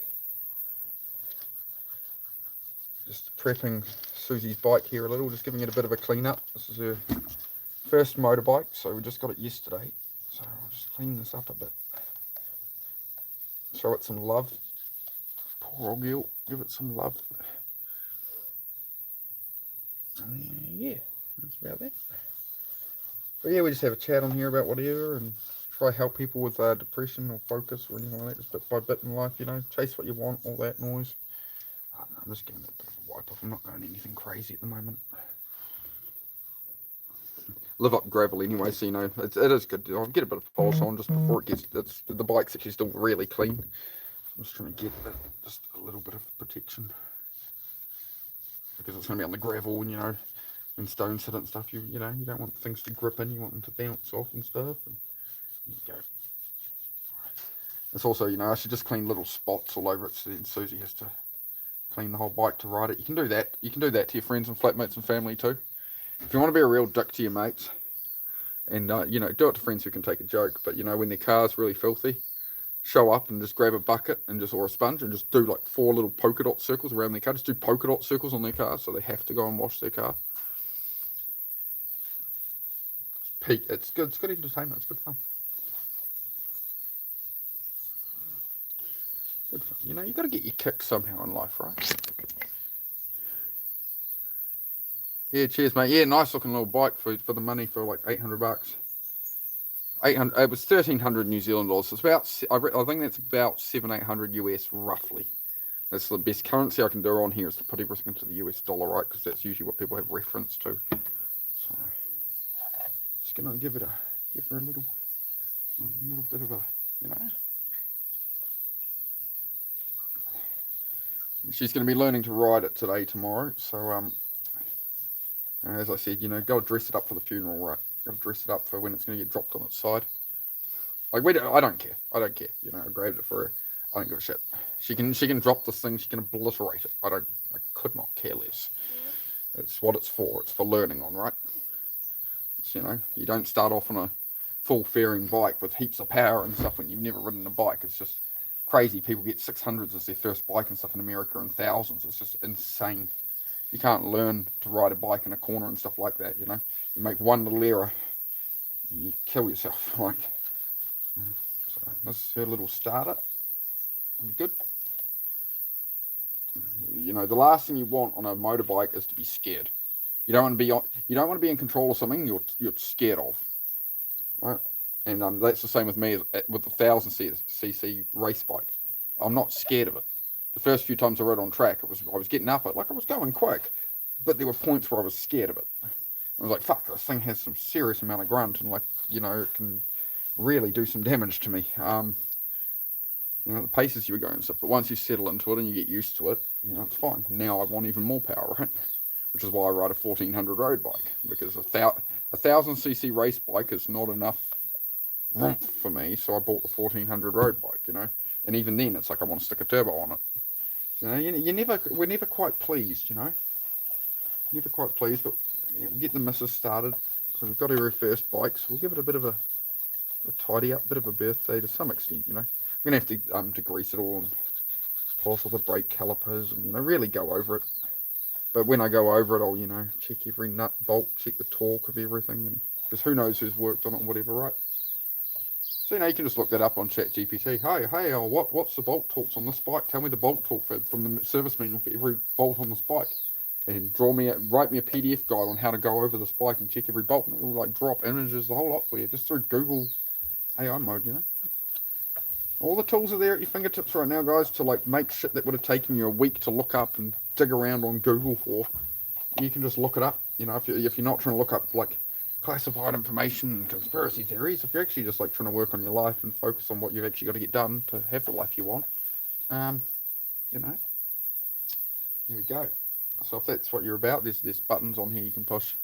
Speaker 2: Just prepping Susie's bike here a little, just giving it a bit of a clean up. This is her first motorbike, so we just got it yesterday. So I'll just clean this up a bit. Show it some love. Poor old girl, give it some love. Yeah, that's about that. But yeah, we just have a chat on here about whatever and try help people with depression or focus or anything like that, just bit by bit in life, you know, chase what you want, all that noise. Oh, no, I'm just giving it a bit of a wipe off. I'm not going anything crazy at the moment. Live up gravel anyway, so you know, it is good. I'll get a bit of polish on just before it gets, the bike's actually still really clean. I'm just trying to get just a little bit of protection. Because it's going to be on the gravel and, you know, when stones hit it and stuff, you know, you don't want things to grip in, you want them to bounce off and stuff. And there you go. It's also, you know, I should just clean little spots all over it, so then Susie has to clean the whole bike to ride it. You can do that. You can do that to your friends and flatmates and family too. If you want to be a real dick to your mates, and, you know, do it to friends who can take a joke, but, you know, when their car's really filthy, show up and just grab a bucket and just, or a sponge, and just do like 4 little polka dot circles around their car. Just do polka dot circles on their car, so they have to go and wash their car. It's good. It's good entertainment. It's good fun. Good fun. You know, you got to get your kicks somehow in life, right? Yeah, cheers, mate. Yeah, nice looking little bike for the money, for like $800. 800. It was 1,300 New Zealand dollars. So it's about. I think that's about 700-800 US roughly. That's the best currency I can do on here, is to put everything into the US dollar, right? Because that's usually what people have reference to. So just gonna give her a little bit of a, you know. She's going to be learning to ride it today, tomorrow. So as I said, you know, got to dress it up for the funeral, right? Got to dress it up for when it's going to get dropped on its side. Like I don't care. I don't care. You know, I grabbed it for her. I don't give a shit. She can drop this thing. She can obliterate it. I could not care less. It's what it's for. It's for learning on, right? It's, you know, you don't start off on a full fairing bike with heaps of power and stuff when you've never ridden a bike. It's just crazy. People get 600s as their first bike and stuff in America, and thousands. It's just insane. You can't learn to ride a bike in a corner and stuff like that, you know. You make one little error, you kill yourself. Like, so this is her little starter. Good. You know, the last thing you want on a motorbike is to be scared. You don't want to be in control of something you're scared of, right? And that's the same with me with the 1,000cc race bike. I'm not scared of it. The first few times I rode on track, I was getting up it, like I was going quick, but there were points where I was scared of it. I was like, fuck, this thing has some serious amount of grunt, and, like, you know, it can really do some damage to me. You know, the paces you were going and stuff, but once you settle into it and you get used to it, you know, it's fine. Now I want even more power, right? Which is why I ride a 1,400 road bike, because a 1,000cc race bike is not enough rump for me, so I bought the 1,400 road bike, you know. And even then, it's like I want to stick a turbo on it. You know, we're never quite pleased, you know. Never quite pleased, but yeah, we'll get the missus started. So we've got her first bike, so we'll give it a bit of a tidy up, bit of a birthday to some extent, you know. I'm going to have to degrease it all and polish all the brake calipers and, you know, really go over it. But when I go over it, I'll, you know, check every nut, bolt, check the torque of everything, because who knows who's worked on it and whatever, right? So, you know, you can just look that up on ChatGPT. Hey, what's the bolt torques on this bike? Tell me the bolt torque from the service manual for every bolt on this bike. And write me a PDF guide on how to go over this bike and check every bolt. And it will, like, drop images, the whole lot for you, just through Google AI mode, you know. All the tools are there at your fingertips right now, guys, to, like, make shit that would have taken you a week to look up and dig around on Google for. You can just look it up, you know, if you're not trying to look up, like, classified information and conspiracy theories. If you're actually just, like, trying to work on your life and focus on what you've actually got to get done to have the life you want, you know, here we go. So if that's what you're about, there's buttons on here you can push.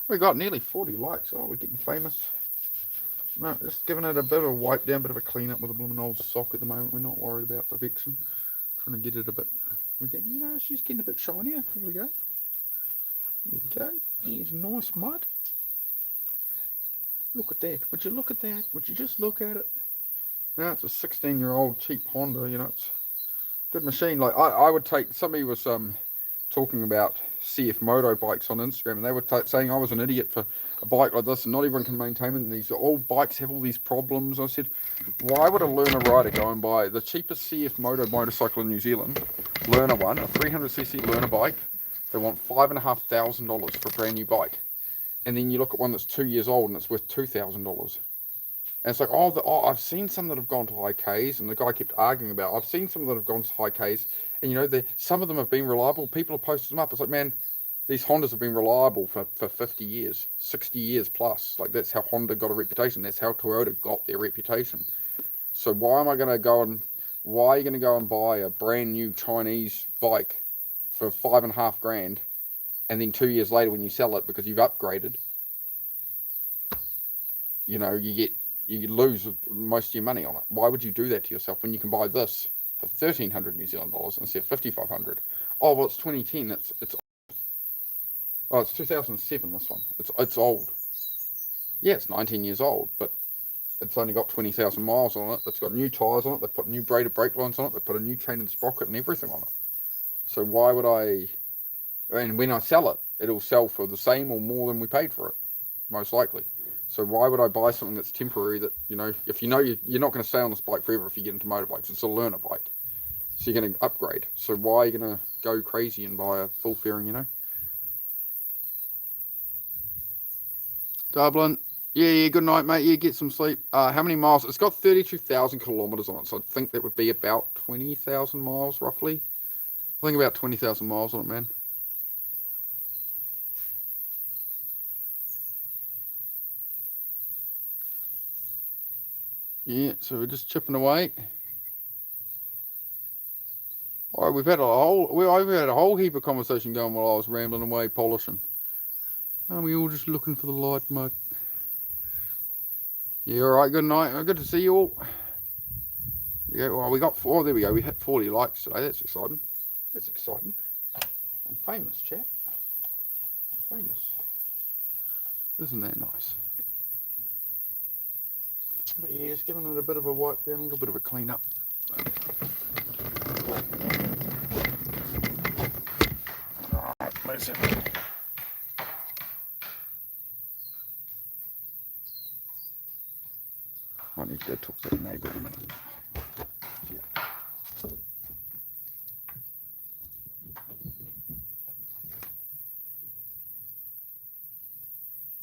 Speaker 2: We got nearly 40 likes. Oh, we're getting famous. No, just giving it a bit of a wipe down, bit of a clean up with a blooming old sock at the moment. We're not worried about perfection. Trying to get it a bit. We're getting, you know, she's getting a bit shinier. Here we go. There we go. Here's nice mud. Look at that. Would you look at that? Would you just look at it? No, it's a 16-year-old cheap Honda. You know, it's a good machine. Like I would take. Somebody was talking about CF Moto bikes on Instagram, and they were saying I was an idiot for a bike like this, and not everyone can maintain it. And these all bikes have all these problems. I said, why would a learner rider go and buy the cheapest CF Moto motorcycle in New Zealand, learner one, a 300cc learner bike? They want $5,500 for a brand new bike, and then you look at one that's 2 years old and it's worth $2,000. And it's like, I've seen some that have gone to high Ks, and the guy kept arguing about, I've seen some that have gone to high Ks, and you know, some of them have been reliable. People have posted them up. It's like, man, these Hondas have been reliable for 50 years, 60 years plus. Like, that's how Honda got a reputation. That's how Toyota got their reputation. So why are you going to go and buy a brand new Chinese bike for $5,500, and then 2 years later when you sell it because you've upgraded, you know, you lose most of your money on it? Why would you do that to yourself when you can buy this for 1,300 New Zealand dollars instead of 5,500? Oh, well, it's 2010. It's 2007. This one. It's old. Yeah, it's 19 years old, but it's only got 20,000 miles on it. It's got new tires on it. They put new braided brake lines on it. They put a new chain and sprocket and everything on it. So why would I? And when I sell it, it'll sell for the same or more than we paid for it, most likely. So why would I buy something that's temporary that, you know, if you know you're not going to stay on this bike forever if you get into motorbikes. It's a learner bike. So you're going to upgrade. So why are you going to go crazy and buy a full fairing, you know? Dublin. Yeah, good night, mate. Yeah, get some sleep. How many miles? It's got 32,000 kilometers on it. So I think that would be about 20,000 miles, roughly. I think about 20,000 miles on it, man. Yeah, so we're just chipping away. Oh, we've had a whole heap of conversation going while I was rambling away polishing. Aren't we all just looking for the light, mate? Yeah, all right, good night. Good to see you all. Yeah, well, we got there we go. We hit 40 likes today. That's exciting. That's exciting. I'm famous, chat. I'm famous. Isn't that nice? But yeah, just giving it a bit of a wipe down, a little bit of a clean up. Alright, let's have it. I need to go talk to the neighbour in a minute. Yeah.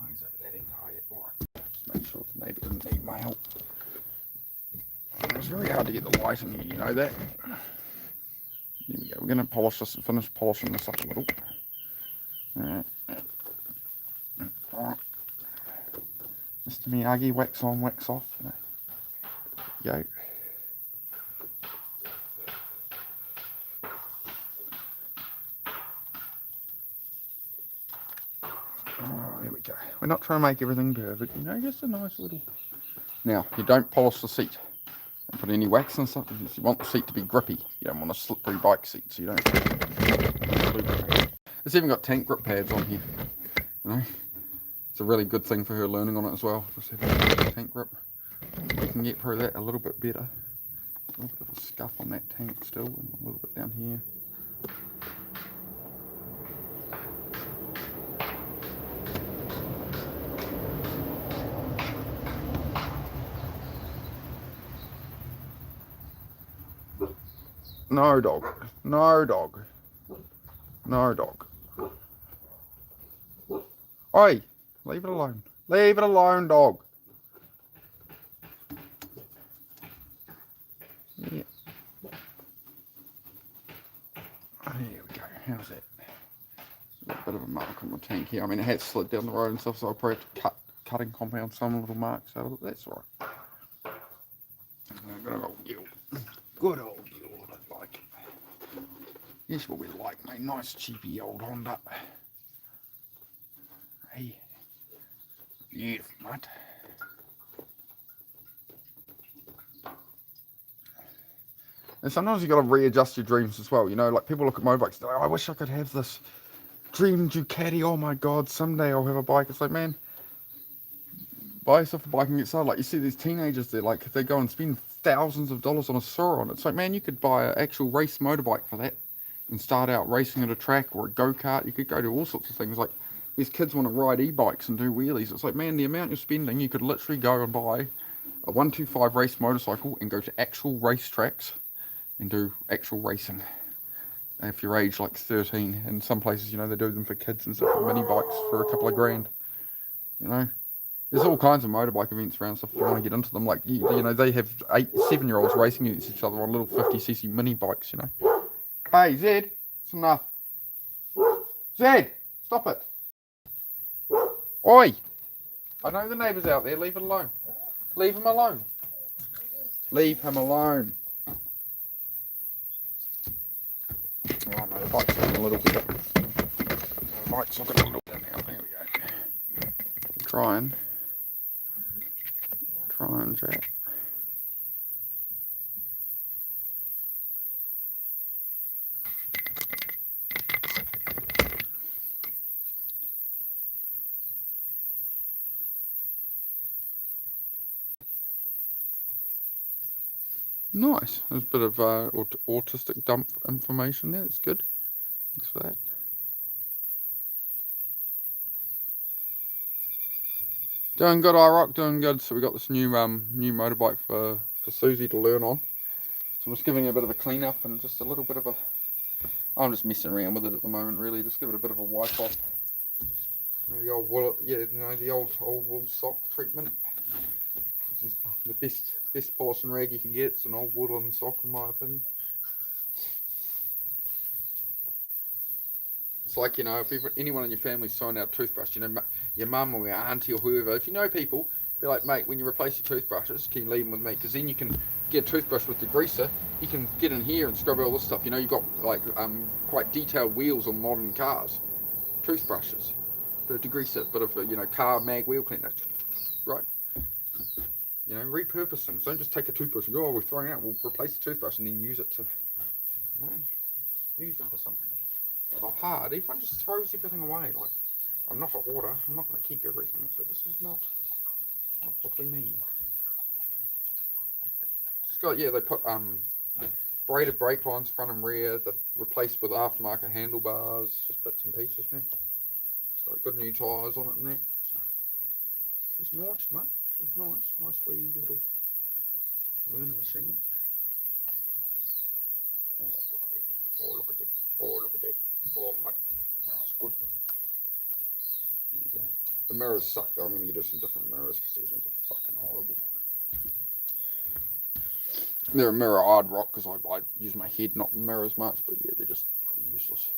Speaker 2: Oh, he's over that end. Oh, yeah, alright. Just make sure the neighbour doesn't need my help. It's very hard to get the light in here, you know that? There we go. We're going to polish this and finish polishing this up a little. Alright. Mr. Miyagi, wax on, wax off. There we go. Oh, there we go. We're not trying to make everything perfect, you know, just a nice little... Now, you don't polish the seat. Don't put any wax and stuff. You want the seat to be grippy. You don't want a slippery bike seat, so you don't... It's even got tank grip pads on here. You know? It's a really good thing for her learning on it as well. Just have a tank grip. We can get her that a little bit better. A little bit of a scuff on that tank still, and a little bit down here. No, dog. No, dog. No, dog. Oi! Leave it alone. Leave it alone, dog. Yeah. There we go. How's that? A bit of a mark on the tank here. I mean, it had slid down the road and stuff, so I'll probably have to cutting compound some little marks out of it. That's all right. Good old yield. Good old yield, I like it. Yes, what we like, mate. Nice, cheapy old Honda. Hey. Beautiful, mate. And sometimes you've got to readjust your dreams as well. You know, like people look at motorbikes, they're like, oh, I wish I could have this dream Ducati. Oh my God, someday I'll have a bike. It's like, man,
Speaker 1: buy yourself a bike and get started. Like you see these teenagers, they go and spend thousands of dollars on a Sauron. It's like, man, you could buy an actual race motorbike for that and start out racing at a track or a go-kart. You could go to all sorts of things. Like these kids want to ride e-bikes and do wheelies. It's like, man, the amount you're spending, you could literally go and buy a 125 race motorcycle and go to actual race tracks and do actual racing. If you're age like 13, and some places, you know, they do them for kids and stuff, mini bikes for a couple of grand. You know, there's all kinds of motorbike events around stuff if you want to get into them. Like, you know, they have 7-year-olds racing against each other on little 50cc mini bikes, you know. Hey, Zed, it's enough. Zed, stop it. Oi! I know the neighbour's out there, leave it alone. Leave him alone. Leave him alone. Oh no, the bike's looking a little bit. The bike's looking a little bit now. There we go. Trying, Jack. Nice. There's a bit of autistic dump information there. It's good. Thanks for that. Doing good, iRock. Doing good. So we got this new motorbike for Susie to learn on. So I'm just giving it a bit of a clean up and just a little bit of a. I'm just messing around with it at the moment. Really, just give it a bit of a wipe off. The old wool, yeah, you know, the old wool sock treatment. This is the best polishing rag you can get. It's an old woolen sock, in my opinion. It's like, you know, if anyone in your family's throwing out a toothbrush, you know, your mum or your auntie or whoever, if you know people, be like, mate, when you replace your toothbrushes, can you leave them with me? Because then you can get a toothbrush with degreaser. You can get in here and scrub all this stuff. You know, you've got like quite detailed wheels on modern cars, toothbrushes, bit of degreaser, bit of you know, car mag wheel cleaner, right? You know, repurpose things. Don't just take a toothbrush and go, oh, we're throwing it out. We'll replace the toothbrush and then use it to, you know, use it for something. It's not hard. Everyone just throws everything away. Like, I'm not a hoarder. I'm not going to keep everything. So this is not what we mean. It's got, yeah, they put braided brake lines front and rear. They've replaced with aftermarket handlebars. Just bits and pieces, man. It's got good new tyres on it and that. So she's nice, mate. She's nice. Nice wee little learner machine. Oh, look at it. Oh, look at it. Oh, look at it. Oh, my. That's good. There we go. The mirrors suck, though. I'm going to get her some different mirrors because these ones are fucking horrible. They're a mirror I'd rock because I use my head, not the mirror as much, but yeah, they're just bloody useless.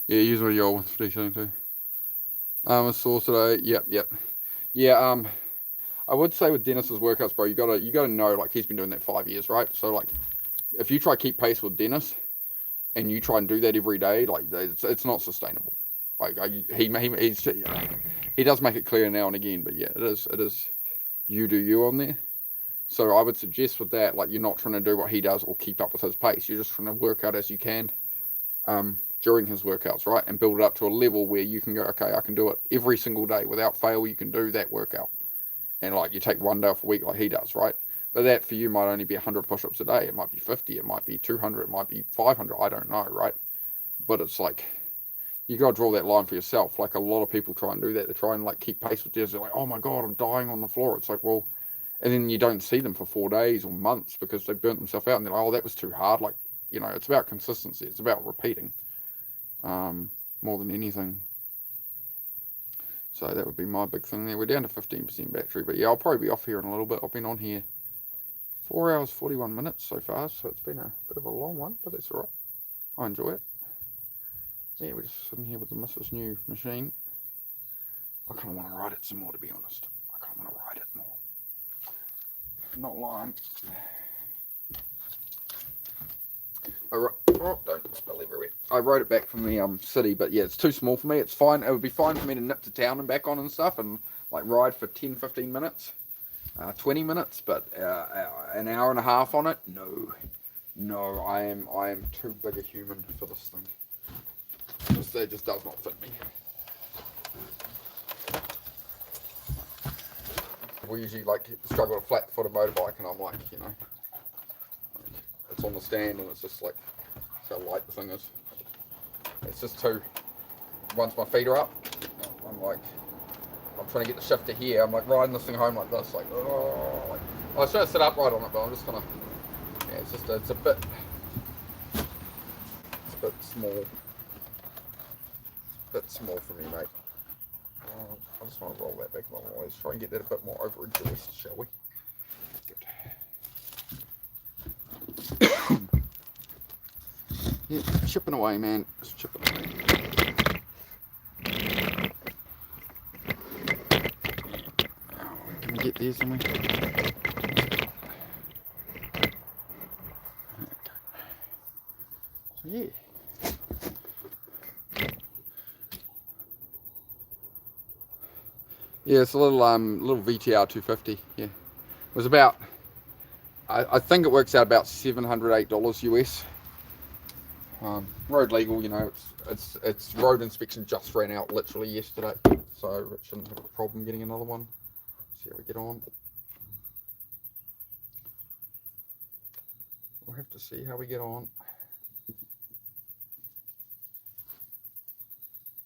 Speaker 1: Yeah, use what your 152. I saw today. Yep. Yeah, I would say with Dennis's workouts, bro, you gotta know, like, he's been doing that 5 years, right? So like, if you try to keep pace with Dennis, and you try and do that every day, like, it's not sustainable. Like, he does make it clear now and again, but yeah, it is you do you on there. So I would suggest with that, like, you're not trying to do what he does or keep up with his pace. You're just trying to work out as you can during his workouts, right? And build it up to a level where you can go, okay, I can do it every single day without fail. You can do that workout. And like, you take one day off a week like he does, right? But that for you might only be 100 push-ups a day. It might be 50, it might be 200, it might be 500. I don't know, right? But it's like, you got to draw that line for yourself. Like, a lot of people try and do that. They try and like keep pace with this. They're like, oh my God, I'm dying on the floor. It's like, well, and then you don't see them for 4 days or months because they burnt themselves out and they're like, oh, that was too hard. Like, you know, it's about consistency. It's about repeating more than anything. So that would be my big thing there. We're down to 15% battery, but yeah, I'll probably be off here in a little bit. I've been on here 4 hours, 41 minutes so far, so it's been a bit of a long one, but it's all right. I enjoy it. Yeah, we're just sitting here with the Mrs. New machine. I kind of want to ride it some more, to be honest. I kind of want to ride it more. Not lying. Oh, don't spill everywhere. I rode it back from the city, but yeah, it's too small for me. It's fine. It would be fine for me to nip to town and back on and stuff and like ride for 10, 15 minutes, 20 minutes, but an hour and a half on it? No, I am too big a human for this thing.
Speaker 2: It just does not fit me. We usually like struggle to flat foot a motorbike, and I'm like, you know, it's on the stand and it's just like, that's how light the thing is. It's just too, once my feet are up, I'm like, I'm trying to get the shifter here, I'm like riding this thing home like this, like, oh, like, I was trying to sit upright on it, but I'm just gonna, yeah, it's just, it's a bit small. It's a bit small for me, mate. I just want to roll that back a little ways, try and get that a bit more over a joist, shall we? Good. Yeah, chipping away, man. Just chipping away. Can we get there somewhere? So, yeah. Yeah, it's a little VTR 250. Yeah, it was about. I think it works out about $708 US. Road legal, you know. It's road inspection just ran out literally yesterday, so it shouldn't have a problem getting another one. See how we get on. We'll have to see how we get on.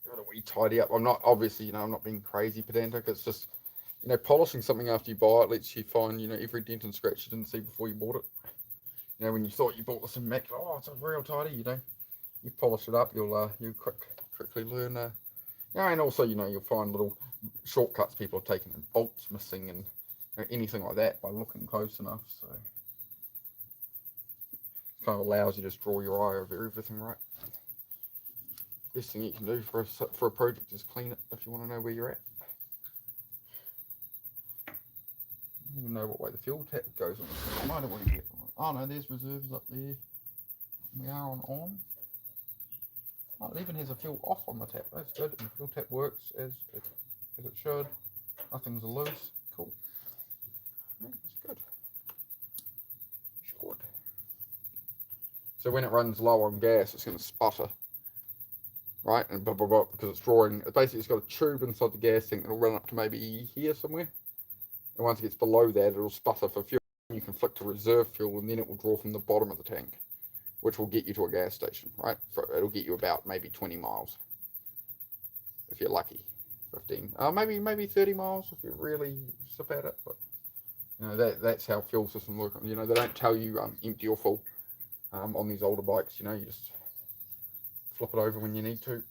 Speaker 2: Got a wee tidy up. I'm not obviously, you know, I'm not being crazy pedantic. It's just, you know, polishing something after you buy it lets you find, you know, every dent and scratch you didn't see before you bought it. You know, when you thought you bought this immaculate, oh, it's a real tidy, you know, you polish it up, you'll quickly learn. Yeah, and also, you know, you'll find little shortcuts people have taken, and bolts missing, and you know, anything like that by looking close enough. So it kind of allows you to just draw your eye over everything, right? Best thing you can do for a project is clean it if you want to know where you're at. I don't even know what way the fuel tap goes on this thing. I don't want to get. Oh no, there's reserves up there. We are on. Oh, it even has a fuel off on the tap. That's good. And the fuel tap works as it should. Nothing's loose. Cool. Yeah, that's good. It's good. So when it runs low on gas, it's going to sputter, right? And blah, blah, blah, because it's drawing. Basically, it's got a tube inside the gas tank that'll run up to maybe here somewhere. And once it gets below that, it'll sputter for fuel. You can flick to reserve fuel, and then it will draw from the bottom of the tank, which will get you to a gas station, right? It'll get you about maybe 20 miles, if you're lucky. 15, maybe 30 miles if you really sip at it. But you know, that's how fuel systems work. You know, they don't tell you empty or full on these older bikes. You know, you just flip it over when you need to.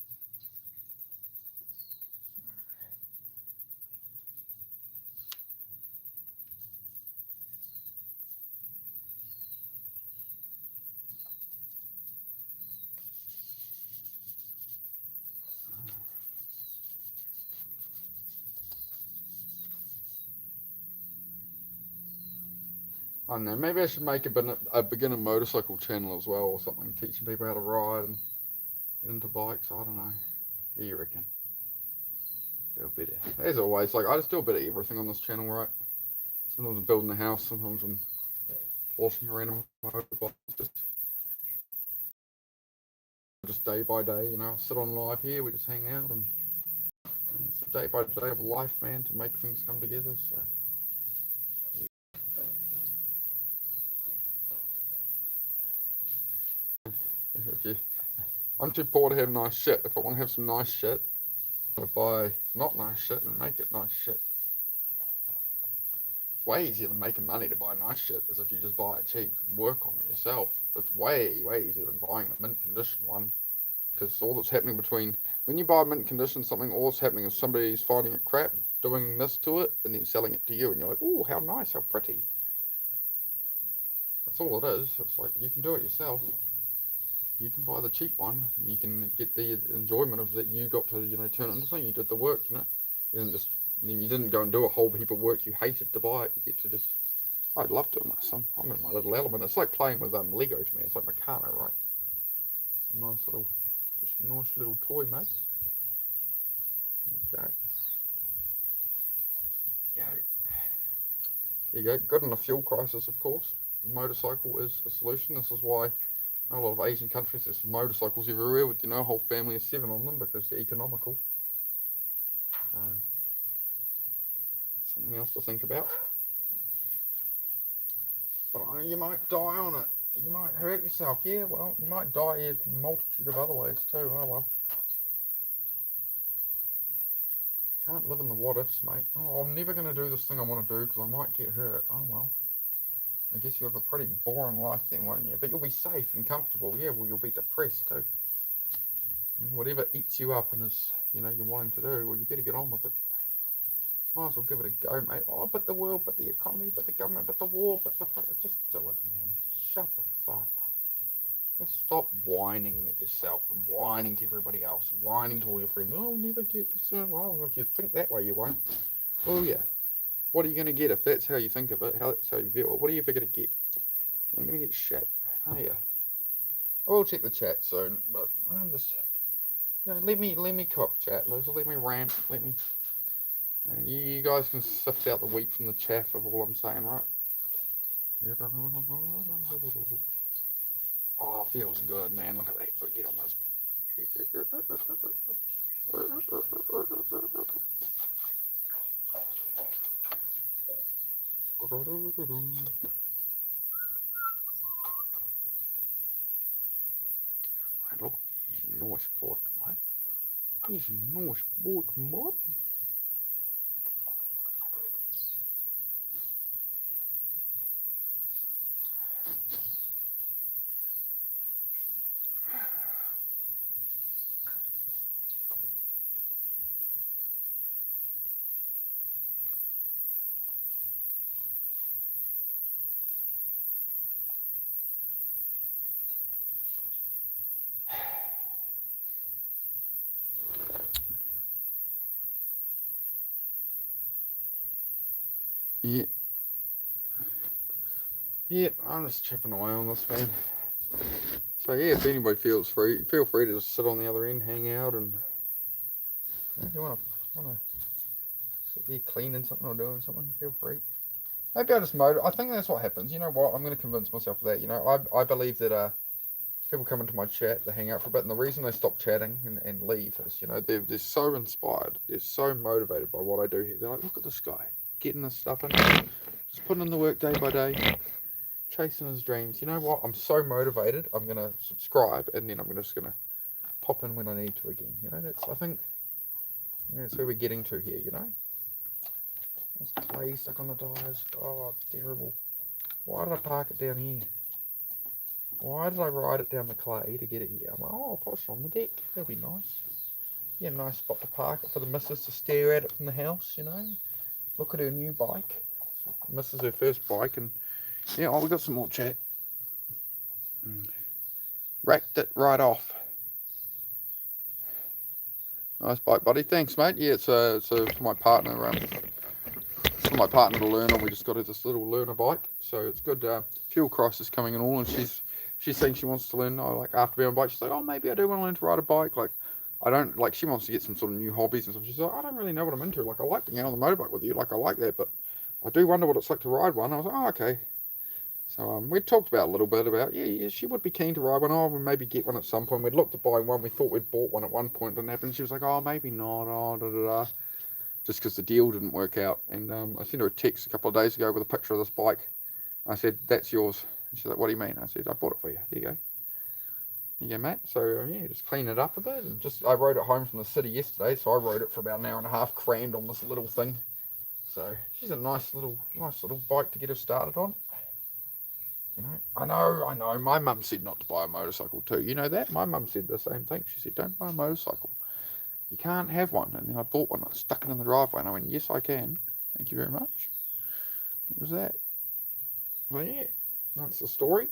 Speaker 2: I don't know, maybe I should make a beginner motorcycle channel as well or something, teaching people how to ride and get into bikes. I don't know. What do you reckon? Do a bit of, as always, like I just do a bit of everything on this channel, right? Sometimes I'm building a house, sometimes I'm polishing around on my motorbike. Just day by day, you know, I sit on live here, we just hang out, and it's a day by day of life, man, to make things come together. So I'm too poor to have nice shit. If I want to have some nice shit, I buy not nice shit and make it nice shit. It's way easier than making money to buy nice shit as if you just buy it cheap and work on it yourself. It's way easier than buying a mint condition one, because all that's happening between when you buy a mint condition something, all that's happening is somebody's finding it crap, doing this to it, and then selling it to you, and you're like, oh, how nice, how pretty. That's all it is. It's like you can do it yourself. You can buy the cheap one, and you can get the enjoyment of that. You got to, you know, turn it into something. You did the work, you know. You didn't go and do a whole heap of work you hated to buy it. You get to just, I'd love doing that, son. I'm in my little element. It's like playing with Lego to me. It's like Meccano, right? It's a nice little toy, mate. There you go. There you go. Good in a fuel crisis, of course. A motorcycle is a solution. This is why A lot of Asian countries, there's motorcycles everywhere with, a whole family of 7 on them because they're economical. So, something else to think about. But you might die on it. You might hurt yourself. Yeah, well, you might die in a multitude of other ways too. Oh well. Can't live in the what ifs, mate. Oh, I'm never going to do this thing I want to do because I might get hurt. Oh well. I guess you have a pretty boring life then, won't you? But you'll be safe and comfortable. Yeah, well, you'll be depressed too. Whatever eats you up and is, you're wanting to do, well, you better get on with it. Might as well give it a go, mate. Oh, but the world, but the economy, but the government, but the war, but the... Just do it, man. Shut the fuck up. Just stop whining at yourself and whining to everybody else and whining to all your friends. Oh, I'll never get this. Well, if you think that way, you won't. Well, yeah. What are you going to get if that's how you think of it? That's how you feel it? What are you ever going to get? You ain't going to get shit. Oh, yeah. I will check the chat soon, but I'm just... let me cop chat, Liz. Let me rant. Let me... you guys can sift out the wheat from the chaff of all I'm saying, right? Oh, feels good, man. Look at that. Get on those. Look, he's a nice boy, mate. He's a nice boy, mate. Yeah. Yeah, I'm just chipping away on this, man. So yeah, if anybody feels free, feel free to just sit on the other end, hang out, and if you want to sit there cleaning something or doing something, feel free. Maybe I just motor. I think that's what happens. You know what? I'm going to convince myself of that. I believe that people come into my chat, they hang out for a bit, and the reason they stop chatting and leave is, they're so inspired, they're so motivated by what I do here. They're like, look at this guy, getting this stuff in, just putting in the work day by day, chasing his dreams. You know what? I'm so motivated, I'm going to subscribe, and then I'm just going to pop in when I need to again. I think that's where we're getting to here, There's clay stuck on the tires. Oh, it's terrible. Why did I park it down here? Why did I ride it down the clay to get it here? I'm like, oh, I'll polish it on the deck. That'll be nice. Yeah, nice spot to park it for the missus to stare at it from the house, Look at her new bike. So missus her first bike, and yeah, we got some more chat. Racked it right off. Nice bike, buddy. Thanks, mate. Yeah, it's for my partner. For my partner to learn on. We just got her this little learner bike, so it's good. Fuel crisis coming and all, and she's saying she wants to learn. After being on a bike, she's like, oh, maybe I do want to learn to ride a bike. I don't like. She wants to get some sort of new hobbies and stuff. She's like, I don't really know what I'm into. I like being out on the motorbike with you. I like that, but I do wonder what it's like to ride one. I was like, oh, okay. So we talked about a little bit about yeah, she would be keen to ride one. Oh, we'll maybe get one at some point. We'd looked at buying one. We thought we'd bought one at one point. Didn't happen. She was like, oh, maybe not. Oh, da da da. Just because the deal didn't work out. And I sent her a text a couple of days ago with a picture of this bike. I said, that's yours. And she's like, what do you mean? I said, I bought it for you. There you go. There you go, mate. So, yeah, just clean it up a bit. And I rode it home from the city yesterday, so I rode it for about an hour and a half, crammed on this little thing. So, she's a nice little bike to get her started on. I know. My mum said not to buy a motorcycle too. You know that? My mum said the same thing. She said, don't buy a motorcycle. You can't have one. And then I bought one. I stuck it in the driveway and I went, yes, I can. Thank you very much. That was that. Well, yeah, that's the story.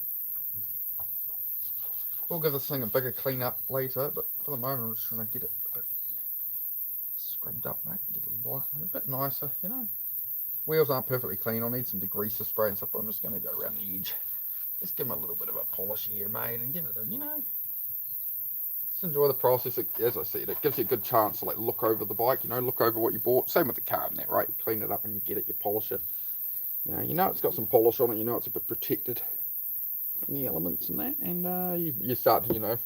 Speaker 2: We'll give this thing a bigger clean up later, but for the moment I'm just trying to get it a bit scrubbed up, mate. Get it a bit nicer, Wheels aren't perfectly clean. I'll need some degreaser spray and stuff, but I'm just going to go around the edge. Just give them a little bit of a polish here, mate, and give it a, just enjoy the process. As I said, it gives you a good chance to look over the bike, look over what you bought. Same with the car and that, right? You clean it up and you get it, you polish it. It's got some polish on it, it's a bit protected. the elements and that, and you start to, you know,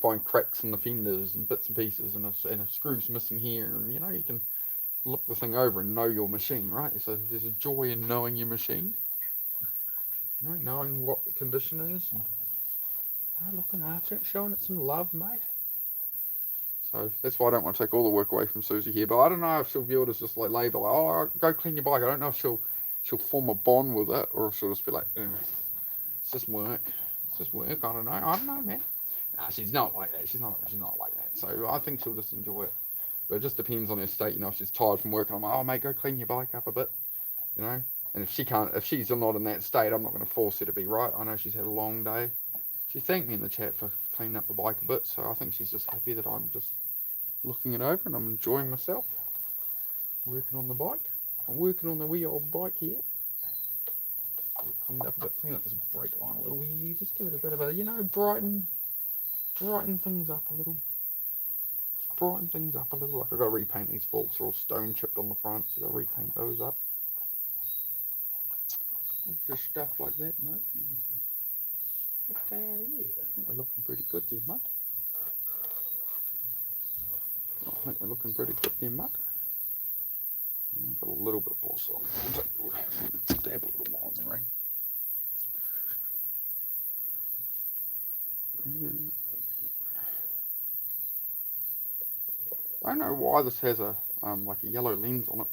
Speaker 2: find cracks in the fenders and bits and pieces, and a screw's missing here, and you know, you can look the thing over and know your machine, right? So there's a joy in knowing your machine, you know, knowing what the condition is, and looking after it, showing it some love, mate. So that's why I don't want to take all the work away from Susie here. But I don't know if she'll view it as just like label, oh, go clean your bike. I don't know if she'll form a bond with it, or if she'll just be like, it's just work. It's just work. I don't know, man. Nah, she's not like that. She's not like that. So I think she'll just enjoy it. But it just depends on her state. You know, if she's tired from work, and I'm like, oh, mate, go clean your bike up a bit. You know, and if she's not in that state, I'm not going to force her to be right. I know she's had a long day. She thanked me in the chat for cleaning up the bike a bit, so I think she's just happy that I'm just looking it over and I'm enjoying myself. Working on the bike. I'm working on the wee old bike here. Clean up a bit, clean up this brake line a little here. Just give it a bit of a, you know, brighten things up a little. Brighten things up a little. Like I've got to repaint these forks, they're all stone chipped on the front, so I've got to repaint those up. Just stuff like that, mate. But, yeah, I think we're looking pretty good there, mate. I think we're looking pretty good there, mate. I've got a little bit of boss on. Dab a little more on there, right? I don't know why this has a like a yellow lens on it.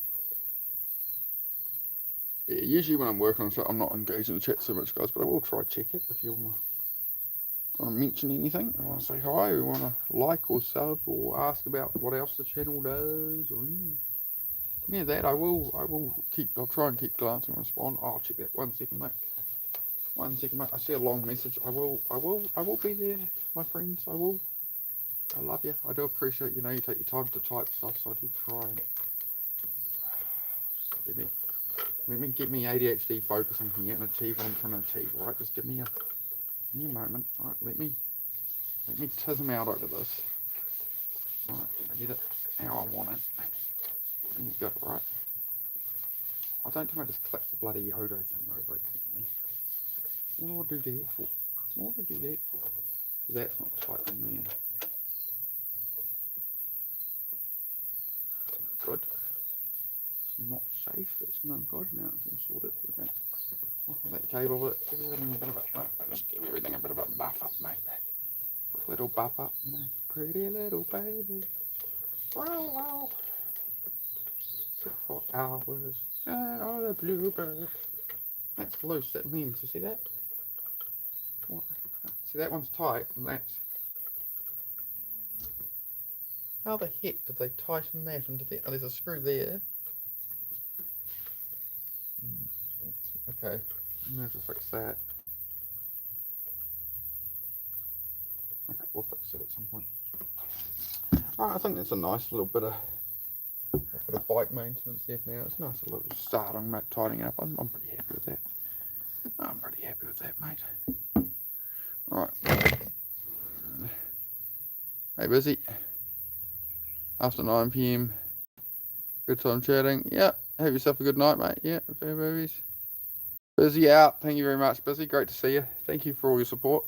Speaker 2: Yeah, usually when I'm working on stuff, I'm not engaged in the chat so much, guys, but I will try check it if you want to mention anything. I want to say hi, or want to like or sub or ask about what else the channel does, or anything. Yeah, that I'll try and keep glancing and respond. I'll check that 1 second, mate. 1 second, mate. I see a long message. I will be there, my friends. I will. I love you. I do appreciate, you know, you take your time to type stuff, so I do try and just let me get me ADHD focusing here and achieve what I'm trying to achieve, right? Just give me a moment, right? Let me tism out over this. Right, get it how I want it. And you've got it, right? I don't think I just click the bloody Yodo thing over accidentally. What do I do that for? What do I do that for? That's not tight in there. Good. It's not safe. It's no good. Now it's all sorted. Okay. Off with that cable. Give everything a bit of a, just give everything a bit of a buff up, mate. Quick little buff up, you know. Pretty little baby. Wow. 6 for hours. Oh, the bluebird. That's loose. That means, you see that? What? See, that one's tight, and that's. How the heck did they tighten that into there? Oh, there's a screw there. Okay, I'm gonna have to fix that. Okay, we'll fix it at some point. Alright, I think that's a nice little bit of bike maintenance there for now. It's a nice little start on tidying up. I'm pretty happy with that. I'm pretty happy with that, mate. Alright. Hey, busy. After 9 PM. Good time chatting. Yeah. Have yourself a good night, mate. Yeah. Fair movies. Busy out. Thank you very much, Busy. Great to see you. Thank you for all your support.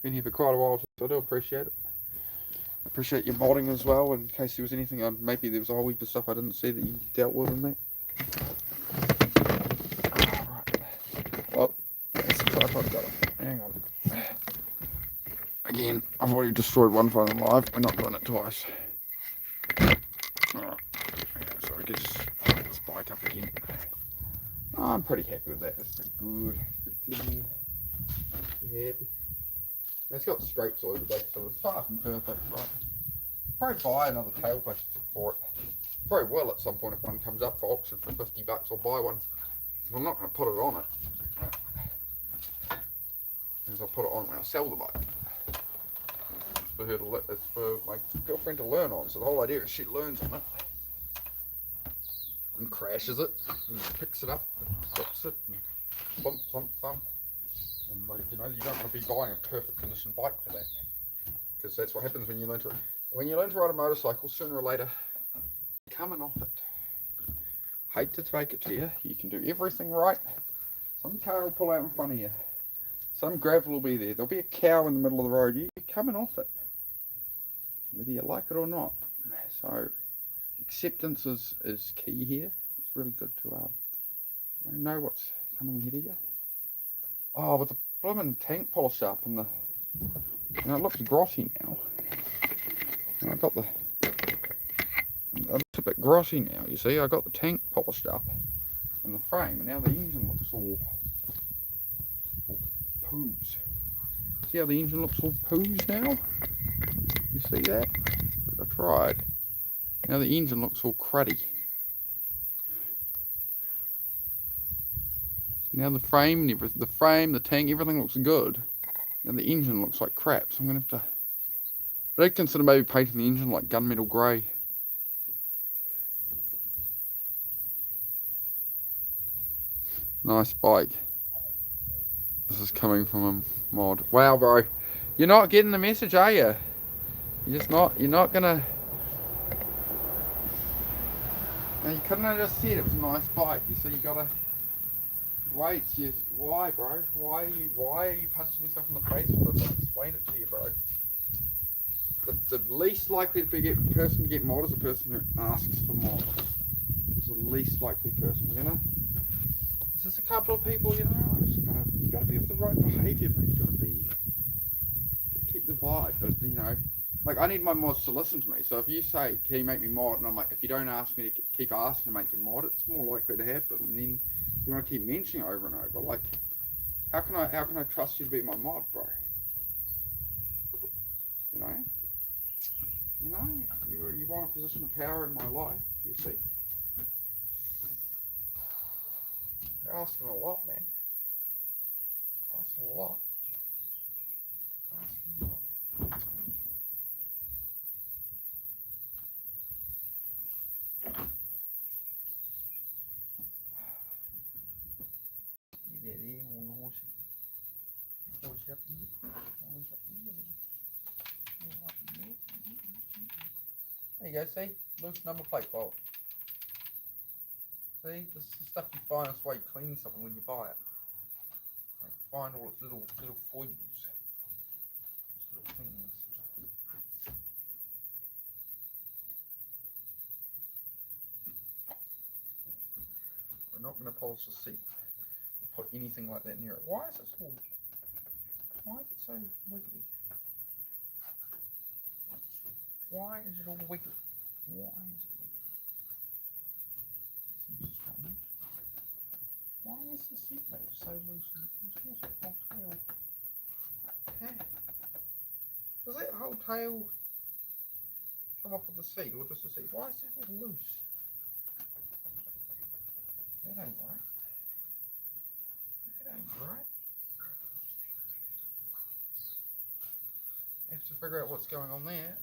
Speaker 2: Been here for quite a while, so I do appreciate it. I appreciate your modding as well, in case there was anything, maybe there was a whole heap of stuff I didn't see that you dealt with in that. Right. Well, that's the tripod got it. Hang on. Again, I've already destroyed one phone in live. We're not doing it twice. Alright. So I can just pick this bike up again. I'm pretty happy with that. That's pretty good. Pretty clean. Pretty happy. It's got scrapes all over the back, so it's far from perfect, right? Probably buy another tailpipe for it. Probably will at some point if one comes up for auction for $50. I'll buy one. I'm not going to put it on it. Because I'll put it on when I sell the bike. It's for her to it's for my girlfriend to learn on. So the whole idea is she learns on it and crashes it and picks it up, and flips it, and thump, thump, thump. And like, you know, you don't want to be buying a perfect condition bike for that, because that's what happens when you learn to ride a motorcycle. Sooner or later, you're coming off it. Hate to take it to you. You can do everything right. Some car will pull out in front of you.
Speaker 1: Some gravel will be there. There'll be a cow in the middle of the road. You're coming off it, whether you like it or not. So acceptance is key here. It's really good to know what's coming ahead of you. Oh, with the blooming tank polished up and the, it looks grotty now. And I got the, it looks a bit grotty now. You see, I got the tank polished up and the frame, and now the engine looks all poos. See how the engine looks all poos now? You see that? I tried. Now the engine looks all cruddy. So now the frame and everything, the tank, everything looks good. Now the engine looks like crap, so I'm gonna have to. I'd consider maybe painting the engine like gunmetal grey. Nice bike. This is coming from a mod. Wow, bro. You're not getting the message, are you? You're not gonna. Now you couldn't have just said it was a nice bike. You see, you gotta wait. Why, bro? Why are you punching yourself in the face with this? I'll explain it to you, bro. The least likely person to get mod is the person who asks for mod. It's the least likely person, you know. It's just a couple of people, you know. You gotta be with the right behaviour, mate. You gotta keep the vibe, but you know. Like, I need my mods to listen to me. So if you say, can you make me mod? And I'm like, if you don't ask me to keep asking to make you mod, it's more likely to happen. And then you want to keep mentioning it over and over. Like, how can I trust you to be my mod, bro? You know? You want a position of power in my life, you see? You're asking a lot, man. Asking a lot. Asking a lot. There you go, see? Loose number plate bolt. See? This is the stuff you find. That's why you clean something when you buy it. Like, find all its little foibles. Little things. We're not going to polish the seat. Put anything like that near it. Why is it so wiggly? Why is it all wiggly? Why is it wiggly? Seems strange. Why is the seat mate so loose? It feels like whole tail. Okay. Does that whole tail come off of the seat or just the seat? Why is that all loose? That ain't right. Right. I have to figure out what's going on there.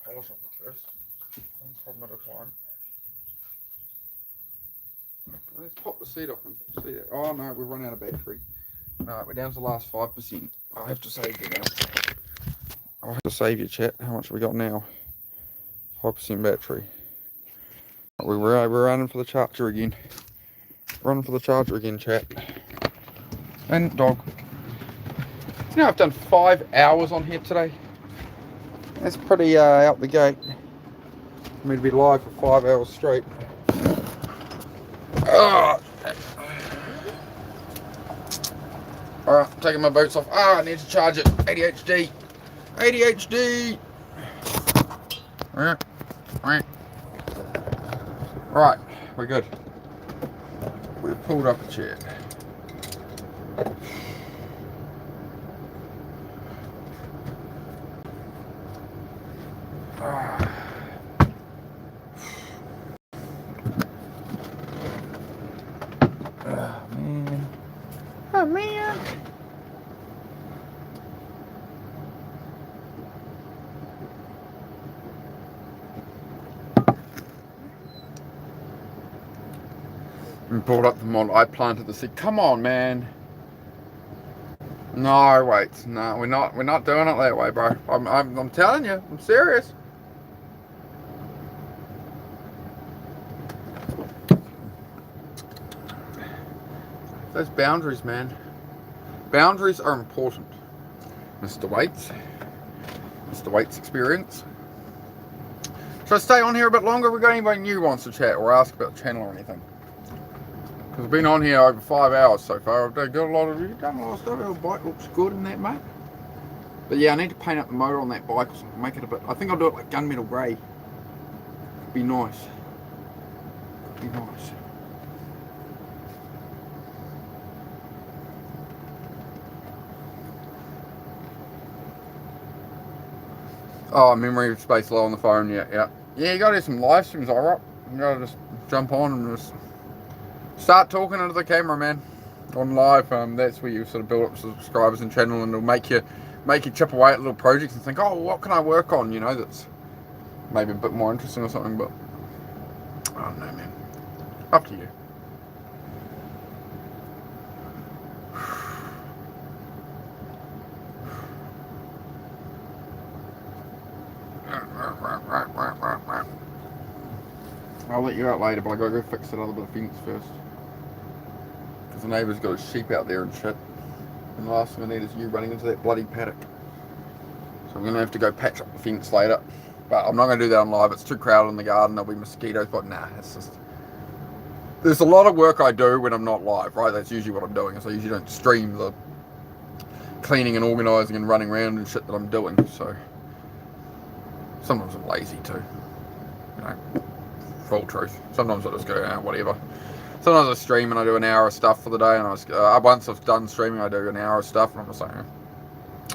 Speaker 1: Polish off it first. One problem at a time. Let's pop the seat off and see that. Oh no, we've run out of battery. Alright, we're down to the last 5%. I'll have to save you now. I'll have to save you, chat. How much have we got now? 5% battery. We're running for the charger again. Running for the charger again, chat. And dog. You know, I've done 5 hours on here today. That's pretty out the gate. For me to be live for 5 hours straight. Alright, taking my boots off. I need to charge it. ADHD. ADHD. Right, we're good. We've pulled up a chair. Oh man. And pulled up the model. I planted the seed. Come on, man. No, wait. No, we're not doing it that way, bro. I'm telling you. I'm serious.
Speaker 2: Those boundaries, man. Boundaries are important. Mr. Waits. Mr. Waits experience. Should I stay on here a bit longer? Have we got anybody new who wants to chat or ask about the channel or anything? Because I've been on here over 5 hours so far. I've done a lot of stuff. The bike looks good in that, mate. But yeah, I need to paint up the motor on that bike or something. Make it a bit. I think I'll do it like gunmetal grey. Could be nice. Could be nice. Oh, memory space low on the phone. Yeah. You gotta do some live streams, alright. You gotta just jump on and just start talking into the camera, man. On live, that's where you sort of build up subscribers and channel, and it'll make you chip away at little projects and think, oh, what can I work on? You know, that's maybe a bit more interesting or something. But I don't know, man. Up to you. I'll let you out later, but I gotta go fix that other bit of fence first. Because the neighbour's got his sheep out there and shit. And the last thing I need is you running into that bloody paddock. So I'm gonna have to go patch up the fence later. But I'm not gonna do that on live. It's too crowded in the garden. There'll be mosquitoes. But nah, it's just. There's a lot of work I do when I'm not live, right? That's usually what I'm doing. So I usually don't stream the cleaning and organising and running around and shit that I'm doing. So sometimes I'm lazy too. You know. Full truth. Sometimes I just go, whatever. Sometimes I stream and I do an hour of stuff for the day, and I just, once I've done streaming, I do an hour of stuff, and I'm just like, I'm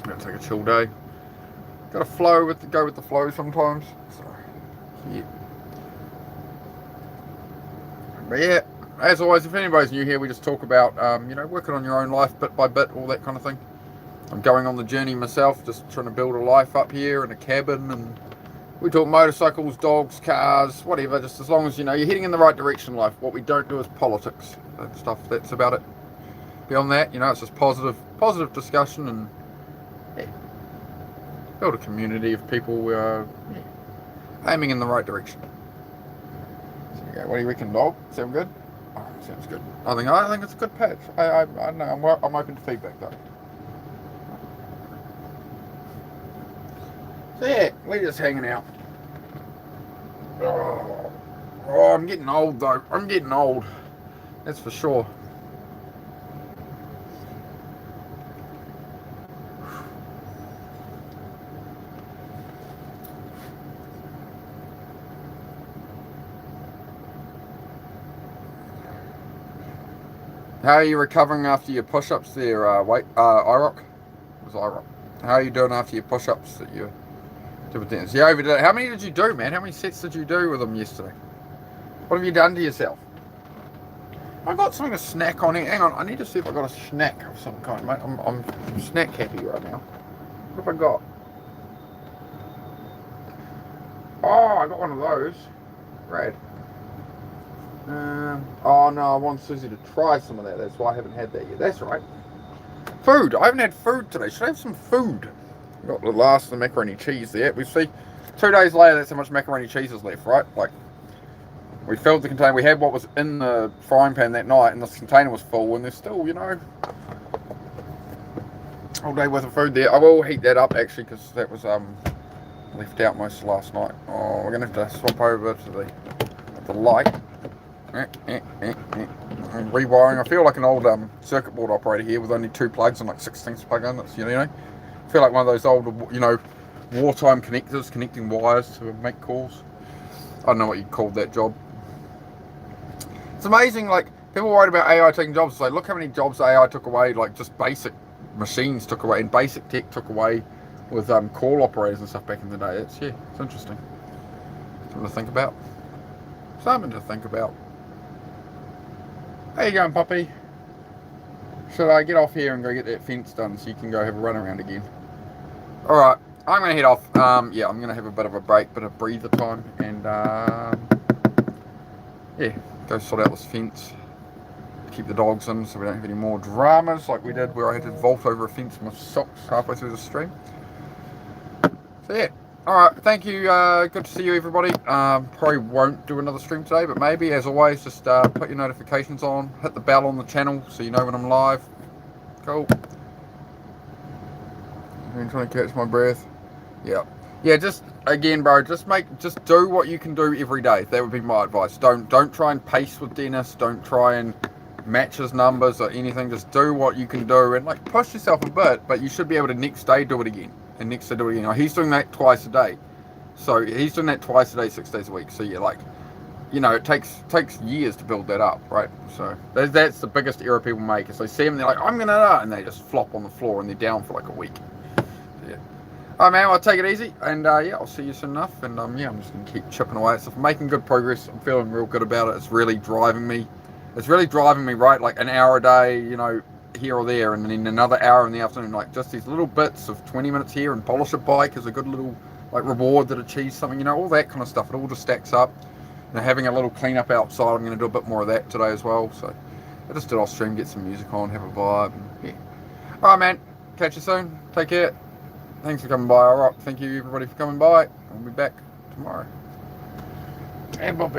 Speaker 2: gonna take a chill day. Gotta go with the flow sometimes. So, yeah. But yeah, as always, if anybody's new here, we just talk about, you know, working on your own life bit by bit, all that kind of thing. I'm going on the journey myself, just trying to build a life up here in a cabin, and we talk motorcycles, dogs, cars, whatever, just as long as, you know, you're heading in the right direction in life. What we don't do is politics and stuff. That's about it. Beyond that, you know, it's just positive discussion, and yeah, build a community of people who are aiming in the right direction. So you go, what do you reckon, dog? Sound good? Oh, sounds good. I think it's a good patch. I don't know. I'm open to feedback though. So yeah, we're just hanging out. Oh, I'm getting old though. I'm getting old. That's for sure. How are you recovering after your push-ups there, IROC? It was IROC. How are you doing after your push-ups that you did with dance? You overdid it. How many did you do, man? How many sets did you do with them yesterday? What have you done to yourself? I got something to snack on here. Hang on, I need to see if I got a snack of some kind, mate. I'm snack happy right now. What have I got? Oh, I got one of those. Rad. Oh no, I want Susie to try some of that. That's why I haven't had that yet. That's right. Food. I haven't had food today. Should I have some food? Got the last of the macaroni cheese there. We see 2 days later that's how much macaroni cheese is left, right? Like, we filled the container. We had what was in the frying pan that night, and this container was full, and there's still, you know, all day worth of food there. I will heat that up actually, because that was left out most of last night. Oh, we're gonna have to swap over to the light. Rewiring. I feel like an old circuit board operator here with only 2 plugs and like 6 things to plug in. That's, you know, I feel like one of those old, you know, wartime connectors connecting wires to make calls. I don't know what you'd call that job. It's amazing, like, people worried about AI taking jobs. It's like, look how many jobs AI took away, like just basic machines took away, and basic tech took away with call operators and stuff back in the day. It's interesting. Something to think about. Something to think about. How you going, puppy? Should I get off here and go get that fence done so you can go have a run around again? Alright, I'm going to head off. Yeah, I'm going to have a bit of a break, bit of breather time, and yeah, go sort out this fence. Keep the dogs in so we don't have any more dramas like we did where I had to vault over a fence with my socks halfway through the stream. So yeah, All right, thank you. Good to see you, everybody. Probably won't do another stream today, but maybe, as always, just put your notifications on, hit the bell on the channel so you know when I'm live. Cool. I'm trying to catch my breath. Yeah. Yeah, just again, bro, just do what you can do every day. That would be my advice. Don't try and pace with Dennis. Don't try and match his numbers or anything. Just do what you can do and like push yourself a bit, but you should be able to next day do it again. And next day do it again. He's doing that twice a day. So he's doing that twice a day, 6 days a week. So you're like, it takes years to build that up, right? So that's the biggest error people make is they see him, they're like, I'm gonna, and they just flop on the floor and they're down for like a week. Yeah. All right, man. I'll take it easy, and yeah, I'll see you soon enough. And yeah, I'm just gonna keep chipping away at stuff, making good progress. I'm feeling real good about it. It's really driving me. Right? Like an hour a day, here or there, and then another hour in the afternoon. Like just these little bits of 20 minutes here, and polish a bike is a good little like reward that achieves something. All that kind of stuff. It all just stacks up. Having a little cleanup outside. I'm gonna do a bit more of that today as well. So I just did off stream, get some music on, have a vibe, and yeah. All right, man. Catch you soon. Take care. Thanks for coming by. All right. Thank you, everybody, for coming by. I'll be back tomorrow.
Speaker 3: And Bobby.